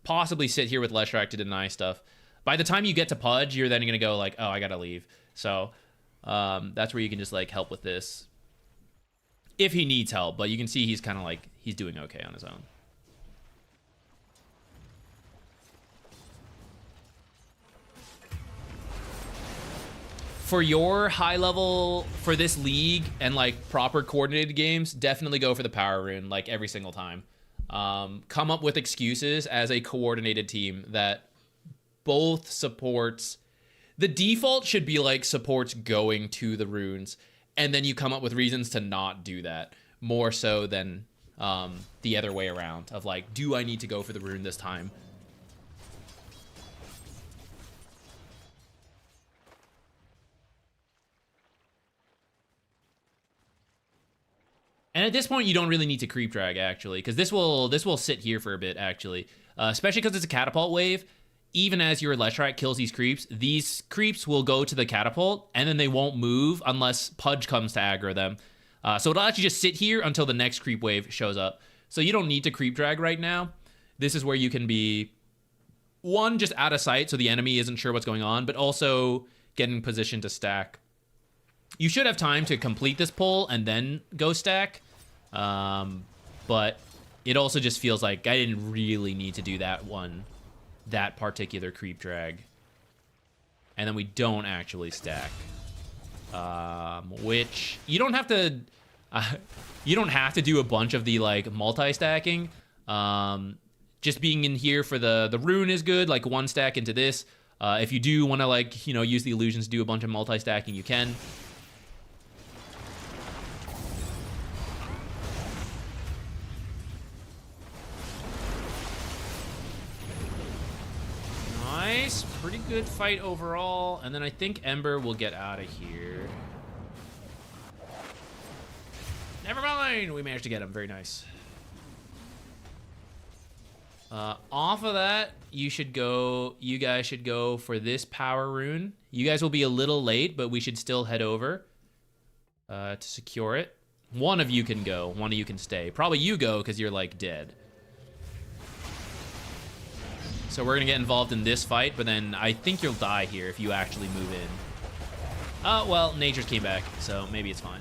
Possibly sit here with Leshrac to deny stuff. By the time you get to Pudge, you're then gonna go like, oh, I gotta leave. So that's where you can just like help with this if he needs help, but you can see he's kind of like he's doing okay on his own. For your high level, for this league and like proper coordinated games, definitely go for the power rune like every single time. Come up with excuses as a coordinated team that both supports. The default should be like supports going to the runes, and then you come up with reasons to not do that, more so than the other way around of like, do I need to go for the rune this time? And at this point, you don't really need to creep drag, actually, because this will sit here for a bit, actually, especially because it's a catapult wave. Even as your Leshrac kills these creeps will go to the catapult, and then they won't move unless Pudge comes to aggro them. So it'll actually just sit here until the next creep wave shows up. So you don't need to creep drag right now. This is where you can be, one, just out of sight so the enemy isn't sure what's going on, but also get in position to stack. You should have time to complete this pull and then go stack, but it also just feels like I didn't really need to do that particular creep drag, and then we don't actually stack, which you don't have to do a bunch of the like multi-stacking. Just being in here for the rune is good, like one stack into this. If you do want to like, you know, use the illusions to do a bunch of multi-stacking, you can. Nice, pretty good fight overall, and then I think Ember will get out of here. Never mind, we managed to get him, very nice. Off of that, you guys should go for this power rune. You guys will be a little late, but we should still head over to secure it. One of you can go, one of you can stay. Probably you go, because you're like dead. So we're gonna get involved in this fight, but then I think you'll die here if you actually move in. Oh, well, Nature's came back, so maybe it's fine.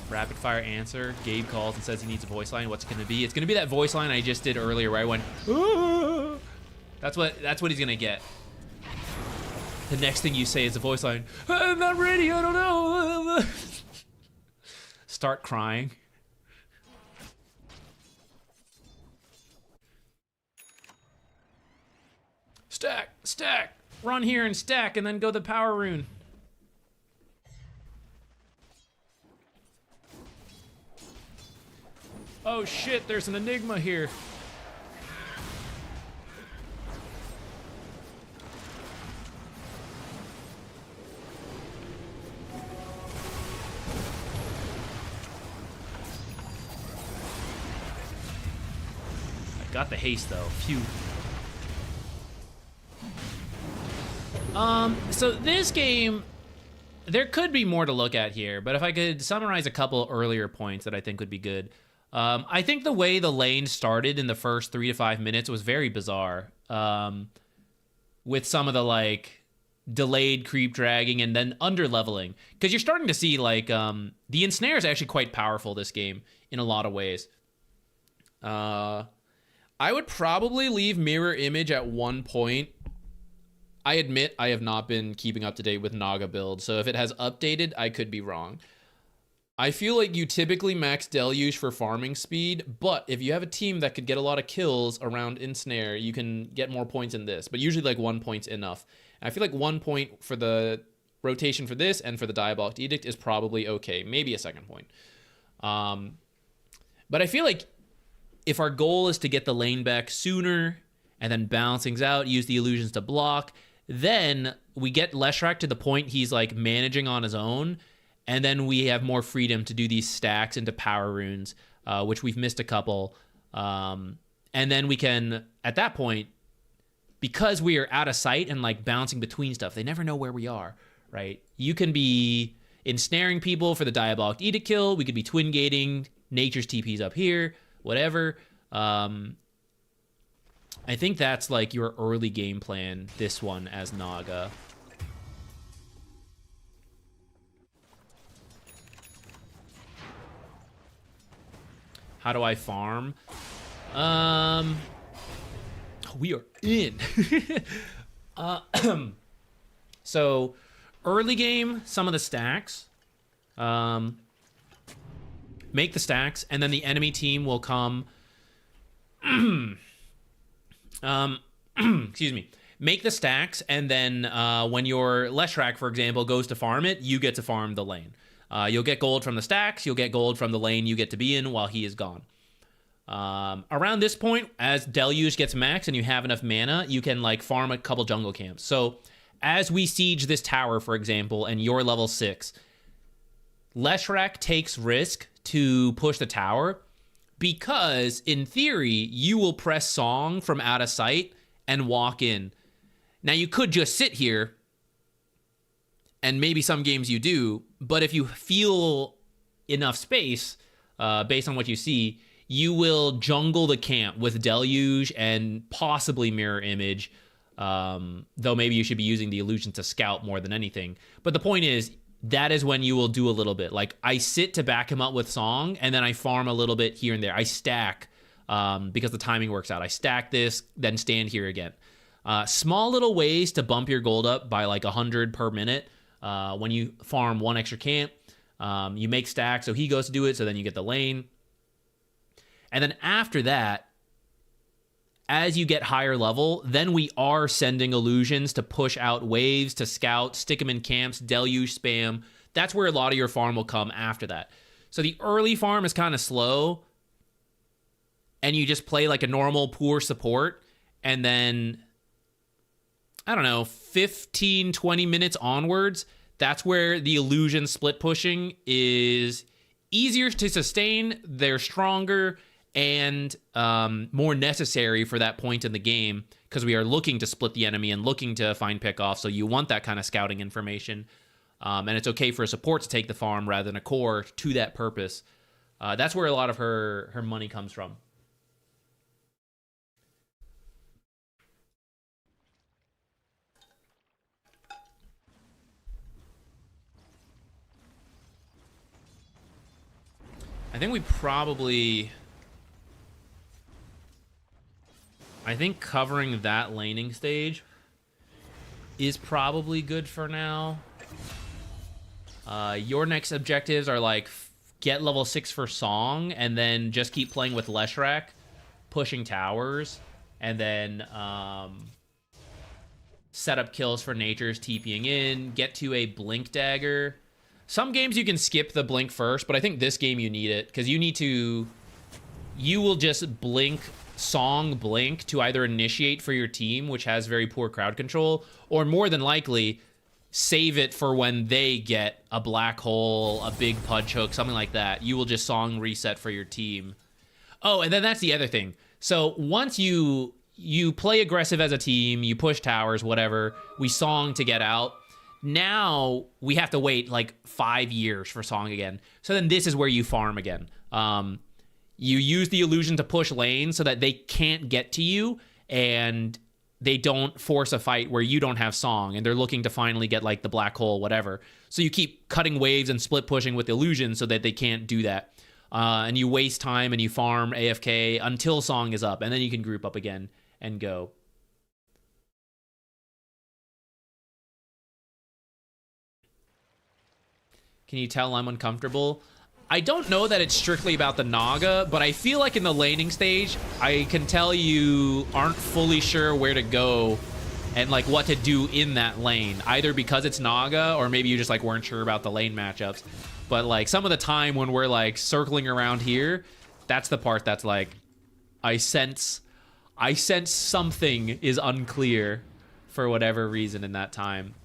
Rapid fire answer. Gabe calls and says he needs a voice line. What's it gonna be? It's gonna be that voice line I just did earlier where I went, "Ah!" That's what he's gonna get. The next thing you say is a voice line. I'm not ready, I don't know. Start crying. Stack, stack. Run here and stack and then go the power rune. Oh shit, there's an enigma here. I got the haste though, phew. So this game, there could be more to look at here, but if I could summarize a couple earlier points that I think would be good. I think the way the lane started in the first 3 to 5 minutes was very bizarre. With some of the like delayed creep dragging and then under leveling, because you're starting to see like the ensnare is actually quite powerful this game in a lot of ways. I would probably leave mirror image at one point. I admit I have not been keeping up to date with Naga build, so if it has updated, I could be wrong. I feel like you typically max Deluge for farming speed, but if you have a team that could get a lot of kills around Ensnare, you can get more points in this, but usually like 1 point's enough. And I feel like 1 point for the rotation for this and for the Diabolic Edict is probably okay, maybe a second point. But I feel like if our goal is to get the lane back sooner and then balance things out, use the illusions to block, then we get Leshrac to the point he's like managing on his own, and then we have more freedom to do these stacks into power runes, which we've missed a couple. And then we can, at that point, because we are out of sight and like bouncing between stuff, they never know where we are, right? You can be ensnaring people for the Diabolic Edict kill. We could be twin gating, Nature's TP's up here, whatever. I think that's like your early game plan, this one as Naga. How do I farm? We are in. So early game, some of the stacks. Make the stacks, and then the enemy team will come. Excuse me. Make the stacks, and then when your Leshrac, for example, goes to farm it, you get to farm the lane. You'll get gold from the stacks, you'll get gold from the lane you get to be in while he is gone. Around this point, as Deluge gets max and you have enough mana, you can like farm a couple jungle camps. So as we siege this tower, for example, and you're level 6, Leshrac takes risk to push the tower, because in theory, you will press song from out of sight and walk in. Now you could just sit here, and maybe some games you do, but if you feel enough space, based on what you see, you will jungle the camp with Deluge and possibly Mirror Image, though maybe you should be using the illusion to scout more than anything. But the point is, that is when you will do a little bit. Like, I sit to back him up with song, and then I farm a little bit here and there. I stack, because the timing works out. I stack this, then stand here again. Small little ways to bump your gold up by like 100 per minute. When you farm one extra camp, you make stacks, so he goes to do it, so then you get the lane. And then after that, as you get higher level, then we are sending illusions to push out waves, to scout, stick them in camps, deluge spam. That's where a lot of your farm will come after that. So the early farm is kind of slow, and you just play like a normal poor support, and then, I don't know, 15, 20 minutes onwards, that's where the illusion split pushing is easier to sustain, they're stronger, and more necessary for that point in the game, because we are looking to split the enemy and looking to find pickoff, so you want that kind of scouting information. And it's okay for a support to take the farm rather than a core to that purpose. That's where a lot of her money comes from. think we probably... I think covering that laning stage is probably good for now. Your next objectives are like get level 6 for Song, and then just keep playing with Leshrac, pushing towers, and then set up kills for Nature's TPing in, get to a Blink Dagger. Some games you can skip the Blink first, but I think this game you need it, because you will just blink Song Blink to either initiate for your team, which has very poor crowd control, or more than likely save it for when they get a black hole, a big Pudge hook, something like that. You will just Song reset for your team. Oh, and then that's the other thing. So once you play aggressive as a team, you push towers, whatever, we Song to get out. Now we have to wait like 5 years for Song again. So then this is where you farm again. You use the illusion to push lanes so that they can't get to you and they don't force a fight where you don't have Song and they're looking to finally get like the black hole, whatever. So you keep cutting waves and split pushing with illusion so that they can't do that. And you waste time and you farm AFK until Song is up, and then you can group up again and go. Can you tell I'm uncomfortable? I don't know that it's strictly about the Naga, but I feel like in the laning stage, I can tell you aren't fully sure where to go and like what to do in that lane, either because it's Naga or maybe you just like weren't sure about the lane matchups. But like some of the time when we're like circling around here, that's the part that's like, I sense something is unclear for whatever reason in that time.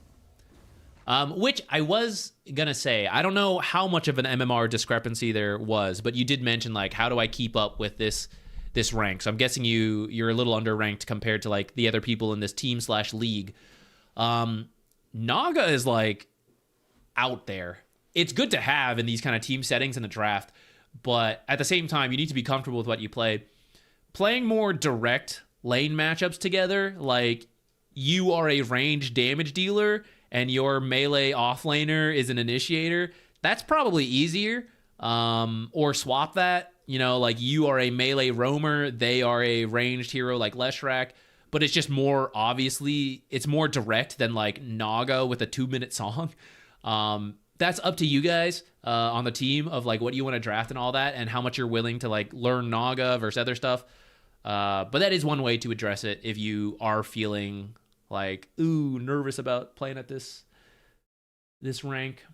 Which I was gonna say, I don't know how much of an MMR discrepancy there was, but you did mention like, how do I keep up with this rank? So I'm guessing you're a little underranked compared to like the other people in this team/league. Naga is like out there. It's good to have in these kind of team settings in a draft, but at the same time, you need to be comfortable with what you play. Playing more direct lane matchups together, like you are a ranged damage dealer and your melee offlaner is an initiator, that's probably easier. Or swap that, you know, like you are a melee roamer, they are a ranged hero like Leshrac, but it's just more obviously, it's more direct than like Naga with a 2-minute song. That's up to you guys on the team of like what you want to draft and all that, and how much you're willing to like learn Naga versus other stuff. But that is one way to address it if you are feeling like, ooh, nervous about playing at this rank.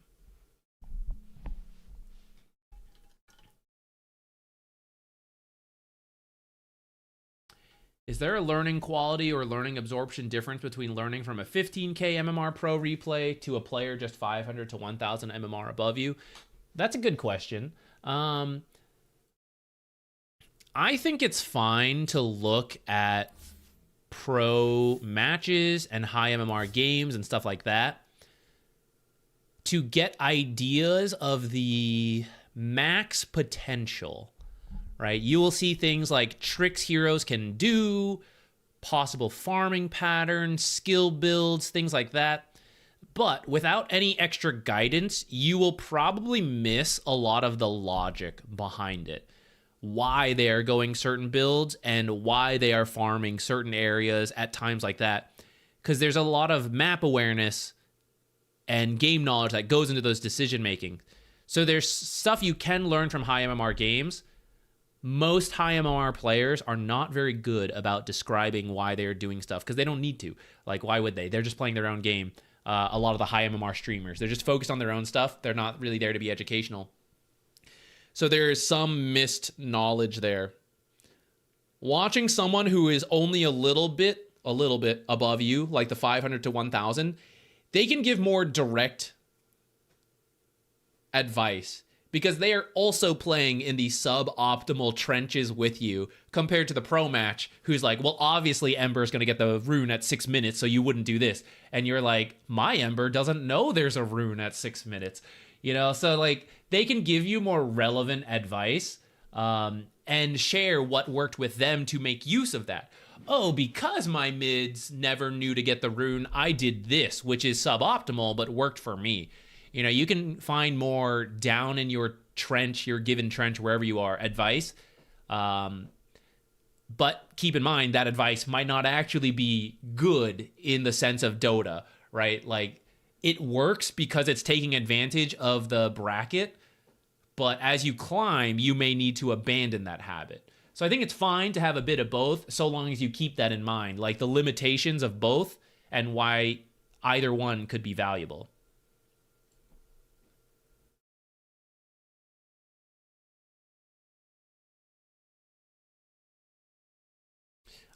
Is there a learning quality or learning absorption difference between learning from a 15k MMR pro replay to a player just 500 to 1000 MMR above you? That's a good question. I think it's fine to look at pro matches and high MMR games and stuff like that to get ideas of the max potential, right? You will see things like tricks heroes can do, possible farming patterns, skill builds, things like that. But without any extra guidance, you will probably miss a lot of the logic behind it. Why they are going certain builds and why they are farming certain areas at times like that. Because there's a lot of map awareness and game knowledge that goes into those decision making. So there's stuff you can learn from high MMR games. Most high MMR players are not very good about describing why they're doing stuff because they don't need to. Like, why would they? They're just playing their own game. A lot of the high MMR streamers, they're just focused on their own stuff. They're not really there to be educational. So there is some missed knowledge there. Watching someone who is only a little bit above you, like the 500 to 1000, they can give more direct advice because they are also playing in the suboptimal trenches with you compared to the pro match who's like, well, obviously Ember's going to get the rune at 6 minutes, so you wouldn't do this. And you're like, my Ember doesn't know there's a rune at 6 minutes. You know, so like they can give you more relevant advice and share what worked with them to make use of that. Oh, because my mids never knew to get the rune, I did this, which is suboptimal, but worked for me. You know, you can find more down in your trench, your given trench, wherever you are, advice. But keep in mind that advice might not actually be good in the sense of Dota, right? Like, it works because it's taking advantage of the bracket, but as you climb, you may need to abandon that habit. So I think it's fine to have a bit of both, so long as you keep that in mind, like the limitations of both and why either one could be valuable.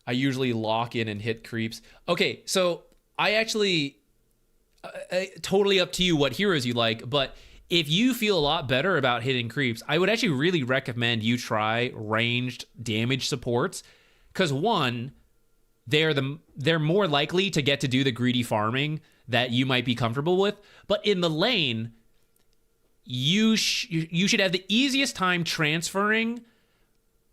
I usually lock in and hit creeps. Okay, so I actually totally up to you what heroes you like, but if you feel a lot better about hitting creeps, I would actually really recommend you try ranged damage supports, because one, they're more likely to get to do the greedy farming that you might be comfortable with, but in the lane, you should have the easiest time transferring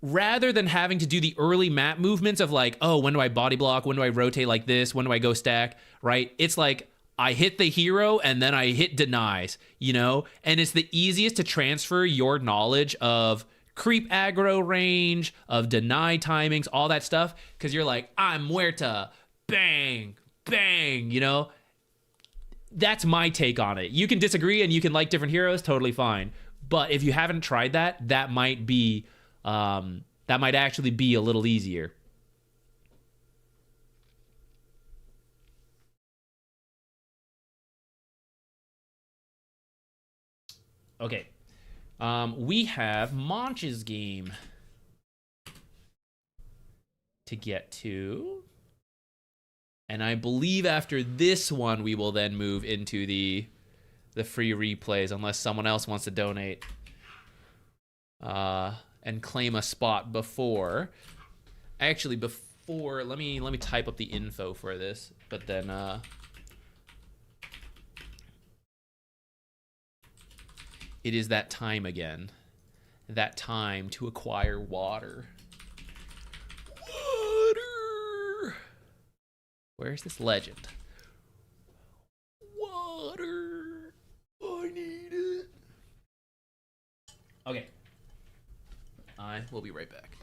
rather than having to do the early map movements of like, oh, when do I body block? When do I rotate like this? When do I go stack? Right? It's like I hit the hero and then I hit denies, you know? And it's the easiest to transfer your knowledge of creep aggro range, of deny timings, all that stuff, because you're like, I'm muerta, bang, bang, you know? That's my take on it. You can disagree and you can like different heroes, totally fine. But if you haven't tried that, that might actually be a little easier. Okay. We have Monch's game to get to. And I believe after this one, we will then move into the free replays, unless someone else wants to donate and claim a spot before. Actually, before, let me type up the info for this, but then it is that time again. That time to acquire water. Water! Where's this legend? Water! I need it. Okay. I will be right back.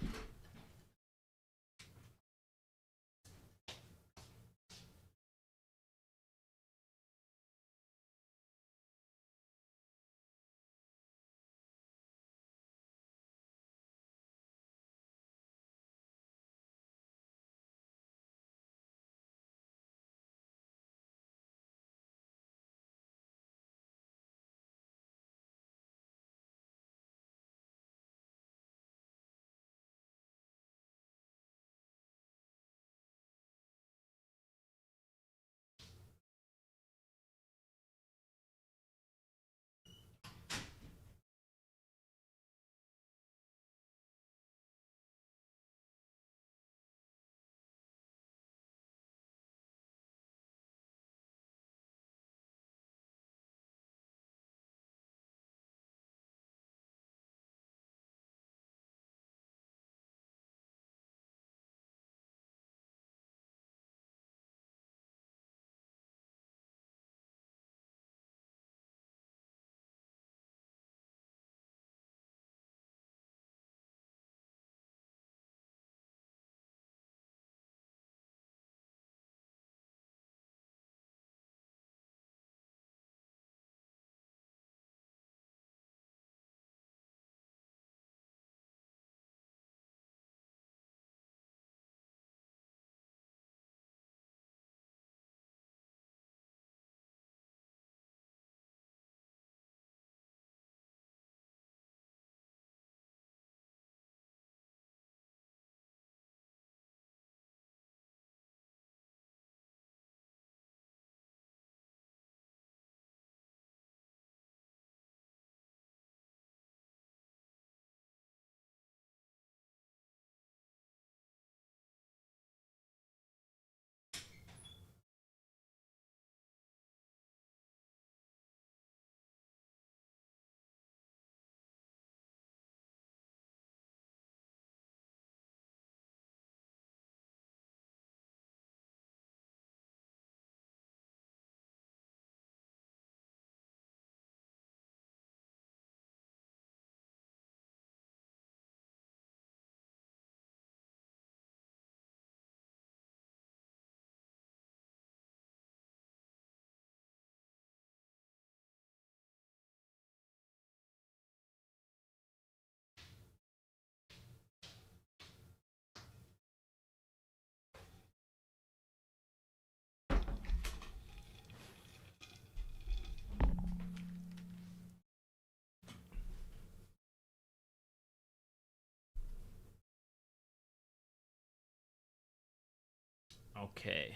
Okay.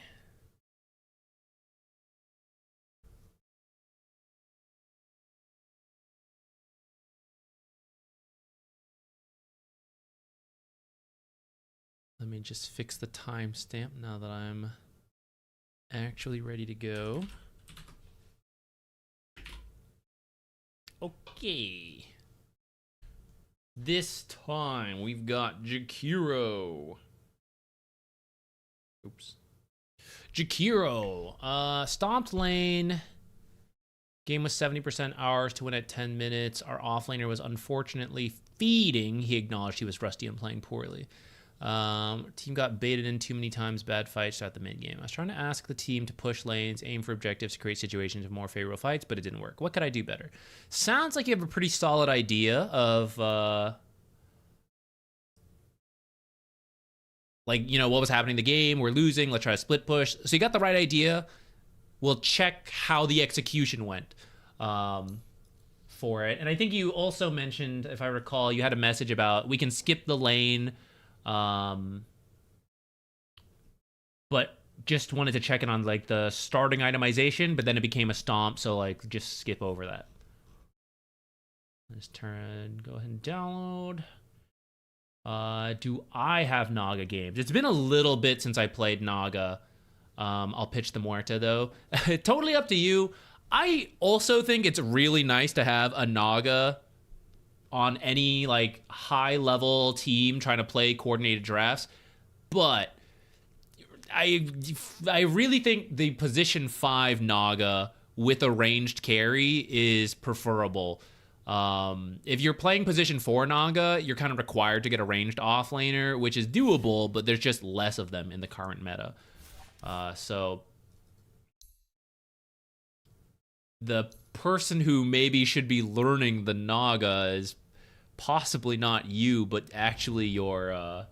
Let me just fix the timestamp now that I'm actually ready to go. Okay. This time we've got Jakiro. Oops. Jakiro. Stomped lane. Game was 70% ours to win at 10 minutes. Our offlaner was unfortunately feeding. He acknowledged he was rusty and playing poorly. Team got baited in too many times, bad fights at the mid game. I was trying to ask the team to push lanes, aim for objectives to create situations of more favorable fights, but it didn't work. What could I do better? Sounds like you have a pretty solid idea of, like, you know, what was happening in the game. We're losing. Let's try to split push. So you got the right idea. We'll check how the execution went for it. And I think you also mentioned, if I recall, you had a message about we can skip the lane, but just wanted to check in on like the starting itemization, but then it became a stomp, so like just skip over that. Let's go ahead and download. Do I have Naga games? It's been a little bit since I played Naga. I'll pitch the Muerta though. Totally up to you. I also think it's really nice to have a Naga on any like high level team trying to play coordinated drafts, but I really think the position 5 Naga with a ranged carry is preferable. If you're playing position 4 Naga, you're kind of required to get a ranged offlaner, which is doable, but there's just less of them in the current meta. So the person who maybe should be learning the Naga is possibly not you, but actually your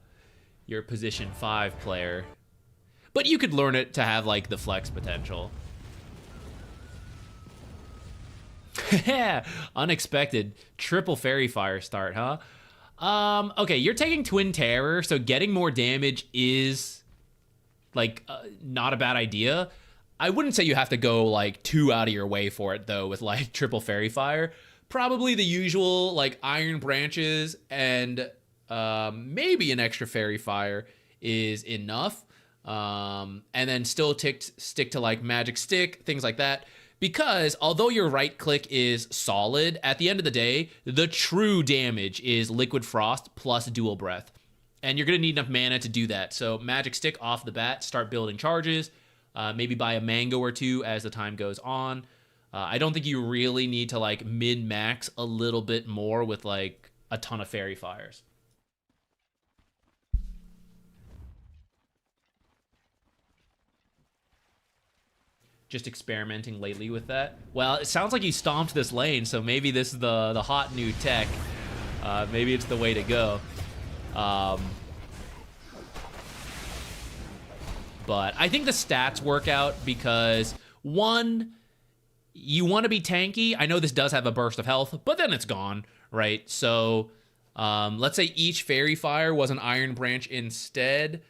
position 5 player. But you could learn it to have like the flex potential. Unexpected triple fairy fire start, huh? Okay, you're taking Twin Terror, so getting more damage is like not a bad idea. I wouldn't say you have to go like too out of your way for it though with like triple fairy fire. Probably the usual like iron branches and maybe an extra fairy fire is enough. And then still stick to like magic stick, things like that. Because although your right click is solid, at the end of the day, the true damage is liquid frost plus dual breath. And you're gonna need enough mana to do that. So magic stick off the bat, start building charges, maybe buy a mango or two as the time goes on. I don't think you really need to like min-max a little bit more with like a ton of fairy fires. Just experimenting lately with that. Well, it sounds like you stomped this lane, so maybe this is the hot new tech. Maybe it's the way to go. But I think the stats work out because, one, you want to be tanky. I know this does have a burst of health, but then it's gone, right? So let's say each fairy fire was an iron branch instead.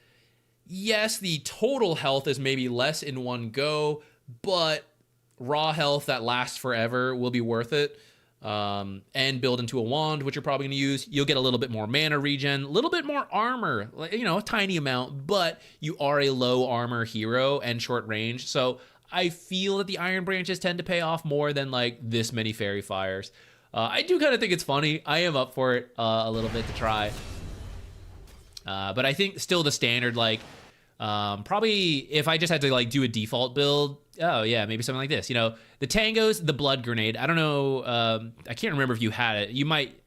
Yes, the total health is maybe less in one go, but raw health that lasts forever will be worth it. And build into a wand, which you're probably going to use. You'll get a little bit more mana regen, a little bit more armor, you know, a tiny amount, but you are a low armor hero and short range. So I feel that the iron branches tend to pay off more than like this many fairy fires. I do kind of think it's funny. I am up for it a little bit to try. But I think still the standard, like, probably if I just had to like do a default build, oh yeah, maybe something like this. You know, the tangos, the blood grenade. I don't know. I can't remember if you had it. You might.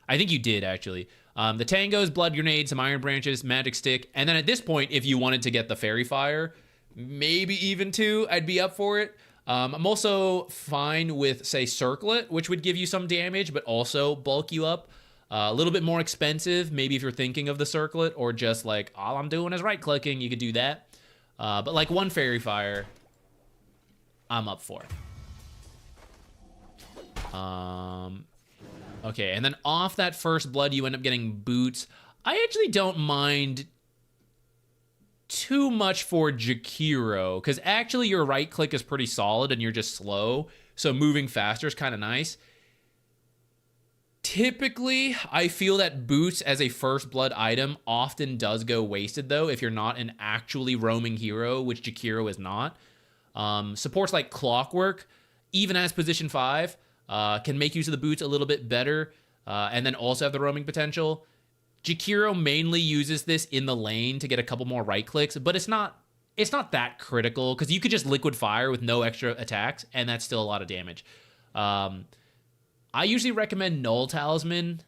I think you did actually. The tangos, blood grenade, some iron branches, magic stick, and then at this point, if you wanted to get the fairy fire, maybe even 2, I'd be up for it. I'm also fine with say circlet, which would give you some damage, but also bulk you up. A little bit more expensive, maybe if you're thinking of the circlet, or just like all I'm doing is right clicking, you could do that. But like 1 fairy fire, I'm up for. Okay, and then off that first blood, you end up getting boots. I actually don't mind too much for Jakiro, because actually your right click is pretty solid and you're just slow, so moving faster is kind of nice. Typically, I feel that boots as a first blood item often does go wasted, though, if you're not an actually roaming hero, which Jakiro is not. Supports like Clockwork, even as position 5, can make use of the boots a little bit better, and then also have the roaming potential. Jakiro mainly uses this in the lane to get a couple more right clicks, but it's not that critical, because you could just liquid fire with no extra attacks, and that's still a lot of damage. I usually recommend Null Talisman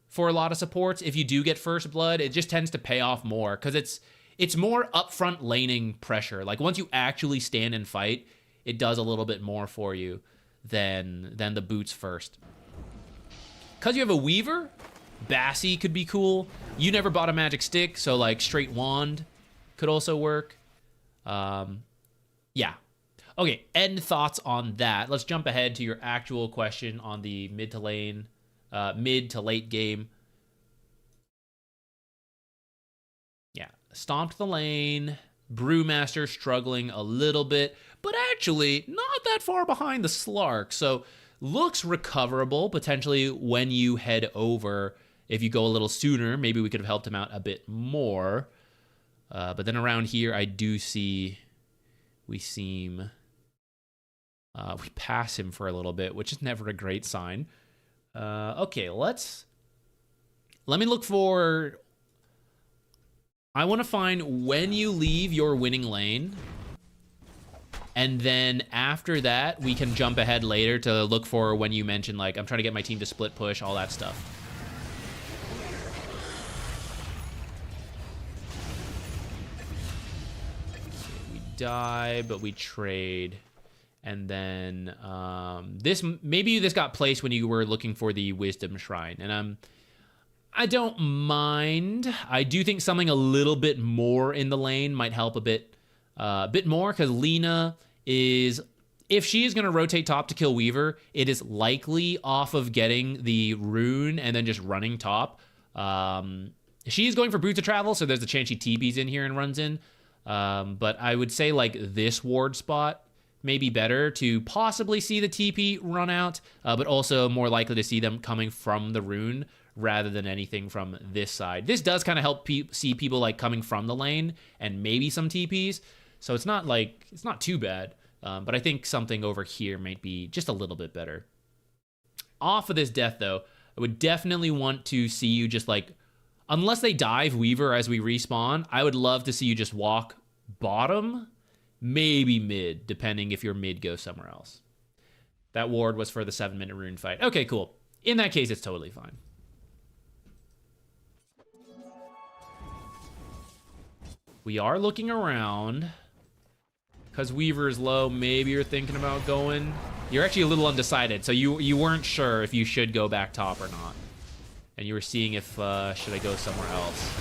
for a lot of supports. If you do get First Blood, it just tends to pay off more, because it's more upfront laning pressure. Like, once you actually stand and fight, it does a little bit more for you than the boots first. Because you have a Weaver, Bassi could be cool. You never bought a magic stick, so like straight wand could also work. Yeah. Okay, end thoughts on that. Let's jump ahead to your actual question on the mid to late game. Yeah, stomped the lane. Brewmaster struggling a little bit, but actually not that far behind the Slark. So looks recoverable potentially when you head over. If you go a little sooner, maybe we could have helped him out a bit more. But then around here, I do see we pass him for a little bit, which is never a great sign. Okay, let me look for... I want to find when you leave your winning lane. And then after that, we can jump ahead later to look for when you mention, like, I'm trying to get my team to split push, all that stuff. Okay, we die, but we trade. And then maybe this got placed when you were looking for the Wisdom Shrine. And I don't mind. I do think something a little bit more in the lane might help a bit more, because Lina is, if she is going to rotate top to kill Weaver, it is likely off of getting the rune and then just running top. She is going for Boots of Travel, so there's a chance she TPs in here and runs in. But I would say like this ward spot may be better to possibly see the TP run out, but also more likely to see them coming from the rune rather than anything from this side. This does kind of help see people like coming from the lane and maybe some TPs. So it's not too bad. But I think something over here might be just a little bit better. Off of this death though, I would definitely want to see you just like, unless they dive Weaver as we respawn, I would love to see you just walk bottom, maybe mid, depending if your mid goes somewhere else. That ward was for the 7-minute rune fight. Okay, cool. In that case, it's totally fine. We are looking around. Because Weaver is low, maybe you're thinking about going. You're actually a little undecided, so you weren't sure if you should go back top or not. And you were seeing if, should I go somewhere else?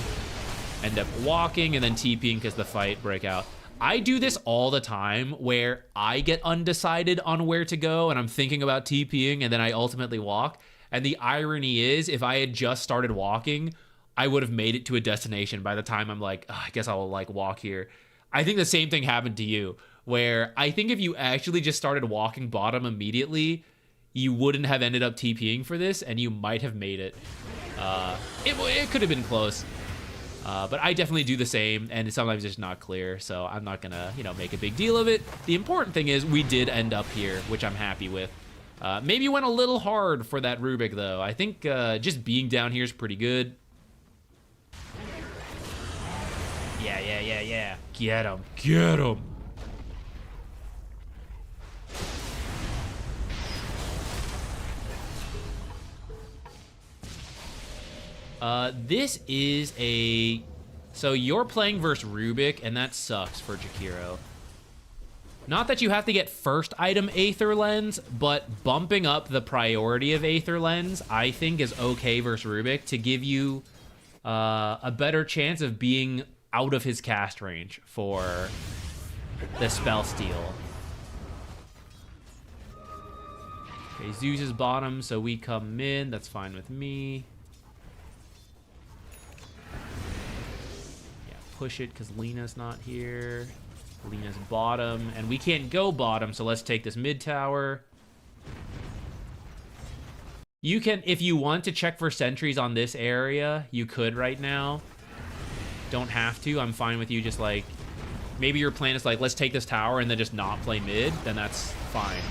End up walking and then TPing because the fight break out. I do this all the time where I get undecided on where to go and I'm thinking about TPing and then I ultimately walk. And the irony is, if I had just started walking, I would have made it to a destination by the time I'm like, oh, I guess I'll like walk here. I think the same thing happened to you, where I think if you actually just started walking bottom immediately, you wouldn't have ended up TPing for this and you might have made it. It could have been close. But I definitely do the same, and sometimes it's not clear, so I'm not gonna, make a big deal of it. The important thing is we did end up here, which I'm happy with. Maybe went a little hard for that Rubik, though. I think just being down here is pretty good. Yeah. Get him. Get him. This is a... So you're playing versus Rubik, and that sucks for Jakiro. Not that you have to get first item Aether Lens, but bumping up the priority of Aether Lens, I think, is okay versus Rubik to give you a better chance of being out of his cast range for the spell steal. Okay, Zeus is bottom, so we come in. That's fine with me. push it because Lena's not here. Lena's bottom, and we can't go bottom, so let's take this mid tower. You can, if you want to check for sentries on this area, you could right now. Don't have to. I'm fine with you just like, maybe your plan is like, let's take this tower and then just not play mid, then that's fine.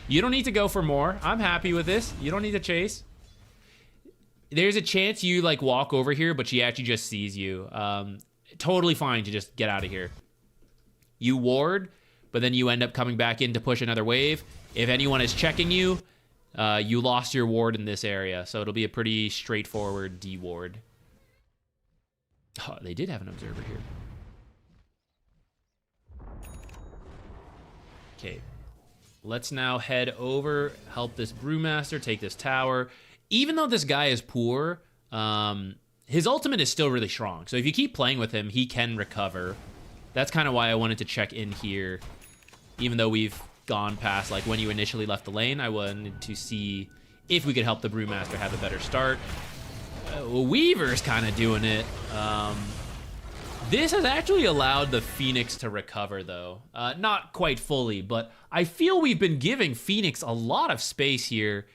You don't need to go for more. I'm happy with this. You don't need to chase. There's a chance you like walk over here, but she actually just sees you. Totally fine to just get out of here. You ward, but then you end up coming back in to push another wave. If anyone is checking you, you lost your ward in this area, so it'll be a pretty straightforward D-ward. Oh, they did have an observer here. Okay. Let's now head over, help this Brewmaster take this tower. Even though this guy is poor, his ultimate is still really strong. So if you keep playing with him, he can recover. That's kind of why I wanted to check in here. Even though we've gone past like when you initially left the lane, I wanted to see if we could help the Brewmaster have a better start. Weaver's kind of doing it. This has actually allowed the Phoenix to recover, though. Not quite fully, but I feel we've been giving Phoenix a lot of space here.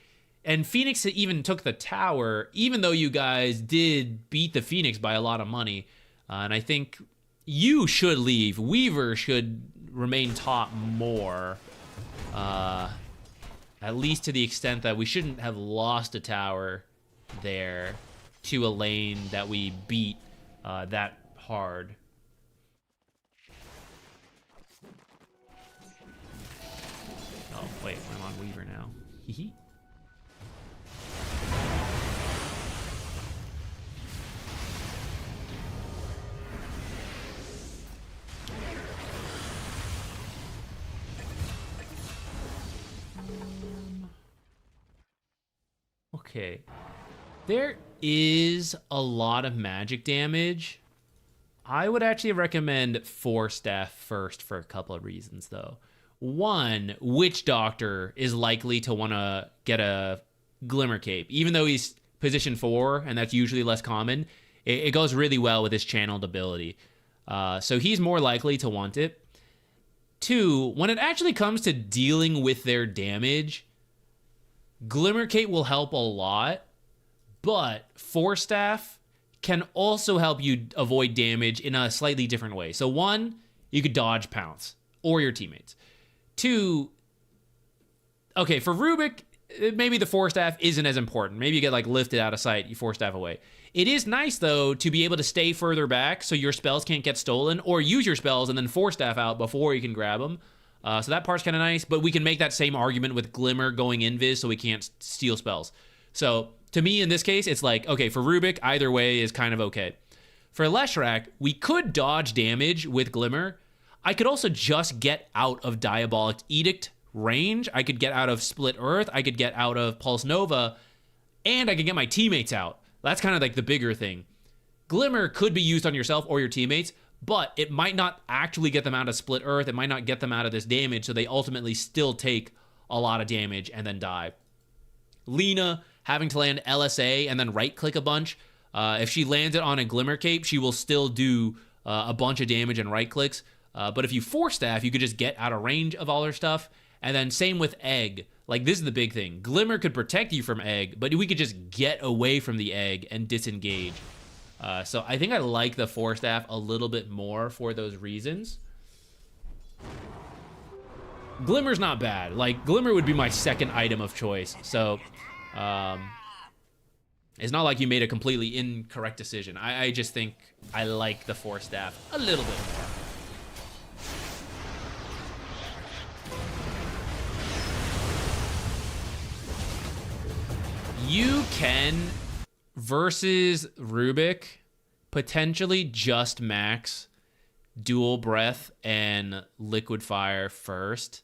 And Phoenix even took the tower, even though you guys did beat the Phoenix by a lot of money. And I think you should leave. Weaver should remain top more. At least to the extent that we shouldn't have lost a tower there to a lane that we beat that hard. Oh, wait, I'm on Weaver now. Hee. Okay. There is a lot of magic damage. I would actually recommend Force Staff first for a couple of reasons, though. One, Witch Doctor is likely to want to get a Glimmer Cape. Even though he's position 4, and that's usually less common, it goes really well with his channeled ability. So he's more likely to want it. Two, when it actually comes to dealing with their damage, Glimmer Cape will help a lot, but Force Staff can also help you avoid damage in a slightly different way. So one, you could dodge Pounce or your teammates. Two, okay, for Rubik, maybe the Force Staff isn't as important. Maybe you get like lifted out of sight, you Force Staff away. It is nice though to be able to stay further back so your spells can't get stolen, or use your spells and then Force Staff out before you can grab them. So that part's kind of nice, but we can make that same argument with Glimmer going invis so we can't steal spells. So to me, in this case, it's like, okay, for Rubik, either way is kind of okay. For Leshrac, we could dodge damage with Glimmer. I could also just get out of Diabolic Edict range. I could get out of Split Earth. I could get out of Pulse Nova. And I could get my teammates out. That's kind of like the bigger thing. Glimmer could be used on yourself or your teammates, but it might not actually get them out of Split Earth. It might not get them out of this damage, so they ultimately still take a lot of damage and then die. Lena having to land LSA and then right-click a bunch. If she lands it on a Glimmer Cape, she will still do a bunch of damage and right-clicks. But if you Force Staff, you could just get out of range of all her stuff. And then same with Egg. Like, this is the big thing. Glimmer could protect you from Egg, but we could just get away from the Egg and disengage. So I think I like the Force Staff a little bit more for those reasons. Glimmer's not bad. Like, Glimmer would be my second item of choice. So it's not like you made a completely incorrect decision. I just think I like the Force Staff a little bit more. You can, versus Rubik, potentially just max Dual Breath and Liquid Fire first.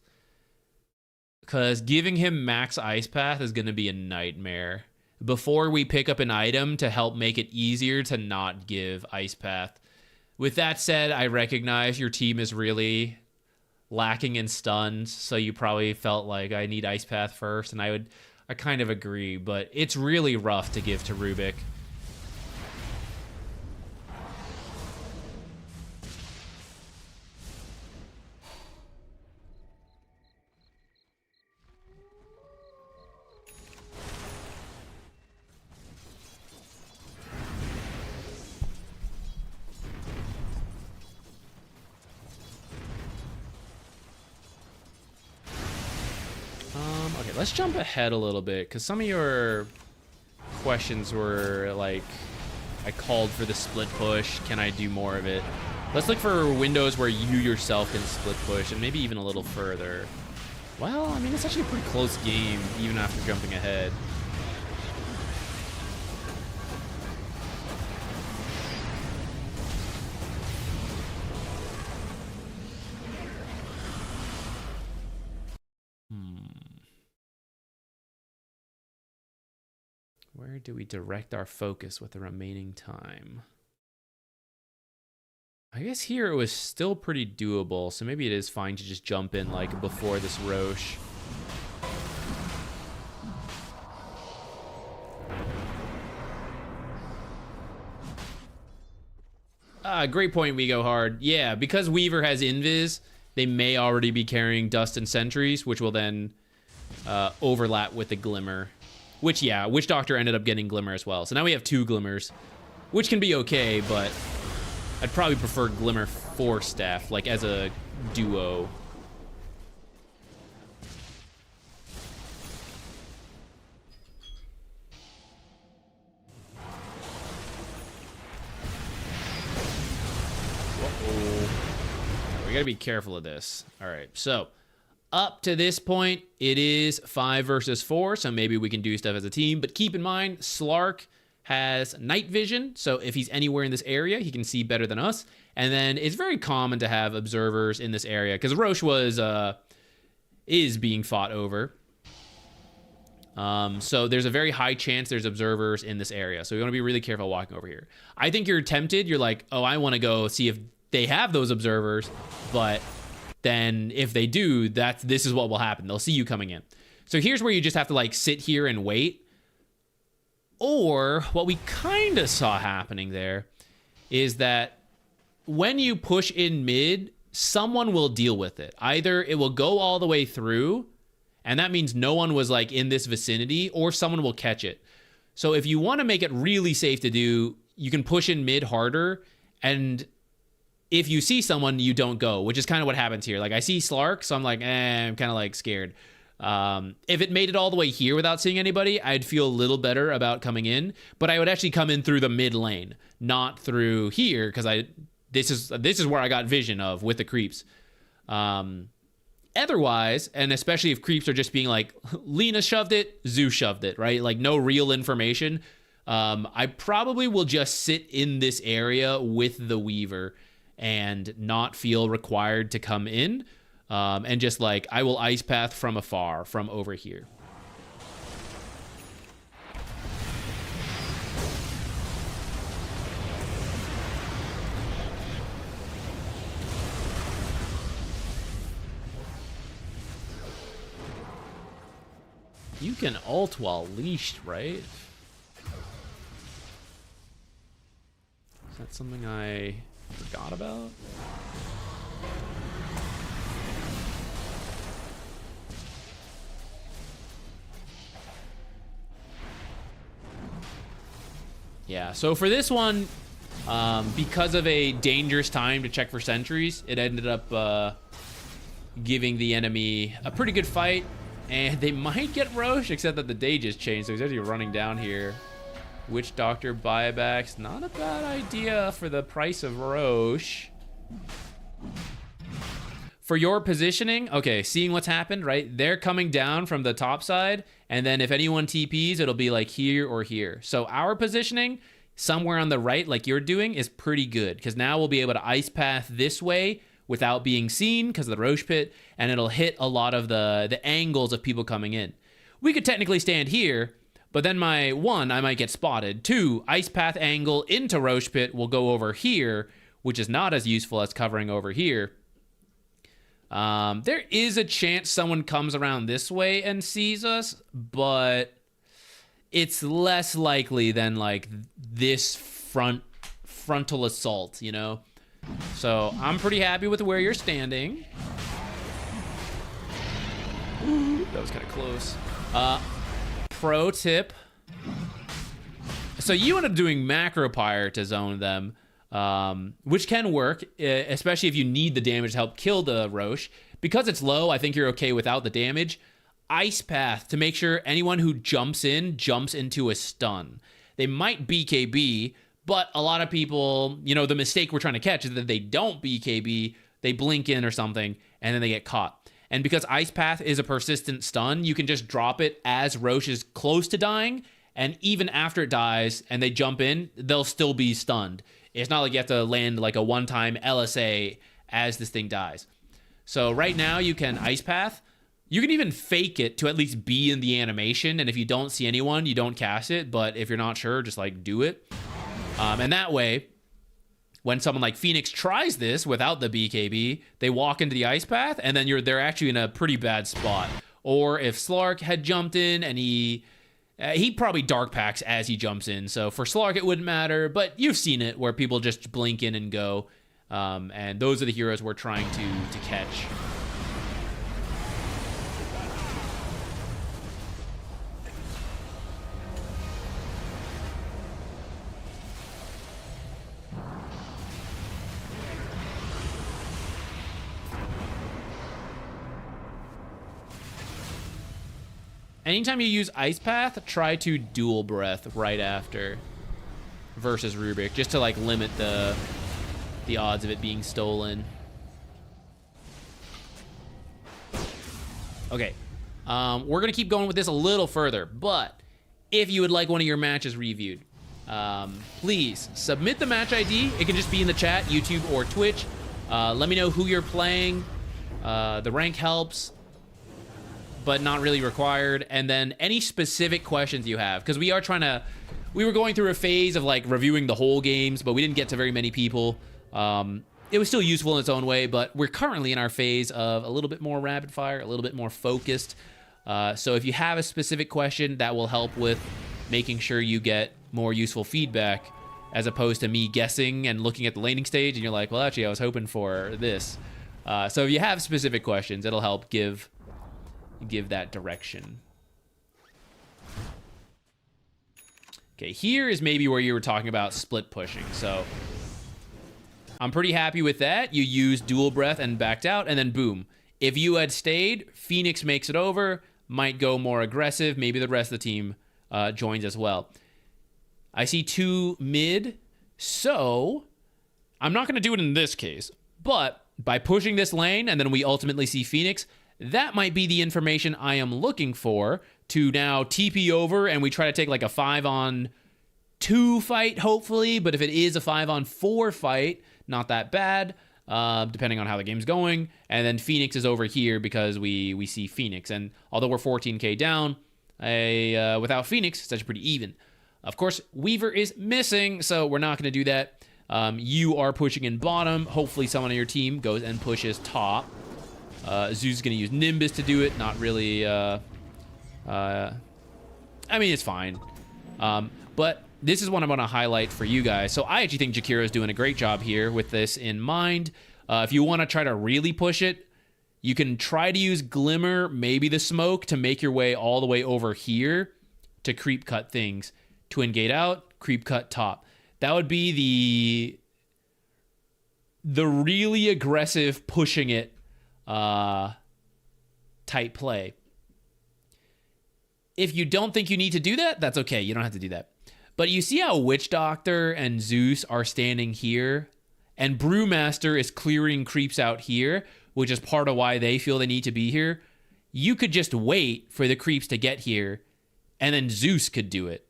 Because giving him max Ice Path is going to be a nightmare. Before we pick up an item to help make it easier to not give Ice Path. With that said, I recognize your team is really lacking in stuns, so you probably felt like I need Ice Path first, and I kind of agree, but it's really rough to give to Rubik. Okay, let's jump ahead a little bit, because some of your questions were like, I called for the split push, can I do more of it? Let's look for windows where you yourself can split push, and maybe even a little further. Well, I mean, it's actually a pretty close game, even after jumping ahead. Where do we direct our focus with the remaining time? I guess here it was still pretty doable, so maybe it is fine to just jump in like before this Roche. Great point, We Go Hard. Yeah, because Weaver has Invis, they may already be carrying Dust and Sentries, which will then overlap with the Glimmer. Which, yeah, Witch Doctor ended up getting Glimmer as well. So now we have 2 Glimmers, which can be okay, but I'd probably prefer Glimmer for Staff, like as a duo. Uh-oh. We gotta be careful of this. All right, so up to this point, it is 5 versus 4, so maybe we can do stuff as a team. But keep in mind, Slark has night vision, so if he's anywhere in this area, he can see better than us. And then it's very common to have observers in this area, because Roche is being fought over. So there's a very high chance there's observers in this area, so we want to be really careful walking over here. I think you're tempted. You're like, oh, I want to go see if they have those observers, but then if they do, this is what will happen. They'll see you coming in. So here's where you just have to like sit here and wait. Or what we kind of saw happening there is that when you push in mid, someone will deal with it. Either it will go all the way through, and that means no one was like in this vicinity, or someone will catch it. So if you want to make it really safe to do, you can push in mid harder, and if you see someone, you don't go, which is kind of what happens here. Like, I see Slark, so I'm like, I'm kind of like scared. If it made it all the way here without seeing anybody, I'd feel a little better about coming in, but I would actually come in through the mid lane, not through here, because this is where I got vision of with the creeps. Otherwise, and especially if creeps are just being like, Lena shoved it, Zoo shoved it, right? Like, no real information. I probably will just sit in this area with the Weaver and not feel required to come in, and just like, I will Ice Path from afar, from over here. You can ult while leashed, right? Is that something I forgot about? Yeah, so for this one, because of a dangerous time to check for sentries, it ended up giving the enemy a pretty good fight, and they might get Roche, except that the day just changed, so he's actually running down here. Witch Doctor buybacks, not a bad idea for the price of Roche. For your positioning, okay, seeing what's happened, right? They're coming down from the top side, and then if anyone TPs, it'll be like here or here. So our positioning, somewhere on the right, like you're doing, is pretty good, because now we'll be able to Ice Path this way without being seen because of the Roche Pit, and it'll hit a lot of the angles of people coming in. We could technically stand here, but then I might get spotted. 2, Ice Path angle into Roche Pit will go over here, which is not as useful as covering over here. There is a chance someone comes around this way and sees us, but it's less likely than like this frontal assault, you know? So I'm pretty happy with where you're standing. Ooh, that was kind of close. Pro tip. So you end up doing Macropyre to zone them, which can work, especially if you need the damage to help kill the Roche. Because it's low, I think you're okay without the damage. Ice Path to make sure anyone who jumps into a stun. They might BKB, but a lot of people, you know, the mistake we're trying to catch is that they don't BKB, they blink in or something, and then they get caught. And because Ice Path is a persistent stun, you can just drop it as Roche is close to dying, and even after it dies and they jump in, they'll still be stunned. It's not like you have to land like a one-time LSA as this thing dies. So right now you can Ice Path. You can even fake it to at least be in the animation, and if you don't see anyone, you don't cast it, but if you're not sure, just like do it. And that way, when someone like Phoenix tries this without the BKB, they walk into the Ice Path, and then they're actually in a pretty bad spot. Or if Slark had jumped in and he probably dark packs as he jumps in. So for Slark, it wouldn't matter, but you've seen it where people just blink in and go. And those are the heroes we're trying to catch. Anytime you use Ice Path, try to Dual Breath right after versus Rubric, just to like limit the odds of it being stolen. Okay, we're gonna keep going with this a little further, but if you would like one of your matches reviewed, please submit the match ID. It can just be in the chat, YouTube or Twitch. Let me know who you're playing. The rank helps, but not really required. And then any specific questions you have, because we were going through a phase of like reviewing the whole games, but we didn't get to very many people. It was still useful in its own way, but we're currently in our phase of a little bit more rapid fire, a little bit more focused. So if you have a specific question, that will help with making sure you get more useful feedback, as opposed to me guessing and looking at the laning stage and you're like, well, actually I was hoping for this. So if you have specific questions, it'll help give that direction. Okay, here is maybe where you were talking about split pushing. So I'm pretty happy with that. You used Dual Breath and backed out, and then boom. If you had stayed, Phoenix makes it over, might go more aggressive. Maybe the rest of the team joins as well. I see 2 mid, so I'm not going to do it in this case, but by pushing this lane and then we ultimately see Phoenix, that might be the information I am looking for to now TP over, and we try to take like a 5-on-2 fight, hopefully. But if it is a 5-on-4 fight, not that bad, depending on how the game's going. And then Phoenix is over here because we see Phoenix. And although we're 14k down, without Phoenix, it's actually pretty even. Of course, Weaver is missing, so we're not going to do that. You are pushing in bottom. Hopefully someone on your team goes and pushes top. Zeus is going to use Nimbus to do it. Not really, I mean, it's fine. But this is what I'm going to highlight for you guys. So I actually think Jakiro is doing a great job here with this in mind. If you want to try to really push it, you can try to use Glimmer, maybe the Smoke, to make your way all the way over here to creep cut things. Twin Gate out, creep cut top. That would be the really aggressive pushing it type play. If you don't think you need to do that, that's okay. You don't have to do that. But you see how Witch Doctor and Zeus are standing here, and Brewmaster is clearing creeps out here, which is part of why they feel they need to be here. You could just wait for the creeps to get here, and then Zeus could do it.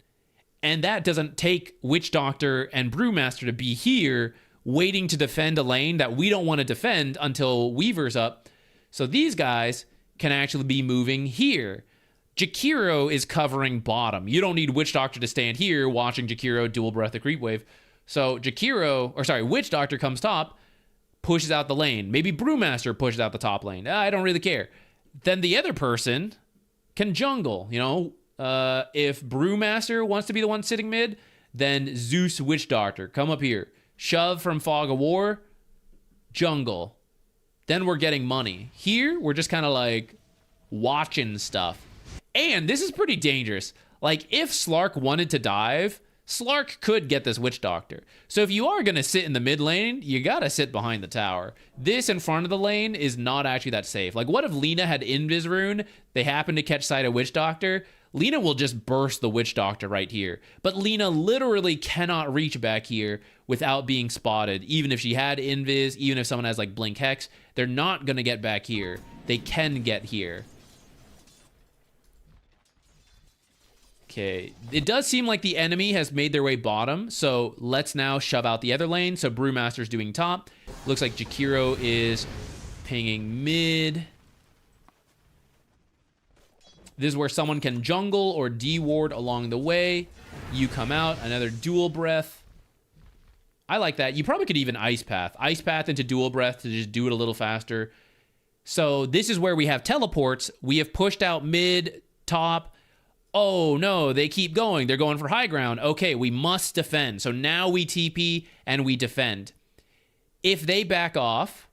And that doesn't take Witch Doctor and Brewmaster to be here waiting to defend a lane that we don't want to defend until Weaver's up. So these guys can actually be moving here. Jakiro is covering bottom. You don't need Witch Doctor to stand here watching Jakiro dual breath the creep wave. So Witch Doctor comes top, pushes out the lane. Maybe Brewmaster pushes out the top lane. I don't really care. Then the other person can jungle, you know? If Brewmaster wants to be the one sitting mid, then Zeus Witch Doctor, come up here. Shove from Fog of War, jungle. Then we're getting money. Here, we're just kind of like watching stuff. And this is pretty dangerous. Like, if Slark wanted to dive, Slark could get this Witch Doctor. So if you are going to sit in the mid lane, you got to sit behind the tower. This in front of the lane is not actually that safe. Like, what if Lina had Invis Rune? They happen to catch sight of Witch Doctor. Lina will just burst the Witch Doctor right here. But Lina literally cannot reach back here without being spotted. Even if she had Invis, even if someone has like Blink Hex, they're not going to get back here. They can get here. Okay, it does seem like the enemy has made their way bottom, so let's now shove out the other lane. So Brewmaster's doing top. Looks like Jakiro is pinging mid. This is where someone can jungle or D-ward along the way. You come out, another dual breath. I like that. You probably could even ice path. Ice path into dual breath to just do it a little faster. So this is where we have teleports. We have pushed out mid, top. Oh no, they keep going. They're going for high ground. Okay, we must defend. So now we TP and we defend. If they back off,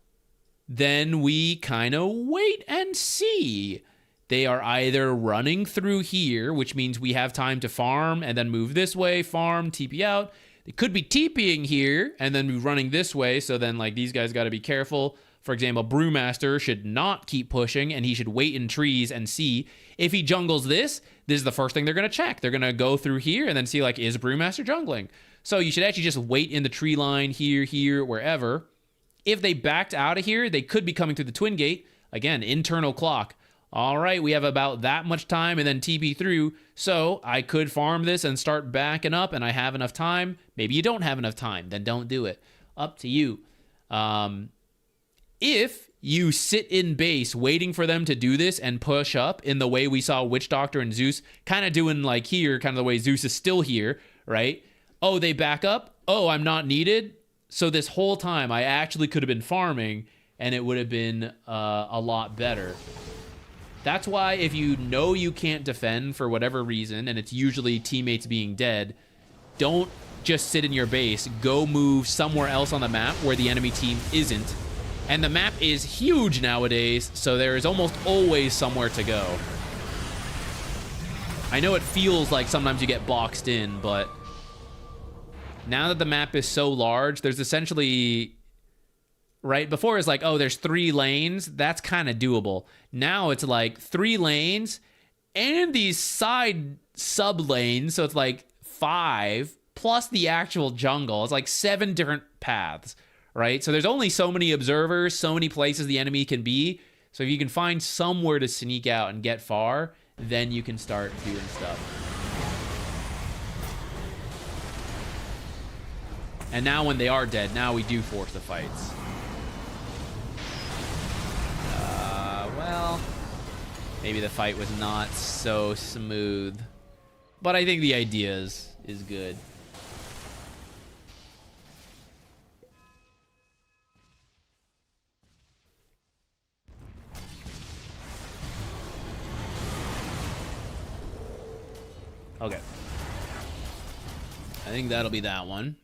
then we kind of wait and see. They are either running through here, which means we have time to farm and then move this way, farm, TP out. They could be TPing here and then move running this way. So then like these guys got to be careful. For example, Brewmaster should not keep pushing and he should wait in trees and see. If he jungles this is the first thing they're going to check. They're going to go through here and then see like, is Brewmaster jungling? So you should actually just wait in the tree line here, wherever. If they backed out of here, they could be coming through the Twin Gate. Again, internal clock. All right, we have about that much time and then TP through. So I could farm this and start backing up and I have enough time. Maybe you don't have enough time, then don't do it. Up to you. If you sit in base waiting for them to do this and push up in the way we saw Witch Doctor and Zeus kind of doing like here, kind of the way Zeus is still here, right? Oh, they back up. Oh, I'm not needed. So this whole time I actually could have been farming and it would have been a lot better. That's why if you know you can't defend for whatever reason, and it's usually teammates being dead, don't just sit in your base. Go move somewhere else on the map where the enemy team isn't. And the map is huge nowadays, so there is almost always somewhere to go. I know it feels like sometimes you get boxed in, but now that the map is so large, there's essentially... Right? Before it's like, oh, there's 3 lanes. That's kind of doable. Now it's like 3 lanes and these side sub lanes. So it's like 5 plus the actual jungle. It's like 7 different paths, right? So there's only so many observers, so many places the enemy can be. So if you can find somewhere to sneak out and get far, then you can start doing stuff. And now when they are dead, now we do force the fights. Well, maybe the fight was not so smooth, but I think the idea is good. Okay. I think that'll be that one.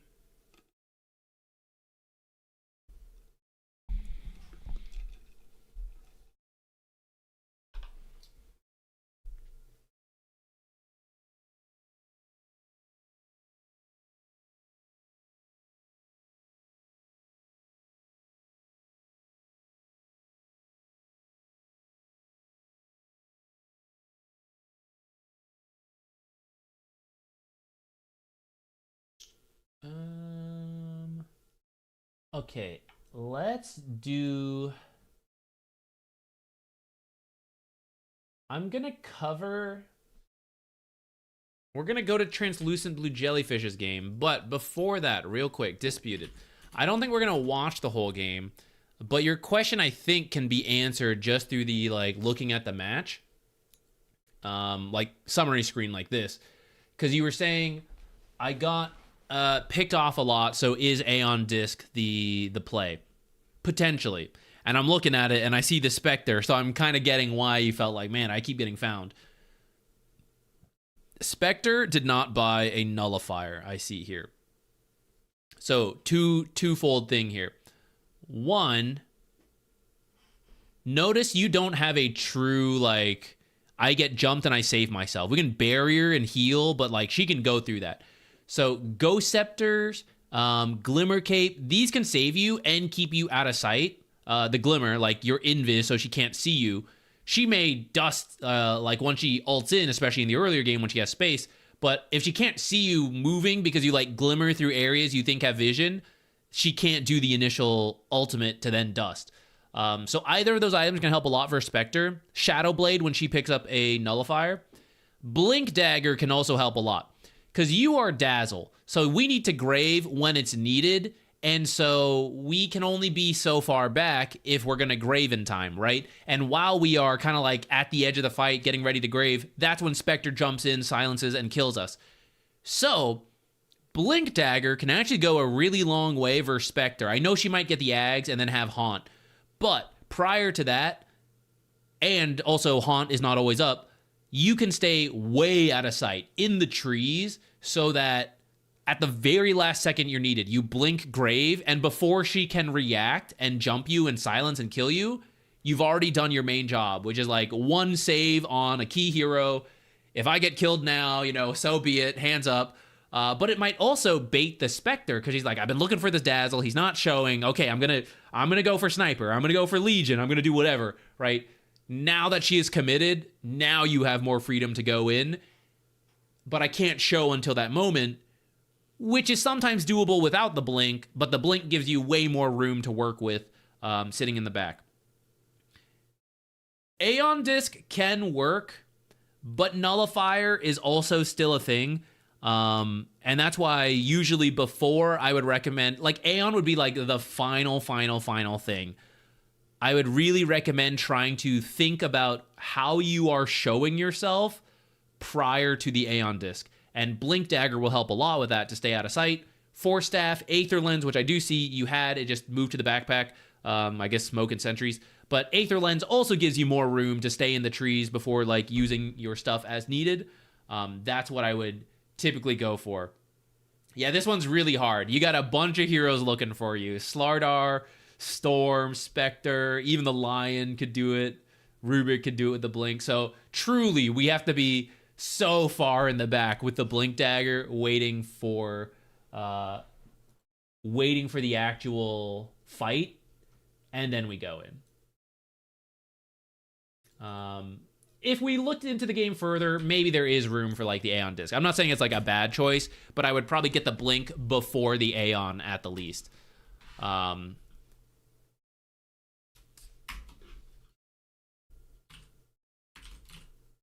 Okay, let's do... I'm gonna cover... We're gonna go to Translucent Blue Jellyfish's game, but before that, real quick, Disputed. I don't think we're gonna watch the whole game, but your question I think can be answered just through the like looking at the match, like summary screen like this, because you were saying I got picked off a lot. So is Aeon Disc the play? Potentially. And I'm looking at it and I see the Spectre, so I'm kind of getting why you felt like, man, I keep getting found. Spectre did not buy a nullifier, I see here. So twofold thing here. One, notice you don't have a true, like, I get jumped and I save myself. We can barrier and heal, but like she can go through that. So Ghost Scepters, Glimmer Cape, these can save you and keep you out of sight. The Glimmer, like you're invis, so she can't see you. She may dust, like once she ults in, especially in the earlier game when she has space. But if she can't see you moving because you like glimmer through areas you think have vision, she can't do the initial ultimate to then dust. So either of those items can help a lot for Spectre. Shadow Blade when she picks up a nullifier. Blink Dagger can also help a lot because you are Dazzle. So we need to grave when it's needed. And so we can only be so far back if we're going to grave in time, right? And while we are kind of like at the edge of the fight, getting ready to grave, that's when Spectre jumps in, silences, and kills us. So Blink Dagger can actually go a really long way versus Spectre. I know she might get the Ags and then have Haunt. But prior to that, and also Haunt is not always up, you can stay way out of sight in the trees so that at the very last second you're needed, you blink grave, and before she can react and jump you and silence and kill you, you've already done your main job, which is like one save on a key hero. If I get killed now, you know, so be it, hands up. But it might also bait the Spectre because he's like, I've been looking for this Dazzle. He's not showing. Okay, I'm gonna go for Sniper. I'm gonna go for Legion. I'm gonna do whatever, right? Now that she is committed, now you have more freedom to go in. But I can't show until that moment, which is sometimes doable without the blink, but the blink gives you way more room to work with sitting in the back. Aeon Disc can work, but Nullifier is also still a thing. And that's why usually before I would recommend, like Aeon would be like the final thing. I would really recommend trying to think about how you are showing yourself prior to the Aeon Disc. And Blink Dagger will help a lot with that to stay out of sight. Force Staff, Aether Lens, which I do see you had, it just moved to the backpack. I guess Smoke and Sentries. But Aether Lens also gives you more room to stay in the trees before like using your stuff as needed. That's what I would typically go for. Yeah, this one's really hard. You got a bunch of heroes looking for you. Slardar, Storm, Spectre, even the Lion could do it. Rubik could do it with the Blink. So truly, we have to be so far in the back with the Blink Dagger waiting for the actual fight, and then we go in. If we looked into the game further, maybe there is room for like the Aeon Disc. I'm not saying it's like a bad choice, but I would probably get the Blink before the Aeon at the least.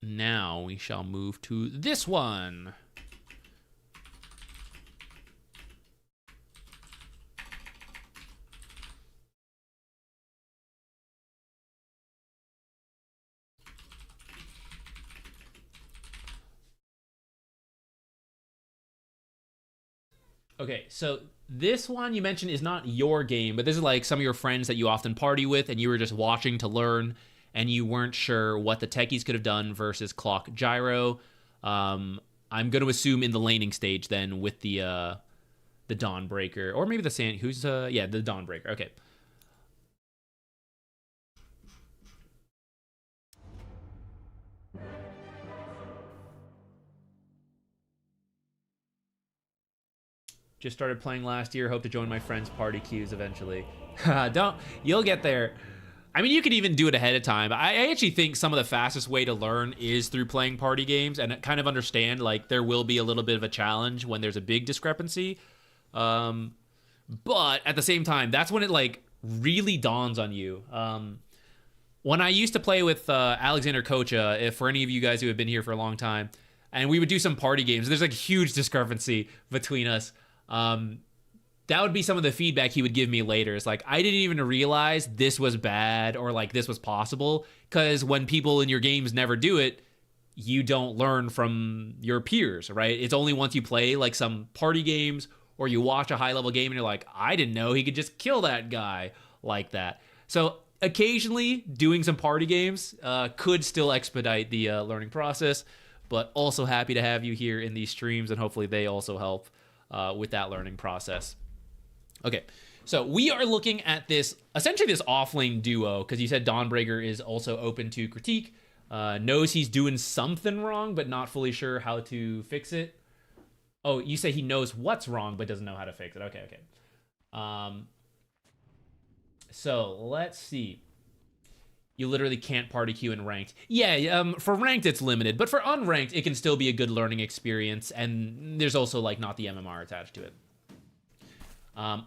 Now we shall move to this one. Okay, so this one you mentioned is not your game, but this is like some of your friends that you often party with and you were just watching to learn and you weren't sure what the Techies could have done versus Clock Gyro. I'm going to assume in the laning stage then with the Dawnbreaker, or maybe the Sand, the Dawnbreaker. Okay. Just started playing last year. Hope to join my friends' party queues eventually. You'll get there. I mean, you could even do it ahead of time. I actually think some of the fastest way to learn is through playing party games and kind of understand, like, there will be a little bit of a challenge when there's a big discrepancy. But at the same time, that's when it, like, really dawns on you. When I used to play with Alexander Kocha, if for any of you guys who have been here for a long time, and we would do some party games, there's, like, a huge discrepancy between us. That would be some of the feedback he would give me later. It's like, I didn't even realize this was bad or like this was possible, because when people in your games never do it, you don't learn from your peers, right? It's only once you play like some party games or you watch a high level game and you're like, I didn't know he could just kill that guy. like that. So occasionally doing some party games could still expedite the learning process, but also happy to have you here in these streams, and hopefully they also help with that learning process. Okay, so we are looking at this, essentially this offlane duo, because you said Dawnbreaker is also open to critique, knows he's doing something wrong, but not fully sure how to fix it. Oh, you say he knows what's wrong, but doesn't know how to fix it. Okay. So let's see. You literally can't party queue in ranked. Yeah, for ranked it's limited, but for unranked it can still be a good learning experience, and there's also like not the MMR attached to it.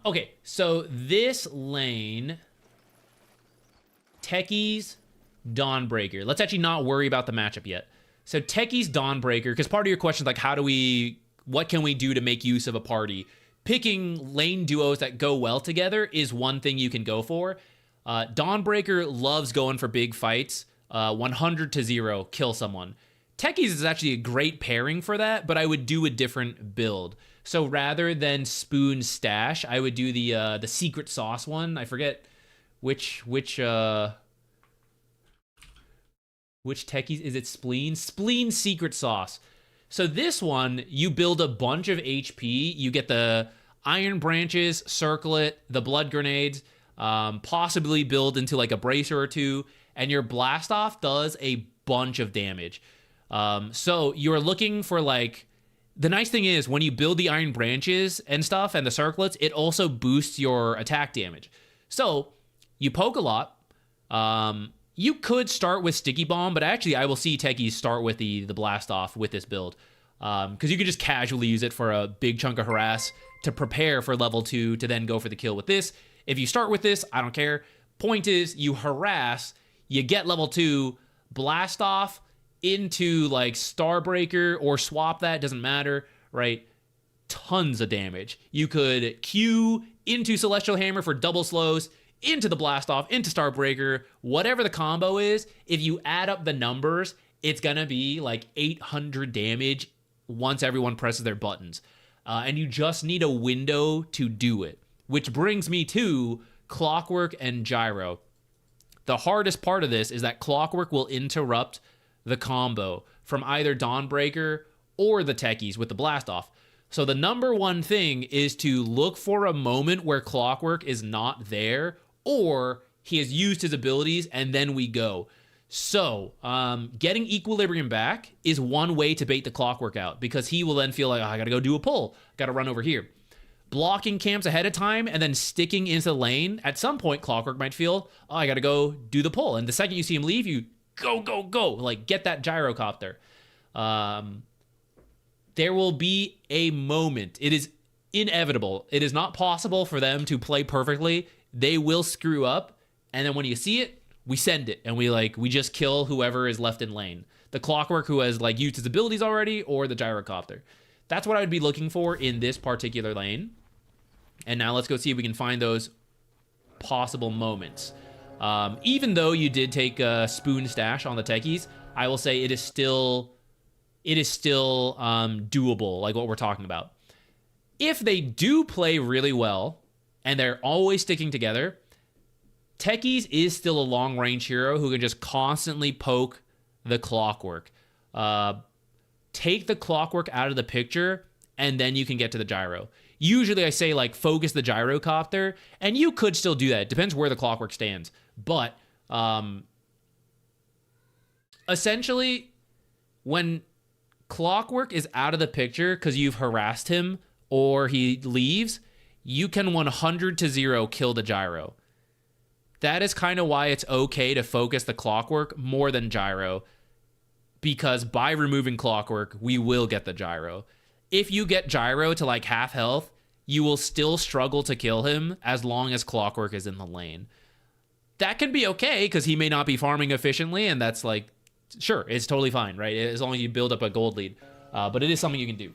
Okay, so this lane, Techies, Dawnbreaker. Let's actually not worry about the matchup yet. So Techies, Dawnbreaker, because part of your question is like, what can we do to make use of a party? Picking lane duos that go well together is one thing you can go for. Dawnbreaker loves going for big fights, 100-0, kill someone. Techies is actually a great pairing for that, but I would do a different build. So rather than Spoon Stash, I would do the secret sauce one. I forget which Techies is it. Spleen secret sauce. So this one, you build a bunch of HP. You get the Iron Branches, Circlet, the Blood Grenades, possibly build into like a Bracer or two, and your Blast Off does a bunch of damage. So you're looking for like, the nice thing is when you build the Iron Branches and stuff and the Circlets, it also boosts your attack damage. So you poke a lot. You could start with Sticky Bomb, but actually I will see Techies start with the Blast Off with this build. Because you could just casually use it for a big chunk of harass to prepare for level 2 to then go for the kill with this. If you start with this, I don't care. Point is, you harass, you get level 2, Blast Off into like Starbreaker or swap that, doesn't matter, right? Tons of damage. You could Q into Celestial Hammer for double slows, into the Blast Off, into Starbreaker, whatever the combo is. If you add up the numbers, it's gonna be like 800 damage once everyone presses their buttons. And you just need a window to do it. Which brings me to Clockwork and Gyro. The hardest part of this is that Clockwork will interrupt the combo from either Dawnbreaker or the Techies with the Blast Off. So the number one thing is to look for a moment where Clockwork is not there, or he has used his abilities and then we go. So getting Equilibrium back is one way to bait the Clockwork out, because he will then feel like, oh, I gotta go do a pull, gotta run over here. Blocking camps ahead of time and then sticking into the lane, at some point Clockwork might feel, oh, I gotta go do the pull. And the second you see him leave, you go, like get that gyrocopter. There will be a moment. It is inevitable. It is not possible for them to play perfectly. They will screw up, and then when you see it, we send it, and we just kill whoever is left in lane. The Clockwork who has like used his abilities already, or the gyrocopter. That's what I would be looking for in this particular lane. And now let's go see if we can find those possible moments. Even though you did take a Spoon Stash on the Techies, I will say it is still doable, like what we're talking about. If they do play really well and they're always sticking together, Techies is still a long-range hero who can just constantly poke the Clockwork. Take the Clockwork out of the picture, and then you can get to the Gyro. Usually I say, like, focus the Gyrocopter, and you could still do that. It depends where the Clockwork stands. But essentially, when Clockwork is out of the picture because you've harassed him or he leaves, you can 100-0 kill the Gyro. That is kind of why it's okay to focus the Clockwork more than Gyro, because by removing Clockwork, we will get the Gyro. If you get Gyro to like half health, you will still struggle to kill him as long as Clockwork is in the lane. That can be okay because he may not be farming efficiently, and that's like, sure, it's totally fine, right? As long as you build up a gold lead. But it is something you can do.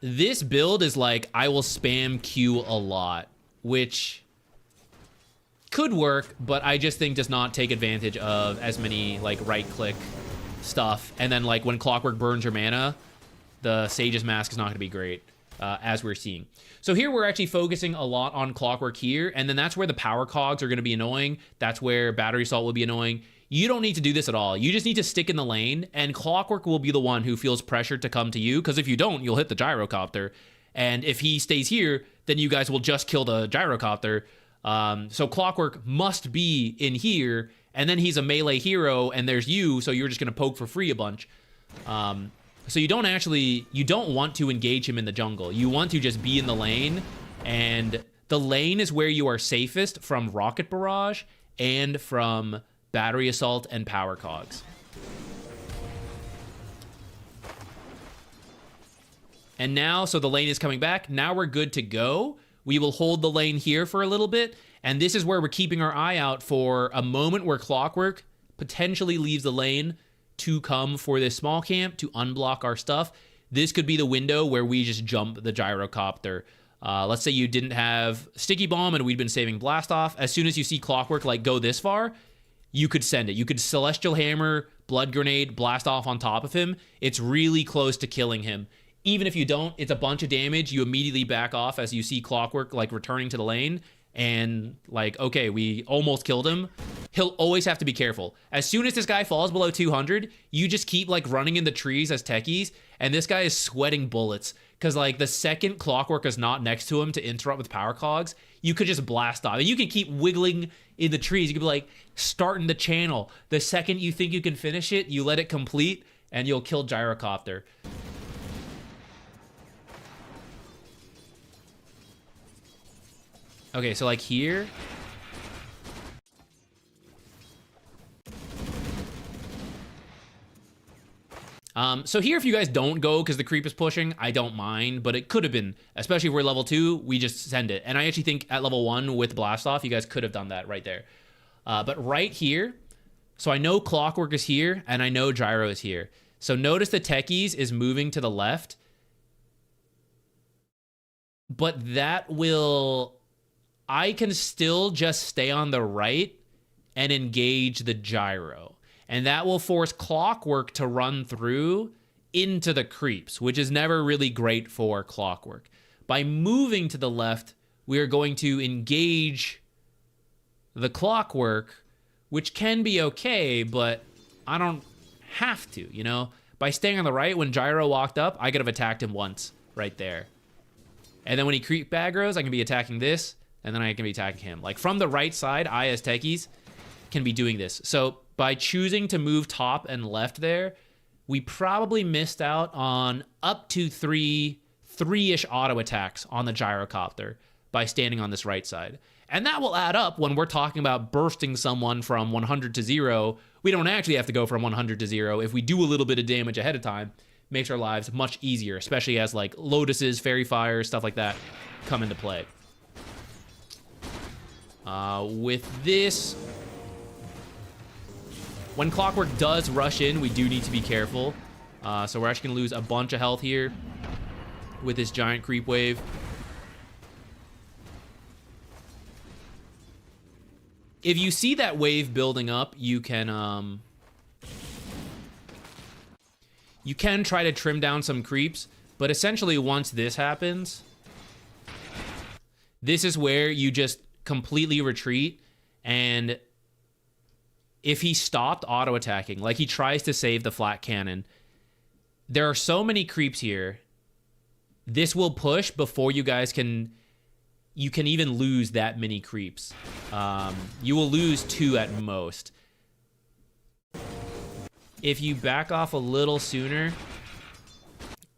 This build is like, I will spam Q a lot, which could work, but I just think does not take advantage of as many like right-click stuff. And then like when Clockwork burns your mana, the Sage's Mask is not going to be great. as we're seeing. So here we're actually focusing a lot on Clockwork here, and then that's where the power cogs are going to be annoying. That's where Battery Assault will be annoying. You don't need to do this at all. You just need to stick in the lane, and Clockwork will be the one who feels pressured to come to you, because if you don't, you'll hit the Gyrocopter. And if he stays here, then you guys will just kill the Gyrocopter. So Clockwork must be in here, and then he's a melee hero, and there's you, so you're just going to poke for free a bunch. So you don't want to engage him in the jungle. You want to just be in the lane, and the lane is where you are safest from Rocket Barrage and from Battery Assault and Power Cogs. And now, so the lane is coming back. Now we're good to go. We will hold the lane here for a little bit, and this is where we're keeping our eye out for a moment where Clockwork potentially leaves the lane to come for this small camp to unblock our stuff. This could be the window where we just jump the Gyrocopter. Let's say you didn't have Sticky Bomb and we'd been saving Blast Off. As soon as you see Clockwork like go this far, you could send it. You could Celestial Hammer, Blood Grenade, Blast Off on top of him. It's really close to killing him. Even if you don't, it's a bunch of damage. You immediately back off as you see Clockwork like returning to the lane, and like, okay, we almost killed him. He'll always have to be careful. As soon as this guy falls below 200, you just keep like running in the trees as techies, and this guy is sweating bullets, because like the second Clockwork is not next to him to interrupt with power cogs, you could just blast off. And you can keep wiggling in the trees. You could be like starting the channel. The second you think you can finish it, you let it complete, and you'll kill Gyrocopter. Okay, so like here. So here, if you guys don't go because the creep is pushing, I don't mind, but it could have been, especially if we're level 2, we just send it. And I actually think at level 1 with Blast Off, you guys could have done that right there. But right here, so I know Clockwork is here, and I know Gyro is here. So notice the Techies is moving to the left. But that will... I can still just stay on the right and engage the Gyro. And that will force Clockwork to run through into the creeps, which is never really great for Clockwork. By moving to the left, we are going to engage the Clockwork, which can be okay, but I don't have to, you know? By staying on the right, when Gyro walked up, I could have attacked him once right there. And then when he creep aggroes, I can be attacking this, and then I can be attacking him. Like, from the right side, I, as Techies, can be doing this. So by choosing to move top and left there, we probably missed out on up to three-ish auto attacks on the Gyrocopter by standing on this right side. And that will add up when we're talking about bursting someone from 100 to 0. We don't actually have to go from 100 to 0. If we do a little bit of damage ahead of time, makes our lives much easier, especially as like Lotuses, Fairy Fires, stuff like that come into play. With this, when Clockwork does rush in, we do need to be careful. So we're actually going to lose a bunch of health here with this giant creep wave. If you see that wave building up, you can try to trim down some creeps, but essentially once this happens, this is where you just completely retreat. And if he stopped auto attacking, like he tries to save the flat cannon, there are so many creeps here. This will push before you guys can even lose that many creeps. You will lose 2 at most. If you back off a little sooner,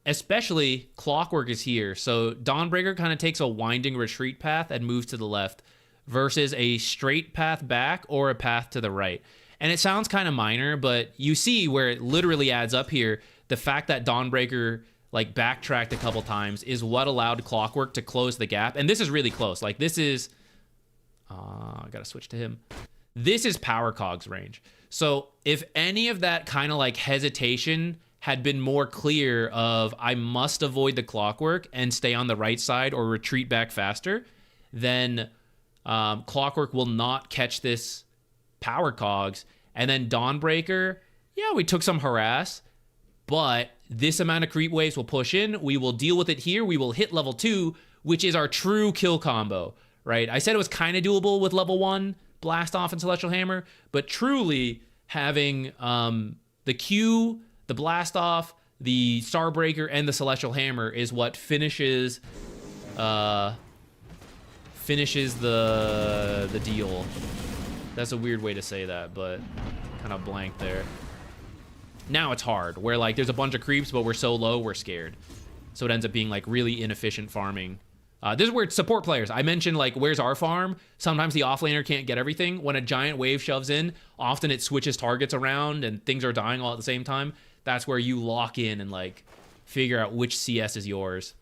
especially Clockwork is here, so Dawnbreaker kind of takes a winding retreat path and moves to the left versus a straight path back or a path to the right. And it sounds kind of minor, but you see where it literally adds up here. The fact that Dawnbreaker like backtracked a couple times is what allowed Clockwork to close the gap. And this is really close. Like this is, I gotta switch to him. This is Power Cog's range. So if any of that kind of like hesitation had been more clear of I must avoid the Clockwork and stay on the right side or retreat back faster, then Clockwork will not catch this Power Cogs. And then Dawnbreaker, yeah, we took some harass, but this amount of creep waves will push in. We will deal with it here. We will hit level 2, which is our true kill combo, right? I said it was kind of doable with level 1, Blast Off and Celestial Hammer, but truly having the Q, the Blast Off, the Starbreaker, and the Celestial Hammer is what finishes the deal. That's a weird way to say that, but kind of blank there. Now it's hard, where like there's a bunch of creeps, but we're so low, we're scared. So it ends up being like really inefficient farming. This is where support players, I mentioned like, where's our farm? Sometimes the offlaner can't get everything. When a giant wave shoves in, often it switches targets around and things are dying all at the same time. That's where you lock in and like figure out which CS is yours.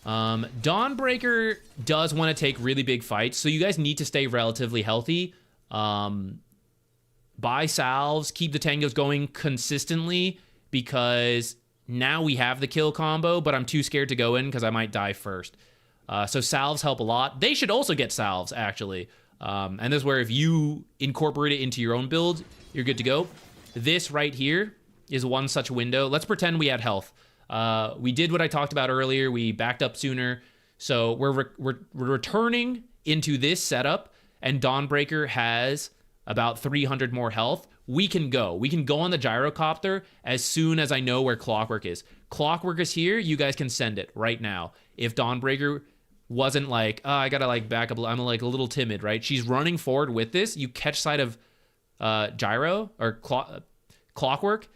Dawnbreaker does want to take really big fights, so you guys need to stay relatively healthy. Buy salves, keep the tangos going consistently, because now we have the kill combo, but I'm too scared to go in because I might die first. So salves help a lot. They should also get salves, actually. And this is where if you incorporate it into your own build, you're good to go. This right here is one such window. Let's pretend we had health. We did what I talked about earlier. We backed up sooner. So we're returning into this setup, and Dawnbreaker has about 300 more health. We can go on the gyrocopter as soon as I know where Clockwork is. Clockwork is here. You guys can send it right now. If Dawnbreaker wasn't like, oh, I gotta like back up, I'm like a little timid, right? She's running forward with this. You catch sight of gyro or Clockwork,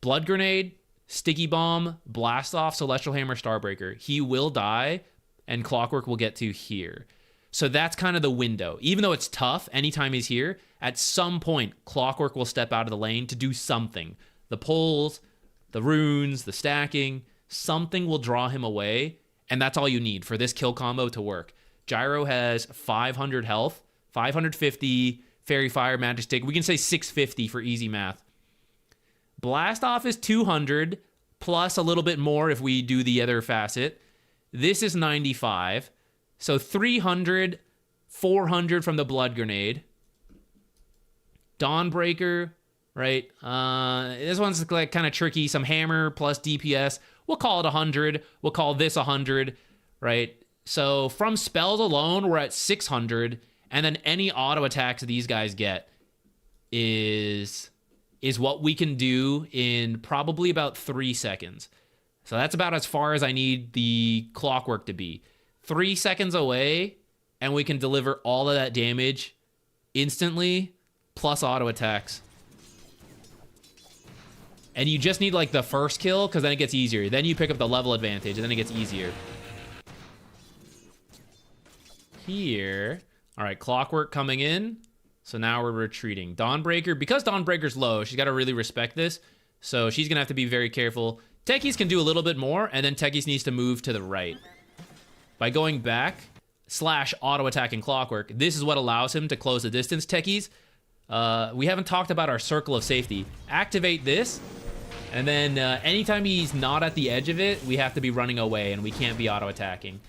blood grenade, sticky bomb, blast off, celestial hammer, starbreaker. He will die, and Clockwork will get to here. So that's kind of the window. Even though it's tough, anytime he's here, at some point, Clockwork will step out of the lane to do something. The pulls, the runes, the stacking, something will draw him away, and that's all you need for this kill combo to work. Gyro has 500 health, 550 Fairy Fire, Magic Stick. We can say 650 for easy math. Blast Off is 200, plus a little bit more if we do the other facet. This is 95. So 300, 400 from the blood grenade. Dawnbreaker, right? This one's like kind of tricky. Some hammer plus DPS. We'll call it 100. We'll call this 100, right? So from spells alone, we're at 600. And then any auto attacks these guys get is what we can do in probably about 3 seconds. So that's about as far as I need the Clockwork to be. 3 seconds away, and we can deliver all of that damage instantly, plus auto attacks. And you just need like the first kill, because then it gets easier. Then you pick up the level advantage, and then it gets easier. Here. All right, Clockwork coming in. So now we're retreating. Dawnbreaker, because Dawnbreaker's low, she's got to really respect this. So she's going to have to be very careful. Techies can do a little bit more, and then Techies needs to move to the right. By going back, / auto-attacking Clockwork, this is what allows him to close the distance. Techies, we haven't talked about our circle of safety. Activate this, and then anytime he's not at the edge of it, we have to be running away, and we can't be auto-attacking.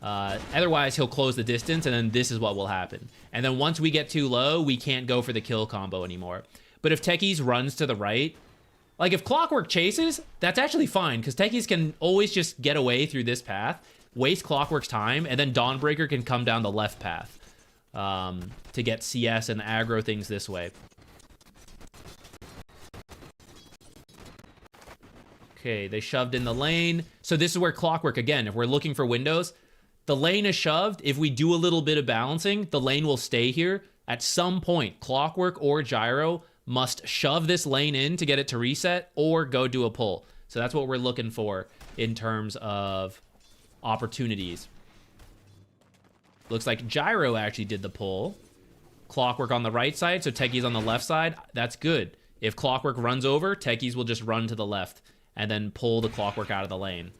Otherwise, he'll close the distance, and then this is what will happen. And then once we get too low, we can't go for the kill combo anymore. But if Techies runs to the right, like if Clockwork chases, that's actually fine, because Techies can always just get away through this path, waste Clockwork's time, and then Dawnbreaker can come down the left path to get CS and aggro things this way. Okay, they shoved in the lane. So this is where Clockwork, again, if we're looking for windows, the lane is shoved. If we do a little bit of balancing, the lane will stay here. At some point, Clockwork or Gyro must shove this lane in to get it to reset or go do a pull. So that's what we're looking for in terms of opportunities. Looks like Gyro actually did the pull. Clockwork on the right side, so Techies on the left side. That's good. If Clockwork runs over, Techies will just run to the left and then pull the Clockwork out of the lane.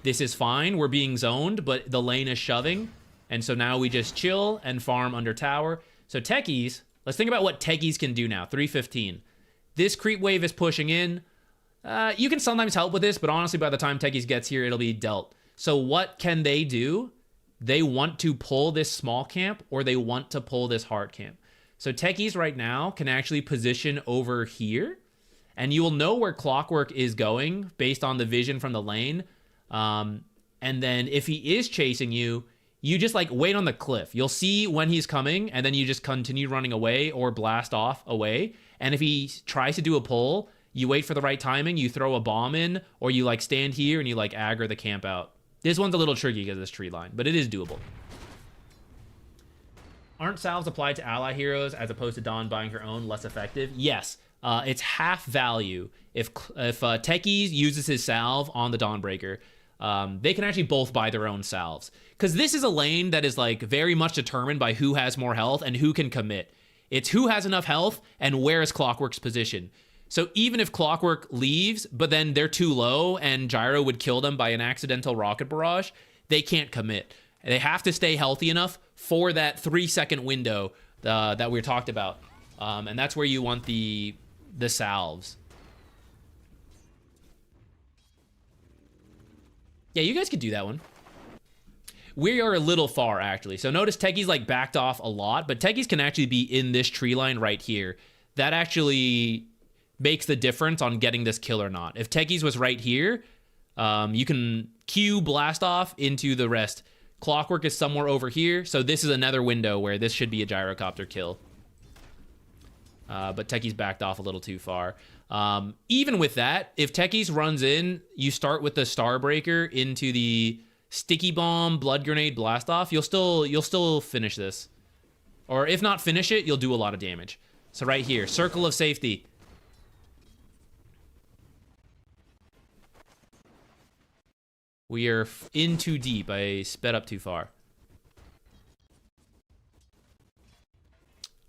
This is fine. We're being zoned, but the lane is shoving. And so now we just chill and farm under tower. So Techies, let's think about what Techies can do now. 315. This creep wave is pushing in. You can sometimes help with this, but honestly, by the time Techies gets here, it'll be dealt. So what can they do? They want to pull this small camp, or they want to pull this hard camp. So Techies right now can actually position over here and you will know where Clockwork is going based on the vision from the lane. And then if he is chasing you, you just like wait on the cliff. You'll see when he's coming, and then you just continue running away or blast off away. And if he tries to do a pull, you wait for the right timing, you throw a bomb in, or you like stand here and you like aggro the camp out. This one's a little tricky because of this tree line, but it is doable. Aren't salves applied to ally heroes as opposed to Dawn buying her own less effective? Yes. It's half value. If Techies uses his salve on the Dawnbreaker, they can actually both buy their own salves. Because this is a lane that is like very much determined by who has more health and who can commit. It's who has enough health and where is Clockwork's position. So even if Clockwork leaves, but then they're too low and Gyro would kill them by an accidental rocket barrage, they can't commit. They have to stay healthy enough for that 3-second window that we talked about. And that's where you want the salves. Yeah, you guys could do that one. We are a little far, actually. So notice Techies like backed off a lot, but Techies can actually be in this tree line right here. That actually makes the difference on getting this kill or not. If Techies was right here, you can Q blast off into the rest. Clockwork is somewhere over here, so this is another window where this should be a gyrocopter kill. But Techies backed off a little too far. Even with that, if Techies runs in, you start with the Starbreaker into the Sticky Bomb, Blood Grenade, Blast Off, you'll still finish this. Or if not finish it, you'll do a lot of damage. So right here, Circle of Safety. We are in too deep. I sped up too far.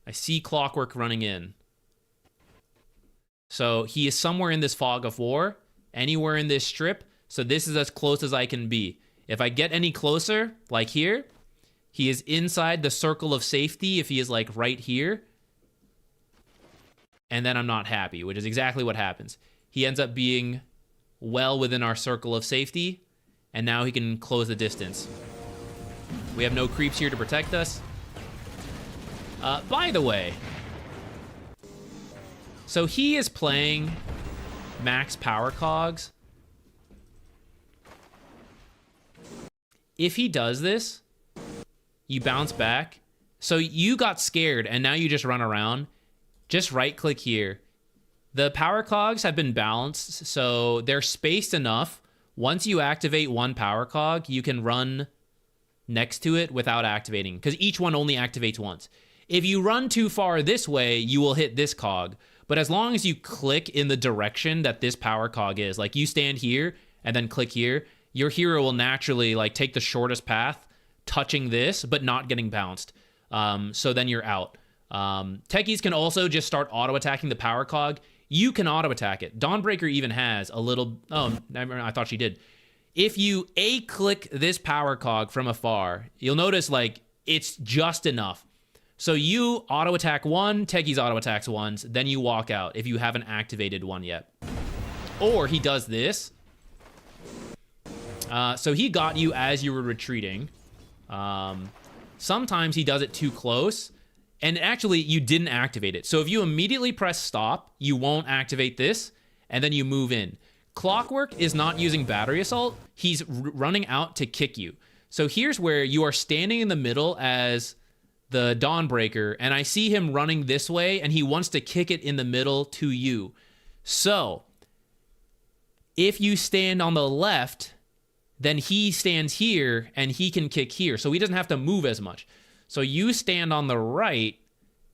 I see Clockwork running in. So he is somewhere in this fog of war, anywhere in this strip. So this is as close as I can be. If I get any closer, like here, he is inside the circle of safety if he is like right here. And then I'm not happy, which is exactly what happens. He ends up being well within our circle of safety. And now he can close the distance. We have no creeps here to protect us. By the way, so he is playing max power cogs. If he does this, you bounce back. So you got scared and now you just run around. Just right click here. The power cogs have been balanced, so they're spaced enough. Once you activate one power cog, you can run next to it without activating, because each one only activates once. If you run too far this way, you will hit this cog. But as long as you click in the direction that this power cog is, like you stand here and then click here, your hero will naturally like take the shortest path, touching this, but not getting bounced. So then you're out. Techies can also just start auto-attacking the power cog. You can auto-attack it. Dawnbreaker even has a little... Oh, I thought she did. If you A-click this power cog from afar, you'll notice, like, it's just enough. So you auto-attack one, Techies auto-attacks once, then you walk out if you haven't activated one yet. Or he does this. So he got you as you were retreating. Sometimes he does it too close. And actually, you didn't activate it. So if you immediately press stop, you won't activate this, and then you move in. Clockwork is not using battery assault. He's running out to kick you. So here's where you are standing in the middle as the Dawnbreaker, and I see him running this way, and he wants to kick it in the middle to you. So if you stand on the left, then he stands here, and he can kick here. So he doesn't have to move as much. So you stand on the right,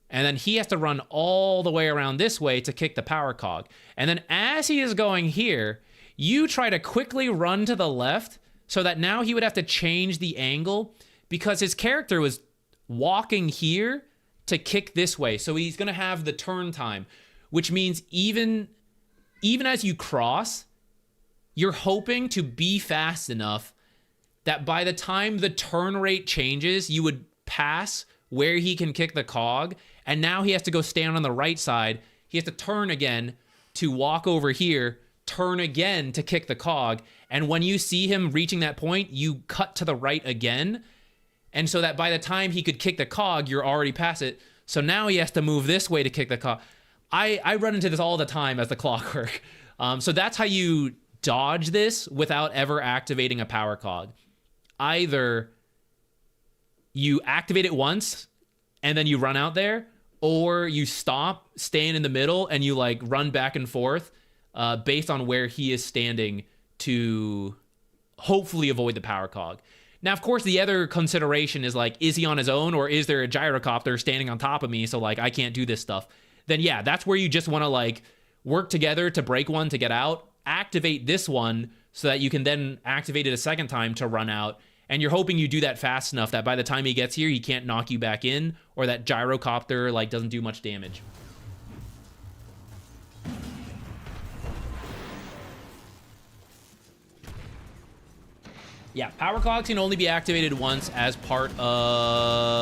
and then he has to run all the way around this way to kick the power cog. And then as he is going here, you try to quickly run to the left so that now he would have to change the angle because his character was walking here to kick this way. So he's going to have the turn time, which means even as you cross, you're hoping to be fast enough that by the time the turn rate changes, you would pass where he can kick the cog, and now he has to go stand on the right side. He has to turn again to walk over here, turn again to kick the cog, and when you see him reaching that point, you cut to the right again, and so that by the time he could kick the cog, you're already past it. So now he has to move this way to kick the cog. I run into this all the time as the Clockwork. So that's how you dodge this without ever activating a power cog. Either you activate it once and then you run out there, or you stop, stand in the middle, and you like run back and forth based on where he is standing to hopefully avoid the power cog. Now, of course, the other consideration is like, is he on his own, or is there a gyrocopter standing on top of me, so like I can't do this stuff? Then yeah, that's where you just want to like work together to break one to get out, activate this one so that you can then activate it a second time to run out. And you're hoping you do that fast enough that by the time he gets here, he can't knock you back in, or that gyrocopter like doesn't do much damage. Yeah, power cogs can only be activated once as part of...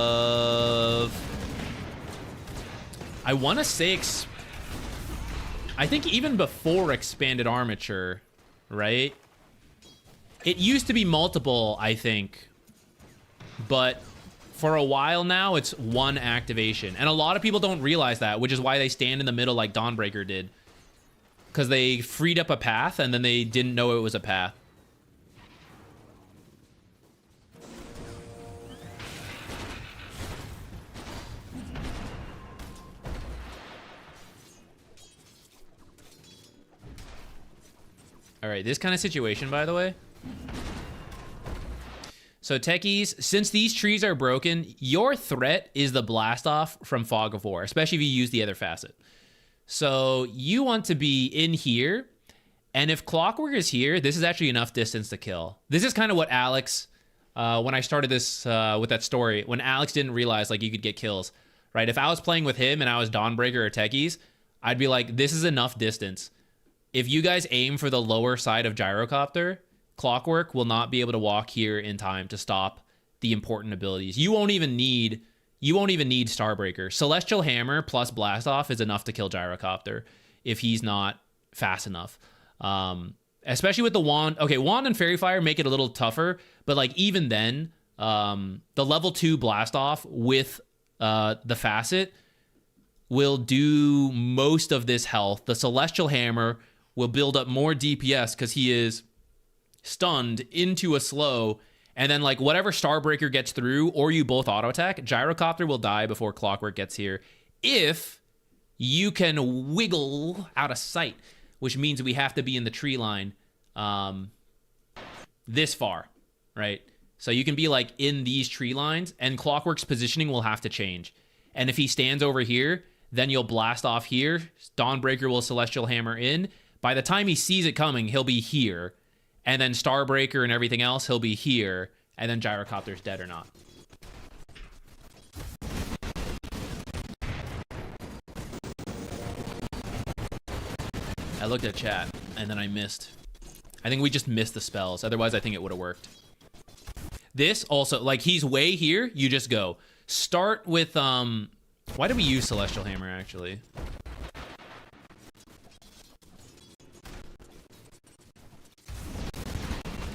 I want to say... I think even before expanded armature, right? It used to be multiple, I think. But for a while now, it's one activation. And a lot of people don't realize that, which is why they stand in the middle like Dawnbreaker did. Because they freed up a path, and then they didn't know it was a path. All right, this kind of situation, by the way. So Techies, since these trees are broken, your threat is the blast off from Fog of War, especially if you use the other facet. So you want to be in here, and if Clockwork is here, this is actually enough distance to kill. This is kind of what Alex, when I started this with that story, when Alex didn't realize like you could get kills, right? If I was playing with him and I was Dawnbreaker or Techies, I'd be like, this is enough distance. If you guys aim for the lower side of Gyrocopter, Clockwork will not be able to walk here in time to stop the important abilities. You won't even need Starbreaker. Celestial Hammer plus Blast Off is enough to kill Gyrocopter if he's not fast enough. Especially with the Wand. Okay, Wand and Fairy Fire make it a little tougher, but like even then, the level 2 Blast Off with the facet will do most of this health. The Celestial Hammer will build up more DPS because he is stunned into a slow, and then like whatever Starbreaker gets through, or you both auto attack, Gyrocopter will die before Clockwork gets here if you can wiggle out of sight, which means we have to be in the tree line this far, right? So you can be like in these tree lines, and Clockwork's positioning will have to change. And if he stands over here, then you'll blast off here. Dawnbreaker will Celestial Hammer in. By the time he sees it coming, he'll be here. And then Starbreaker and everything else, he'll be here. And then Gyrocopter's dead or not. I looked at chat, and then I missed. I think we just missed the spells. Otherwise, I think it would have worked. This also, like, he's way here. You just go. Start with, why did we use Celestial Hammer, actually?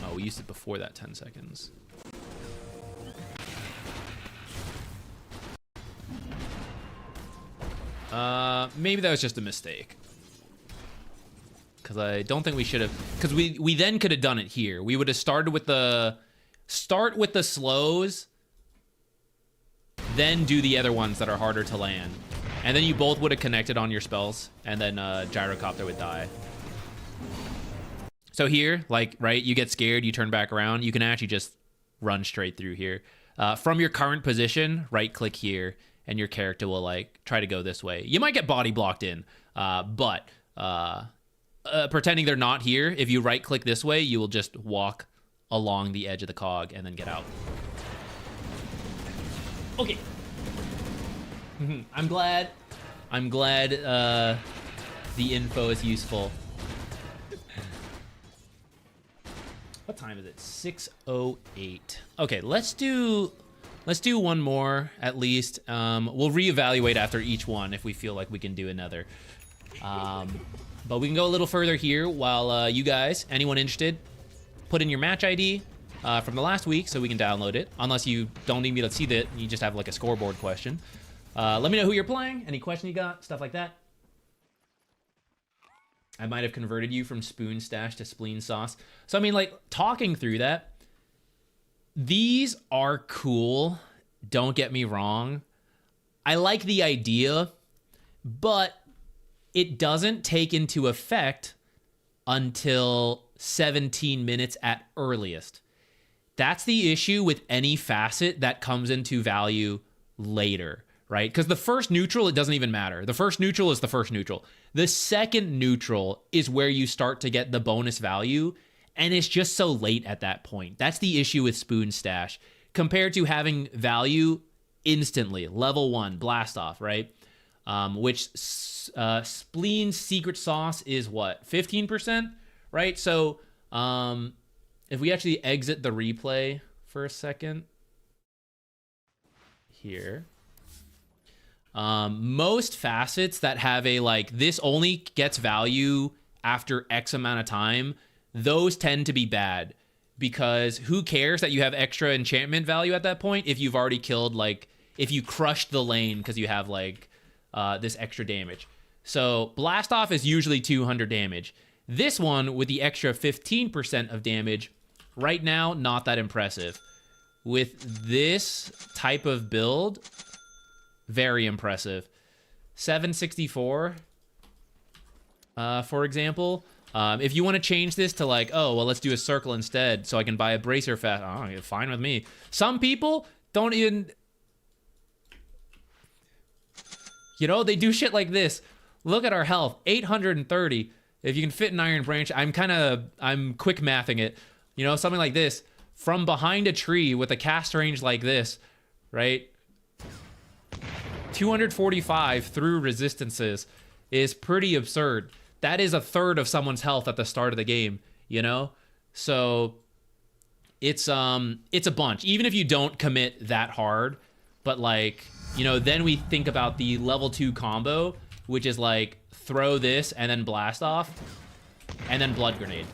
Oh, we used it before that 10 seconds. Maybe that was just a mistake. Because I don't think we should have... Because we then could have done it here. We would have started with the... Start with the slows, then do the other ones that are harder to land. And then you both would have connected on your spells, and then Gyrocopter would die. So here, like, right, you get scared, you turn back around, you can actually just run straight through here. From your current position, right-click here, and your character will, like, try to go this way. You might get body blocked in, but pretending they're not here, if you right-click this way, you will just walk along the edge of the cog and then get out. Okay. I'm glad the info is useful. What time is it? 6:08. Okay, let's do one more at least. We'll reevaluate after each one if we feel like we can do another. But we can go a little further here while you guys, anyone interested, put in your match ID from the last week so we can download it. Unless you don't need me to see that, you just have like a scoreboard question. Let me know who you're playing, any question you got, stuff like that. I might have converted you from Spoon Stash to Spleen Sauce. So, I mean, like, talking through that, these are cool. Don't get me wrong. I like the idea, but it doesn't take into effect until 17 minutes at earliest. That's the issue with any facet that comes into value later, right? Because the first neutral, it doesn't even matter. The first neutral is the first neutral. The second neutral is where you start to get the bonus value, and it's just so late at that point. That's the issue with Spoon Stash compared to having value instantly. Level 1, Blast Off, right? Which Spleen Secret Sauce is what? 15%, right? So if we actually exit the replay for a second here, most facets that have a like this only gets value after X amount of time, those tend to be bad, because who cares that you have extra enchantment value at that point if you've already killed, like, if you crushed the lane because you have like this extra damage. So Blast Off is usually 200 damage. This one with the extra 15% of damage, right now, not that impressive. With this type of build, very impressive. 764, for example. If you want to change this to like, oh, well, let's do a circle instead so I can buy a bracer fast. Oh, fine with me. Some people don't even... You know, they do shit like this. Look at our health, 830. If you can fit an Iron Branch, I'm quick mathing it. You know, something like this. From behind a tree with a cast range like this, right? 245 through resistances is pretty absurd. That is a third of someone's health at the start of the game, you know? So it's a bunch. Even if you don't commit that hard, but like, you know, then we think about the level 2 combo, which is like throw this and then Blast Off and then Blood Grenade.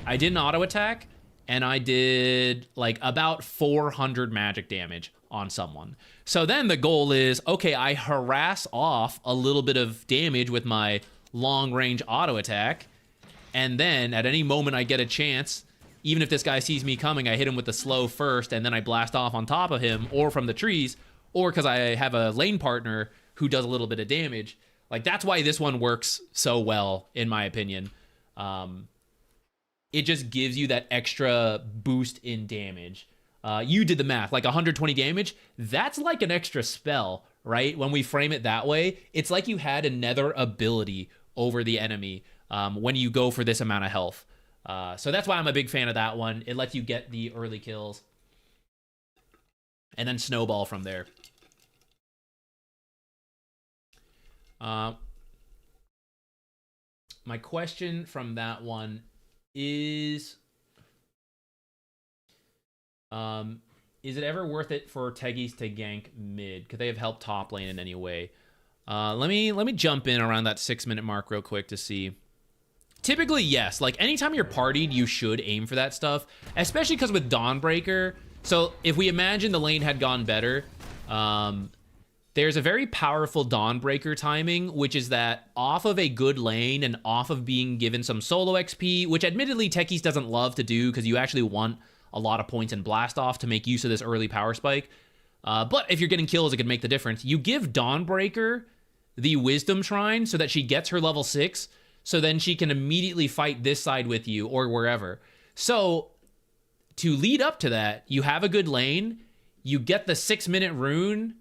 I did an auto attack and I did like about 400 magic damage on someone. So then the goal is, okay, I harass off a little bit of damage with my long range auto attack, and then at any moment I get a chance, even if this guy sees me coming, I hit him with the slow first and then I blast off on top of him or from the trees, or because I have a lane partner who does a little bit of damage. Like, that's why this one works so well, in my opinion. It just gives you that extra boost in damage. You did the math, like 120 damage, that's like an extra spell, right? When we frame it that way, it's like you had another ability over the enemy when you go for this amount of health. So that's why I'm a big fan of that one. It lets you get the early kills and then snowball from there. My question from that one is it ever worth it for Techies to gank mid? Could they have helped top lane in any way? Let me jump in around that 6-minute mark real quick to see. Typically, yes. Like, anytime you're partied, you should aim for that stuff, especially because with Dawnbreaker. So if we imagine the lane had gone better, there's a very powerful Dawnbreaker timing, which is that off of a good lane and off of being given some solo XP, which admittedly Techies doesn't love to do because you actually want a lot of points in Blast Off to make use of this early power spike. But if you're getting kills, it could make the difference. You give Dawnbreaker the Wisdom Shrine so that she gets her level 6, so then she can immediately fight this side with you or wherever. So to lead up to that, you have a good lane, you get the 6-minute rune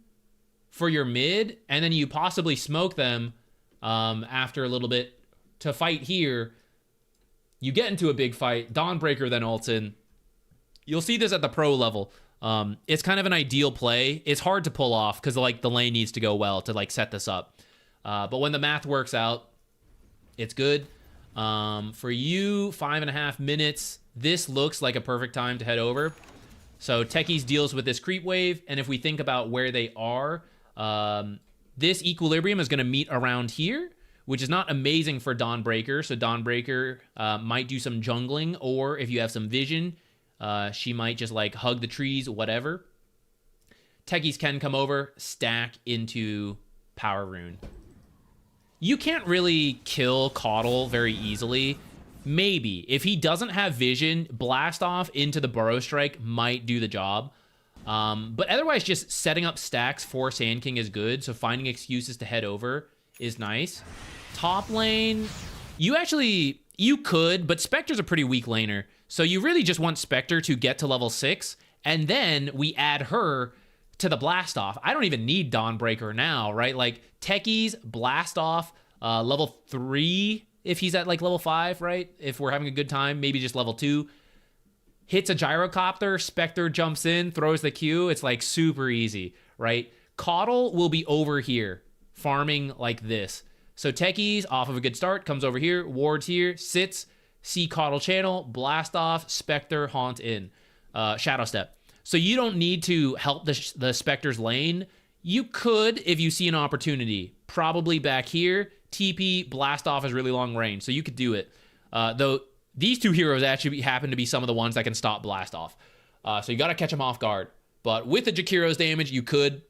for your mid, and then you possibly smoke them after a little bit to fight here. You get into a big fight, Dawnbreaker then ults in. You'll see this at the pro level. It's kind of an ideal play. It's hard to pull off because like the lane needs to go well to like set this up. But when the math works out, it's good. For you, 5.5 minutes. This looks like a perfect time to head over. So Techies deals with this creep wave, and if we think about where they are, this equilibrium is going to meet around here, which is not amazing for Dawnbreaker. So Dawnbreaker might do some jungling, or if you have some vision, she might just like hug the trees, whatever. Techies can come over, stack into Power Rune. You can't really kill Caudle very easily. Maybe. If he doesn't have vision, blast off into the Burrow Strike might do the job. But otherwise, just setting up stacks for Sand King is good. So finding excuses to head over is nice. Top lane, you could, but Spectre's a pretty weak laner. So you really just want Spectre to get to level 6, and then we add her to the blast off. I don't even need Dawnbreaker now, right? Like Techies, blast off, level 3 if he's at like level 5, right? If we're having a good time, maybe just level 2. Hits a gyrocopter, Spectre jumps in, throws the Q. It's like super easy, right? Caudle will be over here, farming like this. So Techies, off of a good start, comes over here, wards here, sits, see Caudle channel, blast off, Spectre, haunt in, Shadow Step. So you don't need to help the Spectre's lane. You could, if you see an opportunity, probably back here, TP, blast off is really long range, so you could do it. Though these two heroes actually happen to be some of the ones that can stop blast off. So you got to catch them off guard. But with the Jakiro's damage, you could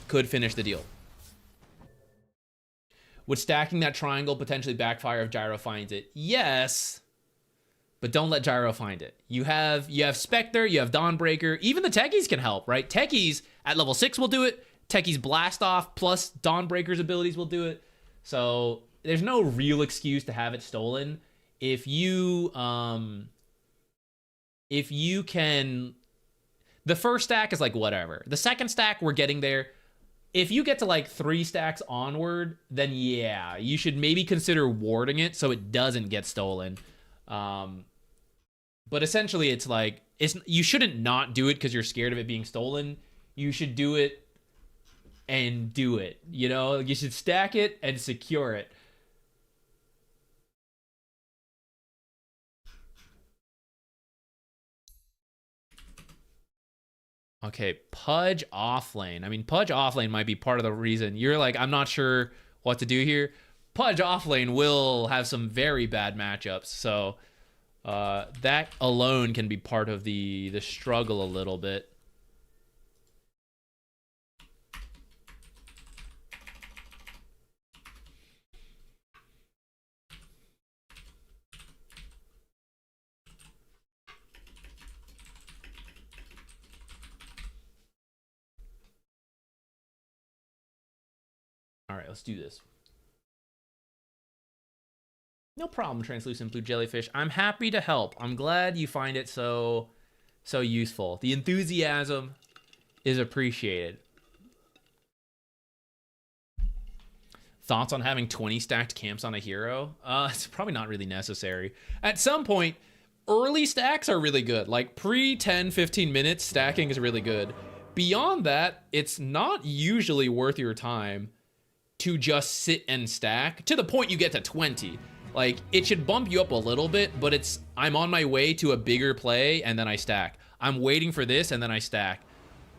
finish the deal. Would stacking that triangle potentially backfire if Gyro finds it? Yes, but don't let Gyro find it. You have Spectre, you have Dawnbreaker, even the Techies can help, right? Techies at level 6 will do it. Techies blast off plus Dawnbreaker's abilities will do it. So there's no real excuse to have it stolen. If you can, the first stack is like whatever. The second stack, we're getting there. If you get to like 3 stacks onward, then yeah, you should maybe consider warding it so it doesn't get stolen. But essentially, it's like you shouldn't not do it because you're scared of it being stolen. You should do it and do it. You know, you should stack it and secure it. Okay, Pudge offlane. I mean, Pudge offlane might be part of the reason you're like, I'm not sure what to do here. Pudge offlane will have some very bad matchups, so that alone can be part of the struggle a little bit. All right, let's do this. No problem, translucent blue jellyfish. I'm happy to help. I'm glad you find it so useful. The enthusiasm is appreciated. Thoughts on having 20 stacked camps on a hero? It's probably not really necessary. At some point, early stacks are really good. Like pre 10, 15 minutes, stacking is really good. Beyond that, it's not usually worth your time to just sit and stack to the point you get to 20. Like, it should bump you up a little bit, but it's, I'm on my way to a bigger play and then I stack. I'm waiting for this and then I stack.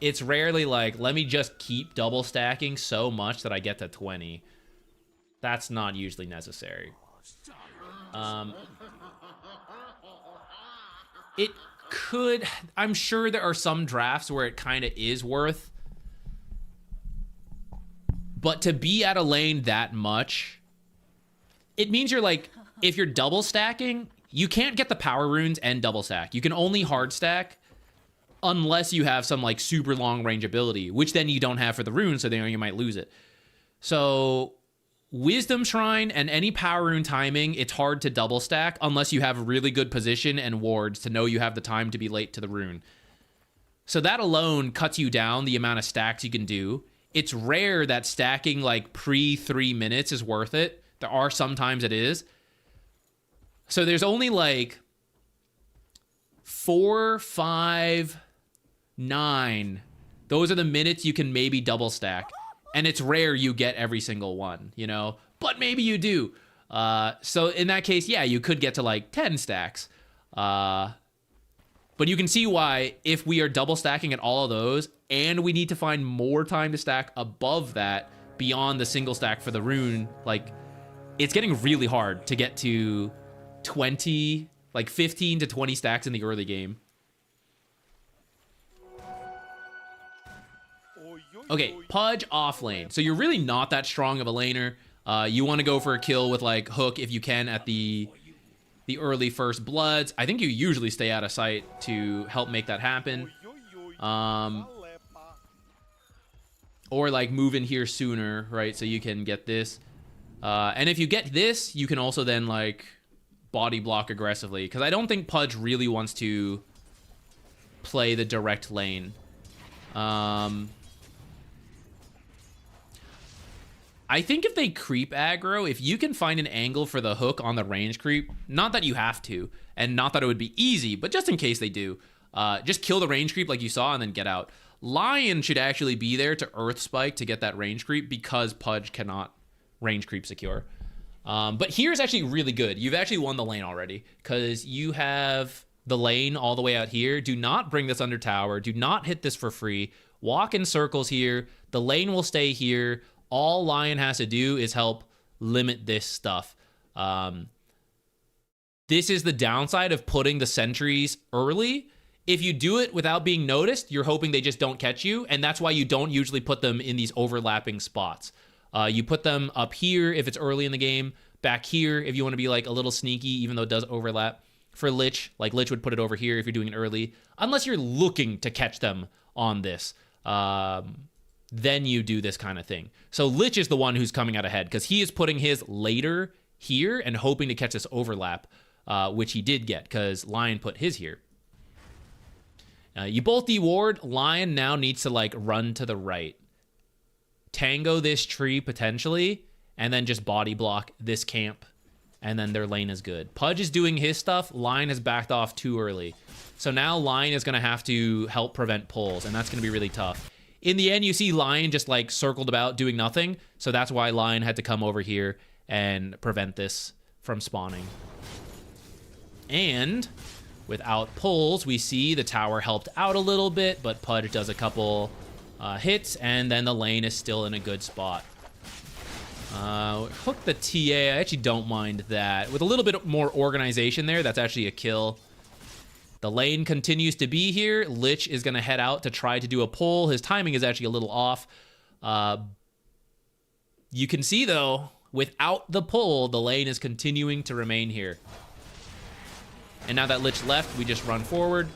It's rarely like, let me just keep double stacking so much that I get to 20. That's not usually necessary. It could, I'm sure there are some drafts where it kind of is worth. But to be at a lane that much, it means you're like, if you're double stacking, you can't get the power runes and double stack. You can only hard stack unless you have some like super long range ability, which then you don't have for the runes, so then you might lose it. So Wisdom Shrine and any power rune timing, it's hard to double stack unless you have really good position and wards to know you have the time to be late to the rune. So that alone cuts you down the amount of stacks you can do. It's rare that stacking like pre 3 minutes is worth it. There are sometimes it is. So there's only like 4, 5, 9. Those are the minutes you can maybe double stack. And it's rare you get every single one, you know? But maybe you do. So in that case, yeah, you could get to like 10 stacks. But you can see why if we are double stacking at all of those and we need to find more time to stack above that beyond the single stack for the rune, like it's getting really hard to get to 20, like 15 to 20 stacks in the early game. Okay, Pudge off lane. So you're really not that strong of a laner. You want to go for a kill with like hook if you can at the early first bloods. I think you usually stay out of sight to help make that happen. Or like move in here sooner, right? So you can get this. And if you get this, you can also then like body block aggressively. Because I don't think Pudge really wants to play the direct lane. I think if they creep aggro, if you can find an angle for the hook on the range creep, not that you have to, and not that it would be easy, but just in case they do, just kill the range creep like you saw and then get out. Lion should actually be there to Earth Spike to get that range creep because Pudge cannot range creep secure. But here's actually really good. You've actually won the lane already because you have the lane all the way out here. Do not bring this under tower. Do not hit this for free. Walk in circles here. The lane will stay here. All Lion has to do is help limit this stuff. This is the downside of putting the sentries early. If you do it without being noticed, you're hoping they just don't catch you, and that's why you don't usually put them in these overlapping spots. You put them up here if it's early in the game, back here if you want to be like a little sneaky, even though it does overlap. For Lich, like Lich would put it over here if you're doing it early, unless you're looking to catch them on this. Then you do this kind of thing. So Lich is the one who's coming out ahead because he is putting his later here and hoping to catch this overlap, which he did get because Lion put his here. You both deward. Lion now needs to like run to the right. Tango this tree potentially, and then just body block this camp, and then their lane is good. Pudge is doing his stuff. Lion has backed off too early. So now Lion is going to have to help prevent pulls, and that's going to be really tough. In the end, you see Lion just like circled about doing nothing. So that's why Lion had to come over here and prevent this from spawning. And without pulls, we see the tower helped out a little bit, but Pudge does a couple hits, and then the lane is still in a good spot. Hook the TA. I actually don't mind that. With a little bit more organization there, that's actually a kill. The lane continues to be here. Lich is going to head out to try to do a pull. His timing is actually a little off. You can see, though, without the pull, the lane is continuing to remain here. And now that Lich left, we just run forward.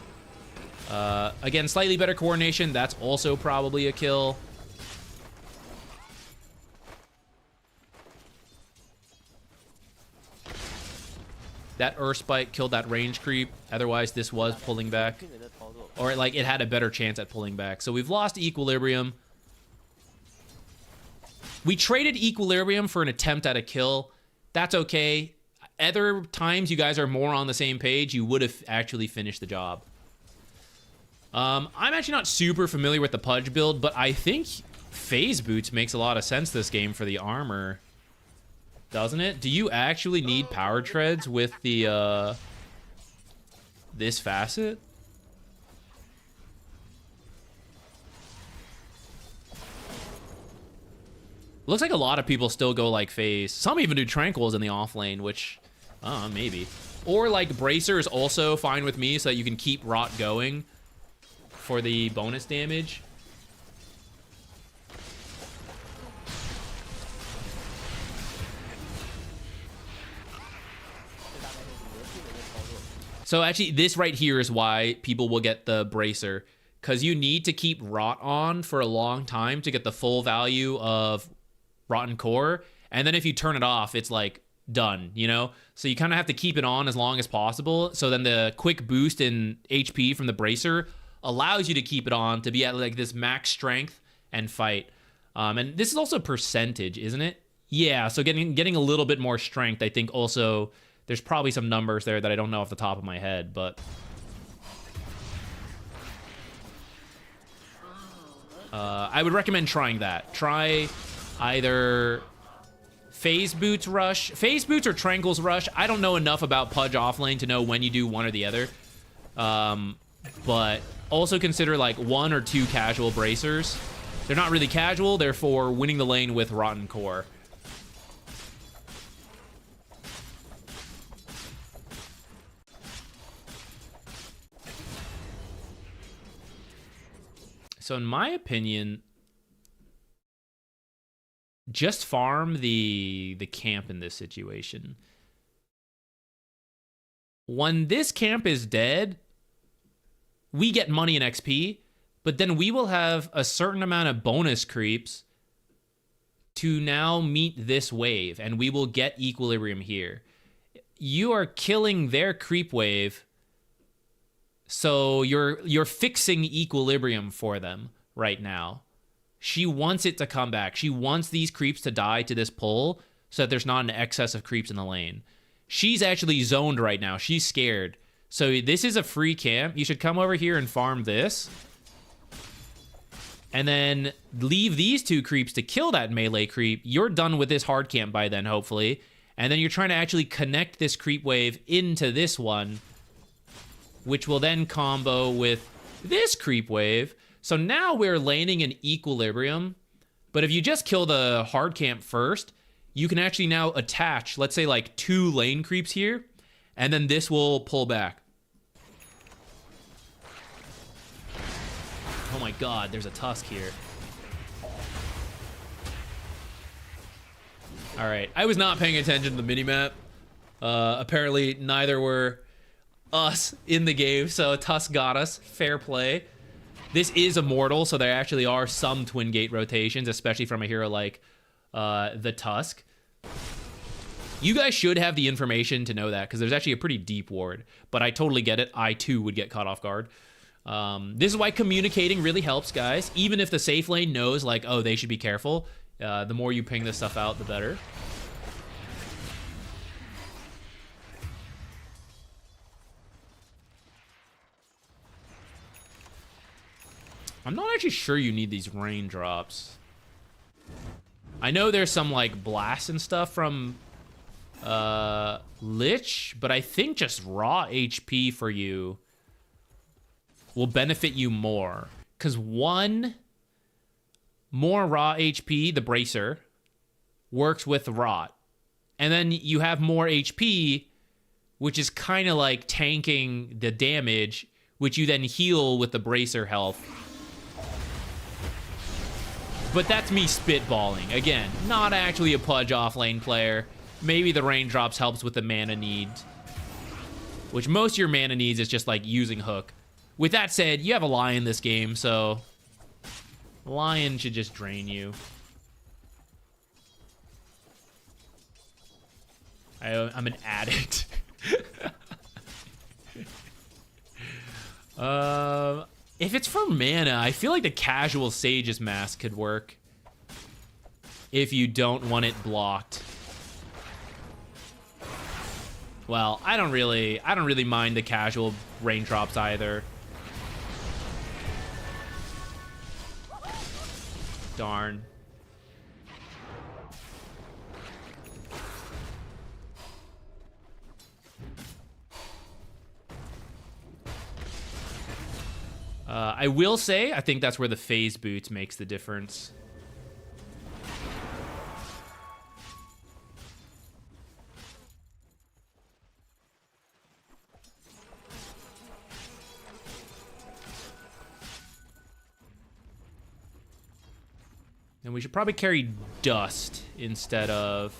Again, slightly better coordination. That's also probably a kill. That Earth Spike killed that range creep. Otherwise, this was pulling back. Or like it had a better chance at pulling back. So we've lost equilibrium. We traded equilibrium for an attempt at a kill. That's okay. Other times you guys are more on the same page, you would have actually finished the job. I'm actually not super familiar with the Pudge build, but I think Phase Boots makes a lot of sense this game for the armor. Doesn't it? Do you actually need power treads with the this facet? Looks like a lot of people still go like phase. Some even do tranquils in the off lane, which maybe. Or like bracer is also fine with me so that you can keep rot going for the bonus damage. So actually, this right here is why people will get the bracer, because you need to keep rot on for a long time to get the full value of rotten core, and then if you turn it off, it's like done, you know? So you kind of have to keep it on as long as possible, so then the quick boost in HP from the bracer allows you to keep it on to be at like this max strength and fight. And this is also percentage, isn't it? Yeah, so getting a little bit more strength, I think also... There's probably some numbers there that I don't know off the top of my head, but... I would recommend trying that. Try either Phase Boots Rush. Phase Boots or Tranquils Rush. I don't know enough about Pudge offlane to know when you do one or the other. But also consider like 1 or 2 casual bracers. They're not really casual, they're for winning the lane with Rotten Core. So in my opinion, just farm the camp in this situation. When this camp is dead, we get money and XP, but then we will have a certain amount of bonus creeps to now meet this wave, and we will get equilibrium here. You are killing their creep wave, so you're fixing equilibrium for them right now. She wants it to come back. She wants these creeps to die to this pull so that there's not an excess of creeps in the lane. She's actually zoned right now. She's scared. So this is a free camp. You should come over here and farm this. And then leave these 2 creeps to kill that melee creep. You're done with this hard camp by then, hopefully. And then you're trying to actually connect this creep wave into this one, which will then combo with this creep wave. So now we're laning in equilibrium. But if you just kill the hard camp first, you can actually now attach, let's say, like 2 lane creeps here, and then this will pull back. Oh my god, there's a Tusk here. Alright, I was not paying attention to the minimap. Apparently, neither were us in the game, so Tusk got us. Fair play. This is Immortal, so there actually are some Twin Gate rotations, especially from a hero like the Tusk. You guys should have the information to know that, because there's actually a pretty deep ward, but I totally get it. I too would get caught off guard. This is why communicating really helps, guys. Even if the safe lane knows, like, oh, they should be careful, the more you ping this stuff out, the better. I'm not actually sure you need these raindrops. I know there's some, like, blasts and stuff from Lich, but I think just raw HP for you will benefit you more. Because 1 more raw HP, the Bracer, works with Rot. And then you have more HP, which is kind of like tanking the damage, which you then heal with the Bracer health. But that's me spitballing. Again, not actually a Pudge offlane player. Maybe the raindrops helps with the mana needs, which most of your mana needs is just like using hook. With that said, you have a Lion this game, so Lion should just drain you. I'm an addict. If it's for mana, I feel like the casual Sage's Mask could work if you don't want it blocked. Well, I don't really mind the casual raindrops either. Darn. I will say, I think that's where the phase boots makes the difference. And we should probably carry Dust instead of...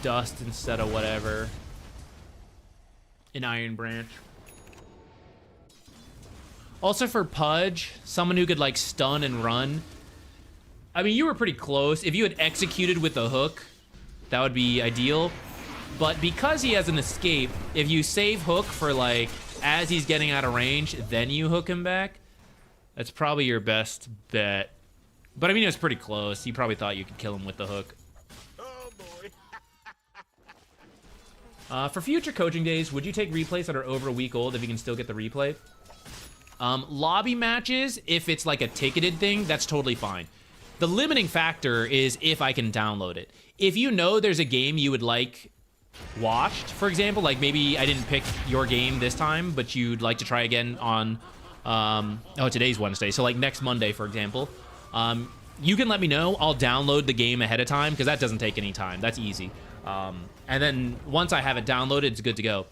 Dust instead of whatever. An Iron Branch. Also for Pudge, someone who could like stun and run. I mean, you were pretty close. If you had executed with the hook, that would be ideal. But because he has an escape, if you save hook for like, as he's getting out of range, then you hook him back, that's probably your best bet. But I mean, it was pretty close. You probably thought you could kill him with the hook. For future coaching days, would you take replays that are over a week old if you can still get the replay? Lobby matches, if it's like a ticketed thing, that's totally fine. The limiting factor is if I can download it. If you know there's a game you would like watched, for example, like maybe I didn't pick your game this time, but you'd like to try again on, oh, today's Wednesday, so like next Monday, for example, you can let me know. I'll download the game ahead of time, because that doesn't take any time. That's easy. And then once I have it downloaded, it's good to go.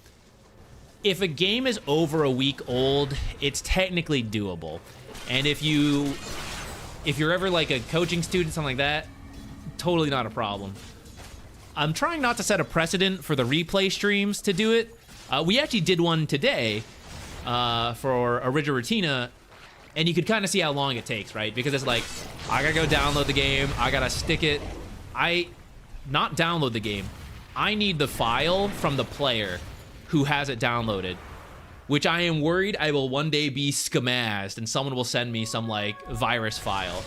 if a game is over a week old, it's technically doable. And if you're ever like a coaching student, something like that, totally not a problem. I'm trying not to set a precedent for the replay streams to do it. We actually did one today for Originatina, and you could kind of see how long it takes, right? Because it's like, I gotta go download the game, I gotta stick it. Not download the game. I need the file from the player who has it downloaded, which I am worried I will one day be scamazed and someone will send me some like virus file.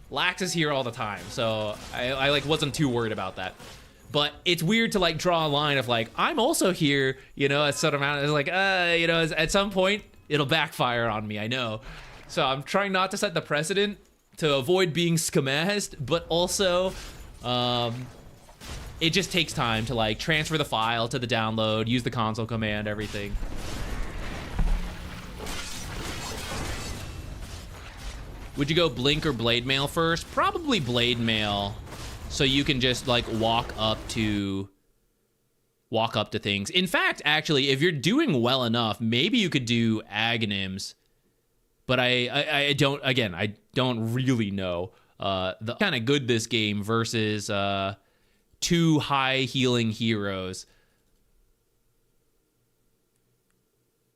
Lax is here all the time, so I like wasn't too worried about that. But it's weird to like draw a line of like, I'm also here, you know, at some amount. It's like, you know, at some point it'll backfire on me, I know. So I'm trying not to set the precedent to avoid being scamazed, but also it just takes time to like transfer the file to the download, use the console command, everything. Would you go Blink or Blade Mail first? Probably Blade Mail, so you can just like walk up to things. In fact, actually, if you're doing well enough, maybe you could do Aghanims. But I don't really know the kind of good this game versus 2 high healing heroes.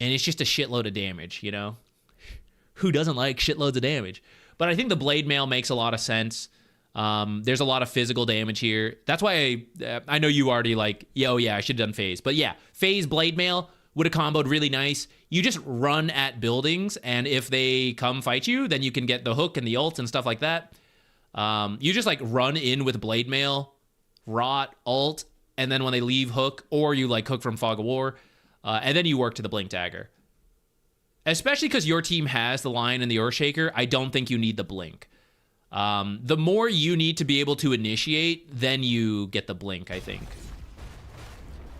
And it's just a shitload of damage, you know? Who doesn't like shitloads of damage? But I think the Blade Mail makes a lot of sense. There's a lot of physical damage here. That's why I know you already like, oh yeah, I should have done Phase. But yeah, Phase Blade Mail would have comboed really nice. You just run at buildings, and if they come fight you, then you can get the hook and the ult and stuff like that. You just like run in with Blade Mail, rot, ult, and then when they leave hook, or you like hook from Fog of War, and then you work to the Blink Dagger. Especially because your team has the Lion and the Earthshaker, I don't think you need the Blink. The more you need to be able to initiate, then you get the Blink, I think.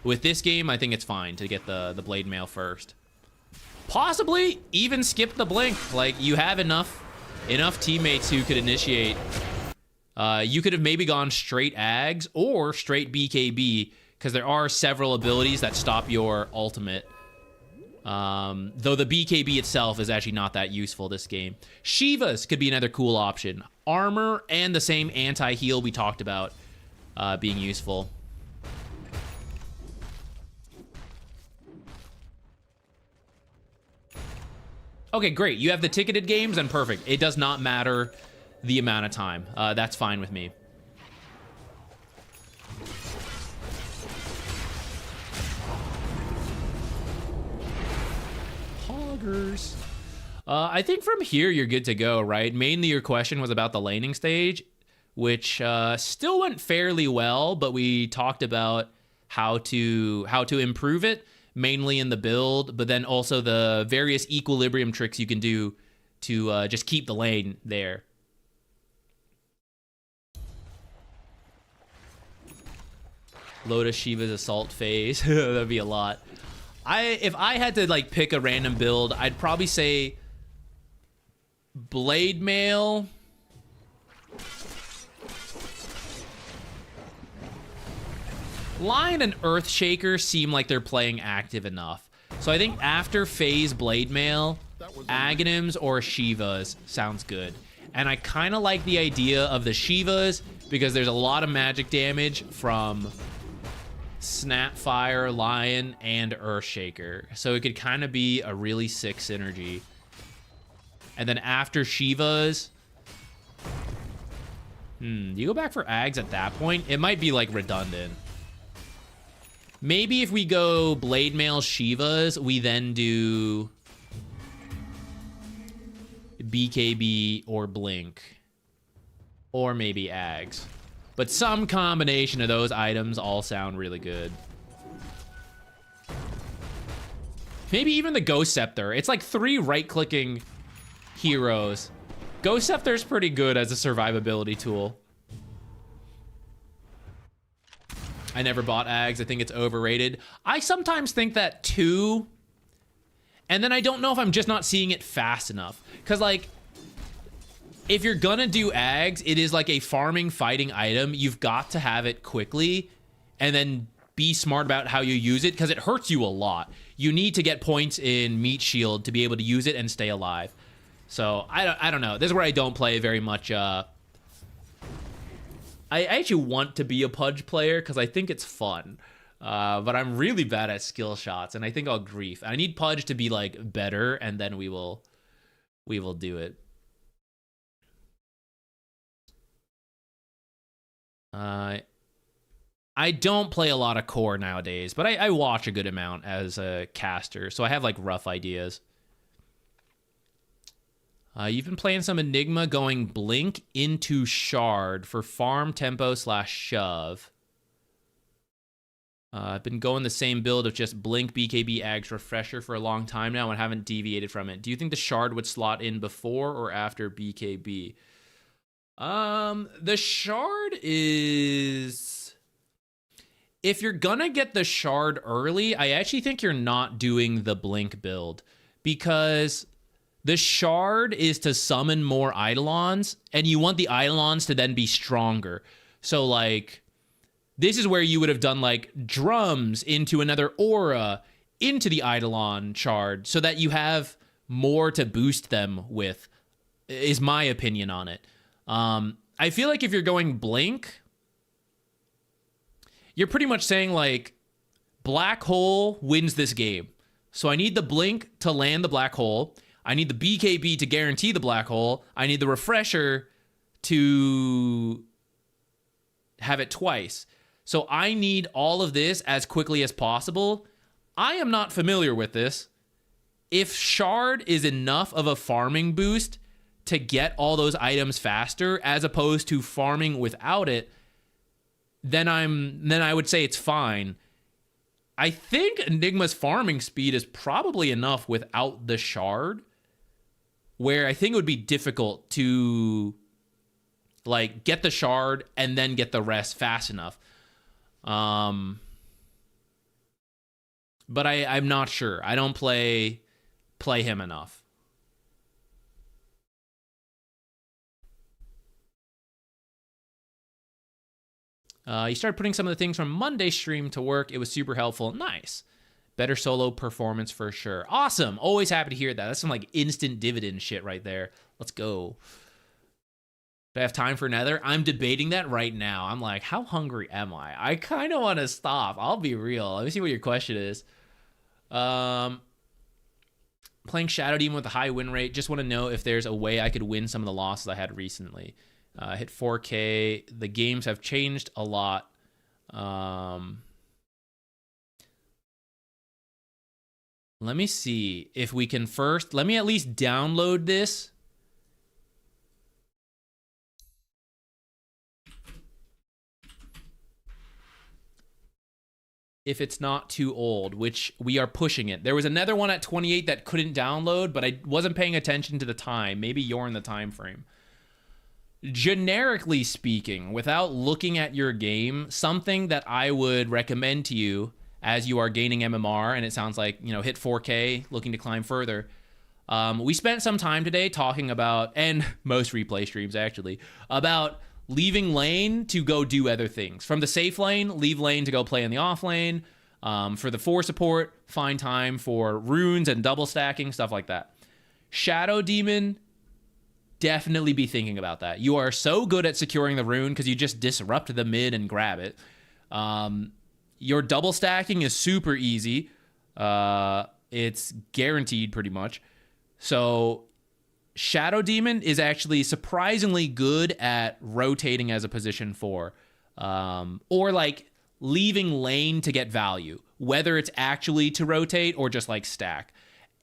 With this game, I think it's fine to get the Blade Mail first. Possibly even skip the Blink. Like, you have enough teammates who could initiate. You could have maybe gone straight Ags or straight BKB, because there are several abilities that stop your ultimate. Though the BKB itself is actually not that useful this game. Shivas could be another cool option. Armor and the same anti-heal we talked about being useful. Okay, great. You have the ticketed games, and perfect. It does not matter the amount of time. That's fine with me. Hoggers. I think from here you're good to go, right? Mainly your question was about the laning stage, which still went fairly well, but we talked about how to improve it, mainly in the build, but then also the various equilibrium tricks you can do to just keep the lane there. Lotus Shiva's assault phase. That'd be a lot. If I had to like pick a random build, I'd probably say Blade Mail. Lion and Earthshaker seem like they're playing active enough. So I think after Phase Blade Mail, Aghanims or Shivas sounds good. And I kind of like the idea of the Shivas because there's a lot of magic damage from Snapfire, Lion, and Earthshaker. So it could kind of be a really sick synergy. And then after Shivas, do you go back for Ags at that point? It might be like redundant. Maybe if we go Blade Mail Shivas, we then do BKB or Blink. Or maybe Ags. But some combination of those items all sound really good. Maybe even the Ghost Scepter. It's like 3 right-clicking heroes. Ghost Scepter's pretty good as a survivability tool. I never bought Ags. I think it's overrated. I sometimes think that too. And then I don't know if I'm just not seeing it fast enough. Because, like, if you're gonna do Ags, it is like a farming fighting item. You've got to have it quickly. And then be smart about how you use it because it hurts you a lot. You need to get points in Meat Shield to be able to use it and stay alive. So I don't know. This is where I don't play very much. I actually want to be a Pudge player because I think it's fun. But I'm really bad at skill shots, and I think I'll grief. I need Pudge to be like better, and then we will do it. I don't play a lot of core nowadays, but I watch a good amount as a caster, so I have like rough ideas. You've been playing some Enigma going Blink into Shard for farm tempo / shove. I've been going the same build of just Blink, BKB, Ags, Refresher for a long time now and haven't deviated from it. Do you think the Shard would slot in before or after BKB? The Shard is... If you're gonna get the Shard early, I actually think you're not doing the Blink build, because the Shard is to summon more Eidolons, and you want the Eidolons to then be stronger. So, like, this is where you would have done, like, drums into another aura, into the Eidolon Shard, so that you have more to boost them with, is my opinion on it. I feel like if you're going Blink, you're pretty much saying, like, Black Hole wins this game. So I need the Blink to land the Black Hole. I need the BKB to guarantee the Black Hole. I need the Refresher to have it twice. So I need all of this as quickly as possible. I am not familiar with this. If Shard is enough of a farming boost to get all those items faster, as opposed to farming without it, then I would say it's fine. I think Enigma's farming speed is probably enough without the Shard, where I think it would be difficult to, like, get the Shard and then get the rest fast enough. But I'm not sure. I don't play him enough. You started putting some of the things from Monday's stream to work. It was super helpful. Nice. Better solo performance for sure. Awesome. Always happy to hear that. That's some like instant dividend shit right there. Let's go. Do I have time for another? I'm debating that right now. I'm like, how hungry am I? I kind of want to stop. I'll be real. Let me see what your question is. Playing Shadow Demon with a high win rate. Just want to know if there's a way I could win some of the losses I had recently. Hit 4K. The games have changed a lot. Let me see if we can first... Let me at least download this. If it's not too old, which we are pushing it. There was another one at 28 that couldn't download, but I wasn't paying attention to the time. Maybe you're in the time frame. Generically speaking, without looking at your game, something that I would recommend to you as you are gaining MMR, and it sounds like, you know, hit 4K, looking to climb further. We spent some time today talking about, and most replay streams actually, about leaving lane to go do other things. From the safe lane, leave lane to go play in the off lane. For the 4 support, find time for runes and double stacking, stuff like that. Shadow Demon, definitely be thinking about that. You are so good at securing the rune because you just disrupt the mid and grab it. Your double stacking is super easy. It's guaranteed pretty much. So Shadow Demon is actually surprisingly good at rotating as a position 4. Or like leaving lane to get value, whether it's actually to rotate or just like stack.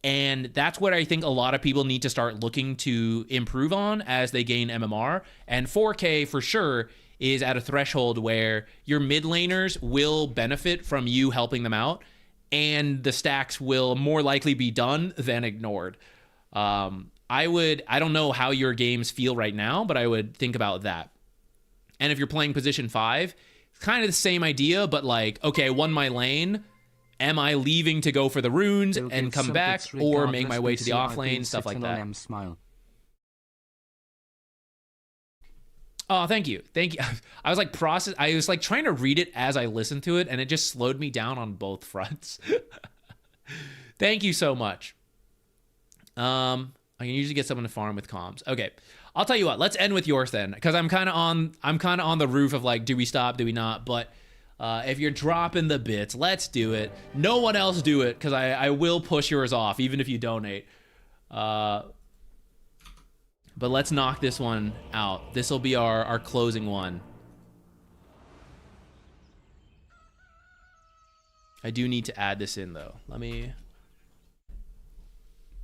And that's what I think a lot of people need to start looking to improve on as they gain MMR. And 4K for sure is at a threshold where your mid laners will benefit from you helping them out, and the stacks will more likely be done than ignored. I don't know how your games feel right now, but I would think about that. And if you're playing position 5, it's kind of the same idea, but like, okay, I won my lane. Am I leaving to go for the runes and come back, or make my way to the off lane, stuff like that? Oh, thank you. Thank you. I was like I was like trying to read it as I listened to it, and it just slowed me down on both fronts. Thank you so much. I can usually get someone to farm with comms. Okay. I'll tell you what, let's end with yours then, because I'm kind of on the roof of like, do we stop, do we not? But if you're dropping the bits, let's do it. No one else do it, because I will push yours off, even if you donate. But let's knock this one out. This will be our closing one. I do need to add this in though. Let me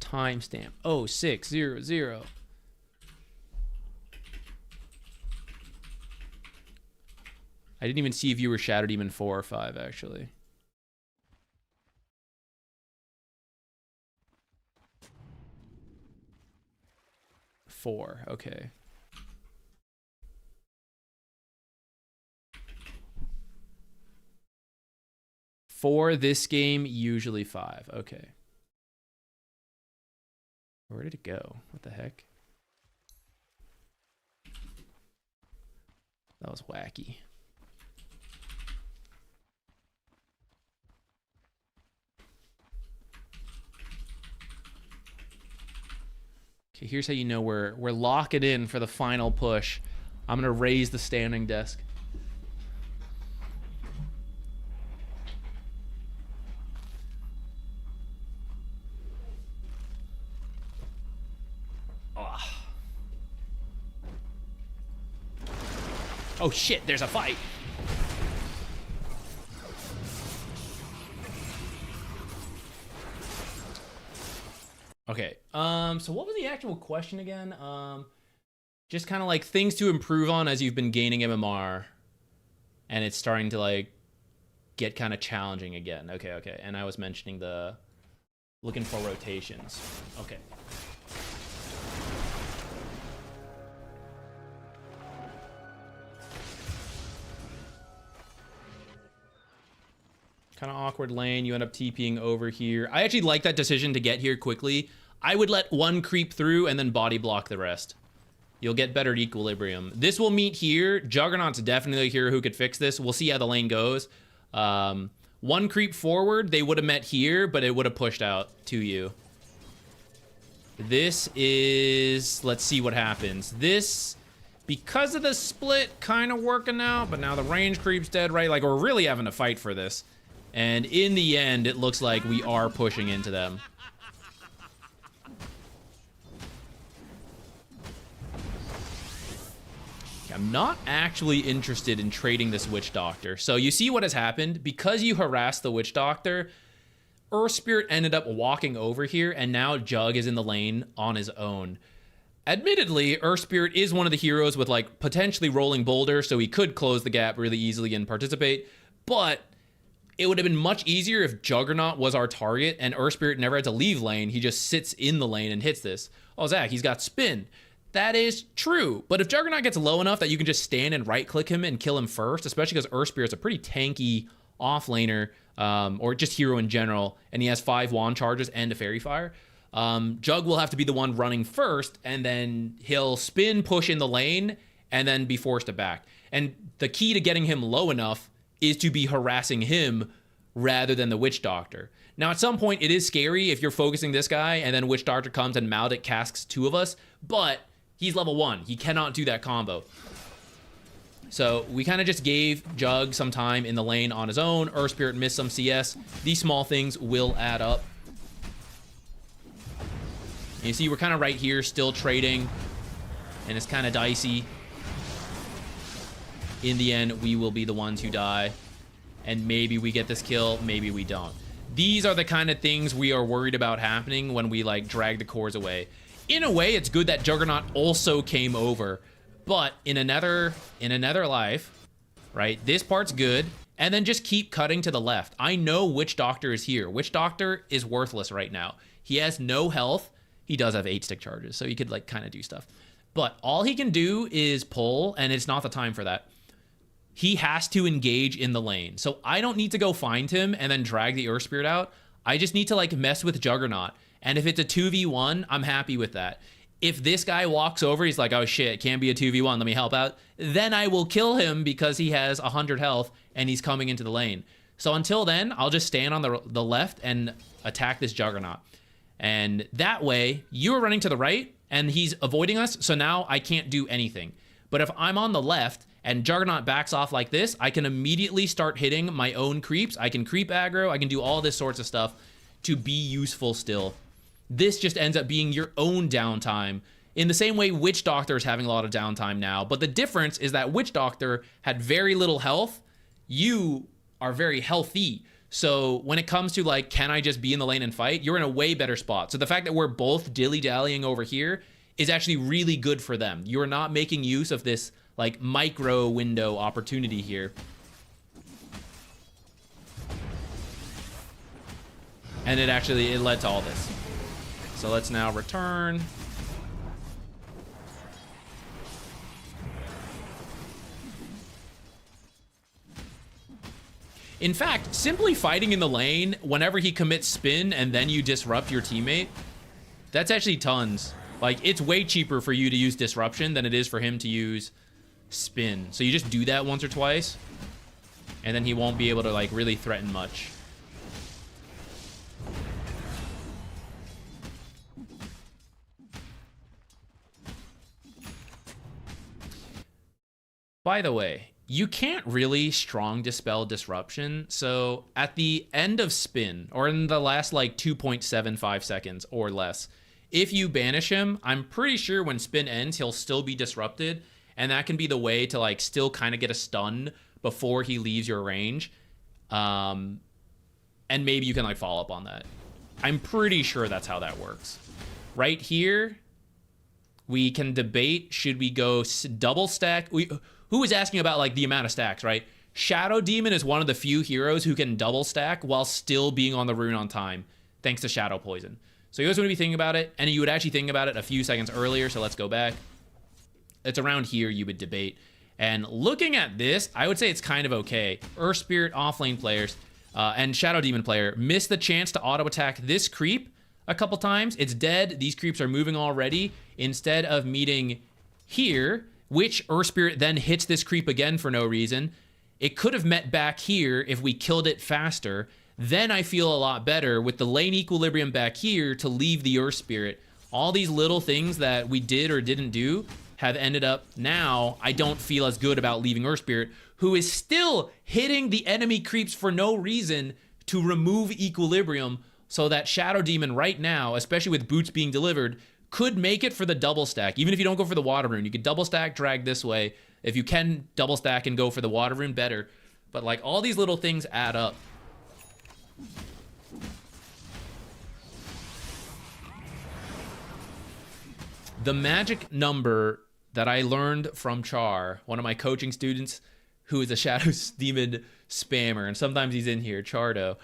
timestamp. 0600. I didn't even see if you were Shattered Demon 4 or 5, actually. Four, okay. For this game, usually 5, okay. Where did it go? What the heck? That was wacky. Okay, here's how you know we're locking in for the final push. I'm gonna raise the standing desk. Oh shit, there's a fight. Okay, so what was the actual question again? Just kind of like things to improve on as you've been gaining MMR and it's starting to like get kind of challenging again. Okay, and I was mentioning the looking for rotations. Okay. Kind of awkward lane. You end up TPing over here. I actually like that decision to get here quickly. I would let one creep through and then body block the rest. You'll get better equilibrium. This will meet here. Juggernaut's definitely a hero who could fix this. We'll see how the lane goes. One creep forward, they would have met here, but it would have pushed out to you. This is... Let's see what happens. This, because of the split, kind of working out, but now the range creep's dead, right? Like, we're really having to fight for this. And in the end, it looks like we are pushing into them. I'm not actually interested in trading this Witch Doctor. So you see what has happened? Because you harassed the Witch Doctor, Earth Spirit ended up walking over here, and now Jug is in the lane on his own. Admittedly, Earth Spirit is one of the heroes with like potentially rolling boulder, so he could close the gap really easily and participate, but it would have been much easier if Juggernaut was our target and Earth Spirit never had to leave lane. He just sits in the lane and hits this. Oh, Zach, he's got spin. That is true. But if Juggernaut gets low enough that you can just stand and right-click him and kill him first, especially because Earth Spirit's a pretty tanky off-laner, or just hero in general, and he has 5 wand charges and a fairy fire, Jug will have to be the one running first, and then he'll spin, push in the lane, and then be forced to back. And the key to getting him low enough is to be harassing him rather than the Witch Doctor. Now, at some point, it is scary if you're focusing this guy and then Witch Doctor comes and Maldic casks 2 of us, but he's level 1. He cannot do that combo. So we kind of just gave Jug some time in the lane on his own. Earth Spirit missed some CS. These small things will add up. And you see, we're kind of right here, still trading, and it's kind of dicey. In the end, we will be the ones who die, and maybe we get this kill, maybe we don't. These are the kind of things we are worried about happening when we like drag the cores away. In a way, it's good that Juggernaut also came over, but in another life, right? This part's good, and then just keep cutting to the left. I know Witch Doctor is here. Witch Doctor is worthless right now. He has no health. He does have 8 stick charges, so he could like kind of do stuff. But all he can do is pull, and it's not the time for that. He has to engage in the lane. So I don't need to go find him and then drag the Earth Spirit out. I just need to like mess with Juggernaut. And if it's a 2v1, I'm happy with that. If this guy walks over, he's like, oh shit, it can't be a 2v1, let me help out. Then I will kill him because he has 100 health and he's coming into the lane. So until then, I'll just stand on the left and attack this Juggernaut. And that way, you're running to the right and he's avoiding us, so now I can't do anything. But if I'm on the left and Juggernaut backs off like this, I can immediately start hitting my own creeps. I can creep aggro, I can do all this sorts of stuff to be useful still. This just ends up being your own downtime. In the same way Witch Doctor is having a lot of downtime now, but the difference is that Witch Doctor had very little health. You are very healthy. So when it comes to like, can I just be in the lane and fight? You're in a way better spot. So the fact that we're both dilly-dallying over here is actually really good for them. You're not making use of this like micro window opportunity here. And it led to all this. So let's now return. In fact, simply fighting in the lane whenever he commits spin and then you disrupt your teammate, that's actually tons. Like, it's way cheaper for you to use disruption than it is for him to use spin. So you just do that once or twice, and then he won't be able to like really threaten much. By the way, you can't really strong dispel disruption. So at the end of spin, or in the last like 2.75 seconds or less, if you banish him, I'm pretty sure when spin ends, he'll still be disrupted. And that can be the way to like still kind of get a stun before he leaves your range. And maybe you can like follow up on that. I'm pretty sure that's how that works. Right here, we can debate, should we go double stack? Who was asking about like the amount of stacks, right? Shadow Demon is one of the few heroes who can double stack while still being on the rune on time, thanks to Shadow Poison. So you guys want to be thinking about it, and you would actually think about it a few seconds earlier, so let's go back. It's around here you would debate. And looking at this, I would say it's kind of okay. Earth Spirit offlane players and Shadow Demon player missed the chance to auto attack this creep a couple times. It's dead. These creeps are moving already. Instead of meeting here, which Earth Spirit then hits this creep again for no reason. It could have met back here if we killed it faster. Then I feel a lot better with the lane equilibrium back here to leave the Earth Spirit. All these little things that we did or didn't do have ended up now. I don't feel as good about leaving Earth Spirit, who is still hitting the enemy creeps for no reason to remove equilibrium, so that Shadow Demon right now, especially with boots being delivered, could make it for the double stack. Even if you don't go for the water rune, you could double stack, drag this way. If you can double stack and go for the water rune, better. But like, all these little things add up. The magic number that I learned from Char, one of my coaching students who is a Shadow Demon spammer, and sometimes he's in here, Chardo.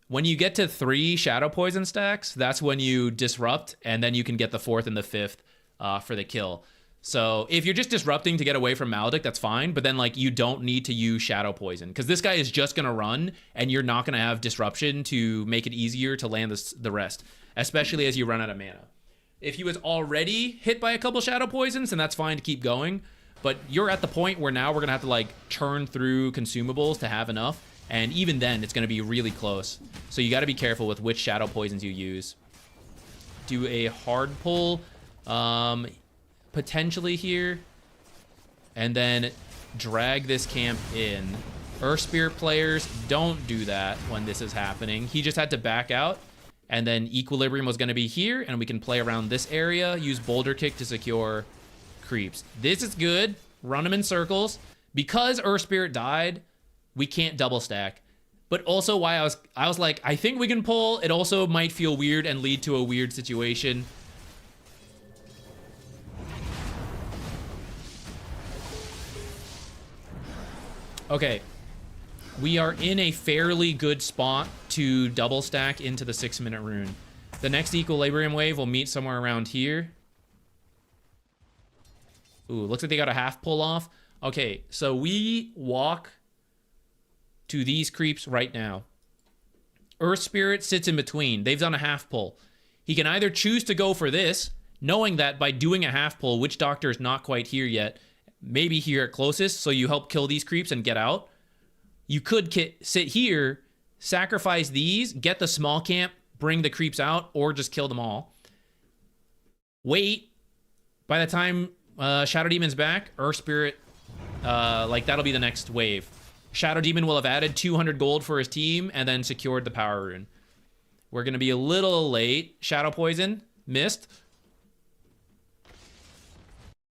When you get to 3 Shadow Poison stacks, that's when you disrupt, and then you can get the 4th and the 5th for the kill. So if you're just disrupting to get away from Maledict, that's fine, but then like, you don't need to use Shadow Poison, because this guy is just gonna run, and you're not gonna have disruption to make it easier to land the rest, especially as you run out of mana. If he was already hit by a couple Shadow Poisons, then that's fine to keep going, but you're at the point where now we're gonna have to like churn through consumables to have enough. And even then, it's going to be really close. So you got to be careful with which Shadow Poisons you use. Do a hard pull, potentially here. And then drag this camp in. Earth Spirit players, don't do that when this is happening. He just had to back out. And then Equilibrium was going to be here. And we can play around this area. Use Boulder Kick to secure creeps. This is good. Run them in circles. Because Earth Spirit died, we can't double stack. But also why I was like, I think we can pull. It also might feel weird and lead to a weird situation. Okay. We are in a fairly good spot to double stack into the 6-minute rune. The next Equilibrium wave will meet somewhere around here. Ooh, looks like they got a half pull off. Okay, so we walk to these creeps right now. Earth Spirit sits in between. They've done a half pull. He can either choose to go for this, knowing that by doing a half pull, Witch Doctor is not quite here yet, maybe here at closest, so you help kill these creeps and get out. You could sit here, sacrifice these, get the small camp, bring the creeps out, or just kill them all. Wait. By the time Shadow Demon's back, Earth Spirit, that'll be the next wave. Shadow Demon will have added 200 gold for his team and then secured the power rune. We're going to be a little late. Shadow Poison, missed.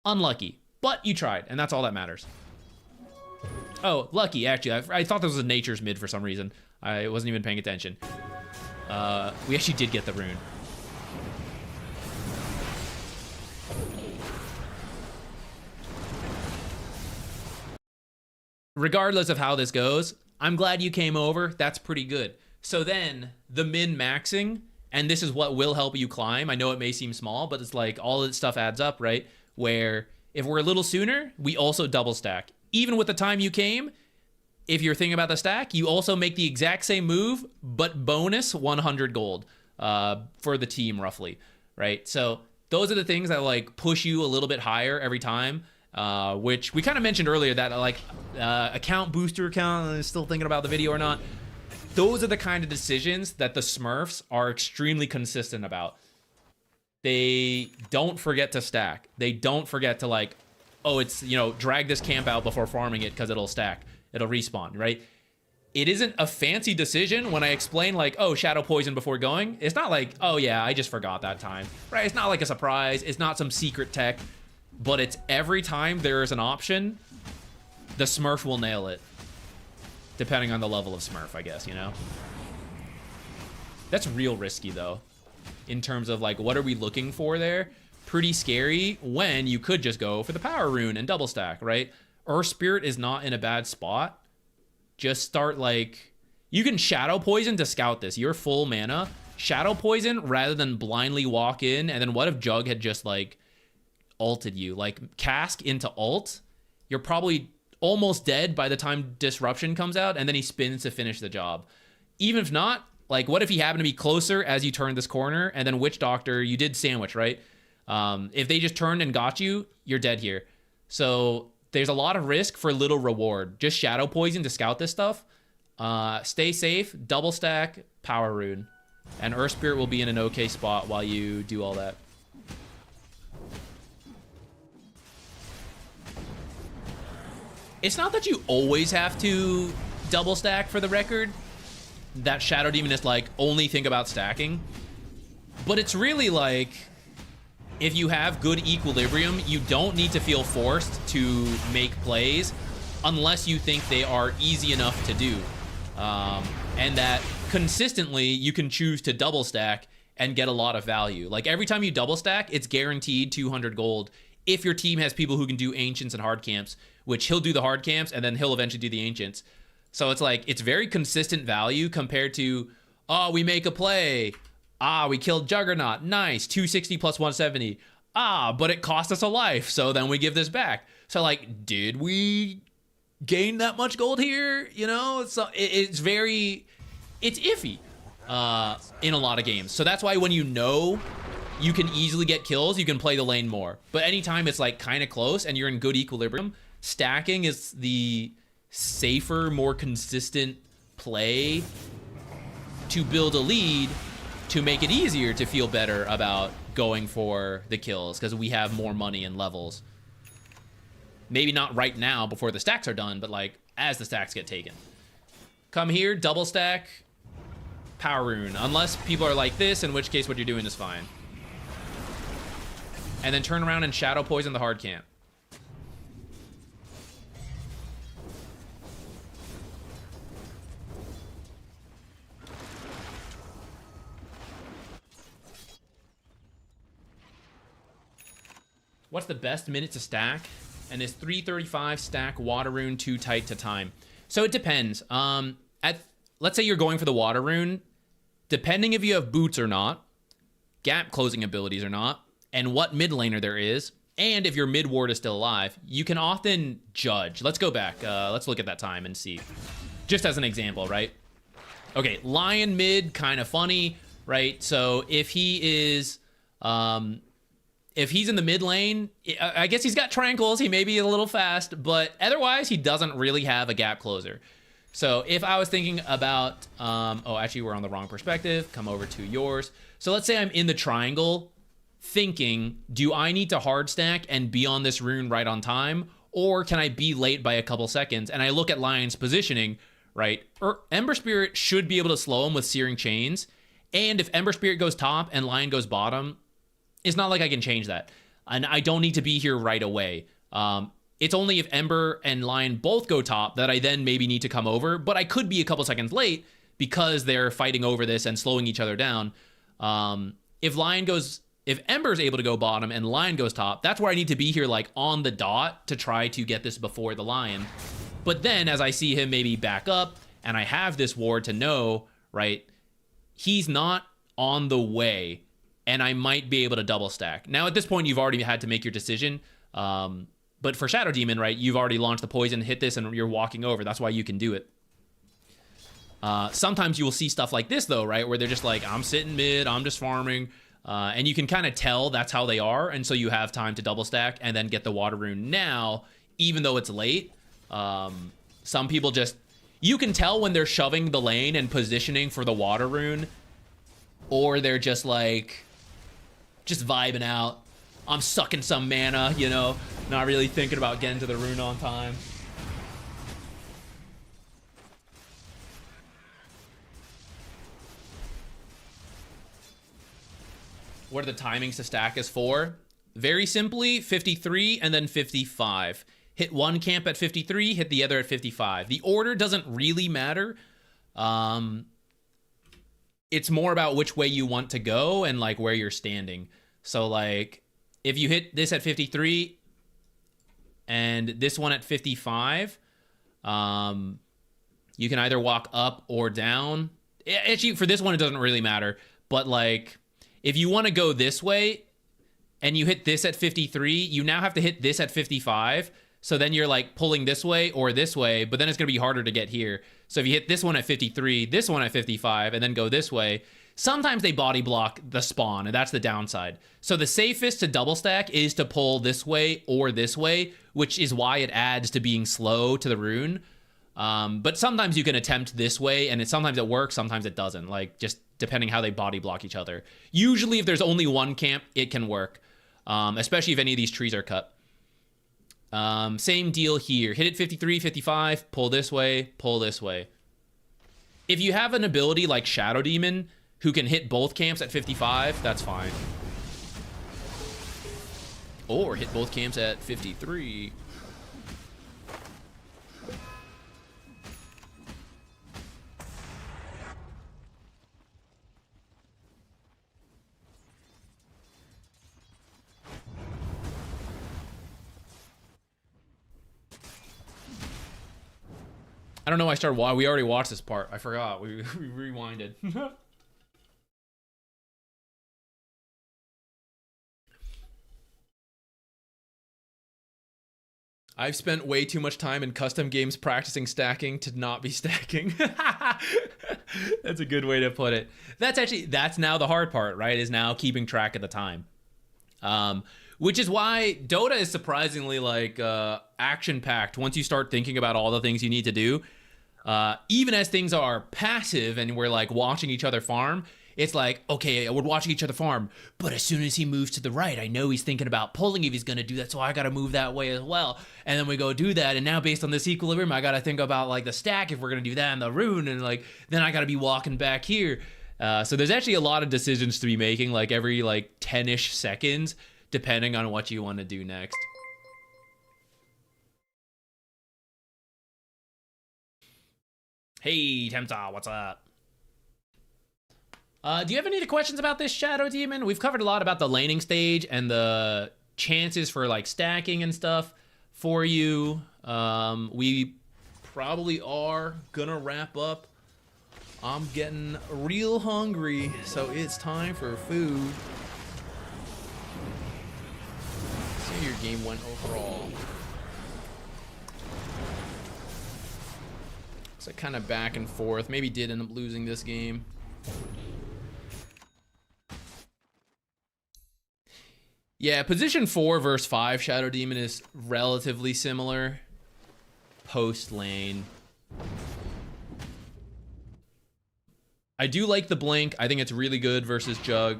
Unlucky, but you tried, and that's all that matters. Oh, lucky, actually. I thought this was a Nature's Mid for some reason. I wasn't even paying attention. We actually did get the rune. Regardless of how this goes, I'm glad you came over. That's pretty good. So then, the min-maxing, and this is what will help you climb. I know it may seem small, but it's like all of this stuff adds up, right? Where if we're a little sooner, we also double stack. Even with the time you came, if you're thinking about the stack, you also make the exact same move, but bonus 100 gold for the team, roughly, right? So those are the things that like push you a little bit higher every time. Which we kind of mentioned earlier that account booster account, I'm still thinking about the video or not. Those are the kind of decisions that the Smurfs are extremely consistent about. They don't forget to stack. They don't forget to like, oh, it's, you know, drag this camp out before farming it because it'll stack. It'll respawn, right? It isn't a fancy decision when I explain like, oh, Shadow Poison before going. It's not like, oh yeah, I just forgot that time, right? It's not like a surprise. It's not some secret tech. But it's every time there is an option, the Smurf will nail it. Depending on the level of Smurf, I guess, you know? That's real risky, though. In terms of, like, what are we looking for there? Pretty scary when you could just go for the power rune and double stack, right? Earth Spirit is not in a bad spot. Just start, like... You can Shadow Poison to scout this. You're full mana. Shadow Poison rather than blindly walk in. And then what if Jug had just, like... ulted you, like cask into ult, you're probably almost dead by the time disruption comes out, and then he spins to finish the job. Even if not, like what if he happened to be closer as you turned this corner, and then Witch Doctor, you did sandwich, right? If they just turned and got you, you're dead here. So there's a lot of risk for little reward. Just Shadow Poison to scout this stuff. Stay safe, double stack, power rune, and Earth Spirit will be in an okay spot while you do all that. It's not that you always have to double stack, for the record. That Shadow Demon is like, only think about stacking. But it's really like, if you have good equilibrium, you don't need to feel forced to make plays unless you think they are easy enough to do. And that consistently, you can choose to double stack and get a lot of value. Like every time you double stack, it's guaranteed 200 gold if your team has people who can do Ancients and hard camps, which he'll do the hard camps and then he'll eventually do the Ancients. So it's like, it's very consistent value compared to, oh, we make a play. Ah, we killed Juggernaut. Nice, 260 plus 170. Ah, but it cost us a life, so then we give this back. So like, did we gain that much gold here? You know, it's iffy in a lot of games. So that's why when you know you can easily get kills, you can play the lane more. But anytime it's like kind of close and you're in good equilibrium, stacking is the safer, more consistent play to build a lead, to make it easier to feel better about going for the kills, because we have more money and levels. Maybe not right now before the stacks are done, but like as the stacks get taken. Come here, double stack, power rune. Unless people are like this, in which case what you're doing is fine. And then turn around and Shadow Poison the hard camp. What's the best minute to stack? And is 335 stack water rune too tight to time? So it depends. Let's say you're going for the water rune. Depending if you have boots or not, gap closing abilities or not, and what mid laner there is, and if your mid ward is still alive, you can often judge. Let's go back. Let's look at that time and see. Just as an example, right? Okay, Lion mid, kind of funny. right? So if he is, if he's in the mid lane, I guess he's got Tranquils. He may be a little fast, but otherwise he doesn't really have a gap closer. So if I was thinking about, oh, actually we're on the wrong perspective. Come over to yours. So let's say I'm in the triangle thinking, do I need to hard stack and be on this rune right on time? Or can I be late by a couple seconds? And I look at Lion's positioning, right? Ember Spirit should be able to slow him with Searing Chains. And if Ember Spirit goes top and Lion goes bottom, it's not like I can change that. And I don't need to be here right away. It's only if Ember and Lion both go top that I then maybe need to come over. But I could be a couple seconds late because they're fighting over this and slowing each other down. If Ember's able to go bottom and Lion goes top, that's where I need to be here like on the dot to try to get this before the Lion. But then as I see him maybe back up and I have this ward to know, right, he's not on the way and I might be able to double stack. Now at this point you've already had to make your decision. But for Shadow Demon, right, you've already launched the poison, hit this, and you're walking over. That's why you can do it. Sometimes you will see stuff like this though, right, where they're just like, I'm sitting mid, I'm just farming. And you can kind of tell that's how they are, and so you have time to double stack and then get the water rune now, even though it's late. Some people just, you can tell when they're shoving the lane and positioning for the water rune, or they're just like, just vibing out. I'm sucking some mana, you know, not really thinking about getting to the rune on time. What are the timings to stack is for? Very simply, 53 and then 55. Hit one camp at 53, hit the other at 55. The order doesn't really matter. It's more about which way you want to go and like where you're standing. So like, if you hit this at 53 and this one at 55, you can either walk up or down. Actually, for this one, it doesn't really matter. But like, if you want to go this way and you hit this at 53, you now have to hit this at 55. So then you're like pulling this way or this way, but then it's going to be harder to get here. So if you hit this one at 53, this one at 55, and then go this way, sometimes they body block the spawn, and that's the downside. So the safest to double stack is to pull this way or this way, which is why it adds to being slow to the rune. But sometimes you can attempt this way, and sometimes it works, sometimes it doesn't, like just depending how they body block each other. Usually if there's only one camp, it can work, especially if any of these trees are cut. Same deal here. Hit it 53, 55, pull this way, pull this way. If you have an ability like Shadow Demon, who can hit both camps at 55, that's fine. Or hit both camps at 53. I don't know why I started. Why we already watched this part. I forgot. We rewinded. I've spent way too much time in custom games practicing stacking to not be stacking. That's a good way to put it. That's now the hard part, right? Is now keeping track of the time. Which is why Dota is surprisingly like action-packed once you start thinking about all the things you need to do. Even as things are passive and we're like watching each other farm, it's like, okay, we're watching each other farm, but as soon as he moves to the right, I know he's thinking about pulling if he's going to do that, so I got to move that way as well. And then we go do that, and now based on this equilibrium, I got to think about like the stack if we're going to do that and the rune, and like then I got to be walking back here. So there's actually a lot of decisions to be making, like every like 10-ish seconds, depending on what you want to do next. Hey, Tempta, what's up? Do you have any other questions about this Shadow Demon? We've covered a lot about the laning stage and the chances for like stacking and stuff for you. We probably are gonna wrap up. I'm getting real hungry, so it's time for food. See how your game went overall. So kind of back and forth. Maybe did end up losing this game. Yeah, position 4 versus 5 Shadow Demon is relatively similar. Post lane. I do like the blink. I think it's really good versus Jug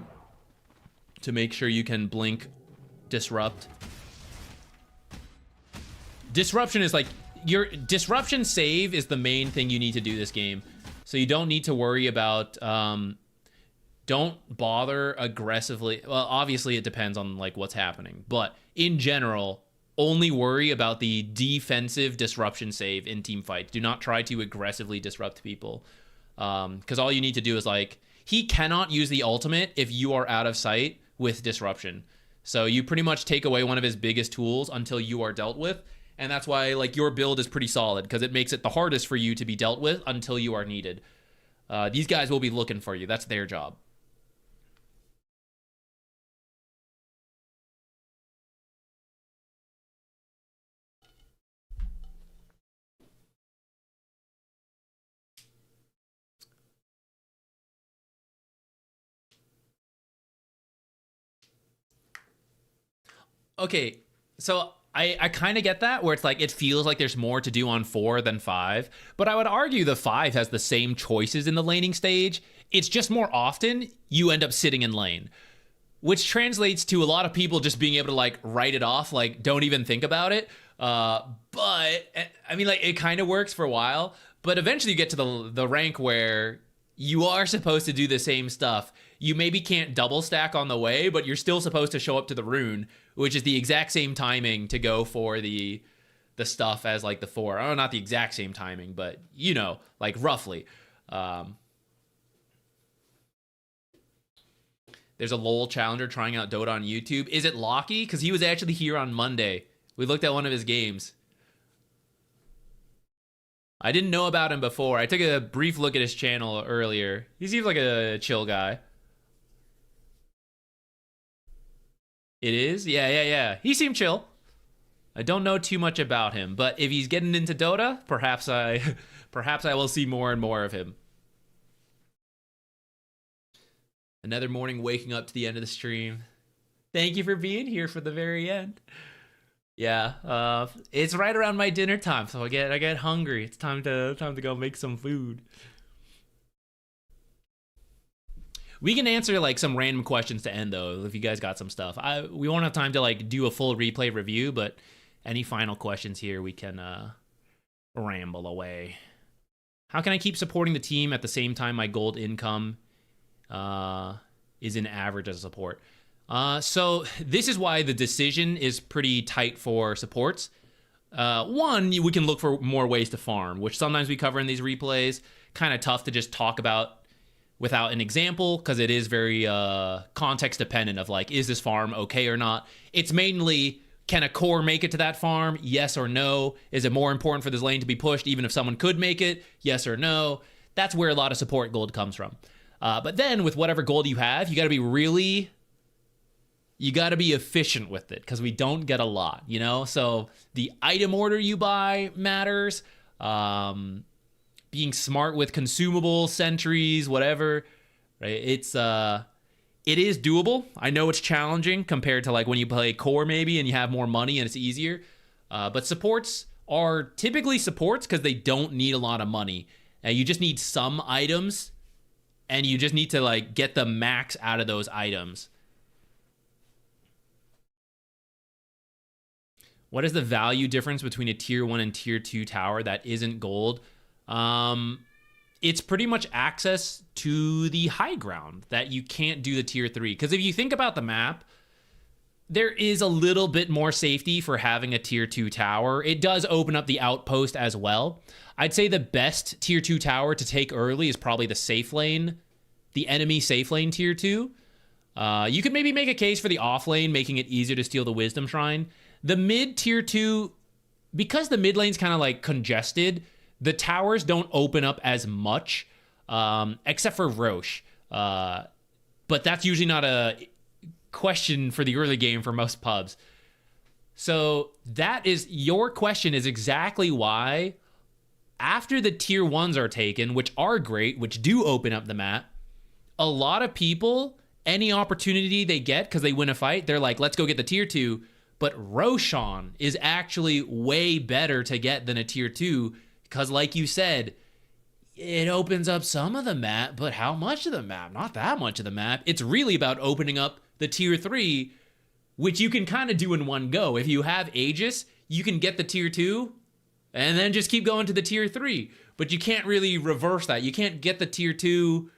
to make sure you can blink disrupt. Disruption is like, your disruption save is the main thing you need to do this game. So you don't need to worry about, don't bother aggressively. Well, obviously it depends on like what's happening, but in general, only worry about the defensive disruption save in team fights. Do not try to aggressively disrupt people. Because all you need to do is like, he cannot use the ultimate if you are out of sight with disruption. So you pretty much take away one of his biggest tools until you are dealt with. And that's why like your build is pretty solid, because it makes it the hardest for you to be dealt with until you are needed. These guys will be looking for you. That's their job. Okay, so I kind of get that, where it's like it feels like there's more to do on 4 than 5, but I would argue the 5 has the same choices in the laning stage. It's just more often you end up sitting in lane, which translates to a lot of people just being able to like write it off, like don't even think about it. But I mean, like it kind of works for a while, but eventually you get to the rank where you are supposed to do the same stuff. You maybe can't double stack on the way, but you're still supposed to show up to the rune, which is the exact same timing to go for the stuff as like the 4. Oh, not the exact same timing, but you know, like roughly. There's a LoL challenger trying out Dota on YouTube. Is it Lockie? Because he was actually here on Monday. We looked at one of his games. I didn't know about him before. I took a brief look at his channel earlier. He seems like a chill guy. It is? Yeah. He seemed chill. I don't know too much about him, but if he's getting into Dota, perhaps I will see more and more of him. Another morning waking up to the end of the stream. Thank you for being here for the very end. Yeah, it's right around my dinner time, so I get hungry. It's time to go make some food. We can answer like some random questions to end though, if you guys got some stuff. We won't have time to like do a full replay review, but any final questions here, we can ramble away. How can I keep supporting the team at the same time my gold income is in average as a support? So this is why the decision is pretty tight for supports. One, we can look for more ways to farm, which sometimes we cover in these replays. Kind of tough to just talk about without an example, because it is very context dependent of like, is this farm okay or not? It's mainly, can a core make it to that farm? Yes or no? Is it more important for this lane to be pushed even if someone could make it? Yes or no? That's where a lot of support gold comes from. But then with whatever gold you have, you got to be efficient with it, because we don't get a lot, you know? So the item order you buy matters. Being smart with consumables, sentries, whatever, right? It is doable. I know it's challenging compared to like when you play core maybe and you have more money and it's easier. But supports are typically supports because they don't need a lot of money. You just need some items, and you just need to like get the max out of those items. What is the value difference between a tier 1 and tier 2 tower that isn't gold? It's pretty much access to the high ground that you can't do the tier 3. Because if you think about the map, there is a little bit more safety for having a tier 2 tower. It does open up the outpost as well. I'd say the best tier 2 tower to take early is probably the safe lane, the enemy safe lane tier 2. You could maybe make a case for the off lane, making it easier to steal the Wisdom Shrine. The mid tier 2, because the mid lane's kind of like congested, the towers don't open up as much, except for Roche. But that's usually not a question for the early game for most pubs. So that is, your question is exactly why after the tier 1s are taken, which are great, which do open up the map, a lot of people any opportunity they get because they win a fight, they're like, let's go get the tier 2. But Roshan is actually way better to get than a tier 2 because, like you said, it opens up some of the map, but how much of the map? Not that much of the map. It's really about opening up the tier 3, which you can kind of do in one go. If you have Aegis, you can get the tier 2 and then just keep going to the tier 3. But you can't really reverse that. You can't get the tier 2,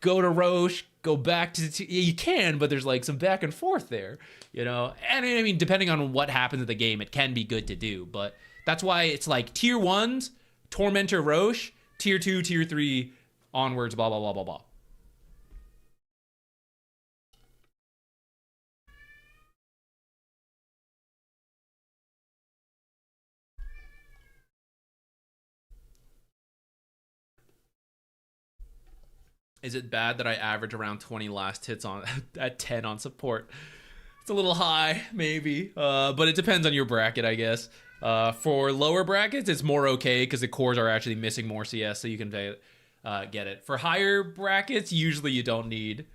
go to Roche, go back to the you can, but there's like some back and forth there, you know? And I mean, depending on what happens in the game, it can be good to do, but that's why it's like tier 1s, Tormentor Roche, tier 2, tier 3, onwards, blah, blah, blah, blah, blah. Is it bad that I average around 20 last hits on at 10 on support? It's a little high, maybe, but it depends on your bracket, I guess. For lower brackets, it's more okay because the cores are actually missing more CS, so you can get it. For higher brackets, usually you don't need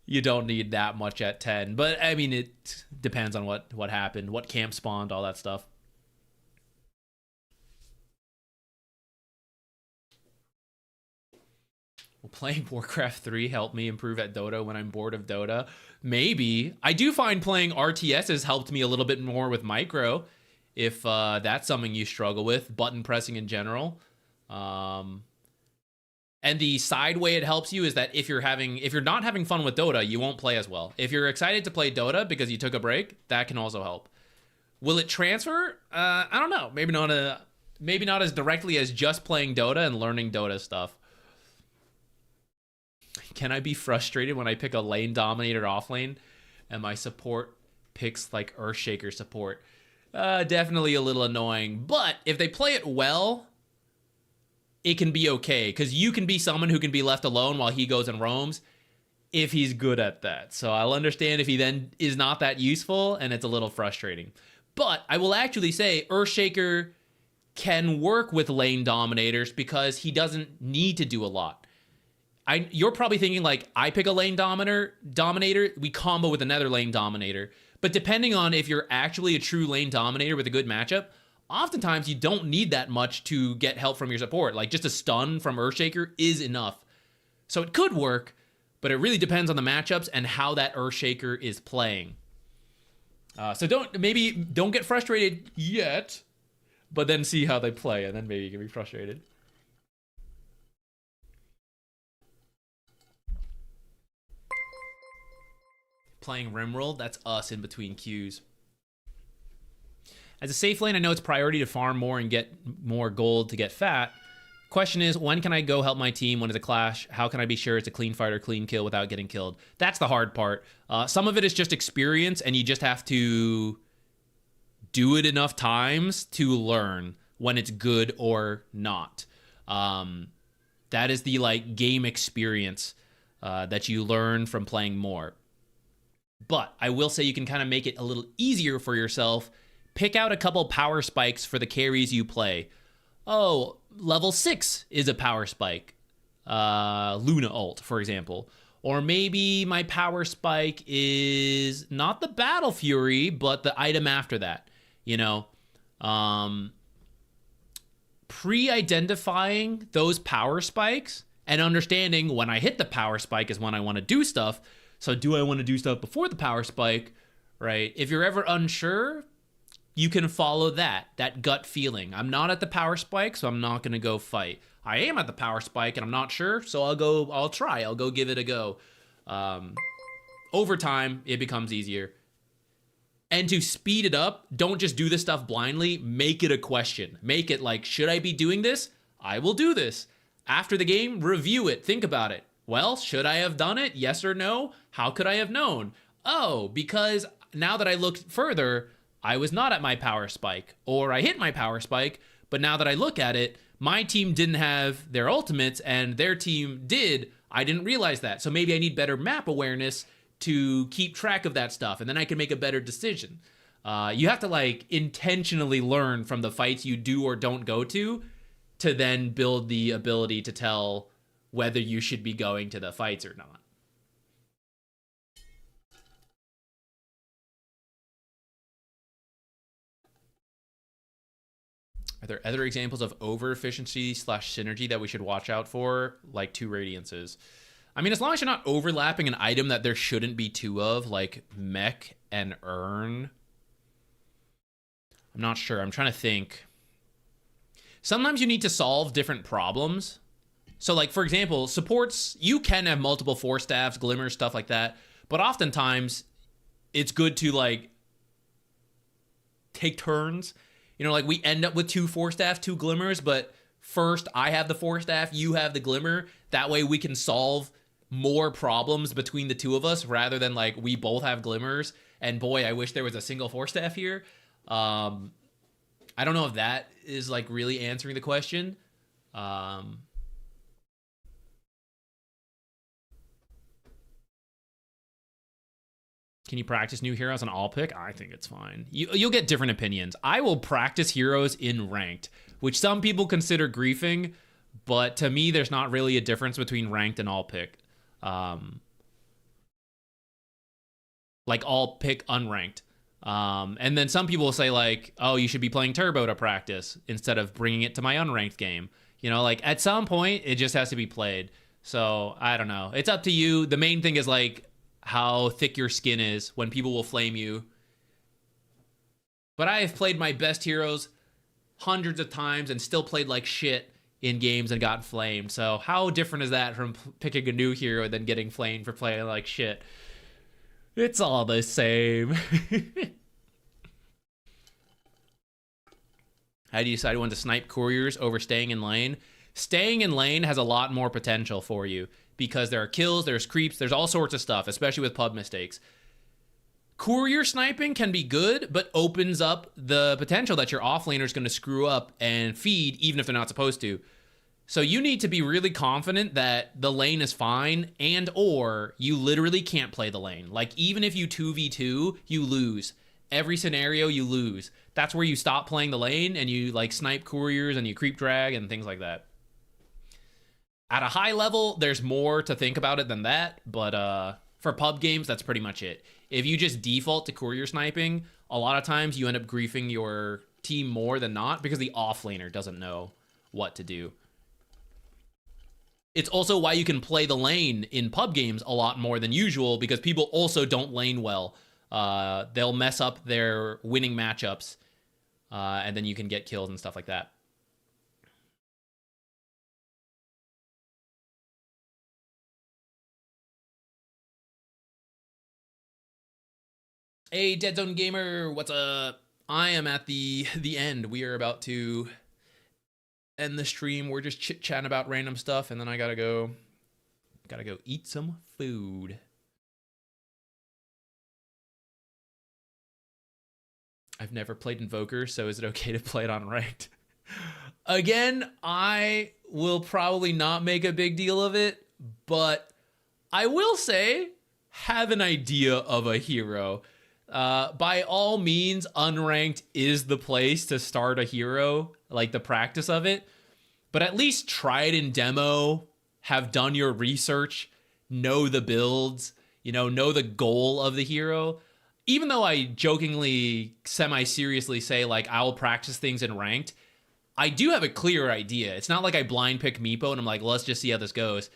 that much at 10. But I mean, it depends on what happened, what camp spawned, all that stuff. Will playing Warcraft 3 help me improve at Dota when I'm bored of Dota? Maybe. I do find playing RTS has helped me a little bit more with micro, if that's something you struggle with, button pressing in general. And the side way it helps you is that if you're not having fun with Dota, you won't play as well. If you're excited to play Dota because you took a break, that can also help. Will it transfer? I don't know. Maybe not as directly as just playing Dota and learning Dota stuff. Can I be frustrated when I pick a lane dominator off lane and my support picks like Earthshaker support? Definitely a little annoying, but if they play it well, it can be okay because you can be someone who can be left alone while he goes and roams if he's good at that. So I'll understand if he then is not that useful and it's a little frustrating. But I will actually say Earthshaker can work with lane dominators because he doesn't need to do a lot. You're probably thinking like, I pick a lane dominator, we combo with another lane dominator. But depending on if you're actually a true lane dominator with a good matchup, oftentimes you don't need that much to get help from your support. Like just a stun from Earthshaker is enough. So it could work, but it really depends on the matchups and how that Earthshaker is playing. So don't get frustrated yet, but then see how they play, and then maybe you can be frustrated. Playing Rimworld, that's us in between queues. As a safe lane, I know it's priority to farm more and get more gold to get fat. Question is, when can I go help my team when it's a clash? How can I be sure it's a clean fight or clean kill without getting killed? That's the hard part. Some of it is just experience, and you just have to do it enough times to learn when it's good or not. That is the like game experience that you learn from playing more. But I will say you can kind of make it a little easier for yourself. Pick out a couple power spikes for the carries you play. Oh, level 6 is a power spike. Luna ult, for example. Or maybe my power spike is not the Battle Fury, but the item after that. You know, pre-identifying those power spikes and understanding when I hit the power spike is when I want to do stuff. So do I want to do stuff before the power spike, right? If you're ever unsure, you can follow that gut feeling. I'm not at the power spike, so I'm not going to go fight. I am at the power spike and I'm not sure, so I'll go give it a go. Over time, it becomes easier. And to speed it up, don't just do this stuff blindly. Make it a question. Make it like, should I be doing this? I will do this. After the game, review it. Think about it. Well, should I have done it? Yes or no? How could I have known? Oh, because now that I looked further, I was not at my power spike, or I hit my power spike, but now that I look at it, my team didn't have their ultimates and their team did. I didn't realize that. So maybe I need better map awareness to keep track of that stuff, and then I can make a better decision. You have to like intentionally learn from the fights you do or don't go to then build the ability to tell whether you should be going to the fights or not. Are there other examples of over efficiency / synergy that we should watch out for, like 2 radiances? I mean, as long as you're not overlapping an item that there shouldn't be 2 of, like mech and urn. I'm not sure. I'm trying to think. Sometimes you need to solve different problems. So, like, for example, supports, you can have multiple 4 staffs, glimmers, stuff like that. But oftentimes, it's good to, like, take turns. You know, like, we end up with 2 4 staff, 2 glimmers, but first I have the 4 staff, you have the glimmer. That way we can solve more problems between the 2 of us rather than, like, we both have glimmers. And boy, I wish there was a single 4 staff here. I don't know if that is, like, really answering the question. Can you practice new heroes on all pick? I think it's fine. You'll get different opinions. I will practice heroes in ranked, which some people consider griefing, but to me, there's not really a difference between ranked and all pick. Like all pick unranked. And then some people will say, like, oh, you should be playing turbo to practice instead of bringing it to my unranked game. You know, like, at some point, it just has to be played. So, I don't know. It's up to you. The main thing is, like, how thick your skin is when people will flame you. But I have played my best heroes hundreds of times and still played like shit in games and got flamed. So how different is that from picking a new hero and then getting flamed for playing like shit? It's all the same. How do you decide when to snipe couriers over staying in lane? Staying in lane has a lot more potential for you because there are kills, there's creeps, there's all sorts of stuff, especially with pub mistakes. Courier sniping can be good, but opens up the potential that your offlaner is going to screw up and feed even if they're not supposed to. So you need to be really confident that the lane is fine and or you literally can't play the lane. Like, even if you 2v2, you lose. Every scenario, you lose. That's where you stop playing the lane and you, like, snipe couriers and you creep drag and things like that. At a high level, there's more to think about it than that, but for pub games, that's pretty much it. If you just default to courier sniping, a lot of times you end up griefing your team more than not because the offlaner doesn't know what to do. It's also why you can play the lane in pub games a lot more than usual because people also don't lane well. They'll mess up their winning matchups, and then you can get kills and stuff like that. Hey, Dead Zone Gamer, what's up? I am at the end. We are about to end the stream. We're just chit-chatting about random stuff, and then I gotta go eat some food. I've never played Invoker, so is it okay to play it on ranked? Again, I will probably not make a big deal of it, but I will say, have an idea of a hero. By all means, unranked is the place to start a hero, like the practice of it. But at least try it in demo, have done your research, know the builds, know the goal of the hero. Even though I jokingly, semi-seriously say, like, I'll practice things in ranked, I do have a clear idea. It's not like I blind pick Meepo and I'm like, let's just see how this goes.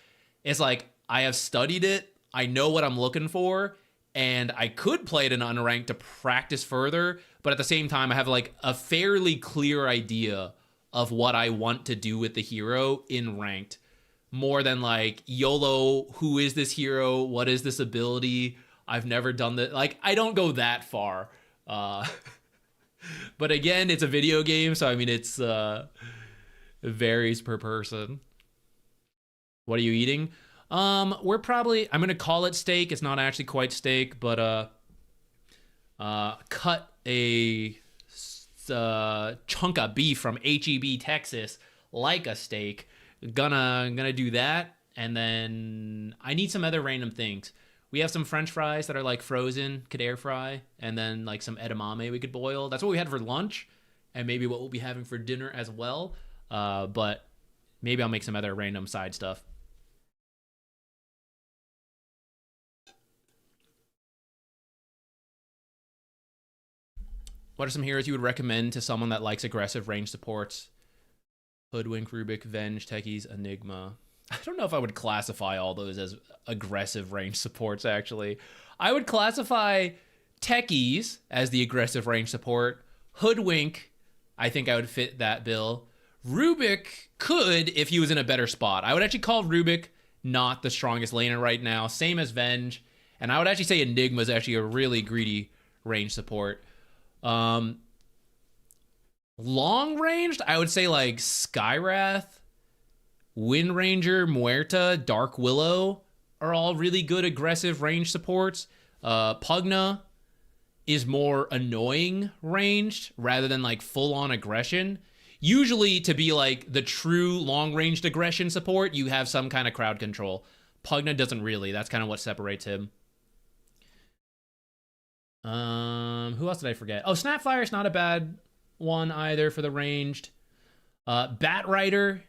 It's like, I have studied it, I know what I'm looking for, and I could play it in unranked to practice further, but at the same time, I have, like, a fairly clear idea of what I want to do with the hero in ranked. More than, like, YOLO, who is this hero? What is this ability? I've never done that. Like, I don't go that far. But again, it's a video game, so I mean, it varies per person. What are you eating? I'm gonna call it steak. It's not actually quite steak, but cut a chunk of beef from HEB, Texas, like a steak. Gonna do that, and then I need some other random things. We have some French fries that are, like, frozen, could air fry, and then, like, some edamame we could boil. That's what we had for lunch, and maybe what we'll be having for dinner as well. But maybe I'll make some other random side stuff. What are some heroes you would recommend to someone that likes aggressive range supports? Hoodwink, Rubik, Venge, Techies, Enigma. I don't know if I would classify all those as aggressive range supports, actually. I would classify Techies as the aggressive range support. Hoodwink, I think I would fit that bill. Rubik could if he was in a better spot. I would actually call Rubik not the strongest laner right now. Same as Venge. And I would actually say Enigma is actually a really greedy range support. Long ranged, I would say like Skywrath, Wind Ranger, Muerta, Dark Willow are all really good aggressive range supports. Pugna is more annoying ranged rather than like full-on aggression. Usually to be like the true long-ranged aggression support, you have some kind of crowd control. Pugna doesn't really. That's kind of what separates him. Who else did I forget? Oh, Snapfire's not a bad one either for the ranged. Batrider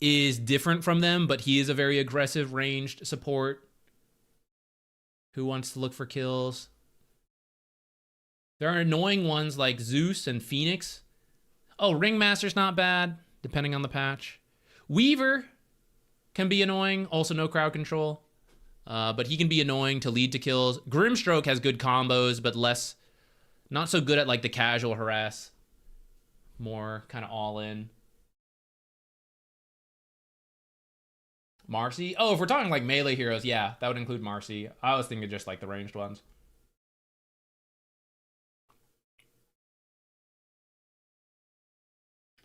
is different from them, but he is a very aggressive ranged support who wants to look for kills. There are annoying ones like Zeus and Phoenix. Oh, Ringmaster's not bad, depending on the patch. Weaver can be annoying, also no crowd control. But he can be annoying to lead to kills. Grimstroke has good combos, but not so good at like the casual harass. More kind of all in. Marcy? Oh, if we're talking like melee heroes, yeah, that would include Marcy. I was thinking just like the ranged ones.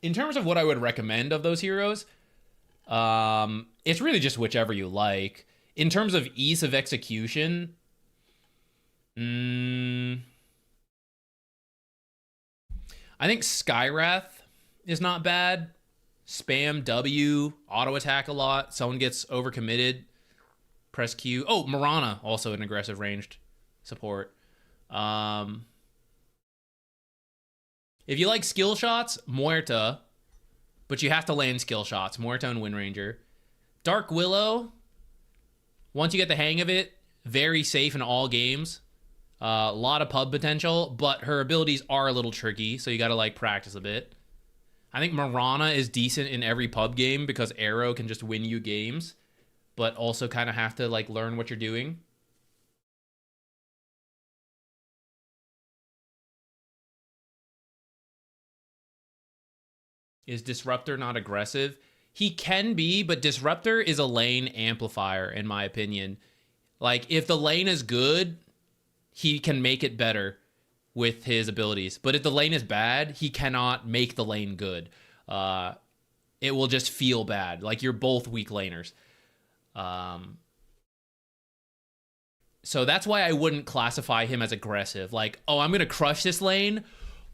In terms of what I would recommend of those heroes, it's really just whichever you like. In terms of ease of execution, I think Skywrath is not bad. Spam W, auto attack a lot. Someone gets overcommitted. Press Q. Oh, Mirana, also an aggressive ranged support. If you like skill shots, Muerta, but you have to land skill shots. Muerta and Wind Ranger. Dark Willow, once you get the hang of it, very safe in all games. A lot of pub potential, but her abilities are a little tricky, so you gotta like practice a bit. I think Mirana is decent in every pub game because Arrow can just win you games, but also kind of have to like learn what you're doing. Is Disruptor not aggressive? He can be, but Disruptor is a lane amplifier, in my opinion. Like, if the lane is good, he can make it better with his abilities. But if the lane is bad, he cannot make the lane good. It will just feel bad. Like, you're both weak laners. So that's why I wouldn't classify him as aggressive. Like, oh, I'm going to crush this lane.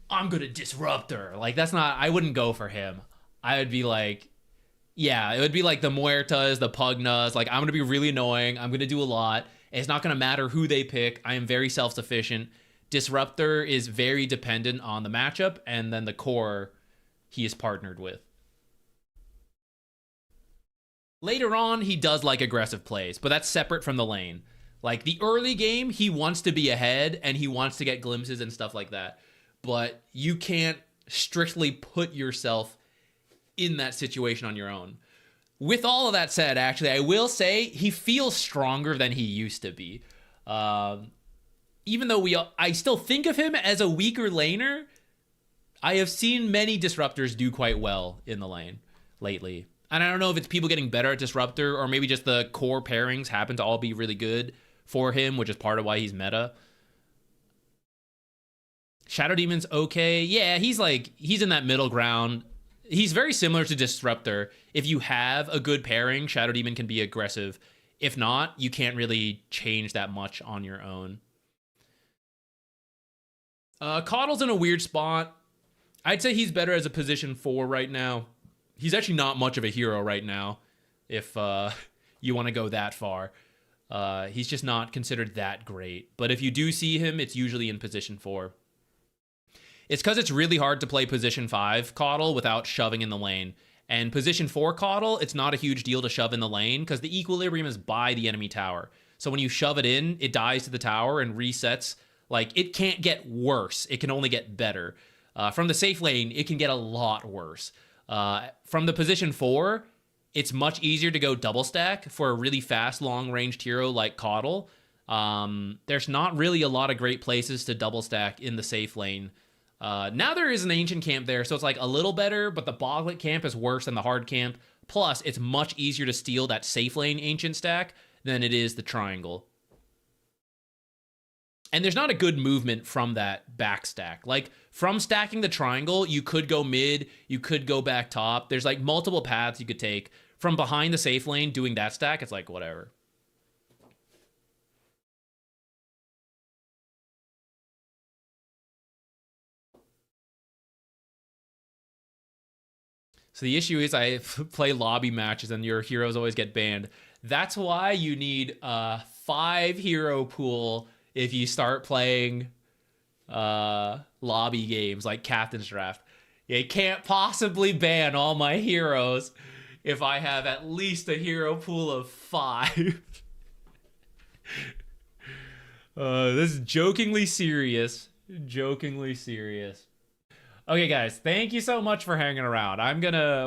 I'm going to disrupt her. Like, that's not... I wouldn't go for him. I would be like... Yeah, it would be like the Muertas, the Pugnas. Like, I'm going to be really annoying. I'm going to do a lot. It's not going to matter who they pick. I am very self-sufficient. Disruptor is very dependent on the matchup and then the core he is partnered with. Later on, he does like aggressive plays, but that's separate from the lane. Like, the early game, he wants to be ahead and he wants to get glimpses and stuff like that. But you can't strictly put yourself in that situation on your own. With all of that said, actually, I will say he feels stronger than he used to be. Even though I still think of him as a weaker laner, I have seen many Disruptors do quite well in the lane lately. And I don't know if it's people getting better at Disruptor or maybe just the core pairings happen to all be really good for him, which is part of why he's meta. Shadow Demon's okay. Yeah, he's in that middle ground. He's very similar to Disruptor. If you have a good pairing, Shadow Demon can be aggressive. If not, you can't really change that much on your own. Coddle's in a weird spot. I'd say he's better as a position 4 right now. He's actually not much of a hero right now, if you want to go that far. He's just not considered that great. But if you do see him, it's usually in position 4. It's because it's really hard to play position 5 Coddle without shoving in the lane. And position 4 Coddle, it's not a huge deal to shove in the lane because the equilibrium is by the enemy tower. So when you shove it in, it dies to the tower and resets Like, it can't get worse. It can only get better. From the safe lane, it can get a lot worse. From the position 4, it's much easier to go double stack for a really fast, long-ranged hero like Caudle. There's not really a lot of great places to double stack in the safe lane. Now there is an ancient camp there, so it's like a little better, but the Boglet camp is worse than the hard camp. Plus, it's much easier to steal that safe lane ancient stack than it is the triangle. And there's not a good movement from that back stack. Like, from stacking the triangle, you could go mid, you could go back top. There's like multiple paths you could take. From behind the safe lane doing that stack, it's like whatever. So the issue is I play lobby matches and your heroes always get banned. That's why you need a 5 hero pool if you start playing lobby games like Captain's Draft. You can't possibly ban all my heroes if I have at least a hero pool of 5. This is jokingly serious. Jokingly serious. Okay, guys, thank you so much for hanging around.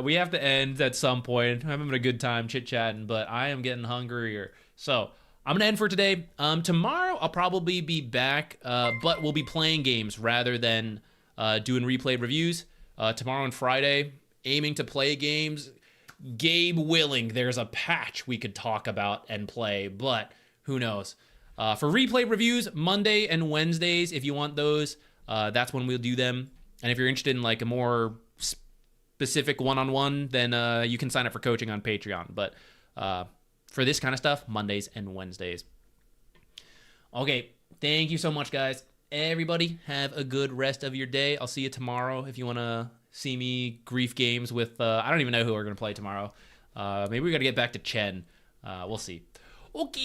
We have to end at some point. I'm having a good time chit-chatting, but I am getting hungrier. So, I'm going to end for today. Tomorrow, I'll probably be back, but we'll be playing games rather than doing replayed reviews. Tomorrow and Friday, aiming to play games. Game willing, there's a patch we could talk about and play, but who knows. For replay reviews, Monday and Wednesdays, if you want those, that's when we'll do them. And if you're interested in like a more specific one-on-one, then you can sign up for coaching on Patreon. But for this kind of stuff, Mondays and Wednesdays. Okay, thank you so much, guys. Everybody, have a good rest of your day. I'll see you tomorrow if you want to see me grief games with... I don't even know who we're going to play tomorrow. Maybe we got to get back to Chen. We'll see. Okay.